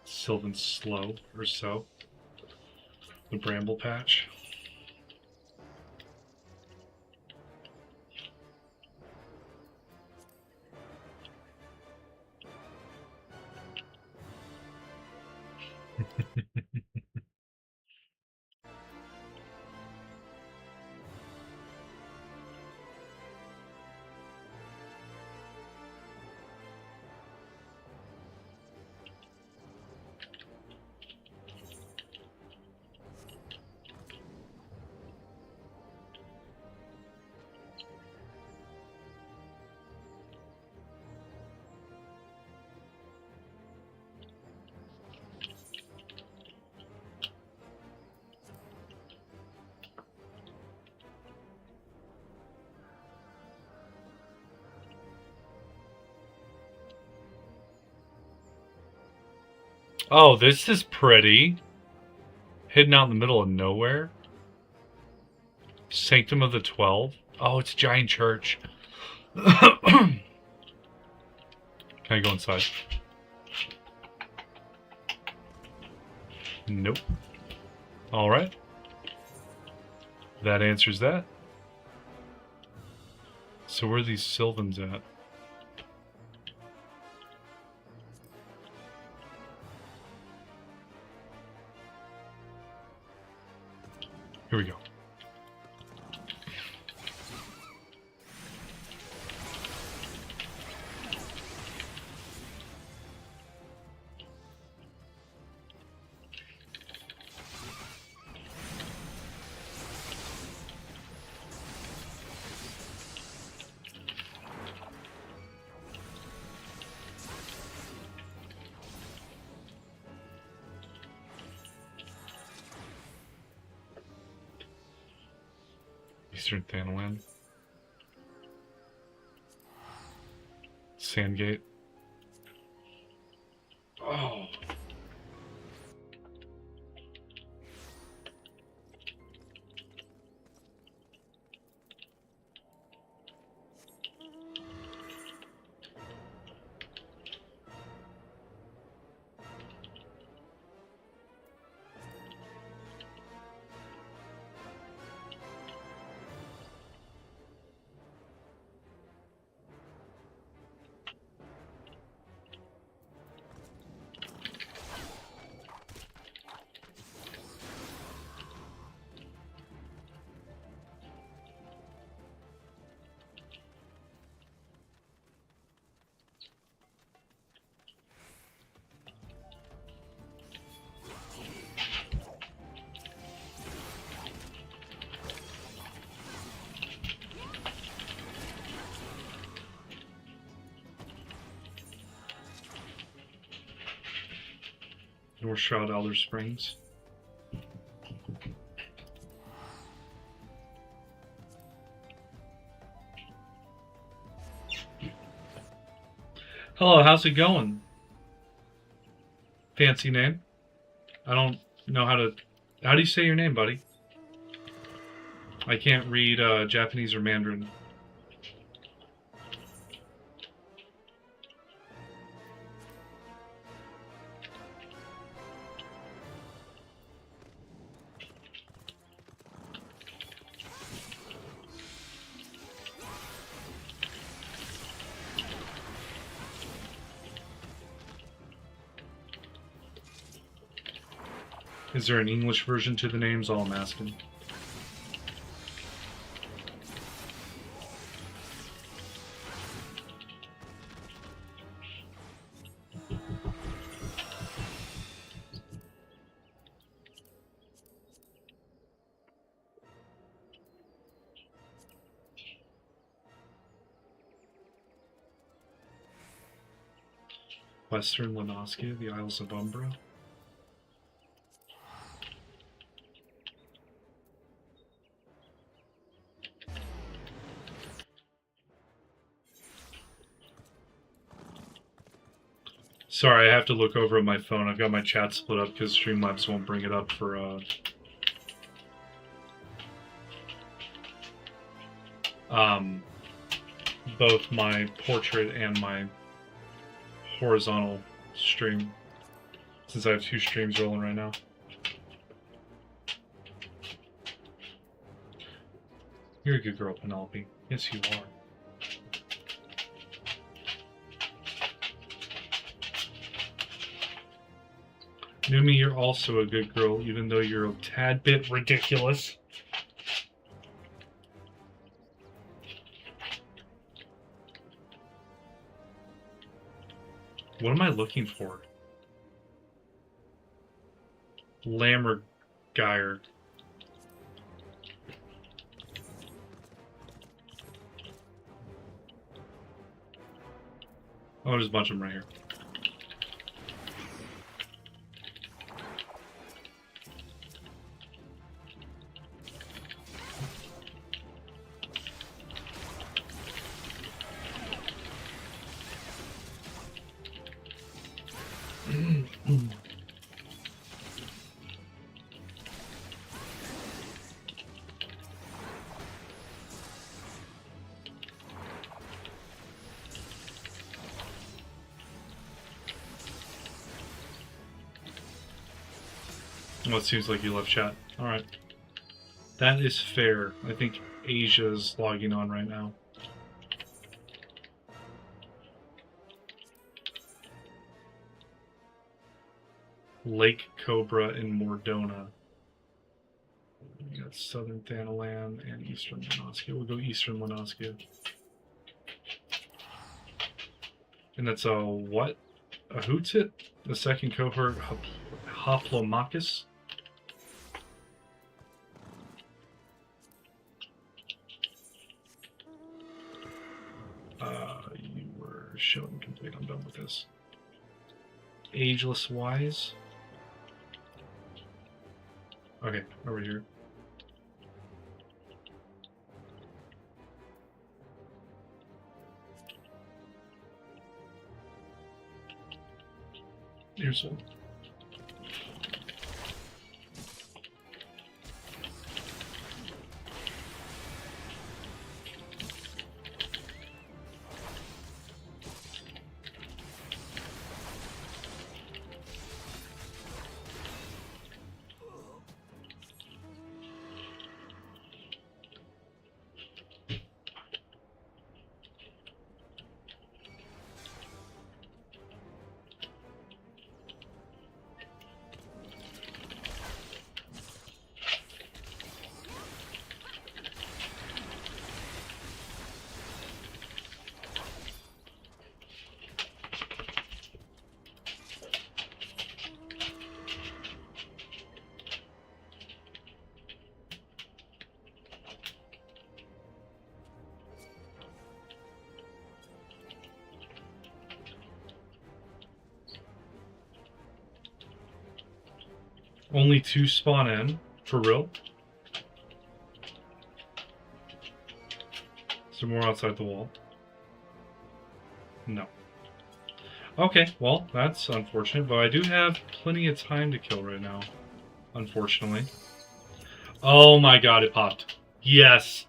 Speaker 5: Sylvan Slow or so. The Bramble Patch. Oh, this is pretty. Hidden out in the middle of nowhere. Sanctum of the 12. Oh, it's a giant church. Can I go inside? Nope. Alright. That answers that. So where are these Sylvans at? Here we go. Eastern Thanalan. Sandgate. Oh. North Shroud Elder Springs.
Speaker 1: Hello, how's it going? Fancy name? I don't know how to... How do you say your name, buddy? I can't read Japanese or Mandarin. Is there an English version to the names? All I'm asking. Western Lenoskia, the Isles of Umbra. Sorry, I have to look over at my phone. I've got my chat split up because Streamlabs won't bring it up for both my portrait and my horizontal stream, since I have 2 streams rolling right now. You're a good girl, Penelope. Yes, you are. Numi, you're also a good girl, even though you're a tad bit ridiculous. What am I looking for? Lammergeier. Oh, there's a bunch of them right here. Well, it seems like you left chat. Alright. That is fair. I think Asia's logging on right now. Lake Cobra in Mordona. We got Southern Thanalan and Eastern Lenoskia. We'll go Eastern Lenoskia. And that's a what? A Hootsit? The second cohort, Hoplomachus? You were showing complete. I'm done with this. Ageless Wise. Okay, over here. Here's one. Only 2 spawn in, for real? Is there more outside the wall? No. Okay, well, that's unfortunate, but I do have plenty of time to kill right now. Unfortunately. Oh my god, it popped. Yes!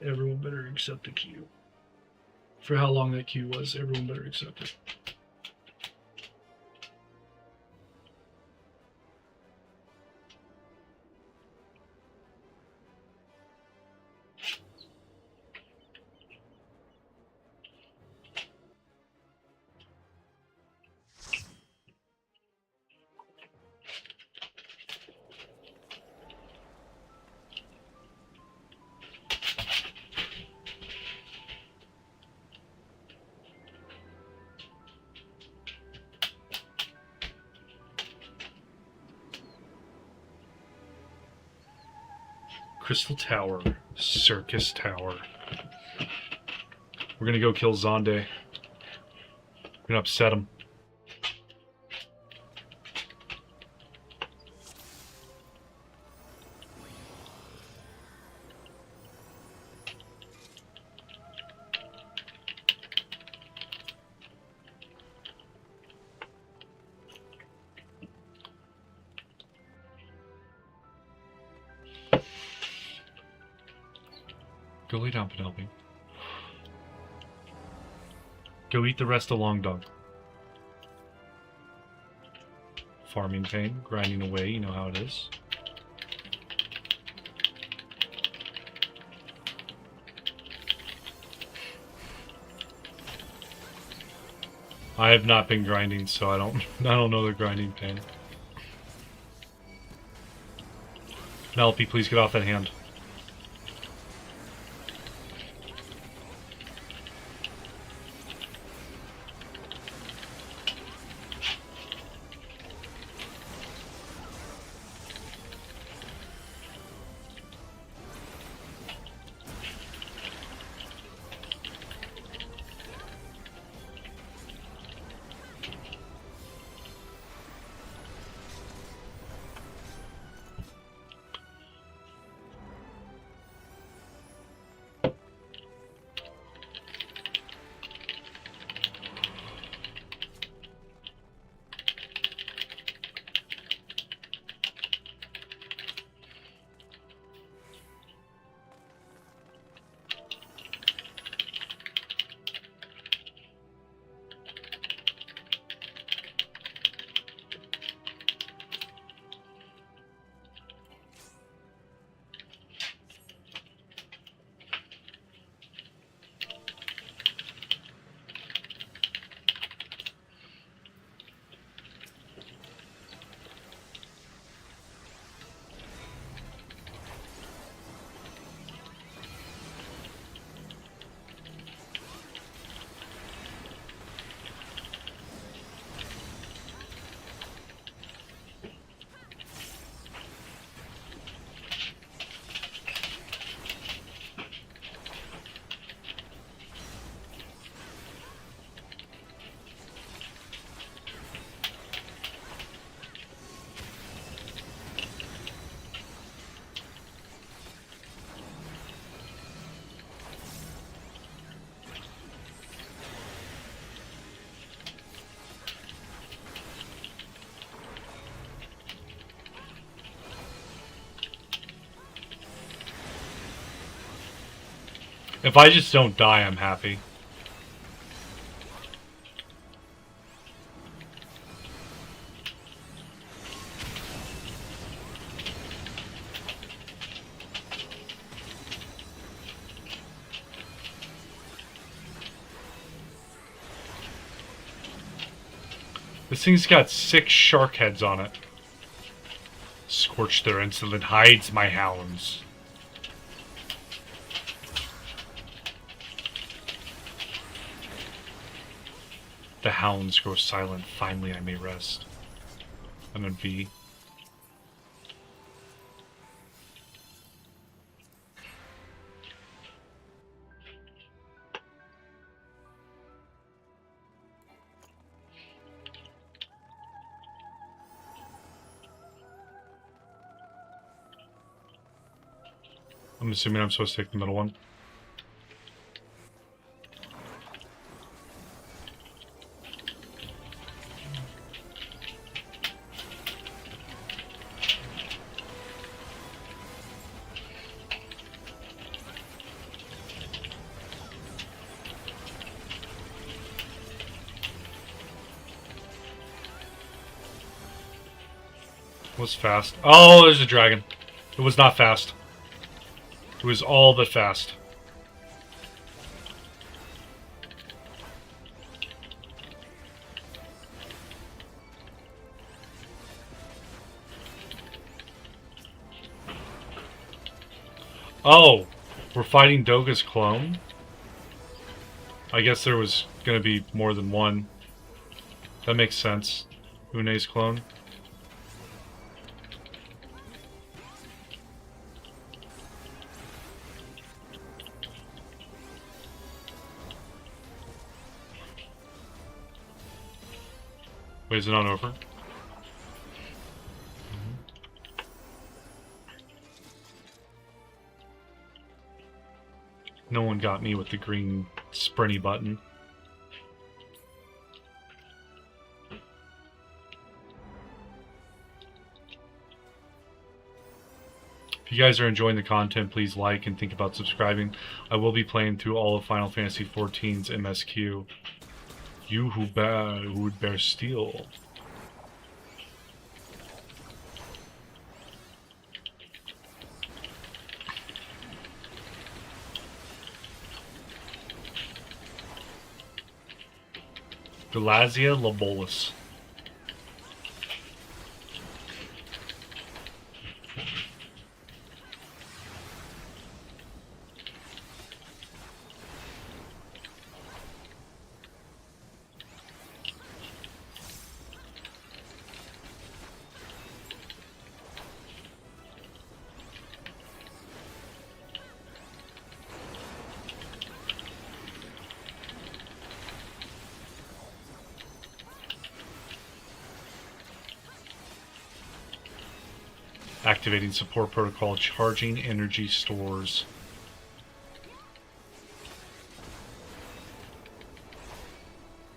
Speaker 1: Everyone better accept the queue. For how long that queue was, everyone better accept it. Crystal Tower. Circus Tower. We're gonna go kill Zonde. We're gonna upset him. Go lay down, Penelope. Go eat the rest of Long Dog. Farming pain, grinding away, you know how it is. I have not been grinding, so I don't know the grinding pain. Penelope, please get off that hand. If I just don't die, I'm happy. This thing's got 6 shark heads on it. Scorch their insolent hides, my hounds. The hounds grow silent, finally I may rest. And then V. I'm assuming I'm supposed to take the middle one.
Speaker 5: Was fast. Oh, there's a dragon. It was not fast. It was all but fast. Oh, we're fighting Doga's clone? I guess there was going to be more than one. That makes sense. Une's clone. Wait, is it not over? No one got me with the green sprinty button. If you guys are enjoying the content, please like and think about subscribing. I will be playing through all of Final Fantasy XIV's MSQ. You who would bear steel. Galazia Labolus. Activating support protocol, charging energy stores.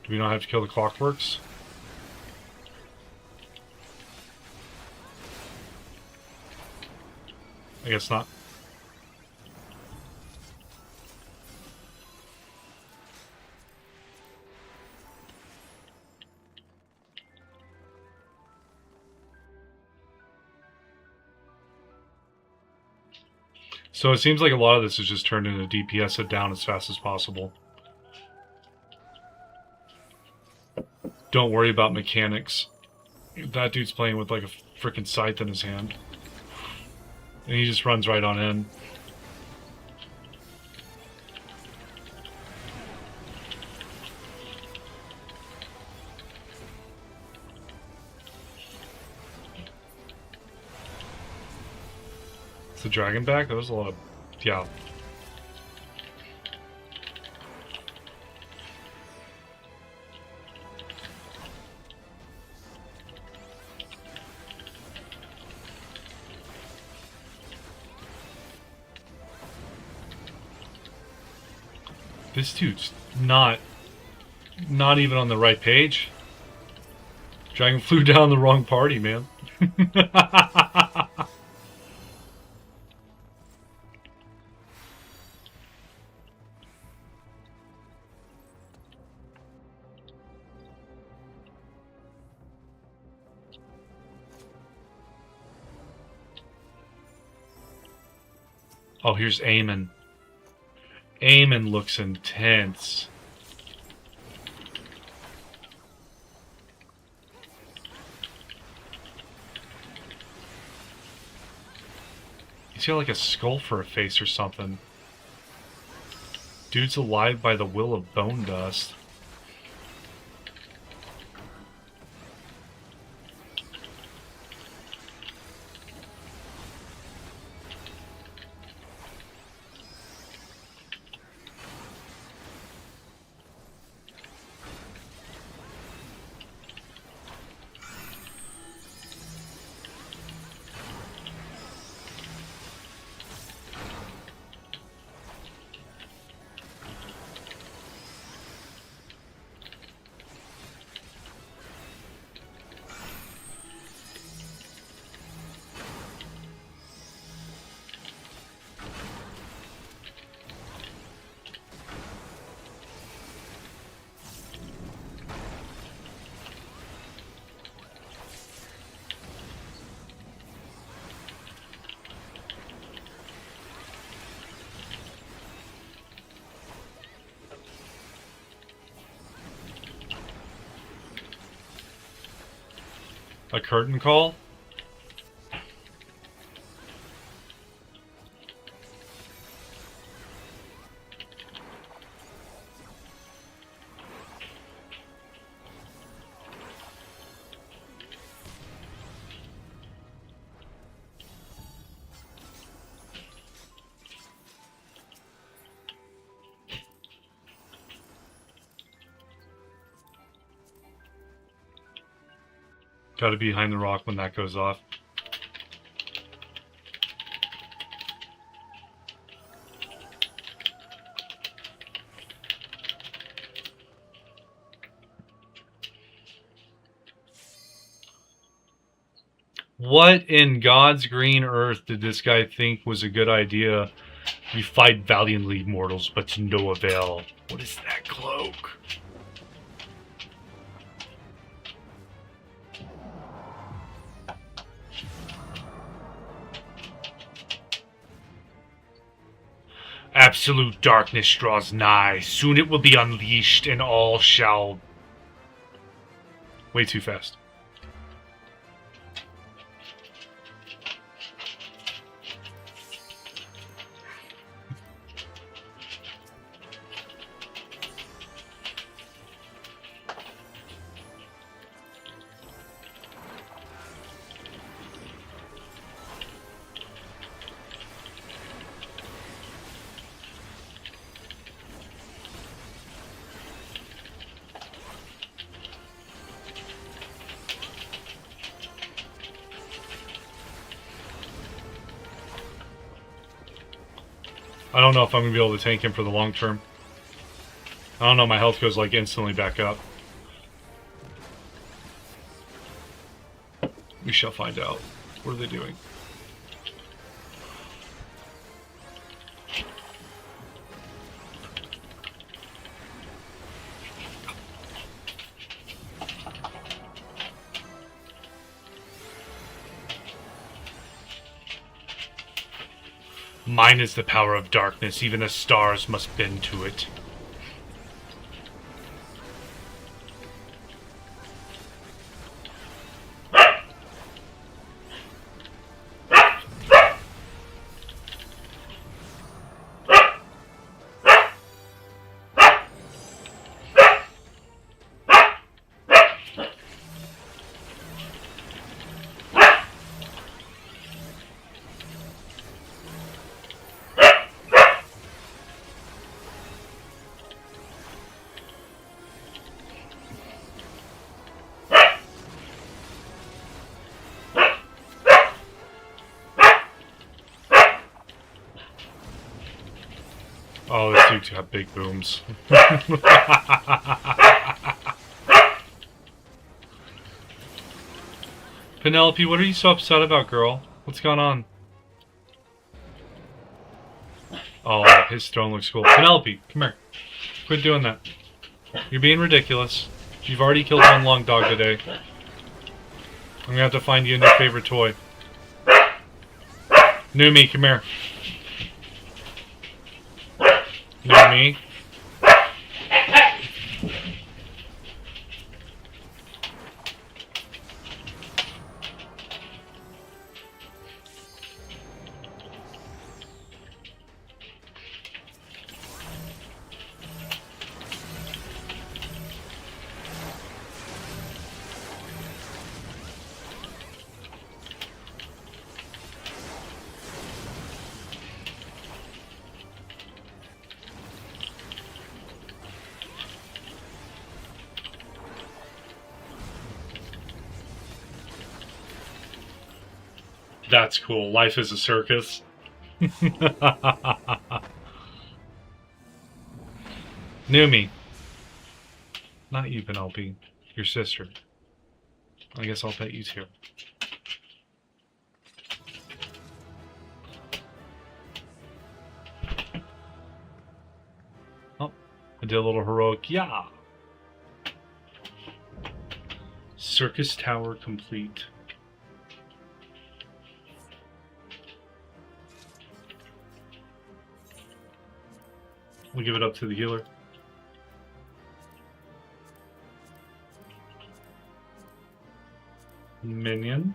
Speaker 5: Do we not have to kill the clockworks? I guess not. So it seems like a lot of this is just turned into DPS it down as fast as possible. Don't worry about mechanics. That dude's playing with like a freaking scythe in his hand. And he just runs right on in. The dragon back? That was a lot of... yeah. This dude's not even on the right page. Dragon flew down the wrong party, man. Oh, here's Eamon. Eamon looks intense. He's got like a skull for a face or something. Dude's alive by the will of bone dust. A curtain call? Gotta be behind the rock when that goes off. What in God's green earth did this guy think was a good idea? You fight valiantly, mortals, but to no avail. What is that cloak? Absolute darkness draws nigh. Soon it will be unleashed, and all shall... Way too fast. I don't know if I'm going to be able to tank him for the long term. I don't know, my health goes like instantly back up. We shall find out. What are they doing? Mine is the power of darkness, even the stars must bend to it. Oh, this dude's got big booms. Penelope, what are you so upset about, girl? What's going on? Oh, his throne looks cool. Penelope, come here. Quit doing that. You're being ridiculous. You've already killed one long dog today. I'm gonna have to find you a new favorite toy. Numi, come here. Numi. That's cool. Life is a circus. Numi. Not you, Penelope. Your sister. I guess I'll pet you too. Oh, I did a little heroic yeah. Circus tower complete. We'll give it up to the healer. minion.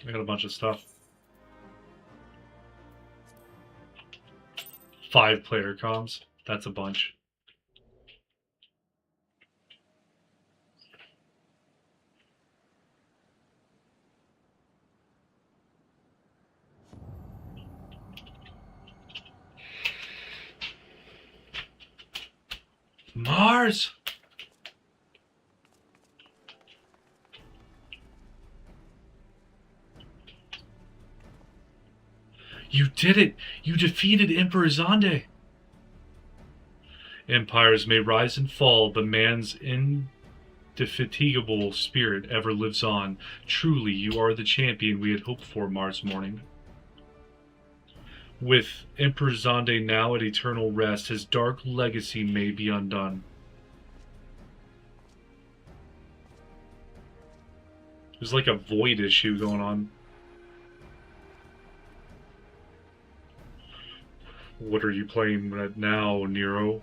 Speaker 5: I got a bunch of stuff. 5 player comms. That's a bunch. Mars! You did it! You defeated Emperor Zonde! Empires may rise and fall, but man's indefatigable spirit ever lives on. Truly, you are the champion we had hoped for, Mars Morning. With Emperor Zonde now at eternal rest, his dark legacy may be undone. There's like a void issue going on. What are you playing right now, Nero?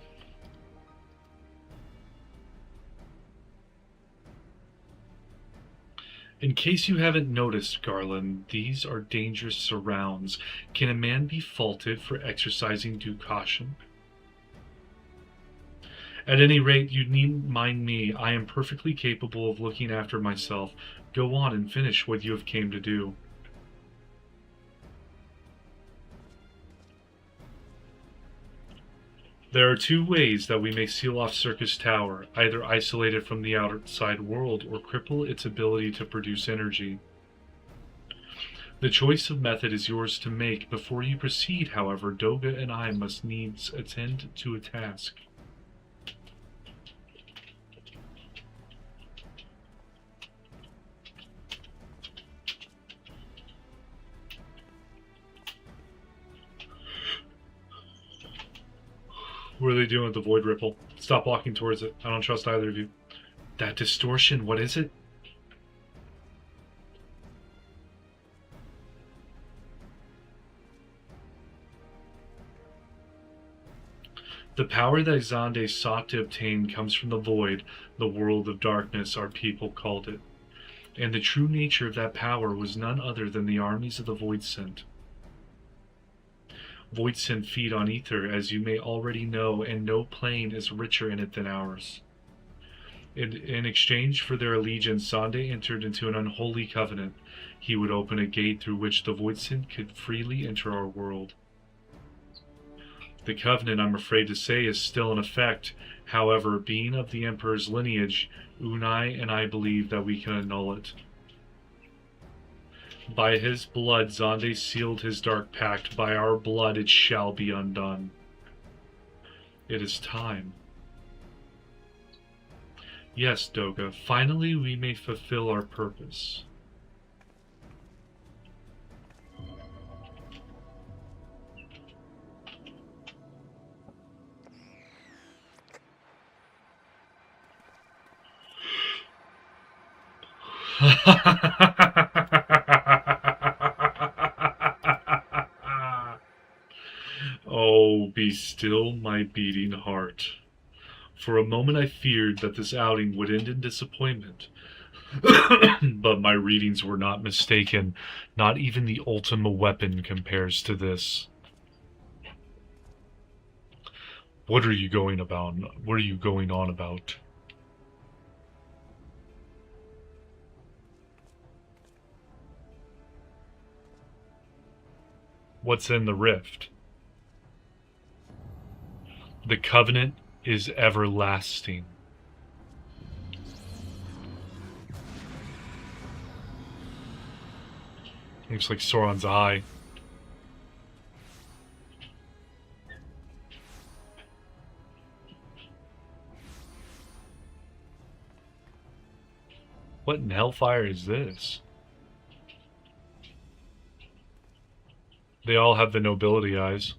Speaker 5: In case you haven't noticed, Garland, these are dangerous surrounds. Can a man be faulted for exercising due caution? At any rate, you needn't mind me. I am perfectly capable of looking after myself. Go on and finish what you have came to do. There are 2 ways that we may seal off Circus Tower, either isolate it from the outside world or cripple its ability to produce energy. The choice of method is yours to make. Before you proceed, however, Doga and I must needs attend to a task. What are they doing with the Void Ripple? Stop walking towards it. I don't trust either of you. That distortion, what is it? The power that Zonde sought to obtain comes from the Void, the world of darkness, our people called it. And the true nature of that power was none other than the armies of the Voidsent. Voidsent feed on ether, as you may already know, and no plane is richer in it than ours. In exchange for their allegiance, Zonde entered into an unholy covenant. He would open a gate through which the Voidsent could freely enter our world. The covenant, I'm afraid to say, is still in effect. However, being of the Emperor's lineage, Unai and I believe that we can annul it. By his blood, Zonde sealed his dark pact. By our blood, it shall be undone. It is time. Yes, Doga, finally we may fulfill our purpose. Oh, be still, my beating heart. For a moment I feared that this outing would end in disappointment. But my readings were not mistaken. Not even the Ultima weapon compares to this. What are you going about? What are you going on about? What's in the rift? The covenant is everlasting. Looks like Sauron's eye. What in hellfire is this? They all have the nobility eyes.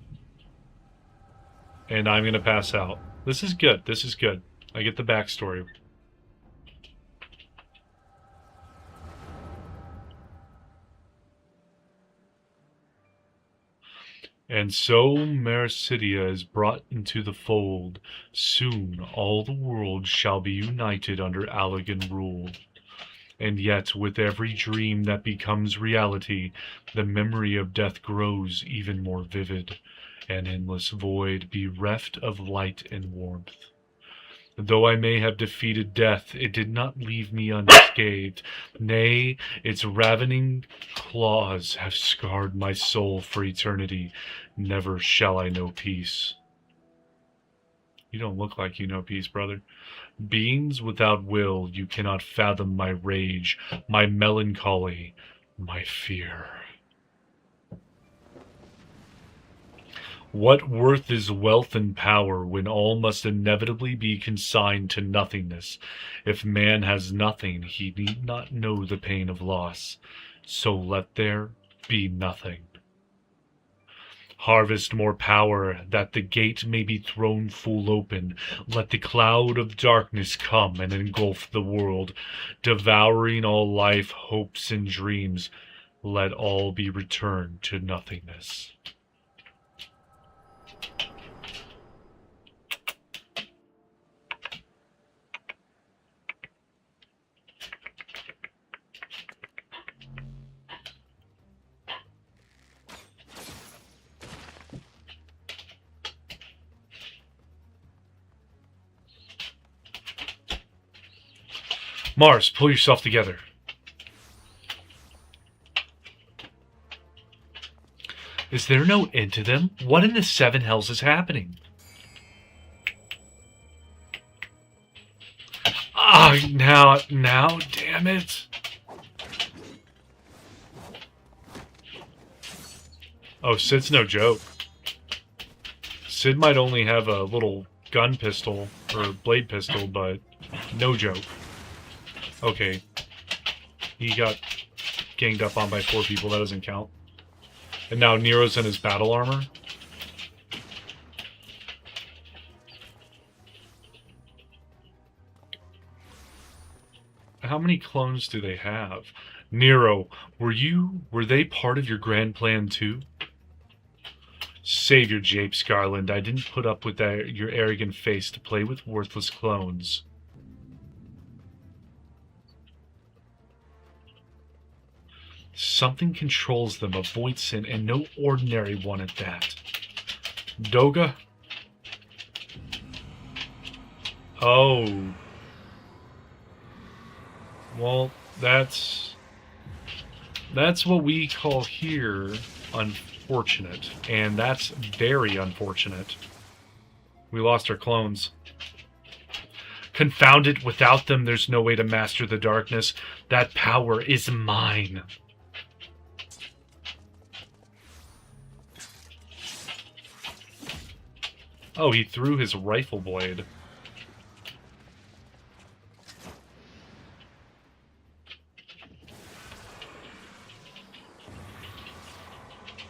Speaker 5: And I'm going to pass out. This is good. This is good. I get the backstory. And so Mercidia is brought into the fold. Soon all the world shall be united under Allegan rule. And yet, with every dream that becomes reality, the memory of death grows even more vivid. An endless void bereft of light and warmth. Though I may have defeated death, it did not leave me unscathed. Nay, its ravening claws have scarred my soul for eternity. Never shall I know peace. You don't look like you know peace, brother. Beings without will, you cannot fathom my rage, my melancholy, my fear. What worth is wealth and power when all must inevitably be consigned to nothingness? If man has nothing, he need not know the pain of loss. So let there be nothing. Harvest more power, that the gate may be thrown full open. Let the cloud of darkness come and engulf the world, devouring all life, hopes, and dreams. Let all be returned to nothingness. Mars, pull yourself together. Is there no end to them? What in the seven hells is happening? Ah, now, damn it. Oh, Sid's no joke. Sid might only have a little gun pistol, or blade pistol, but no joke. Okay. He got ganged up on by 4 people, that doesn't count. And now Nero's in his battle armor. How many clones do they have? Nero, were they part of your grand plan too? Save your japes, Garland. I didn't put up with your arrogant face to play with worthless clones. Something controls them, a Voisin, and no ordinary one at that. Doga? Oh. Well, that's what we call here unfortunate, and that's very unfortunate. We lost our clones. Confound it, without them there's no way to master the darkness. That power is mine. Oh, he threw his rifle blade.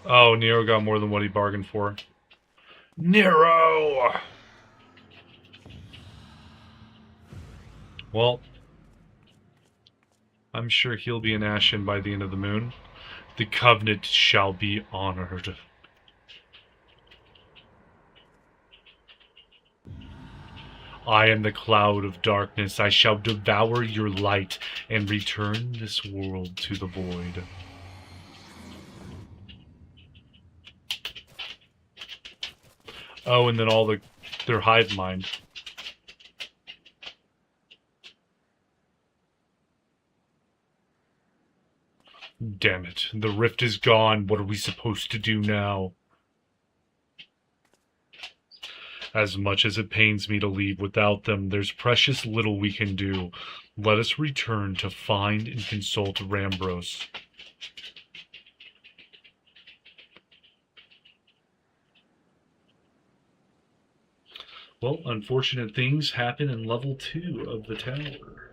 Speaker 5: Oh, Nero got more than what he bargained for. Nero! Well, I'm sure he'll be in Ashen by the end of the moon. The Covenant shall be honored. I am the cloud of darkness. I shall devour your light and return this world to the void. Oh, and then all their hive mind. Damn it. The rift is gone. What are we supposed to do now? As much as it pains me to leave without them, there's precious little we can do. Let us return to find and consult Rambros. Well, unfortunate things happen in level 2 of the tower.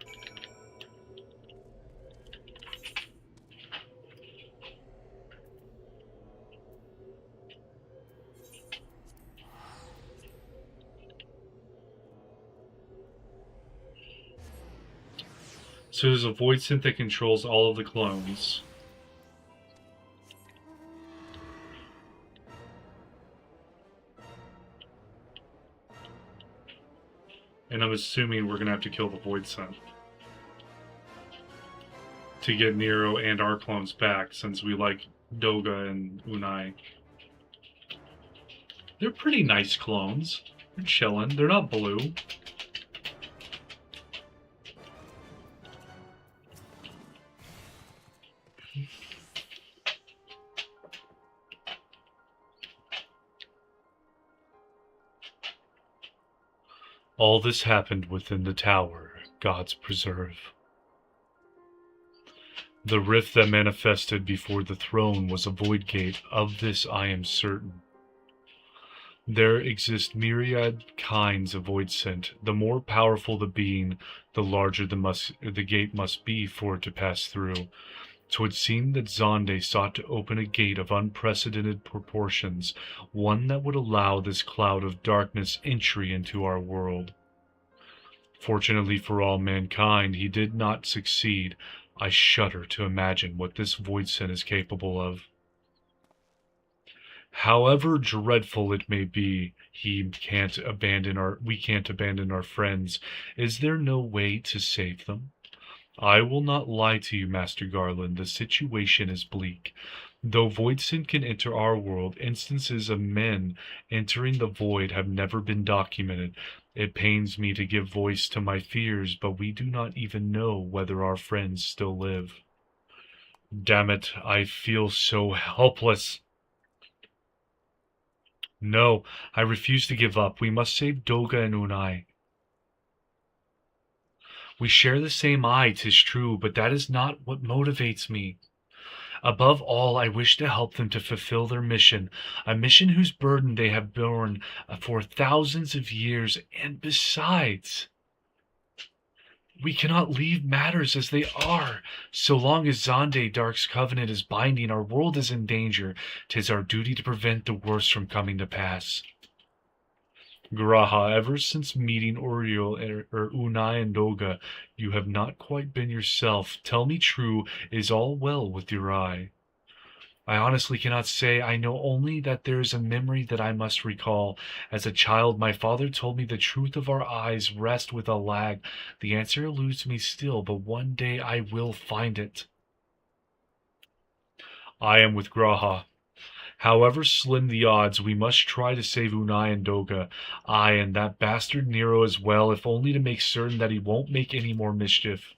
Speaker 5: So there's a void synth that controls all of the clones. And I'm assuming we're gonna have to kill the Void Scent to get Nero and our clones back, since we like Doga and Unai. They're pretty nice clones. They're chillin'. They're not blue. All this happened within the tower, God's preserve. The rift that manifested before the throne was a void gate, of this I am certain. There exist myriad kinds of void scent. The more powerful the being, the larger the gate must be for it to pass through. 'Twould seem that Zonde sought to open a gate of unprecedented proportions, one that would allow this cloud of darkness entry into our world. Fortunately for all mankind, he did not succeed. I shudder to imagine what this voidsent is capable of. However dreadful it may be, we can't abandon our friends. Is there no way to save them? I will not lie to you, Master Garland, the situation is bleak. Though Voidsent can enter our world, instances of men entering the void have never been documented. It pains me to give voice to my fears, but we do not even know whether our friends still live. Damn it, I feel so helpless. No, I refuse to give up. We must save Doga and Unai. We share the same eye, 'tis true, but that is not what motivates me. Above all, I wish to help them to fulfill their mission, a mission whose burden they have borne for thousands of years, and besides, we cannot leave matters as they are. So long as Zonde Dark's covenant is binding, our world is in danger. 'Tis our duty to prevent the worst from coming to pass. Graha, ever since meeting Oriol or Unai and Doga, you have not quite been yourself. Tell me true, is all well with your eye? I honestly cannot say. I know only that there is a memory that I must recall. As a child, my father told me the truth of our eyes rest with a lag. The answer eludes me still, but one day I will find it. I am with Graha. However slim the odds, we must try to save Unai and Doga. Aye, and that bastard Nero as well, if only to make certain that he won't make any more mischief.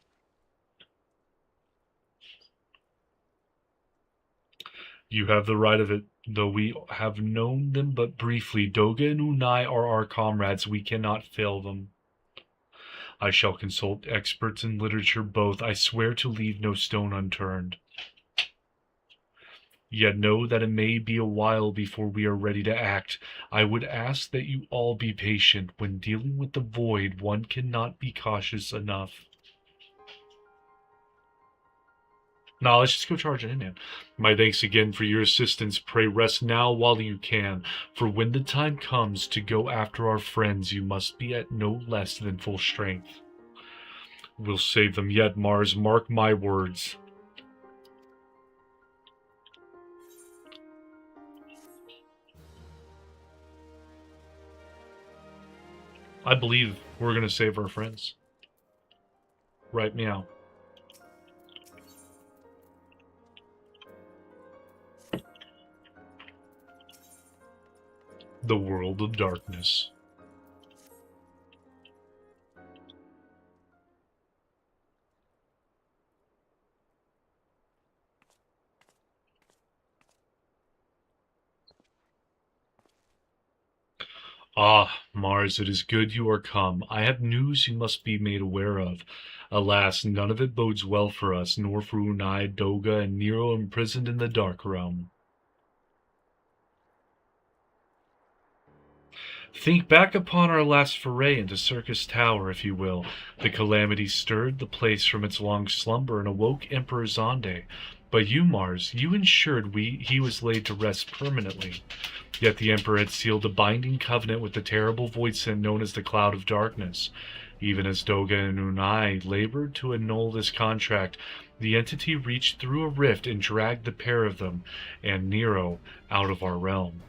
Speaker 5: You have the right of it. Though we have known them but briefly, Doga and Unai are our comrades. We cannot fail them. I shall consult experts in literature both. I swear to leave no stone unturned. Yet know that it may be a while before we are ready to act. I would ask that you all be patient. When dealing with the void, one cannot be cautious enough. Now, let's just go charge it in, man. My thanks again for your assistance. Pray rest now while you can, for when the time comes to go after our friends, you must be at no less than full strength. We'll save them yet, Mars. Mark my words. I believe we're going to save our friends. Right, meow. The world of darkness. Ah, Mars, it is good you are come. I have news you must be made aware of. Alas, none of it bodes well for us, nor for Unai, Doga, and Nero imprisoned in the Dark Realm. Think back upon our last foray into Circus Tower, if you will. The calamity stirred the place from its long slumber and awoke Emperor Zonde. But you, Mars, you ensured he was laid to rest permanently. Yet the Emperor had sealed a binding covenant with the terrible voidsent known as the Cloud of Darkness. Even as Doga and Unai labored to annul this contract, the entity reached through a rift and dragged the pair of them and Nero out of our realm.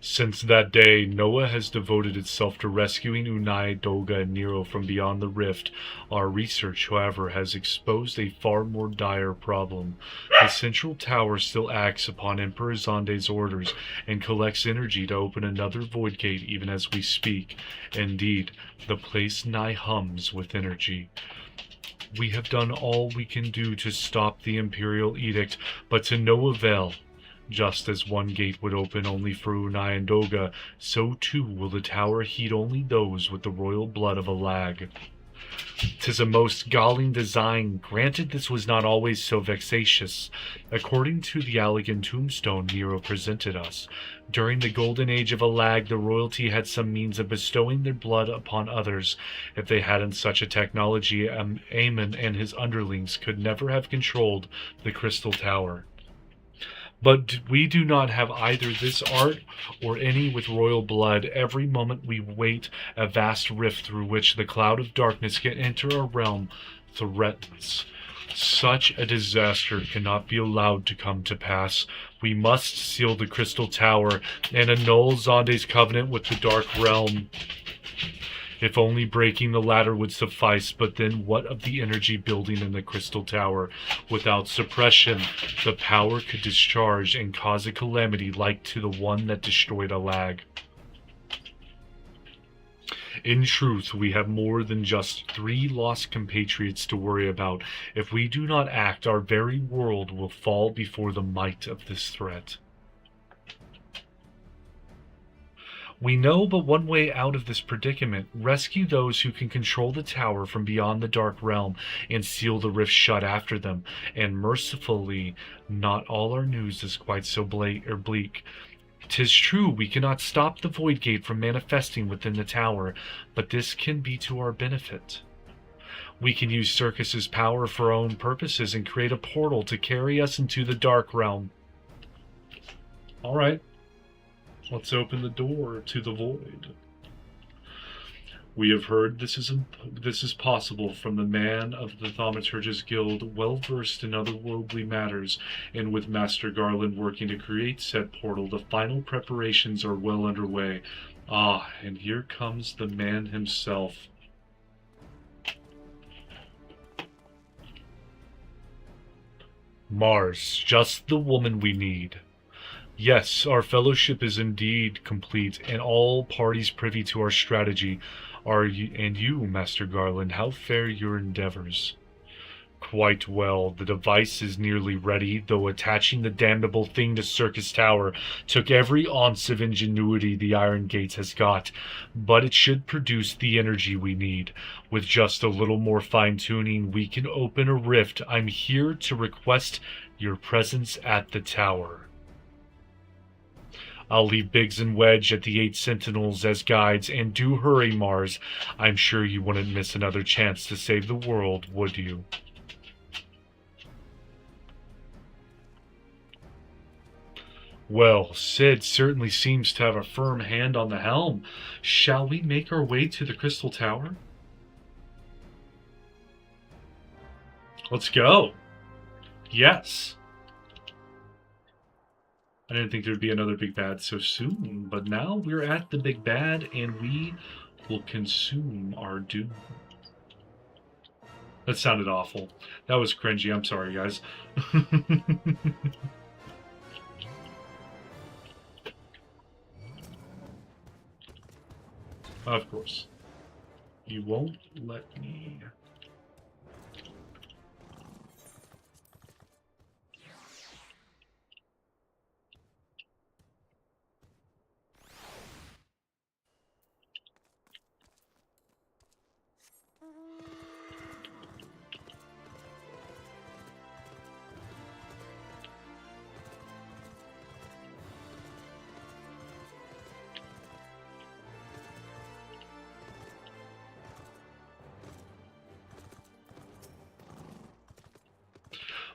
Speaker 5: Since that day, Noah has devoted itself to rescuing Unai, Dolga, and Nero from beyond the rift. Our research, however, has exposed a far more dire problem. The central tower still acts upon Emperor Zonde's orders and collects energy to open another void gate even as we speak. Indeed, the place nigh hums with energy. We have done all we can do to stop the Imperial Edict, but to no avail. Just as one gate would open only for Unai and Dolga, so too will the tower heed only those with the royal blood of a lag. 'Tis a most galling design, granted this was not always so vexatious. According to the elegant tombstone Nero presented us, during the golden age of Alag, the royalty had some means of bestowing their blood upon others. If they hadn't such a technology, Aemon and his underlings could never have controlled the Crystal Tower. But we do not have either this art or any with royal blood. Every moment we wait, a vast rift through which the cloud of darkness can enter our realm threatens. Such a disaster cannot be allowed to come to pass. We must seal the Crystal Tower and annul Zonde's covenant with the Dark Realm. If only breaking the ladder would suffice, but then what of the energy building in the Crystal Tower? Without suppression, the power could discharge and cause a calamity like to the one that destroyed Alag. In truth, we have more than just 3 lost compatriots to worry about. If we do not act, our very world will fall before the might of this threat. We know but one way out of this predicament. Rescue those who can control the tower from beyond the Dark Realm and seal the rift shut after them. And mercifully, not all our news is quite so bleak. 'Tis true we cannot stop the Void Gate from manifesting within the tower, but this can be to our benefit. We can use Circus's power for our own purposes and create a portal to carry us into the Dark Realm. Alright. Let's open the door to the void. We have heard this is possible from the man of the Thaumaturge's Guild, well versed in otherworldly matters, and with Master Garland working to create said portal, the final preparations are well underway. Ah, and here comes the man himself. Mars, just the woman we need. Yes, our fellowship is indeed complete, and all parties privy to our strategy. And you, Master Garland, how fare your endeavors? Quite well. The device is nearly ready, though attaching the damnable thing to Circus Tower took every ounce of ingenuity the Iron Gates has got. But it should produce the energy we need. With just a little more fine-tuning, we can open a rift. I'm here to request your presence at the tower. I'll leave Biggs and Wedge at the 8 Sentinels as guides, and do hurry, Mars. I'm sure you wouldn't miss another chance to save the world, would you? Well, Sid certainly seems to have a firm hand on the helm. Shall we make our way to the Crystal Tower? Let's go. Yes. I didn't think there'd be another big bad so soon, but now we're at the big bad and we will consume our doom. That sounded awful. That was cringy. I'm sorry, guys. Of course. You won't let me...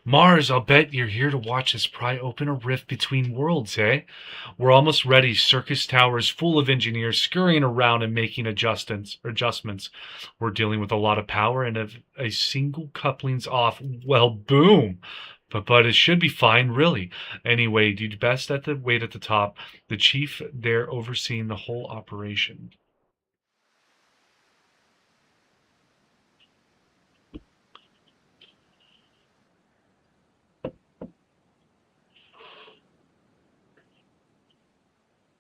Speaker 5: Mars, I'll bet you're here to watch us pry open a rift between worlds, eh? We're almost ready. Circus Tower is full of engineers scurrying around and making adjustments. We're dealing with a lot of power, and if a single coupling's off, well, boom! But it should be fine, really. Anyway, you'd best wait at the top. The chief there overseeing the whole operation.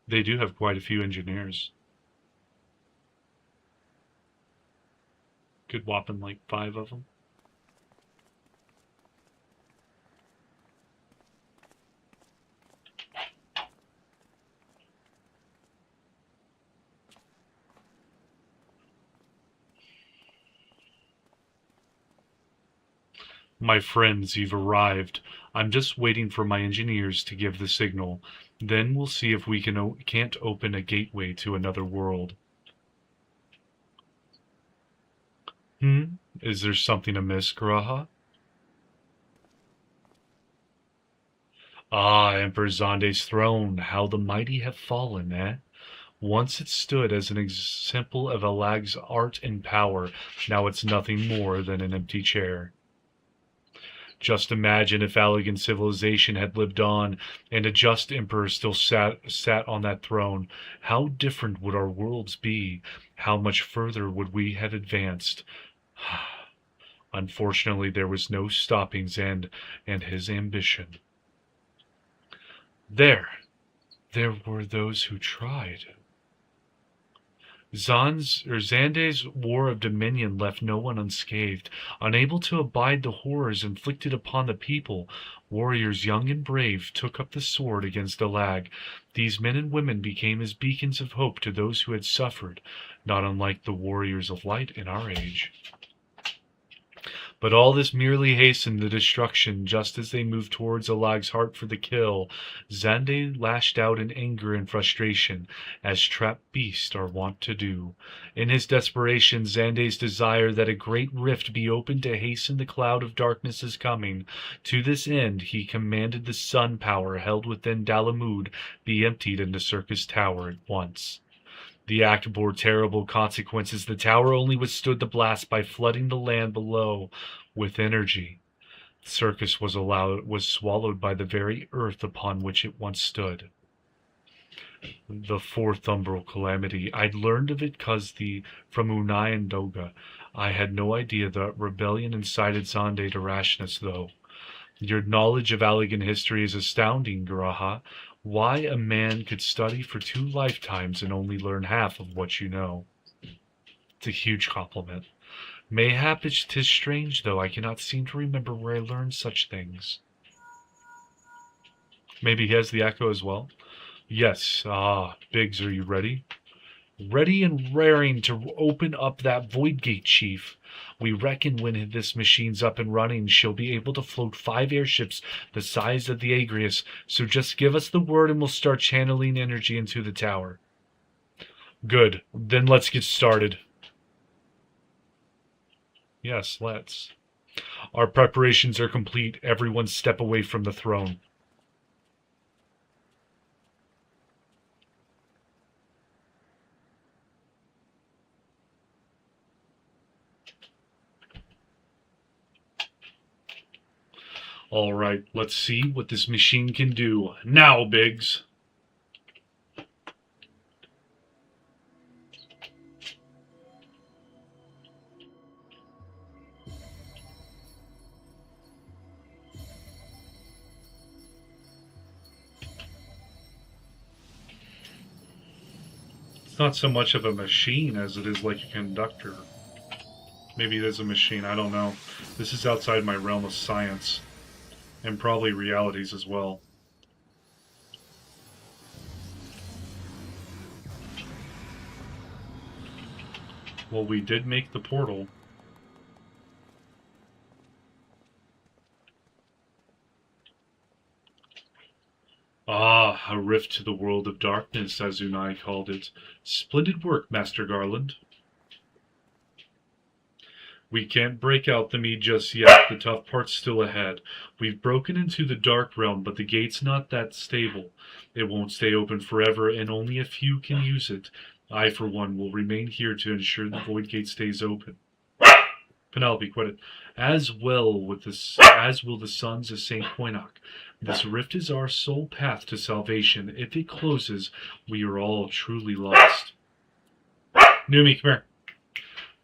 Speaker 5: They do have quite a few engineers. Good whopping like 5 of them. My friends, you've arrived. I'm just waiting for my engineers to give the signal. Then we'll see if we can't open a gateway to another world. Is there something amiss, Graha? Ah, Emperor Zonde's throne. How the mighty have fallen, eh? Once it stood as an example of Alag's art and power. Now it's nothing more than an empty chair. Just imagine if Allagan civilization had lived on, and a just emperor still sat on that throne. How different would our worlds be? How much further would we have advanced? Unfortunately, there was no stopping Zand and his ambition. There were those who tried. Zande's war of dominion left no one unscathed. Unable to abide the horrors inflicted upon the people, warriors young and brave took up the sword against Alag. These men and women became as beacons of hope to those who had suffered, not unlike the warriors of light in our age. But all this merely hastened the destruction. Just as they moved towards Alag's heart for the kill, Zande lashed out in anger and frustration, as trapped beasts are wont to do. In his desperation, Zande's desire that a great rift be opened to hasten the cloud of darkness's coming. To this end, he commanded the sun power held within Dalamud be emptied in the circus tower at once. The act bore terrible consequences. The tower only withstood the blast by flooding the land below with energy. The circus was swallowed by the very earth upon which it once stood. The fourth umbral calamity. I'd learned of it from Unai and Doga. I had no idea that rebellion incited Zande to rashness, though. Your knowledge of Allagan history is astounding, Garaha. Why a man could study for 2 lifetimes and only learn half of what you know. It's a huge compliment. Mayhap 'tis strange, though I cannot seem to remember where I learned such things. Maybe he has the echo as well? Yes. Biggs, are you ready? Ready and raring to open up that void gate, Chief. We reckon when this machine's up and running, she'll be able to float 5 airships the size of the Agrius, so just give us the word and we'll start channeling energy into the tower. Good. Then let's get started. Yes, let's. Our preparations are complete. Everyone step away from the throne. All right, let's see what this machine can do. Now, Biggs. It's not so much of a machine as it is like a conductor. Maybe it is a machine, I don't know. This is outside my realm of science. And probably realities as well. Well, we did make the portal. A rift to the world of darkness, as Unai called it. Splendid work, Master Garland. We can't break out the mead just yet. The tough part's still ahead. We've broken into the dark realm, but the gate's not that stable. It won't stay open forever, and only a few can use it. I, for one, will remain here to ensure the void gate stays open. Penelope, quit it. As will the sons of Saint Poinoc. This rift is our sole path to salvation. If it closes, we are all truly lost. Numi, come here.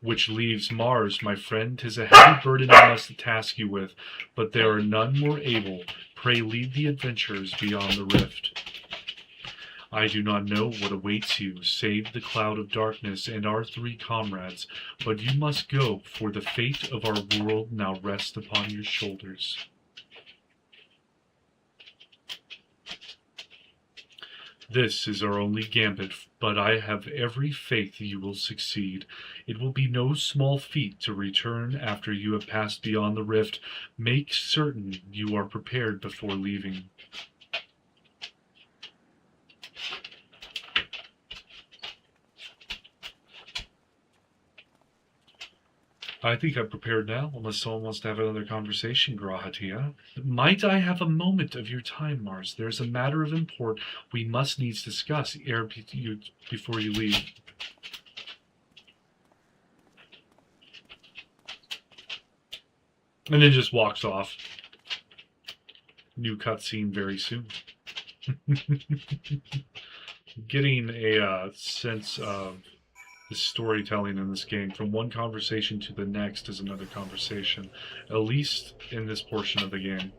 Speaker 5: Which leaves Mars, my friend. 'Tis a heavy burden I must task you with, but there are none more able. Pray lead the adventurers beyond the rift. I do not know what awaits you, save the cloud of darkness and our 3 comrades, but you must go, for the fate of our world now rests upon your shoulders. This is our only gambit, but I have every faith you will succeed. It will be no small feat to return after you have passed beyond the rift. Make certain you are prepared before leaving. I think I'm prepared now, unless someone wants to have another conversation, Grahatia. Might I have a moment of your time, Mars? There's a matter of import we must needs discuss before you leave. And then just walks off. New cutscene very soon. Getting a sense of the storytelling in this game. From one conversation to the next is another conversation, at least in this portion of the game.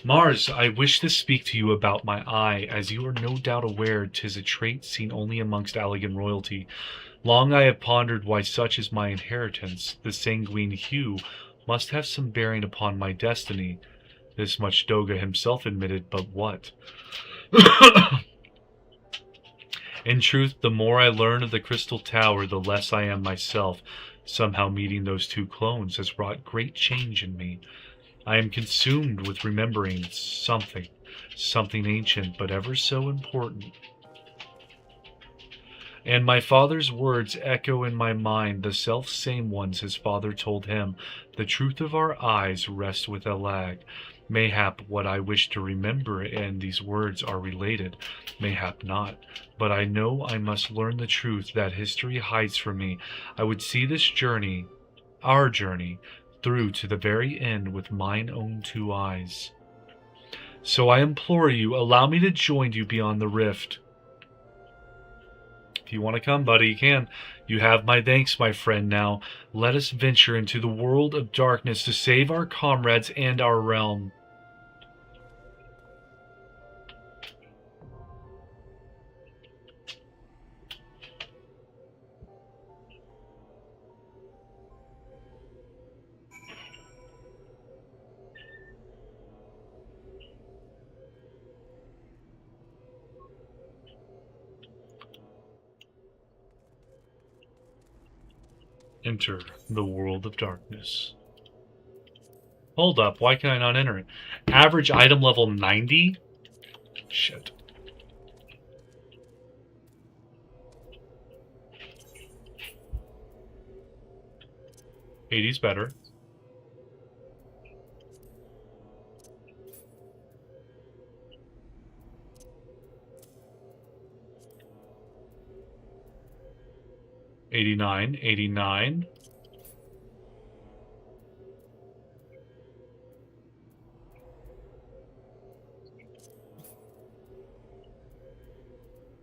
Speaker 5: Mars, I wish to speak to you about my eye. As you are no doubt aware, 'tis a trait seen only amongst Allegan royalty. Long I have pondered why such is my inheritance. The sanguine hue must have some bearing upon my destiny. This much Doga himself admitted, but what? In truth, the more I learn of the Crystal Tower, the less I am myself. Somehow meeting those 2 clones has wrought great change in me. I am consumed with remembering something ancient, but ever so important. And my father's words echo in my mind, the self-same ones his father told him. The truth of our eyes rests with Elag. Mayhap what I wish to remember and these words are related, mayhap not. But I know I must learn the truth that history hides from me. I would see this journey, our journey, through to the very end with mine own 2 eyes. So I implore you, allow me to join you beyond the rift. If you want to come, buddy, you can. You have my thanks, my friend. Now, let us venture into the world of darkness to save our comrades and our realm. Enter the world of darkness. Hold up, why can I not enter it? Average item level 90? Shit. '80's better. '89.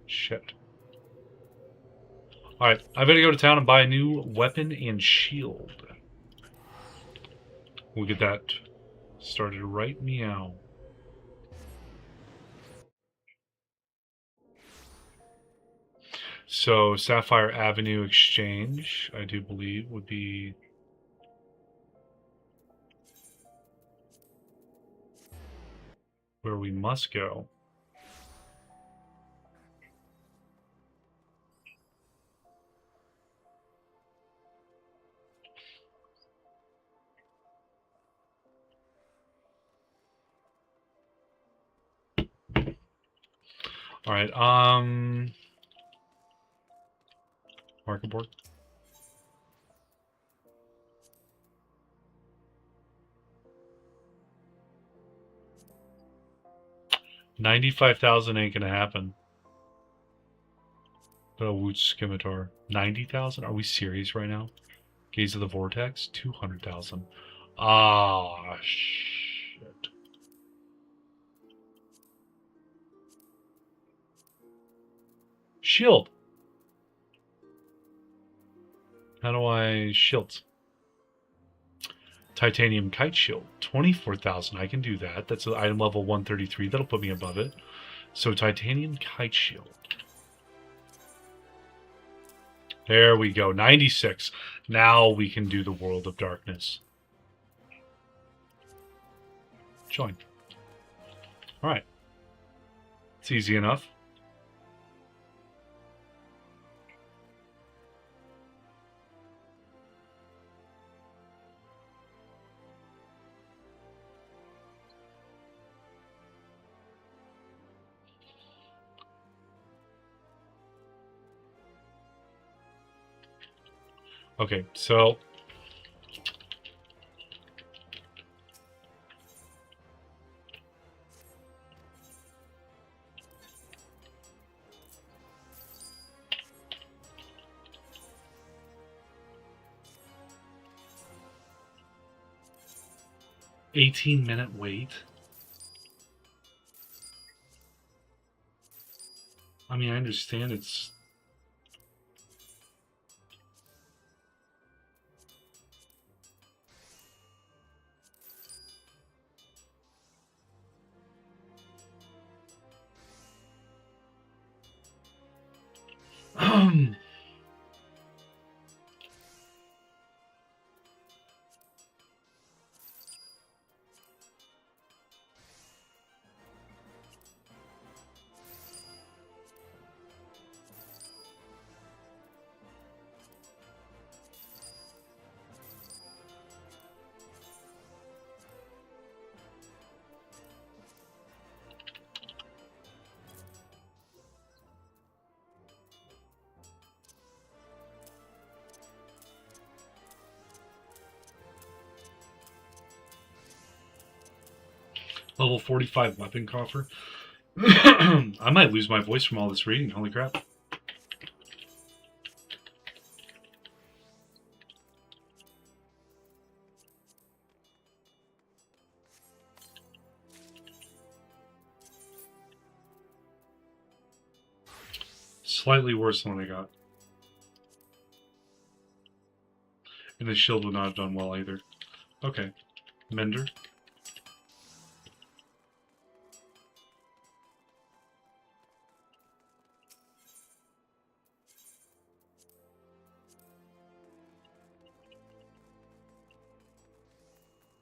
Speaker 5: Shit. Alright, I better go to town and buy a new weapon and shield. We'll get that started right meow. So, Sapphire Avenue Exchange, I do believe, would be... where we must go. Alright, market board. $95,000 ain't gonna happen. Woot Scimitar. 90,000? Are we serious right now? Gaze of the Vortex? 200,000. Ah, shit. Shield. How do I shield? Titanium Kite Shield. 24,000. I can do that. That's an item level 133. That'll put me above it. So Titanium Kite Shield. There we go. 96. Now we can do the World of Darkness. Join. Alright. It's easy enough. Okay, so 18-minute wait. I mean, I understand it's... Level 45 weapon coffer. I might lose my voice from all this reading. Holy crap. Slightly worse than what I got. And the shield would not have done well either. Okay. Mender.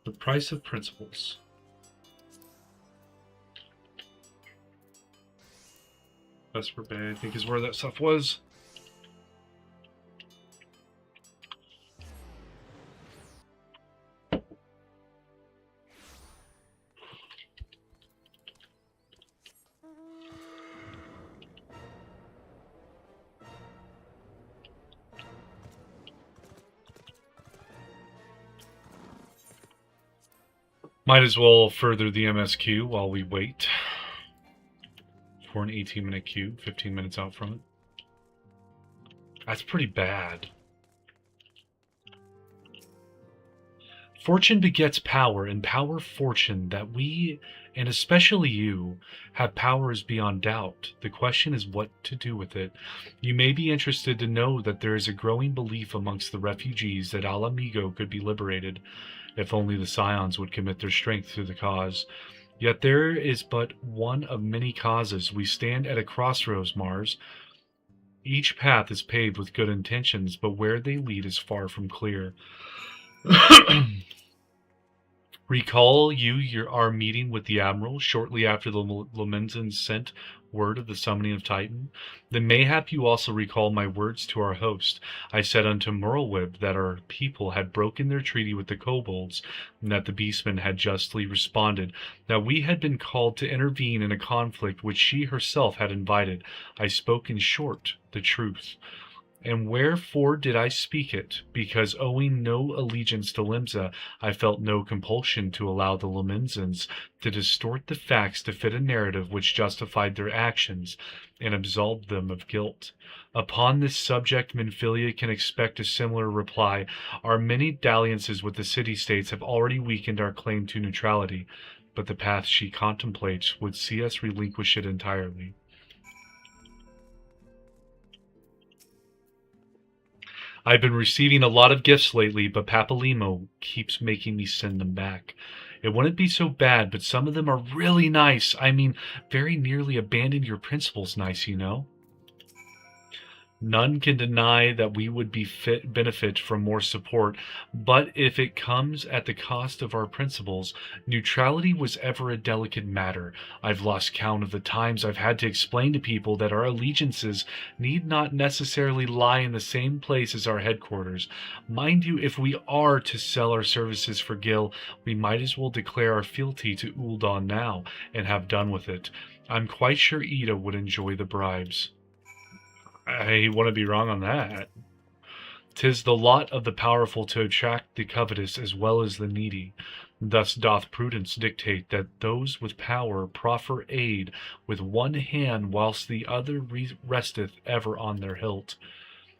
Speaker 5: The price of principles. Vesper Bay, I think, is where that stuff was. Might as well further the MSQ while we wait for an 18-minute queue, 15 minutes out from it. That's pretty bad. Fortune begets power, and power fortune, that we, and especially you, have powers beyond doubt. The question is what to do with it. You may be interested to know that there is a growing belief amongst the refugees that Al Amigo could be liberated, if only the Scions would commit their strength to the cause. Yet there is but one of many causes. We stand at a crossroads, Mars. Each path is paved with good intentions, but where they lead is far from clear. Recall our meeting with the Admiral shortly after the Lamenzans sent word of the summoning of Titan? Then mayhap you also recall my words to our host. I said unto Merlwyb that our people had broken their treaty with the kobolds, and that the beastmen had justly responded, that we had been called to intervene in a conflict which she herself had invited. I spoke in short the truth. And wherefore did I speak it? Because owing no allegiance to Limsa, I felt no compulsion to allow the Lemenzans to distort the facts to fit a narrative which justified their actions and absolved them of guilt. Upon this subject, Minfilia can expect a similar reply. Our many dalliances with the city-states have already weakened our claim to neutrality, but the path she contemplates would see us relinquish it entirely. I've been receiving a lot of gifts lately, but Papalimo keeps making me send them back. It wouldn't be so bad, but some of them are really nice. I mean, very nearly abandon your principles nice, you know? None can deny that we would benefit from more support, but if it comes at the cost of our principles, neutrality was ever a delicate matter. I've lost count of the times I've had to explain to people that our allegiances need not necessarily lie in the same place as our headquarters. Mind you, if we are to sell our services for Gil, we might as well declare our fealty to Ul'dah now and have done with it. I'm quite sure Ida would enjoy the bribes. I wouldn't be wrong on that. 'Tis the lot of the powerful to attract the covetous as well as the needy. Thus doth prudence dictate that those with power proffer aid with one hand whilst the other resteth ever on their hilt.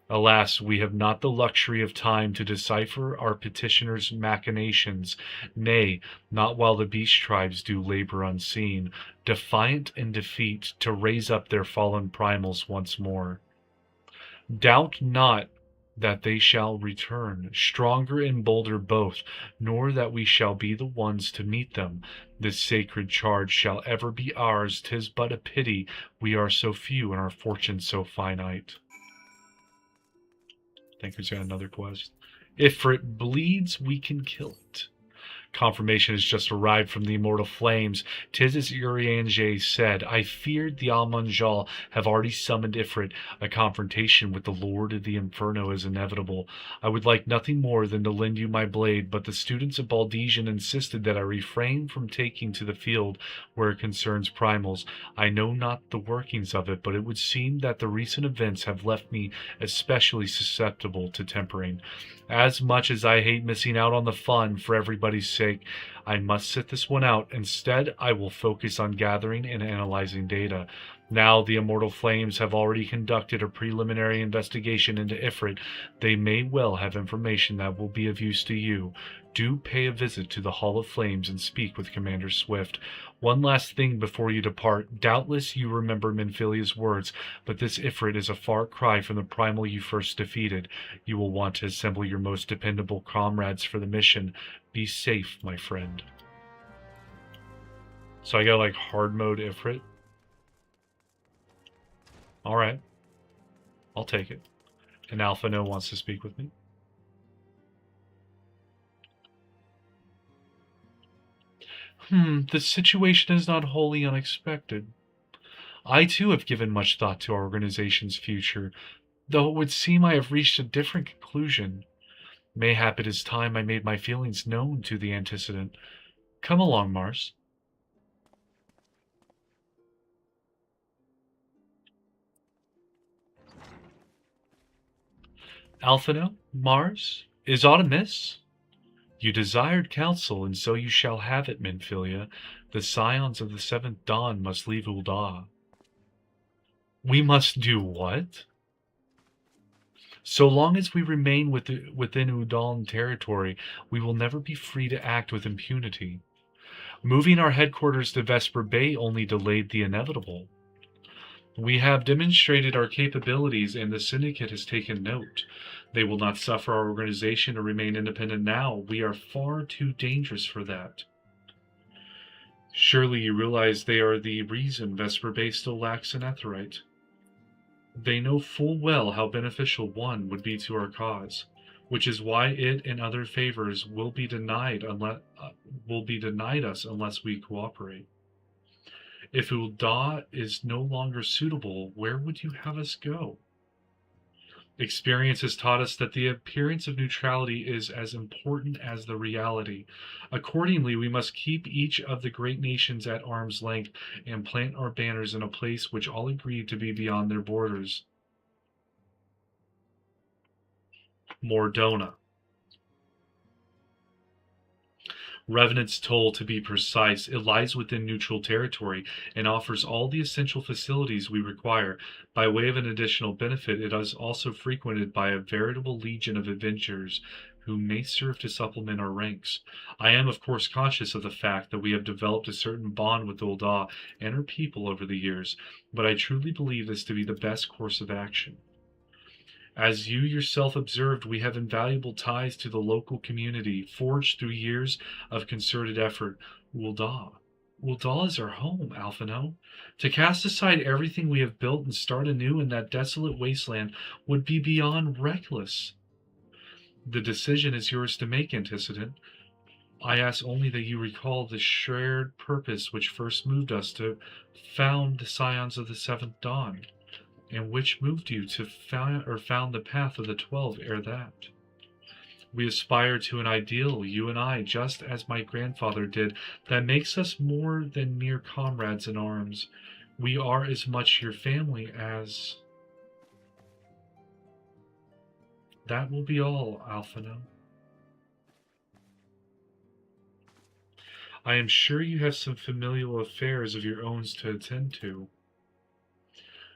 Speaker 5: Alas, we have not the luxury of time to decipher our petitioners' machinations, nay, not while the beast tribes do labor unseen, defiant in defeat, to raise up their fallen primals once more. Doubt not that they shall return, stronger and bolder both, nor that we shall be the ones to meet them. This sacred charge shall ever be ours. 'Tis but a pity we are so few and our fortunes so finite. I think there's another quest. If it bleeds, we can kill it. Confirmation has just arrived from the immortal flames. 'Tis as Eorzea said. I feared the Almanjal have already summoned Ifrit. A confrontation with the Lord of the Inferno is inevitable. I would like nothing more than to lend you my blade, but the students of Baldesian insisted that I refrain from taking to the field where it concerns primals. I know not the workings of it, but it would seem that the recent events have left me especially susceptible to tempering. As much as I hate missing out on the fun for everybody's sake, I must sit this one out. Instead, I will focus on gathering and analyzing data. Now the Immortal Flames have already conducted a preliminary investigation into Ifrit. They may well have information that will be of use to you. Do pay a visit to the Hall of Flames and speak with Commander Swift. One last thing before you depart. Doubtless you remember Minfilia's words, but this Ifrit is a far cry from the primal you first defeated. You will want to assemble your most dependable comrades for the mission. Be safe, my friend. So I got like hard mode Ifrit. Alright. I'll take it. And Alpha No wants to speak with me. The situation is not wholly unexpected. I too have given much thought to our organization's future, though it would seem I have reached a different conclusion. Mayhap it is time I made my feelings known to the antecedent. Come along, Mars. Alphino, Mars, is aught amiss? You desired counsel, and so you shall have it, Minfilia. The scions of the seventh dawn must leave Ul'dah. We must do what? So long as we remain within Udaln territory, we will never be free to act with impunity. Moving our headquarters to Vesper Bay only delayed the inevitable. We have demonstrated our capabilities, and the Syndicate has taken note. They will not suffer our organization to remain independent now. We are far too dangerous for that. Surely you realize they are the reason Vesper Bay still lacks an Aetheryte. They know full well how beneficial one would be to our cause, which is why it and other favors will be denied us unless we cooperate. If Ul'dah is no longer suitable, where would you have us go? Experience has taught us that the appearance of neutrality is as important as the reality. Accordingly, we must keep each of the great nations at arm's length and plant our banners in a place which all agree to be beyond their borders. Mordona. Revenant's Toll, to be precise. It lies within neutral territory and offers all the essential facilities we require. By way of an additional benefit, it is also frequented by a veritable legion of adventurers who may serve to supplement our ranks. I am, of course, conscious of the fact that we have developed a certain bond with Ul'dah and her people over the years, but I truly believe this to be the best course of action. As you yourself observed, we have invaluable ties to the local community, forged through years of concerted effort. Ul'dah. Ul'dah is our home, Alphino. To cast aside everything we have built and start anew in that desolate wasteland would be beyond reckless. The decision is yours to make, Antecedent. I ask only that you recall the shared purpose which first moved us to found the Scions of the Seventh Dawn, and which moved you to found the path of the 12 ere that. We aspire to an ideal, you and I, just as my grandfather did, that makes us more than mere comrades in arms. We are as much your family as... That will be all, Alphino. I am sure you have some familial affairs of your own to attend to.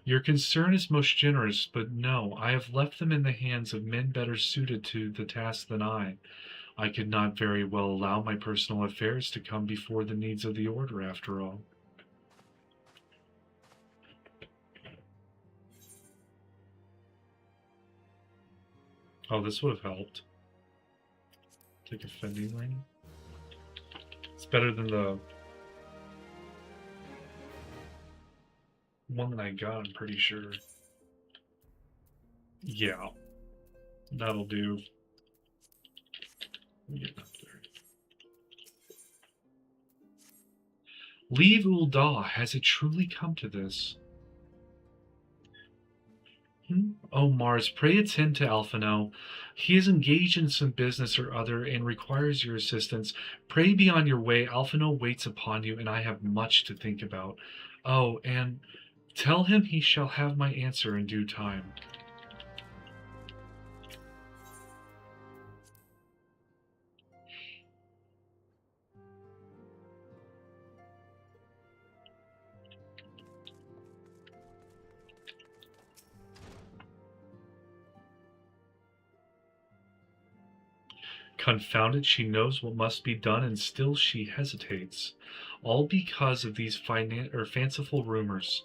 Speaker 5: Your concern is most generous, but no, I have left them in the hands of men better suited to the task than I. I could not very well allow my personal affairs to come before the needs of the Order, after all. Oh, this would have helped. Take a fending ring. It's better than the one that I got, I'm pretty sure. Yeah. That'll do. Get up there. Leave Ul'dah. Has it truly come to this? Oh, Mars, pray attend to Alphino. He is engaged in some business or other and requires your assistance. Pray be on your way. Alphino waits upon you, and I have much to think about. Oh, and tell him he shall have my answer in due time. Confound it, she knows what must be done, and still she hesitates. All because of these fanciful rumors.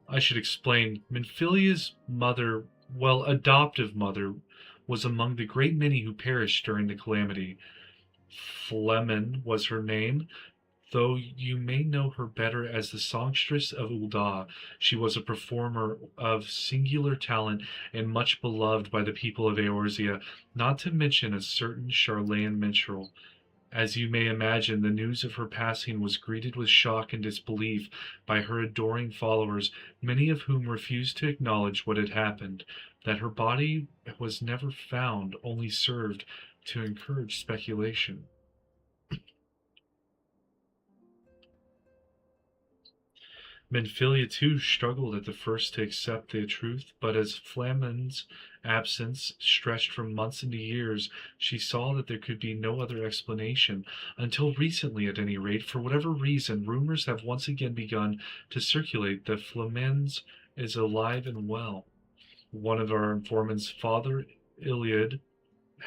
Speaker 5: I should explain. Minfilia's mother, well, adoptive mother, was among the great many who perished during the calamity. Flemen was her name, though you may know her better as the songstress of Ul'dah. She was a performer of singular talent and much beloved by the people of Eorzea, not to mention a certain Charlayan minstrel. As you may imagine, the news of her passing was greeted with shock and disbelief by her adoring followers, many of whom refused to acknowledge what had happened. That her body was never found only served to encourage speculation. Minfilia too struggled at the first to accept the truth, but as Flemen's absence stretched from months into years, she saw that there could be no other explanation. Until recently, at any rate, for whatever reason, rumors have once again begun to circulate that Flemen's is alive and well. One of our informants, Father Iliad,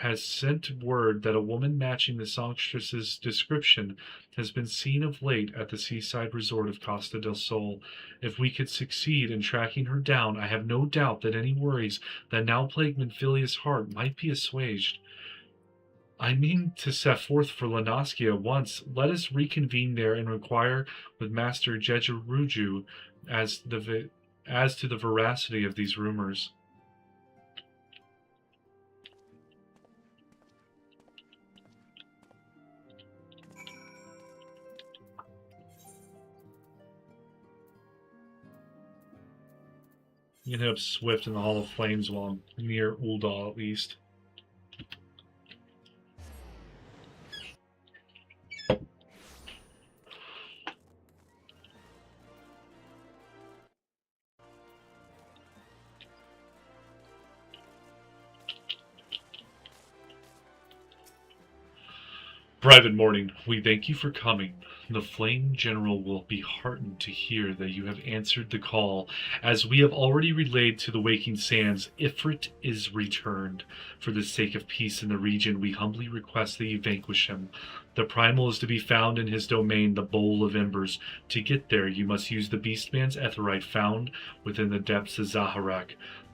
Speaker 5: has sent word that a woman matching the songstress's description has been seen of late at the seaside resort of Costa del Sol. If we could succeed in tracking her down, I have no doubt that any worries that now plague Minfilia's heart might be assuaged. I mean to set forth for Lanaskia at once. Let us reconvene there and inquire with Master Jejeruju as to the veracity of these rumors. You can hit up Swift in the Hall of Flames while I'm near Ul'dah, at least. Private Morning, we thank you for coming. The Flame General will be heartened to hear that you have answered the call. As we have already relayed to the Waking Sands, Ifrit is returned. For the sake of peace in the region, we humbly request that you vanquish him. The Primal is to be found in his domain, the Bowl of Embers. To get there, you must use the Beastman's Etherite found within the depths of Zaharak,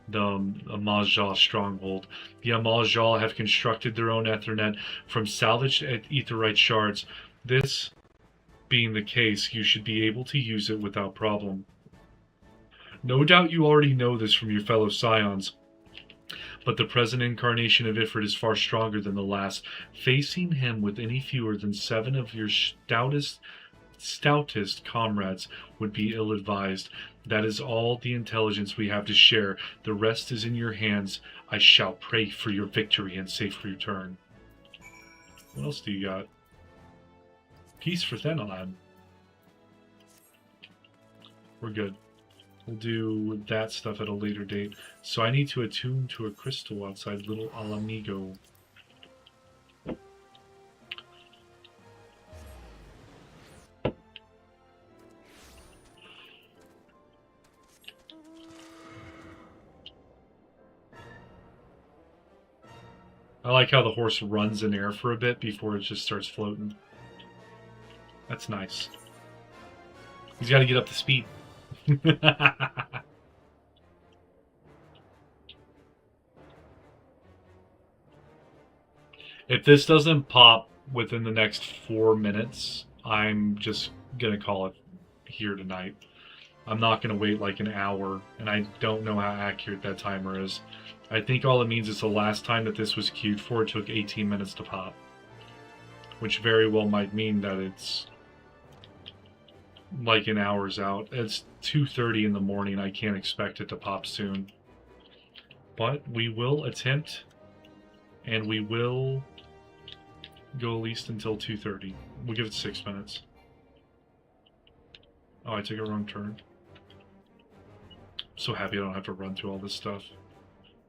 Speaker 5: the Amazjal stronghold. The Amazjal have constructed their own Ethernet from salvaged Etherite shards. This being the case, you should be able to use it without problem. No doubt you already know this from your fellow Scions, but the present incarnation of Ifrit is far stronger than the last. Facing him with any fewer than 7 of your stoutest comrades would be ill-advised. That is all the intelligence we have to share. The rest is in your hands. I shall pray for your victory and safe return. What else do you got? Peace for Thanalan. We're good. We'll do that stuff at a later date. So I need to attune to a crystal outside Little Alamigo. I like how the horse runs in air for a bit before it just starts floating. That's nice. He's got to get up to speed. If this doesn't pop within the next 4 minutes, I'm just going to call it here tonight. I'm not going to wait like an hour, and I don't know how accurate that timer is. I think all it means is the last time that this was queued for, it took 18 minutes to pop. Which very well might mean that it's like an hour's out. It's 2:30 in the morning. I can't expect it to pop soon. But we will attempt, and we will go at least until 2:30. We'll give it 6 minutes. Oh, I took a wrong turn. I'm so happy I don't have to run through all this stuff.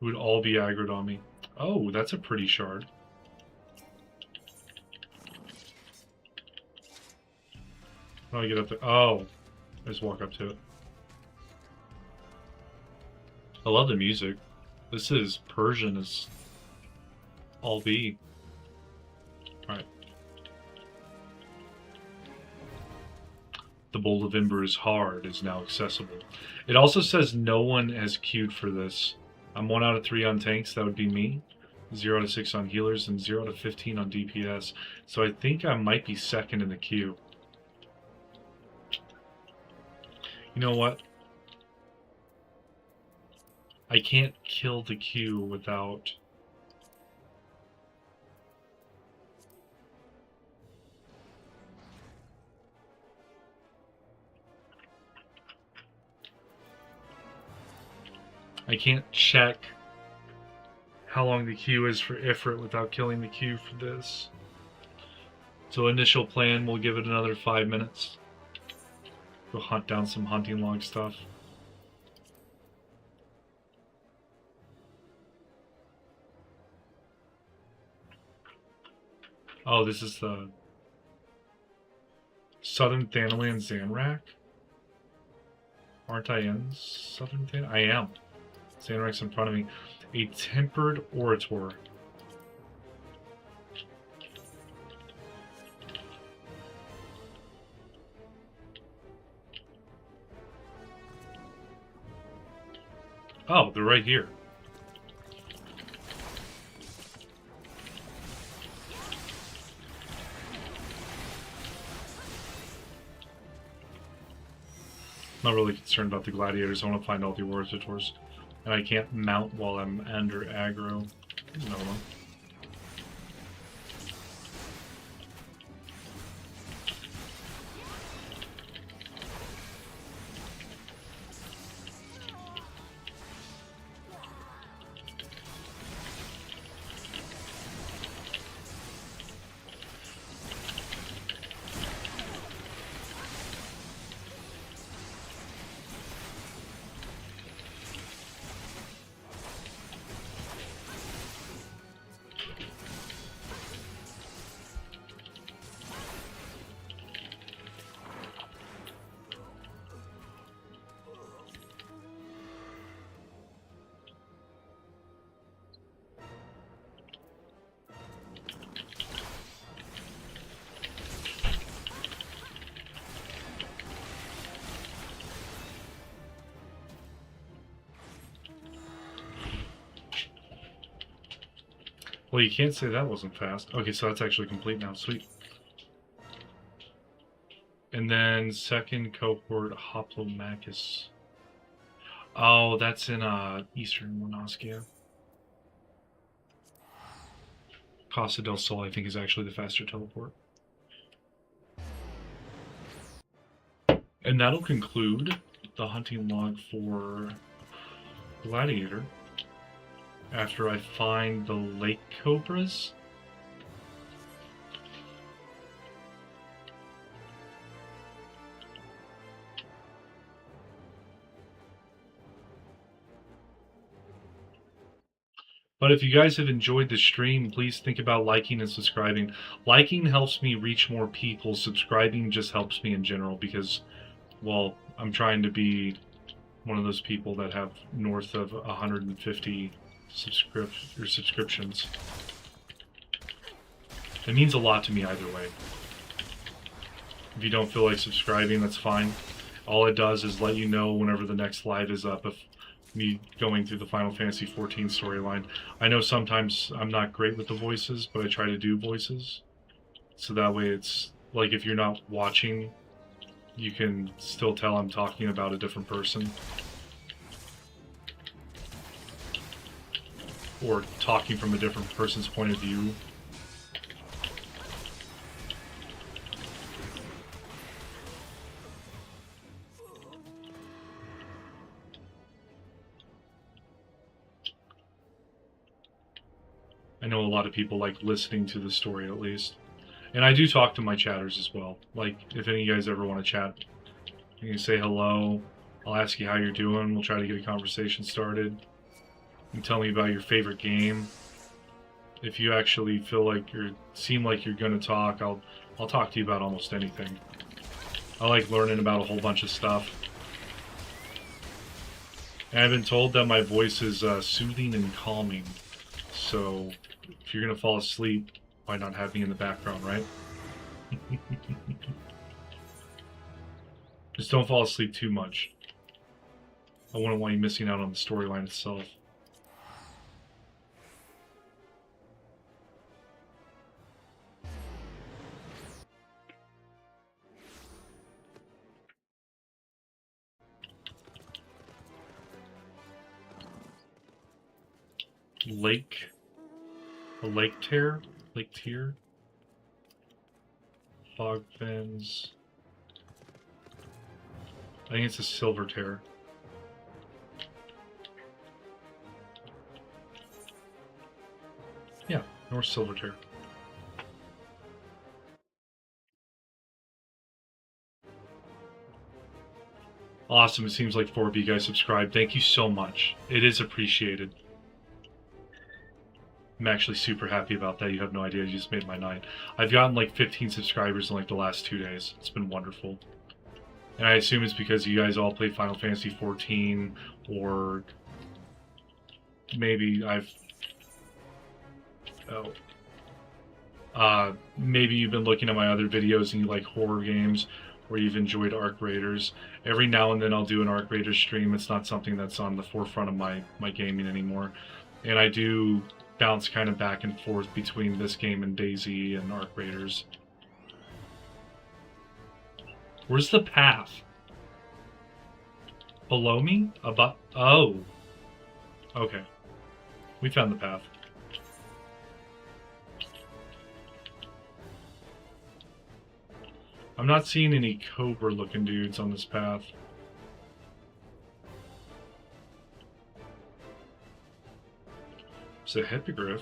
Speaker 5: It would all be aggroed on me. Oh, that's a pretty shard. How do I get up there? Oh, I just walk up to it. I love the music. This is Persian as all be. Alright. The Bowl of Embers Hard is now accessible. It also says no one has queued for this. I'm 1 out of 3 on tanks, that would be me. 0 out of 6 on healers, and 0 out of 15 on DPS. So I think I might be second in the queue. You know what? I can't kill the queue without... I can't check how long the queue is for Ifrit without killing the queue for this. So initial plan, we'll give it another 5 minutes. Go hunt down some hunting log stuff. Oh, this is the Southern Thanalan Zanrak? Aren't I in Southern Thanalan? I am. Zanrak's in front of me. A Tempered Orator. Oh, they're right here. Not really concerned about the gladiators. I want to find all the orators. And I can't mount while I'm under aggro. No. Well, you can't say that wasn't fast. Okay, so that's actually complete now. Sweet. And then second cohort, Hoplomachus. Oh, that's in Eastern Monoskia. Costa del Sol, I think, is actually the faster teleport. And that'll conclude the hunting log for Gladiator. After I find the lake cobras. But if you guys have enjoyed the stream, please think about liking and subscribing. Liking helps me reach more people. Subscribing just helps me in general because, well, I'm trying to be one of those people that have north of 150 subscriptions. It means a lot to me either way. If you don't feel like subscribing, that's fine. All it does is let you know whenever the next live is up of me going through the Final Fantasy XIV storyline. I know sometimes I'm not great with the voices, but I try to do voices. So that way it's like if you're not watching, you can still tell I'm talking about a different person. Or talking from a different person's point of view. I know a lot of people like listening to the story at least. And I do talk to my chatters as well. Like, if any of you guys ever want to chat, you can say hello. I'll ask you how you're doing. We'll try to get a conversation started. You can tell me about your favorite game. If you actually feel like seem like you're gonna talk, I'll talk to you about almost anything. I like learning about a whole bunch of stuff. And I've been told that my voice is soothing and calming. So if you're gonna fall asleep, why not have me in the background, right? Just don't fall asleep too much. I wouldn't want you missing out on the storyline itself. A lake tear? Lake tier? Fog fins. I think it's a silver tear. Yeah, North Silver Tear. Awesome, it seems like 4 of you guys subscribed. Thank you so much. It is appreciated. I'm actually super happy about that. You have no idea. You just made my night. I've gotten like 15 subscribers in like the last 2 days. It's been wonderful. And I assume it's because you guys all played Final Fantasy XIV, or maybe maybe you've been looking at my other videos and you like horror games, or you've enjoyed Arc Raiders. Every now and then I'll do an Arc Raiders stream. It's not something that's on the forefront of my gaming anymore. And I do bounce kind of back and forth between this game and DayZ and Arc Raiders. Where's the path? Below me? Above? Oh. Okay. We found the path. I'm not seeing any cobra-looking dudes on this path. It's a hippogriff.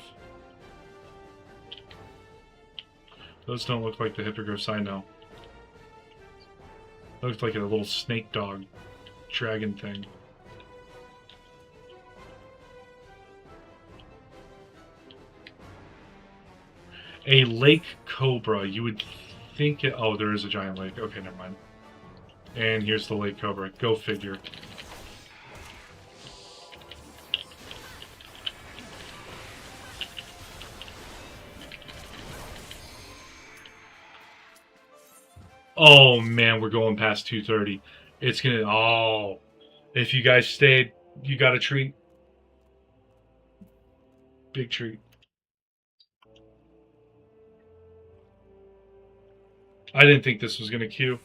Speaker 5: Those don't look like the hippogriffs I know. Looks like a little snake dog dragon thing. A lake cobra. You would think it... Oh, there is a giant lake. Okay, never mind. And here's the lake cobra. Go figure. Oh man, we're going past 2:30. It's gonna... Oh. If you guys stayed, you got a treat. Big treat. I didn't think this was going to queue.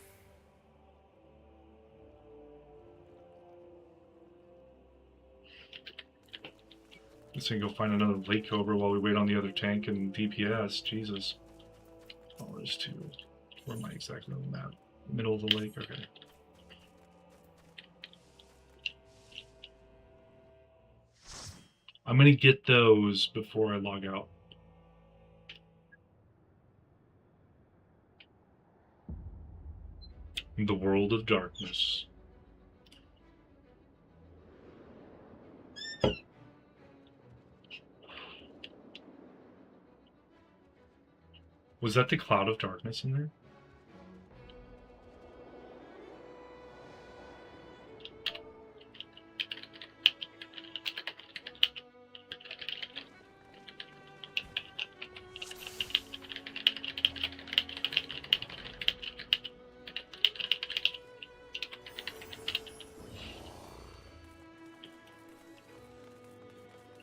Speaker 5: Let's go find another Lake Cobra while we wait on the other tank and DPS. Jesus. Oh, there's two. Where am I exactly on the map? Middle of the lake? Okay. I'm going to get those before I log out. The World of Darkness. Was that the Cloud of Darkness in there?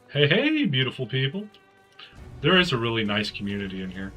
Speaker 5: Hey, hey, beautiful people. There is a really nice community in here.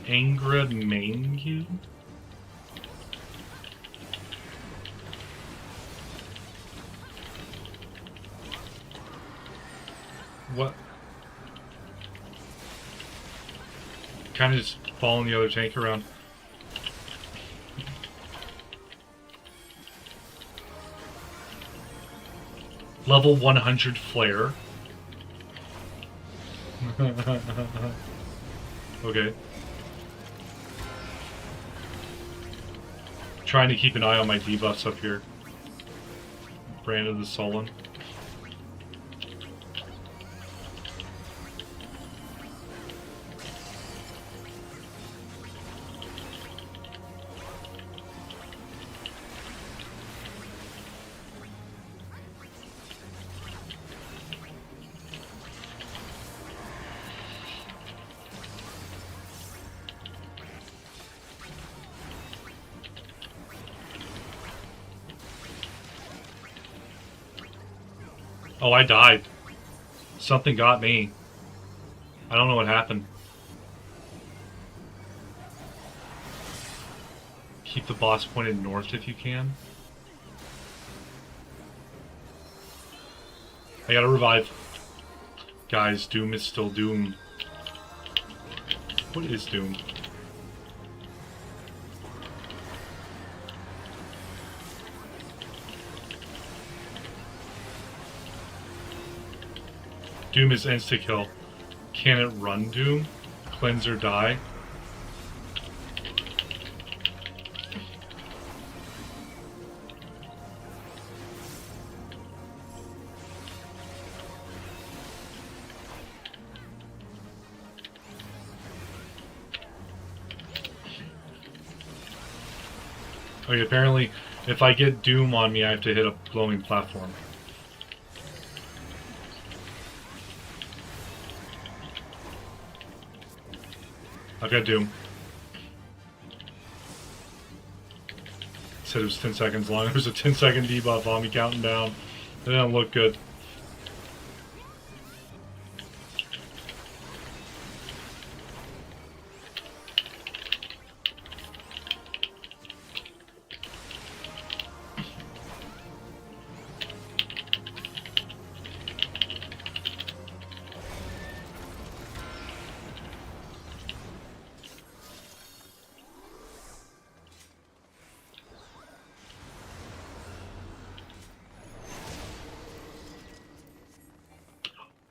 Speaker 5: Angra Maingu? What? Kind of just following the other tank around. Level 100 flare. Okay. Trying to keep an eye on my debuffs up here. Brandon the Sullen. Oh, I died. Something got me. I don't know what happened. Keep the boss pointed north if you can. I gotta revive. Guys, Doom is still Doom. What is Doom? Doom is insta-kill. Can it run Doom? Cleanse or die? Okay, apparently, if I get Doom on me, I have to hit a glowing platform. I've got Doom. said it was 10 seconds long. There was a 10-second debuff on me counting down. It didn't look good.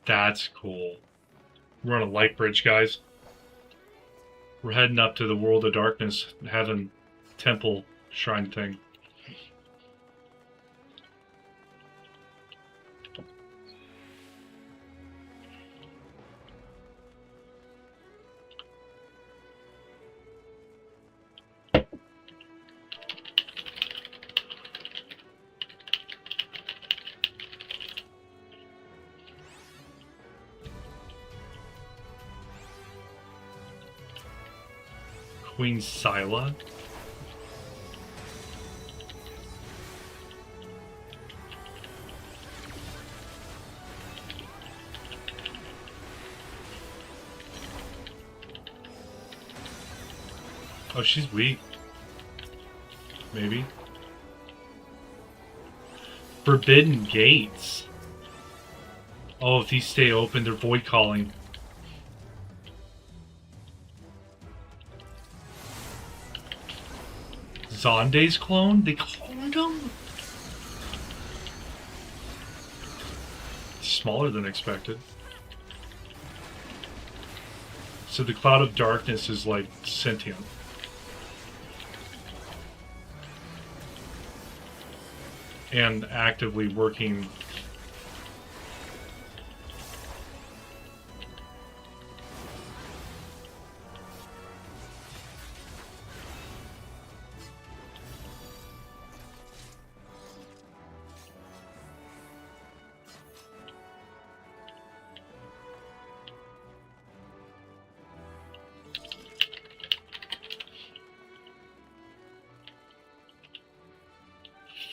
Speaker 5: That's cool. We're on a light bridge, guys. We're heading up to the World of Darkness, Heaven, Temple, Shrine thing. Queen Scylla. Oh, she's weak. Maybe. Forbidden Gates. Oh, if these stay open, they're void calling. Zonde's clone? They cloned him? Smaller than expected. So the Cloud of Darkness is like sentient. And actively working.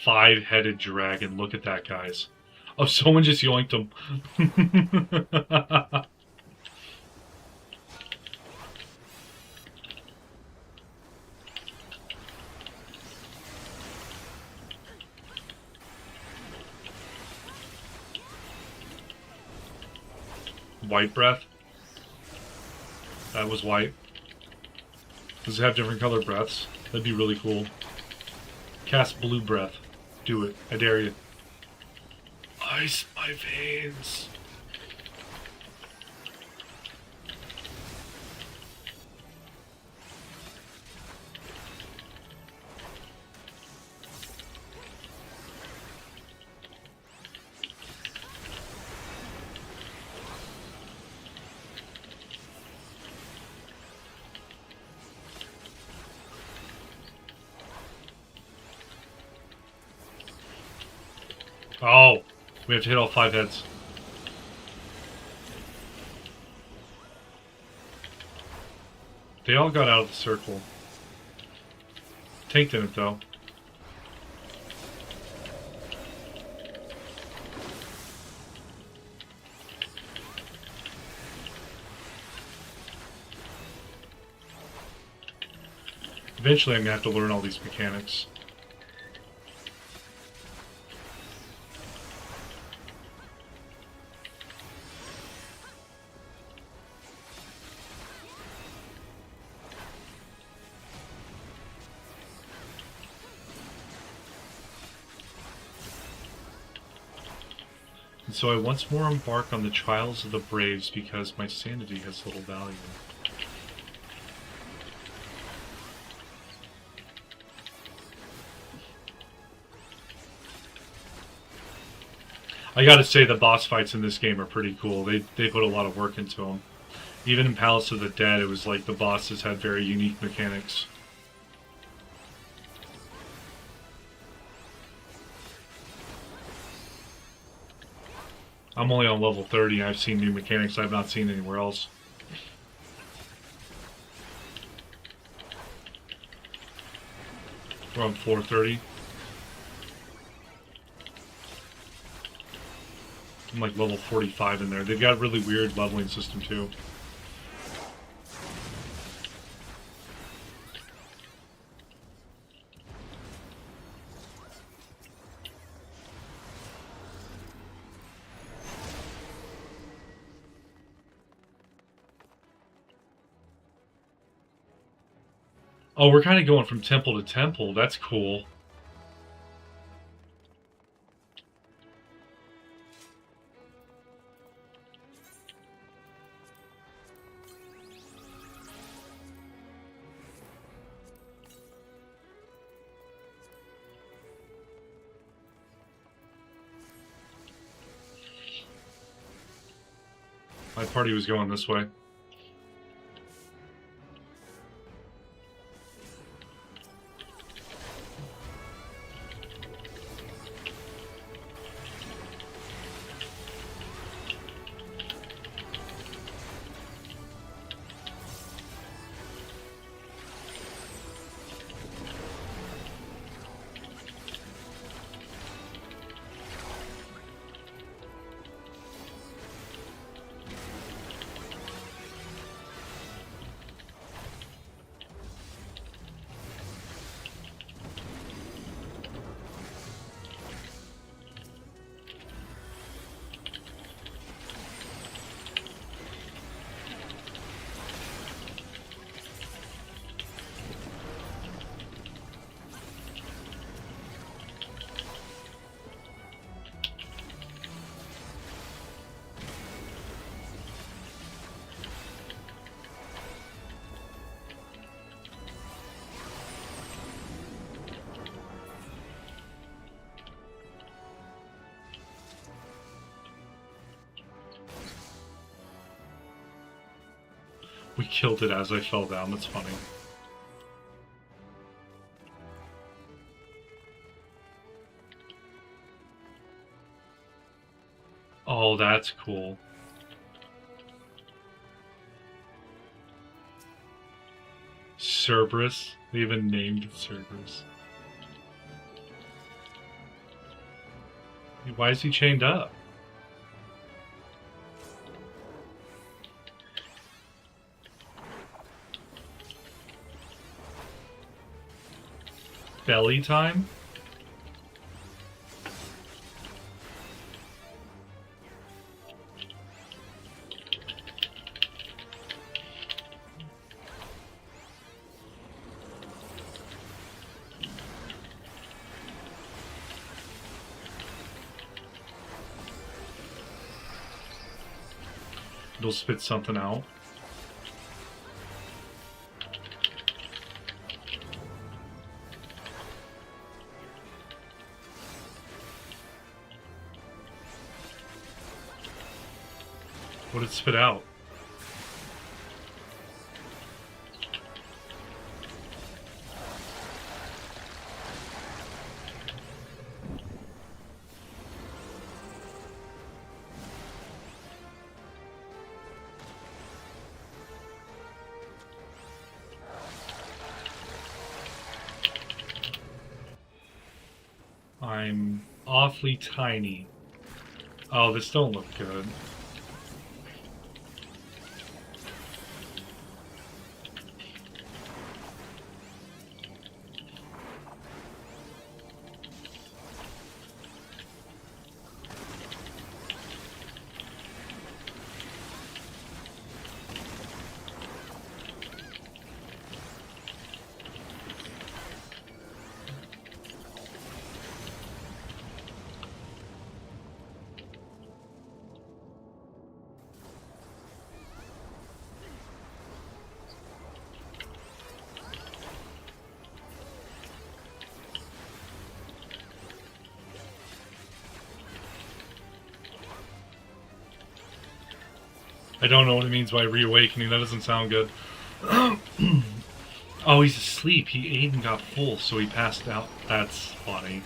Speaker 5: Five-headed dragon. Look at that, guys. Oh, someone just yoinked him. White breath. That was white. Does it have different color breaths? That'd be really cool. Cast blue breath. Do it. I dare you. Ice my veins. Oh, we have to hit all 5 heads. They all got out of the circle. Tank didn't, though. Eventually, I'm going to have to learn all these mechanics. So I once more embark on the trials of the braves because my sanity has little value. I gotta say the boss fights in this game are pretty cool. They put a lot of work into them. Even in Palace of the Dead, it was like the bosses had very unique mechanics. I'm only on level 30. I've seen new mechanics I've not seen anywhere else. We're on floor 30. I'm like level 45 in there. They've got a really weird leveling system too. Oh, we're kind of going from temple to temple. That's cool. My party was going this way. We killed it as I fell down. That's funny. Oh, that's cool. Cerberus. They even named it Cerberus. Why is he chained up? Belly time? It'll spit something out. What did it spit out? I'm awfully tiny. Oh, this don't look good. I don't know what it means by reawakening. That doesn't sound good. Oh, he's asleep. He ate and got full, so he passed out. That's funny.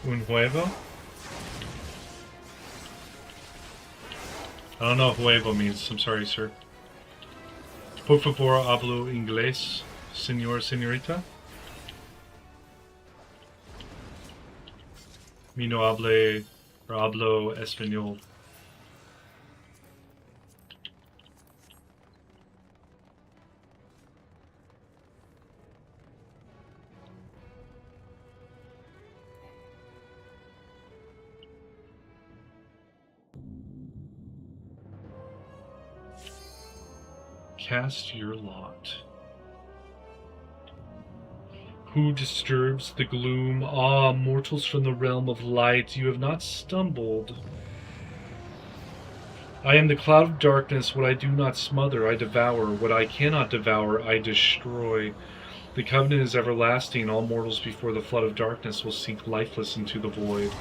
Speaker 5: Un huevo? I don't know what huevo means. I'm sorry, sir. Por favor, hablo inglés, señorita? Mi no hablo español. Cast your lot. Who disturbs the gloom? Ah, mortals from the realm of light, you have not stumbled. I am the cloud of darkness. What I do not smother, I devour. What I cannot devour, I destroy. The covenant is everlasting. All mortals before the flood of darkness will sink lifeless into the void.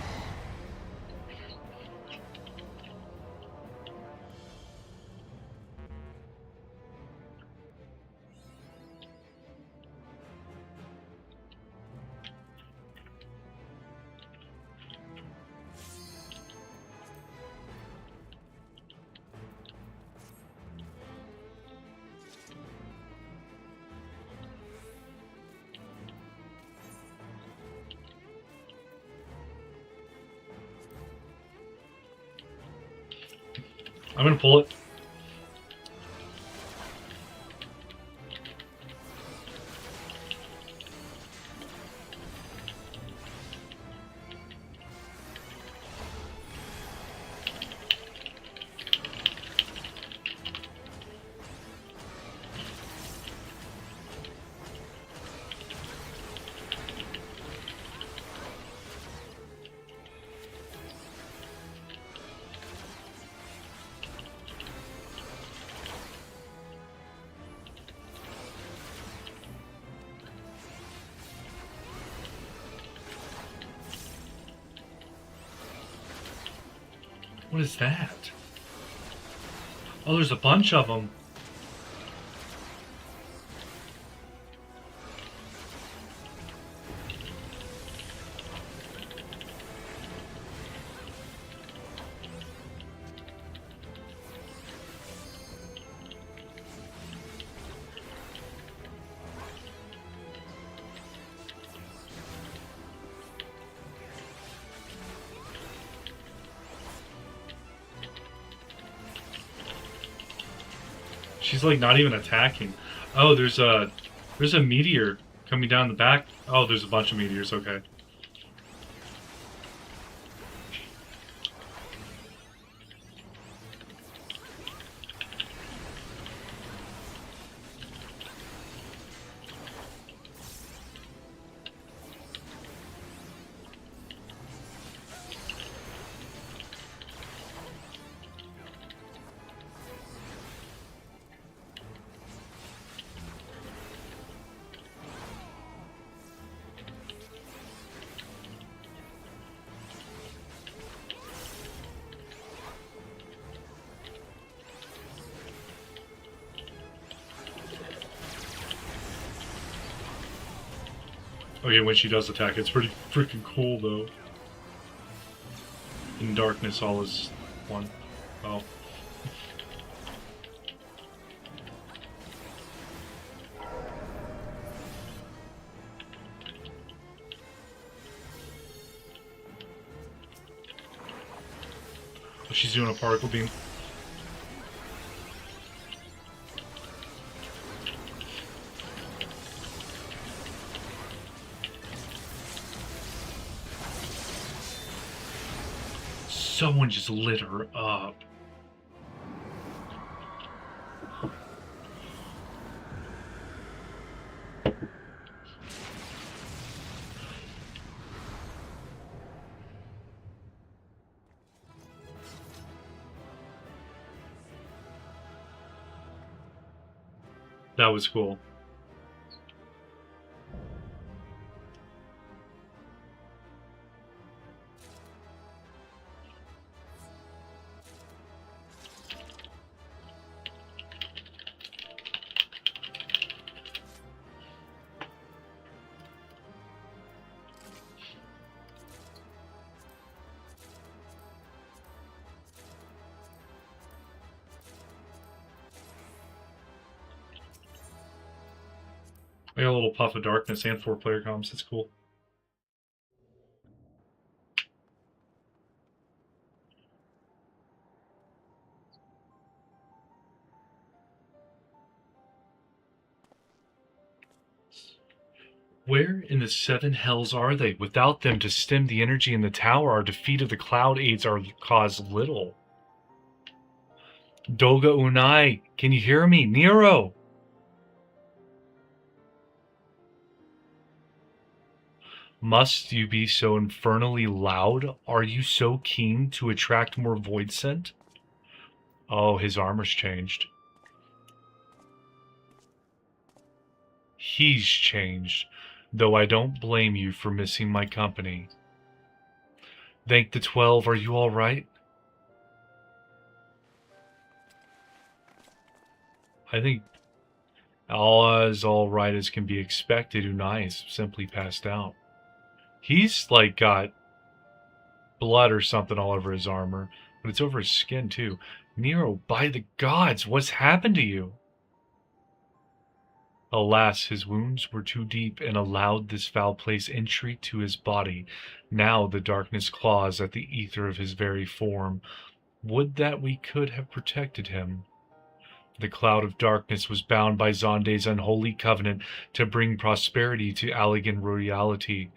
Speaker 5: I'm gonna pull it. What is that? Oh, there's a bunch of them. She's like not even attacking. Oh, there's a meteor coming down the back. Oh, there's a bunch of meteors. Okay. Okay, when she does attack, it's pretty freaking cool, though. In darkness, all is one. Oh. She's doing a particle beam. Someone just lit her up. That was cool. I got a little puff of darkness and 4-player comms. That's cool. Where in the 7 hells are they? Without them to stem the energy in the tower, our defeat of the cloud aids our cause little. Doga Unai, can you hear me? Nero! Must you be so infernally loud? Are you so keen to attract more void scent? Oh, his armor's changed. He's changed, though I don't blame you for missing my company. Thank the 12, are you all right? I think all is all right as can be expected. Unai is simply passed out. He's like got blood or something all over his armor, but it's over his skin too. Nero, by the gods, what's happened to you? Alas, his wounds were too deep and allowed this foul place entry to his body. Now the darkness claws at the ether of his very form. Would that we could have protected him. The cloud of darkness was bound by Zonde's unholy covenant to bring prosperity to Allegan royalty.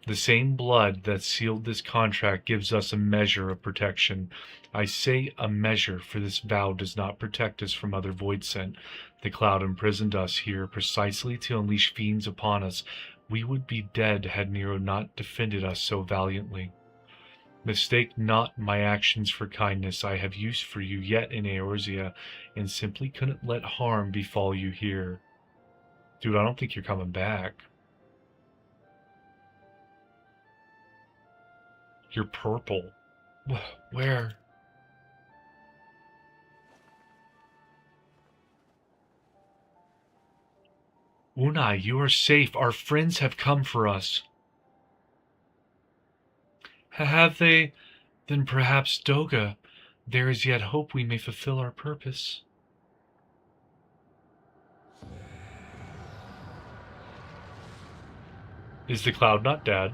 Speaker 5: The same blood that sealed this contract gives us a measure of protection. I say a measure, for this vow does not protect us from other void scent. The cloud imprisoned us here precisely to unleash fiends upon us. We would be dead had Nero not defended us so valiantly. Mistake not my actions for kindness. I have use for you yet in Eorzea, and simply couldn't let harm befall you here. Dude, I don't think you're coming back. You're purple. Where? Unai, you are safe. Our friends have come for us. Have they? Then perhaps, Doga, there is yet hope we may fulfill our purpose. Is the cloud not dead?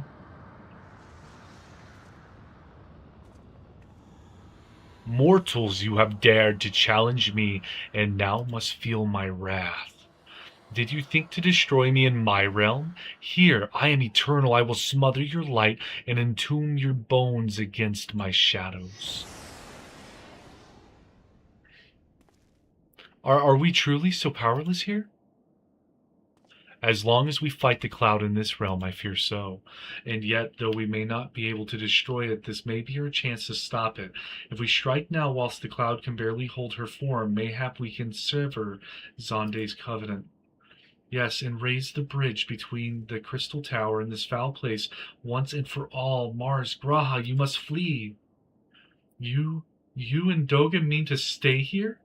Speaker 5: Mortals, you have dared to challenge me, and now must feel my wrath. Did you think to destroy me in my realm? Here, I am eternal. I will smother your light and entomb your bones against my shadows. Are we truly so powerless here? As long as we fight the cloud in this realm, I fear so. And yet, though we may not be able to destroy it, this may be our chance to stop it. If we strike now whilst the cloud can barely hold her form, mayhap we can sever Zonde's covenant. Yes, and raise the bridge between the crystal tower and this foul place once and for all. Mars, Graha, you must flee. You and Doga mean to stay here?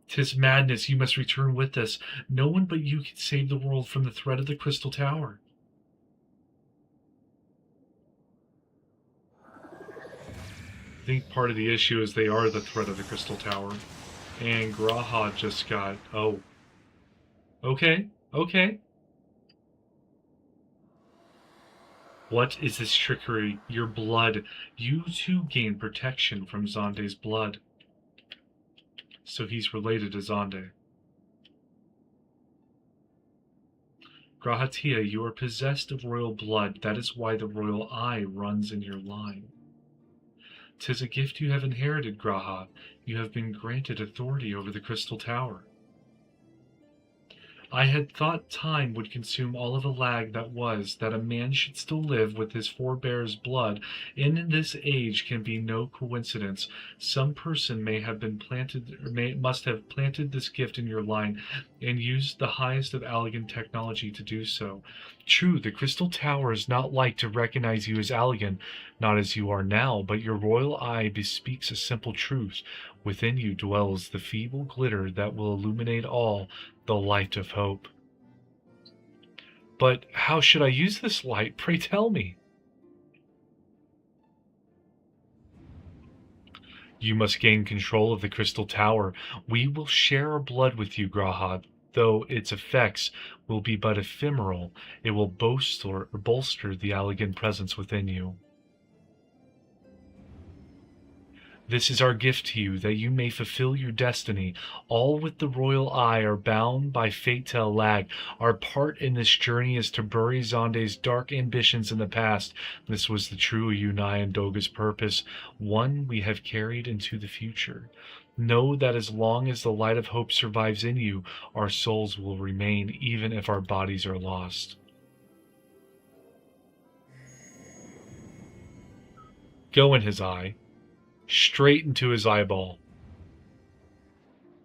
Speaker 5: 'Tis madness. You must return with us. No one but you can save the world from the threat of the crystal tower. I think part of the issue is they are the threat of the crystal tower. And Graha just got... Oh. Okay. What is this trickery? Your blood. You too gain protection from Zonde's blood. So he's related to Zonde. Grahatia, you are possessed of royal blood. That is why the royal eye runs in your line. 'Tis a gift you have inherited, Graha. You have been granted authority over the Crystal Tower. I had thought time would consume all of the lag that was, that a man should still live with his forebear's blood. In this age can be no coincidence. Some person may have been planted, or must have planted this gift in your line, and used the highest of Allegan technology to do so. True, the Crystal Tower is not like to recognize you as Allegan, not as you are now, but your royal eye bespeaks a simple truth. Within you dwells the feeble glitter that will illuminate all, the light of hope. But how should I use this light? Pray tell me. You must gain control of the Crystal Tower. We will share our blood with you, Graha. though its effects will be but ephemeral, it will bolster the elegant presence within you. This is our gift to you, that you may fulfill your destiny. All with the royal eye are bound by fate to a lag. Our part in this journey is to bury Zonde's dark ambitions in the past. This was the true Unai and Doga's purpose, one we have carried into the future. Know that as long as the light of hope survives in you, our souls will remain, even if our bodies are lost. Go in his eye. Straight into his eyeball.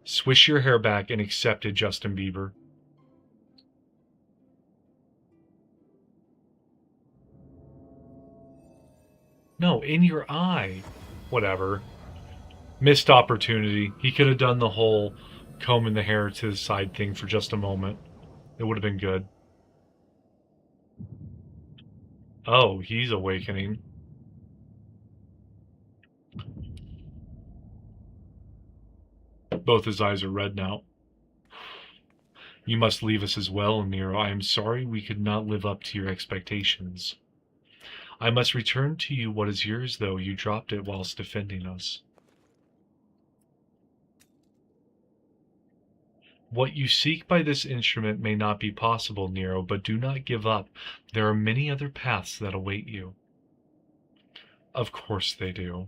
Speaker 5: Swish your hair back and accept it, Justin Bieber. No, in your eye. Whatever. Missed opportunity. He could have done the whole combing the hair to the side thing for just a moment. It would have been good. Oh, he's awakening. Both his eyes are red now. You must leave us as well, Nero. I am sorry we could not live up to your expectations. I must return to you what is yours, though you dropped it whilst defending us. What you seek by this instrument may not be possible, Nero, but do not give up. There are many other paths that await you. Of course they do.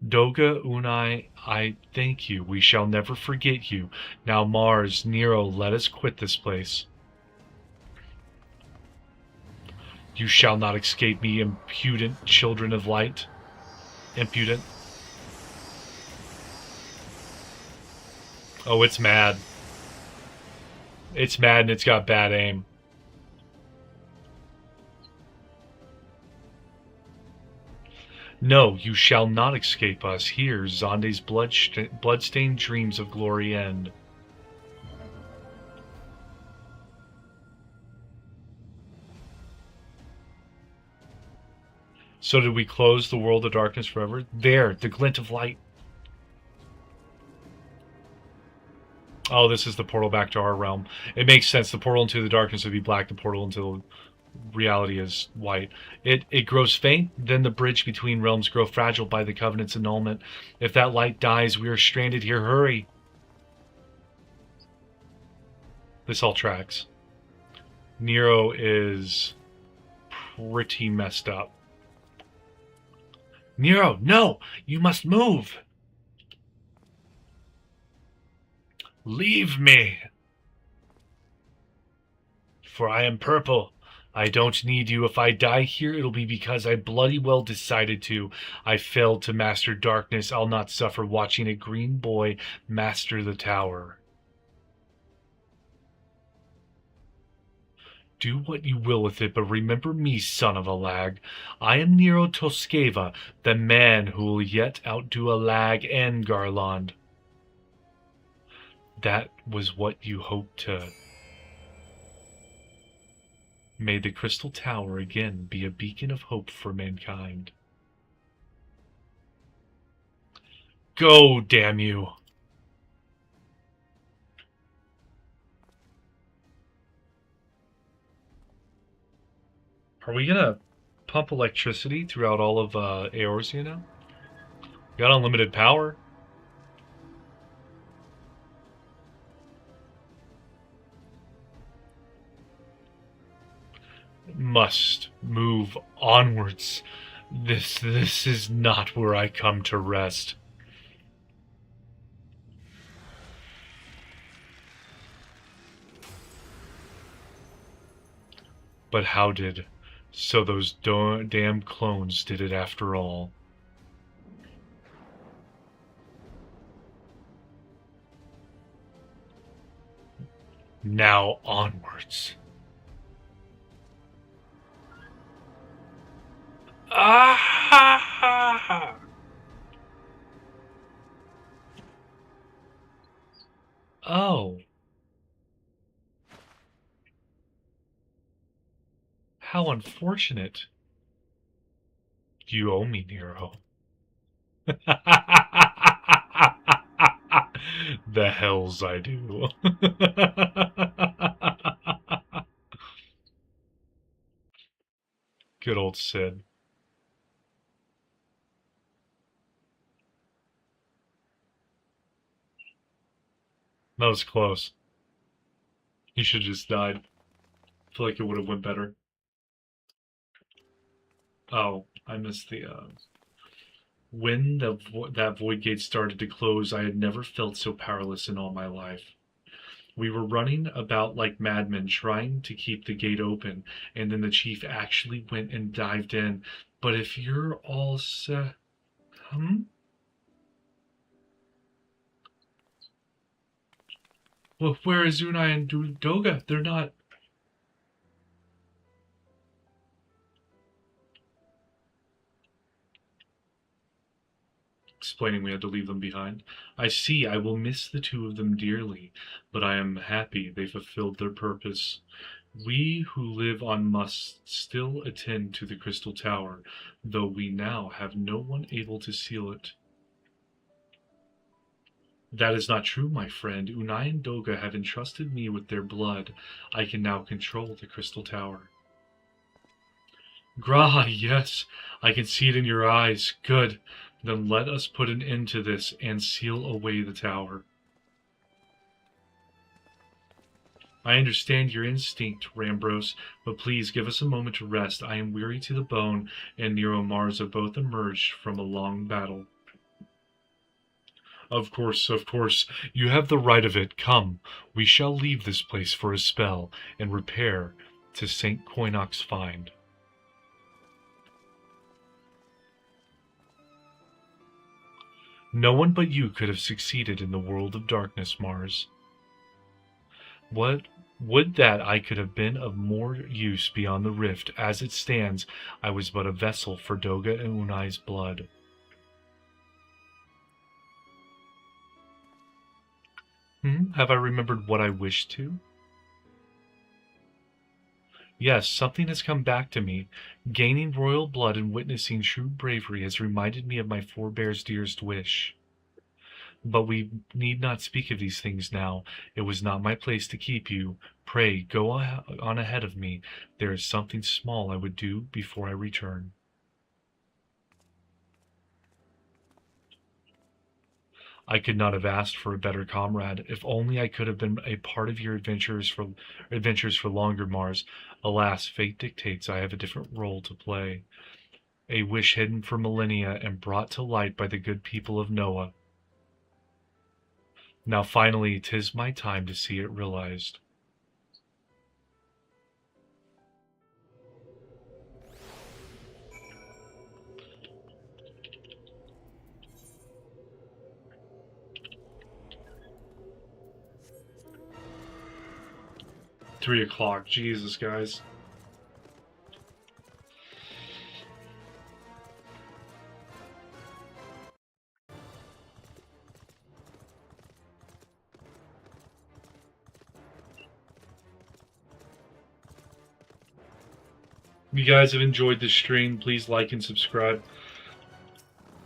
Speaker 5: Doga, Unai, I thank you. We shall never forget you. Now, Mars, Nero, let us quit this place. You shall not escape me, impudent children of light. Impudent. Oh, it's mad. It's mad and it's got bad aim. No, you shall not escape us. Here, Zonde's bloodstained dreams of glory end. So did we close the world of darkness forever? There, the glint of light. Oh, this is the portal back to our realm. It makes sense. The portal into the darkness would be black. The portal into reality is white. It grows faint, then the bridge between realms grow fragile by the Covenant's annulment. If that light dies, we are stranded here. Hurry! This all tracks. Nero is pretty messed up. Nero, no! You must move! Leave me! For I am purple. I don't need you. If I die here, it'll be because I bloody well decided to. I failed to master darkness. I'll not suffer watching a green boy master the tower. Do what you will with it, but remember me, son of a lag. I am Nero Toscava, the man who will yet outdo a lag and Garland. That was what you hoped to... May the Crystal Tower again be a beacon of hope for mankind. Go, damn you! Are we gonna pump electricity throughout all of Eorzea now? We got unlimited power. Must move onwards. This is not where I come to rest. But how did... So those damn clones did it after all. Now onwards. Ah! Oh. How unfortunate. You owe me, Nero. The hells I do. Good old Sid. That was close. He should have just died. I feel like it would have went better. Oh, I missed the, When that void gate started to close, I had never felt so powerless in all my life. We were running about like madmen trying to keep the gate open, and then the chief actually went and dived in. But if you're all set... Well, where is Unai and Doga? They're not... Explaining we had to leave them behind. I see, I will miss the two of them dearly, but I am happy they fulfilled their purpose. We who live on must still attend to the Crystal Tower, though we now have no one able to seal it. That is not true, my friend. Unai and Doga have entrusted me with their blood. I can now control the Crystal Tower. Graha, yes, I can see it in your eyes. Good. Then let us put an end to this and seal away the tower. I understand your instinct, Rambros, but please give us a moment to rest. I am weary to the bone, and Nero and Mars have both emerged from a long battle. Of course, you have the right of it. Come, we shall leave this place for a spell, and repair to St. Koinok's Find. No one but you could have succeeded in the world of darkness, Mars. What would that I could have been of more use beyond the rift. As it stands, I was but a vessel for Doga and Unai's blood. Have I remembered what I wished to? Yes, something has come back to me. Gaining royal blood and witnessing true bravery has reminded me of my forebear's dearest wish. But we need not speak of these things now. It was not my place to keep you. Pray, go on ahead of me. There is something small I would do before I return. I could not have asked for a better comrade. If only I could have been a part of your adventures for longer, Mars. Alas, fate dictates I have a different role to play. A wish hidden for millennia and brought to light by the good people of Noah. Now finally, 'tis my time to see it realized. $3:00. Jesus, guys. If you guys have enjoyed this stream, please like and subscribe.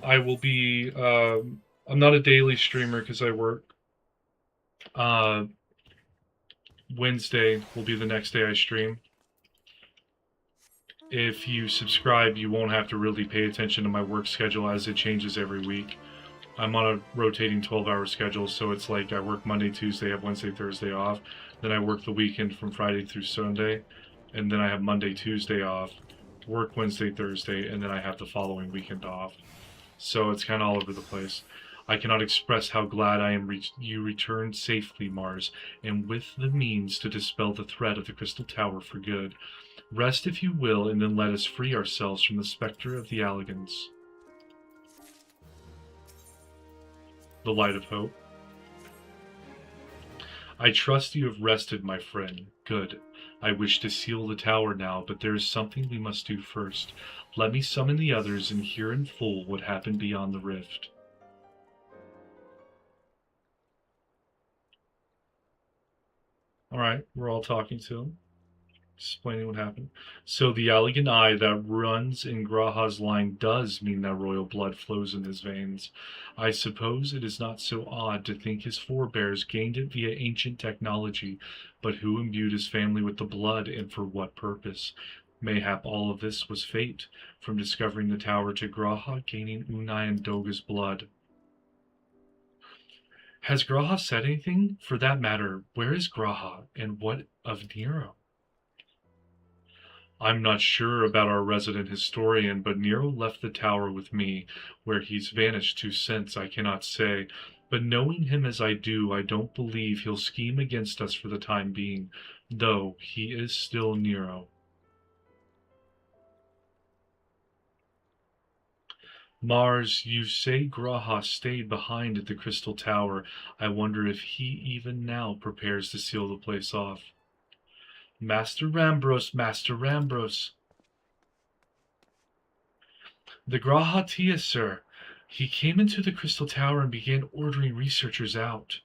Speaker 5: I will be, I'm not a daily streamer because I work. Wednesday will be the next day I stream. If you subscribe, you won't have to really pay attention to my work schedule as it changes every week. I'm on a rotating 12-hour schedule, so it's like I work Monday, Tuesday, have Wednesday, Thursday off. Then I work the weekend from Friday through Sunday. And then I have Monday, Tuesday off, work Wednesday, Thursday, and then I have the following weekend off. So it's kind of all over the place. I cannot express how glad I am you returned safely, Mars, and with the means to dispel the threat of the Crystal Tower for good. Rest if you will, and then let us free ourselves from the specter of the Alligans. The Light of Hope. I trust you have rested, my friend. Good. I wish to seal the tower now, but there is something we must do first. Let me summon the others and hear in full what happened beyond the rift. Alright, we're all talking to him. Explaining what happened. So the elegant eye that runs in Graha's line does mean that royal blood flows in his veins. I suppose it is not so odd to think his forebears gained it via ancient technology, but who imbued his family with the blood and for what purpose? Mayhap all of this was fate, from discovering the tower to Graha gaining Unai and Doga's blood. Has Graha said anything? For that matter, where is Graha, and what of Nero? I'm not sure about our resident historian, but Nero left the tower with me. Where he's vanished to since, I cannot say. But knowing him as I do, I don't believe he'll scheme against us for the time being, though he is still Nero. Mars, you say Graha stayed behind at the Crystal Tower. I wonder if he even now prepares to seal the place off. Master Rambros, Master Rambros. The Graha Tia, sir. He came into the Crystal Tower and began ordering researchers out.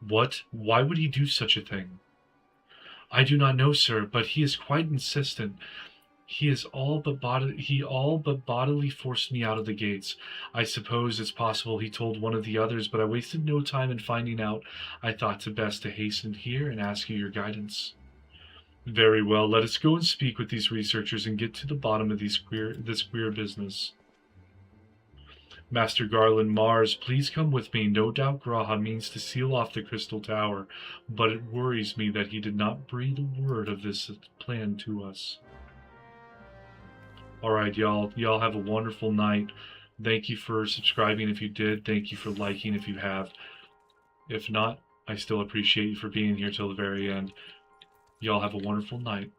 Speaker 5: What? Why would he do such a thing? I do not know, sir, but he is quite insistent. He all but bodily forced me out of the gates. I suppose it's possible he told one of the others, but I wasted no time in finding out. I thought it best to hasten here and ask you your guidance. Very well, let us go and speak with these researchers and get to the bottom of this queer business. Master Garland, Mars, please come with me. No doubt Graha means to seal off the Crystal Tower, but it worries me that he did not breathe a word of this plan to us. Alright, y'all have a wonderful night. Thank you for subscribing if you did. Thank you for liking if you have. If not, I still appreciate you for being here till the very end. Y'all have a wonderful night.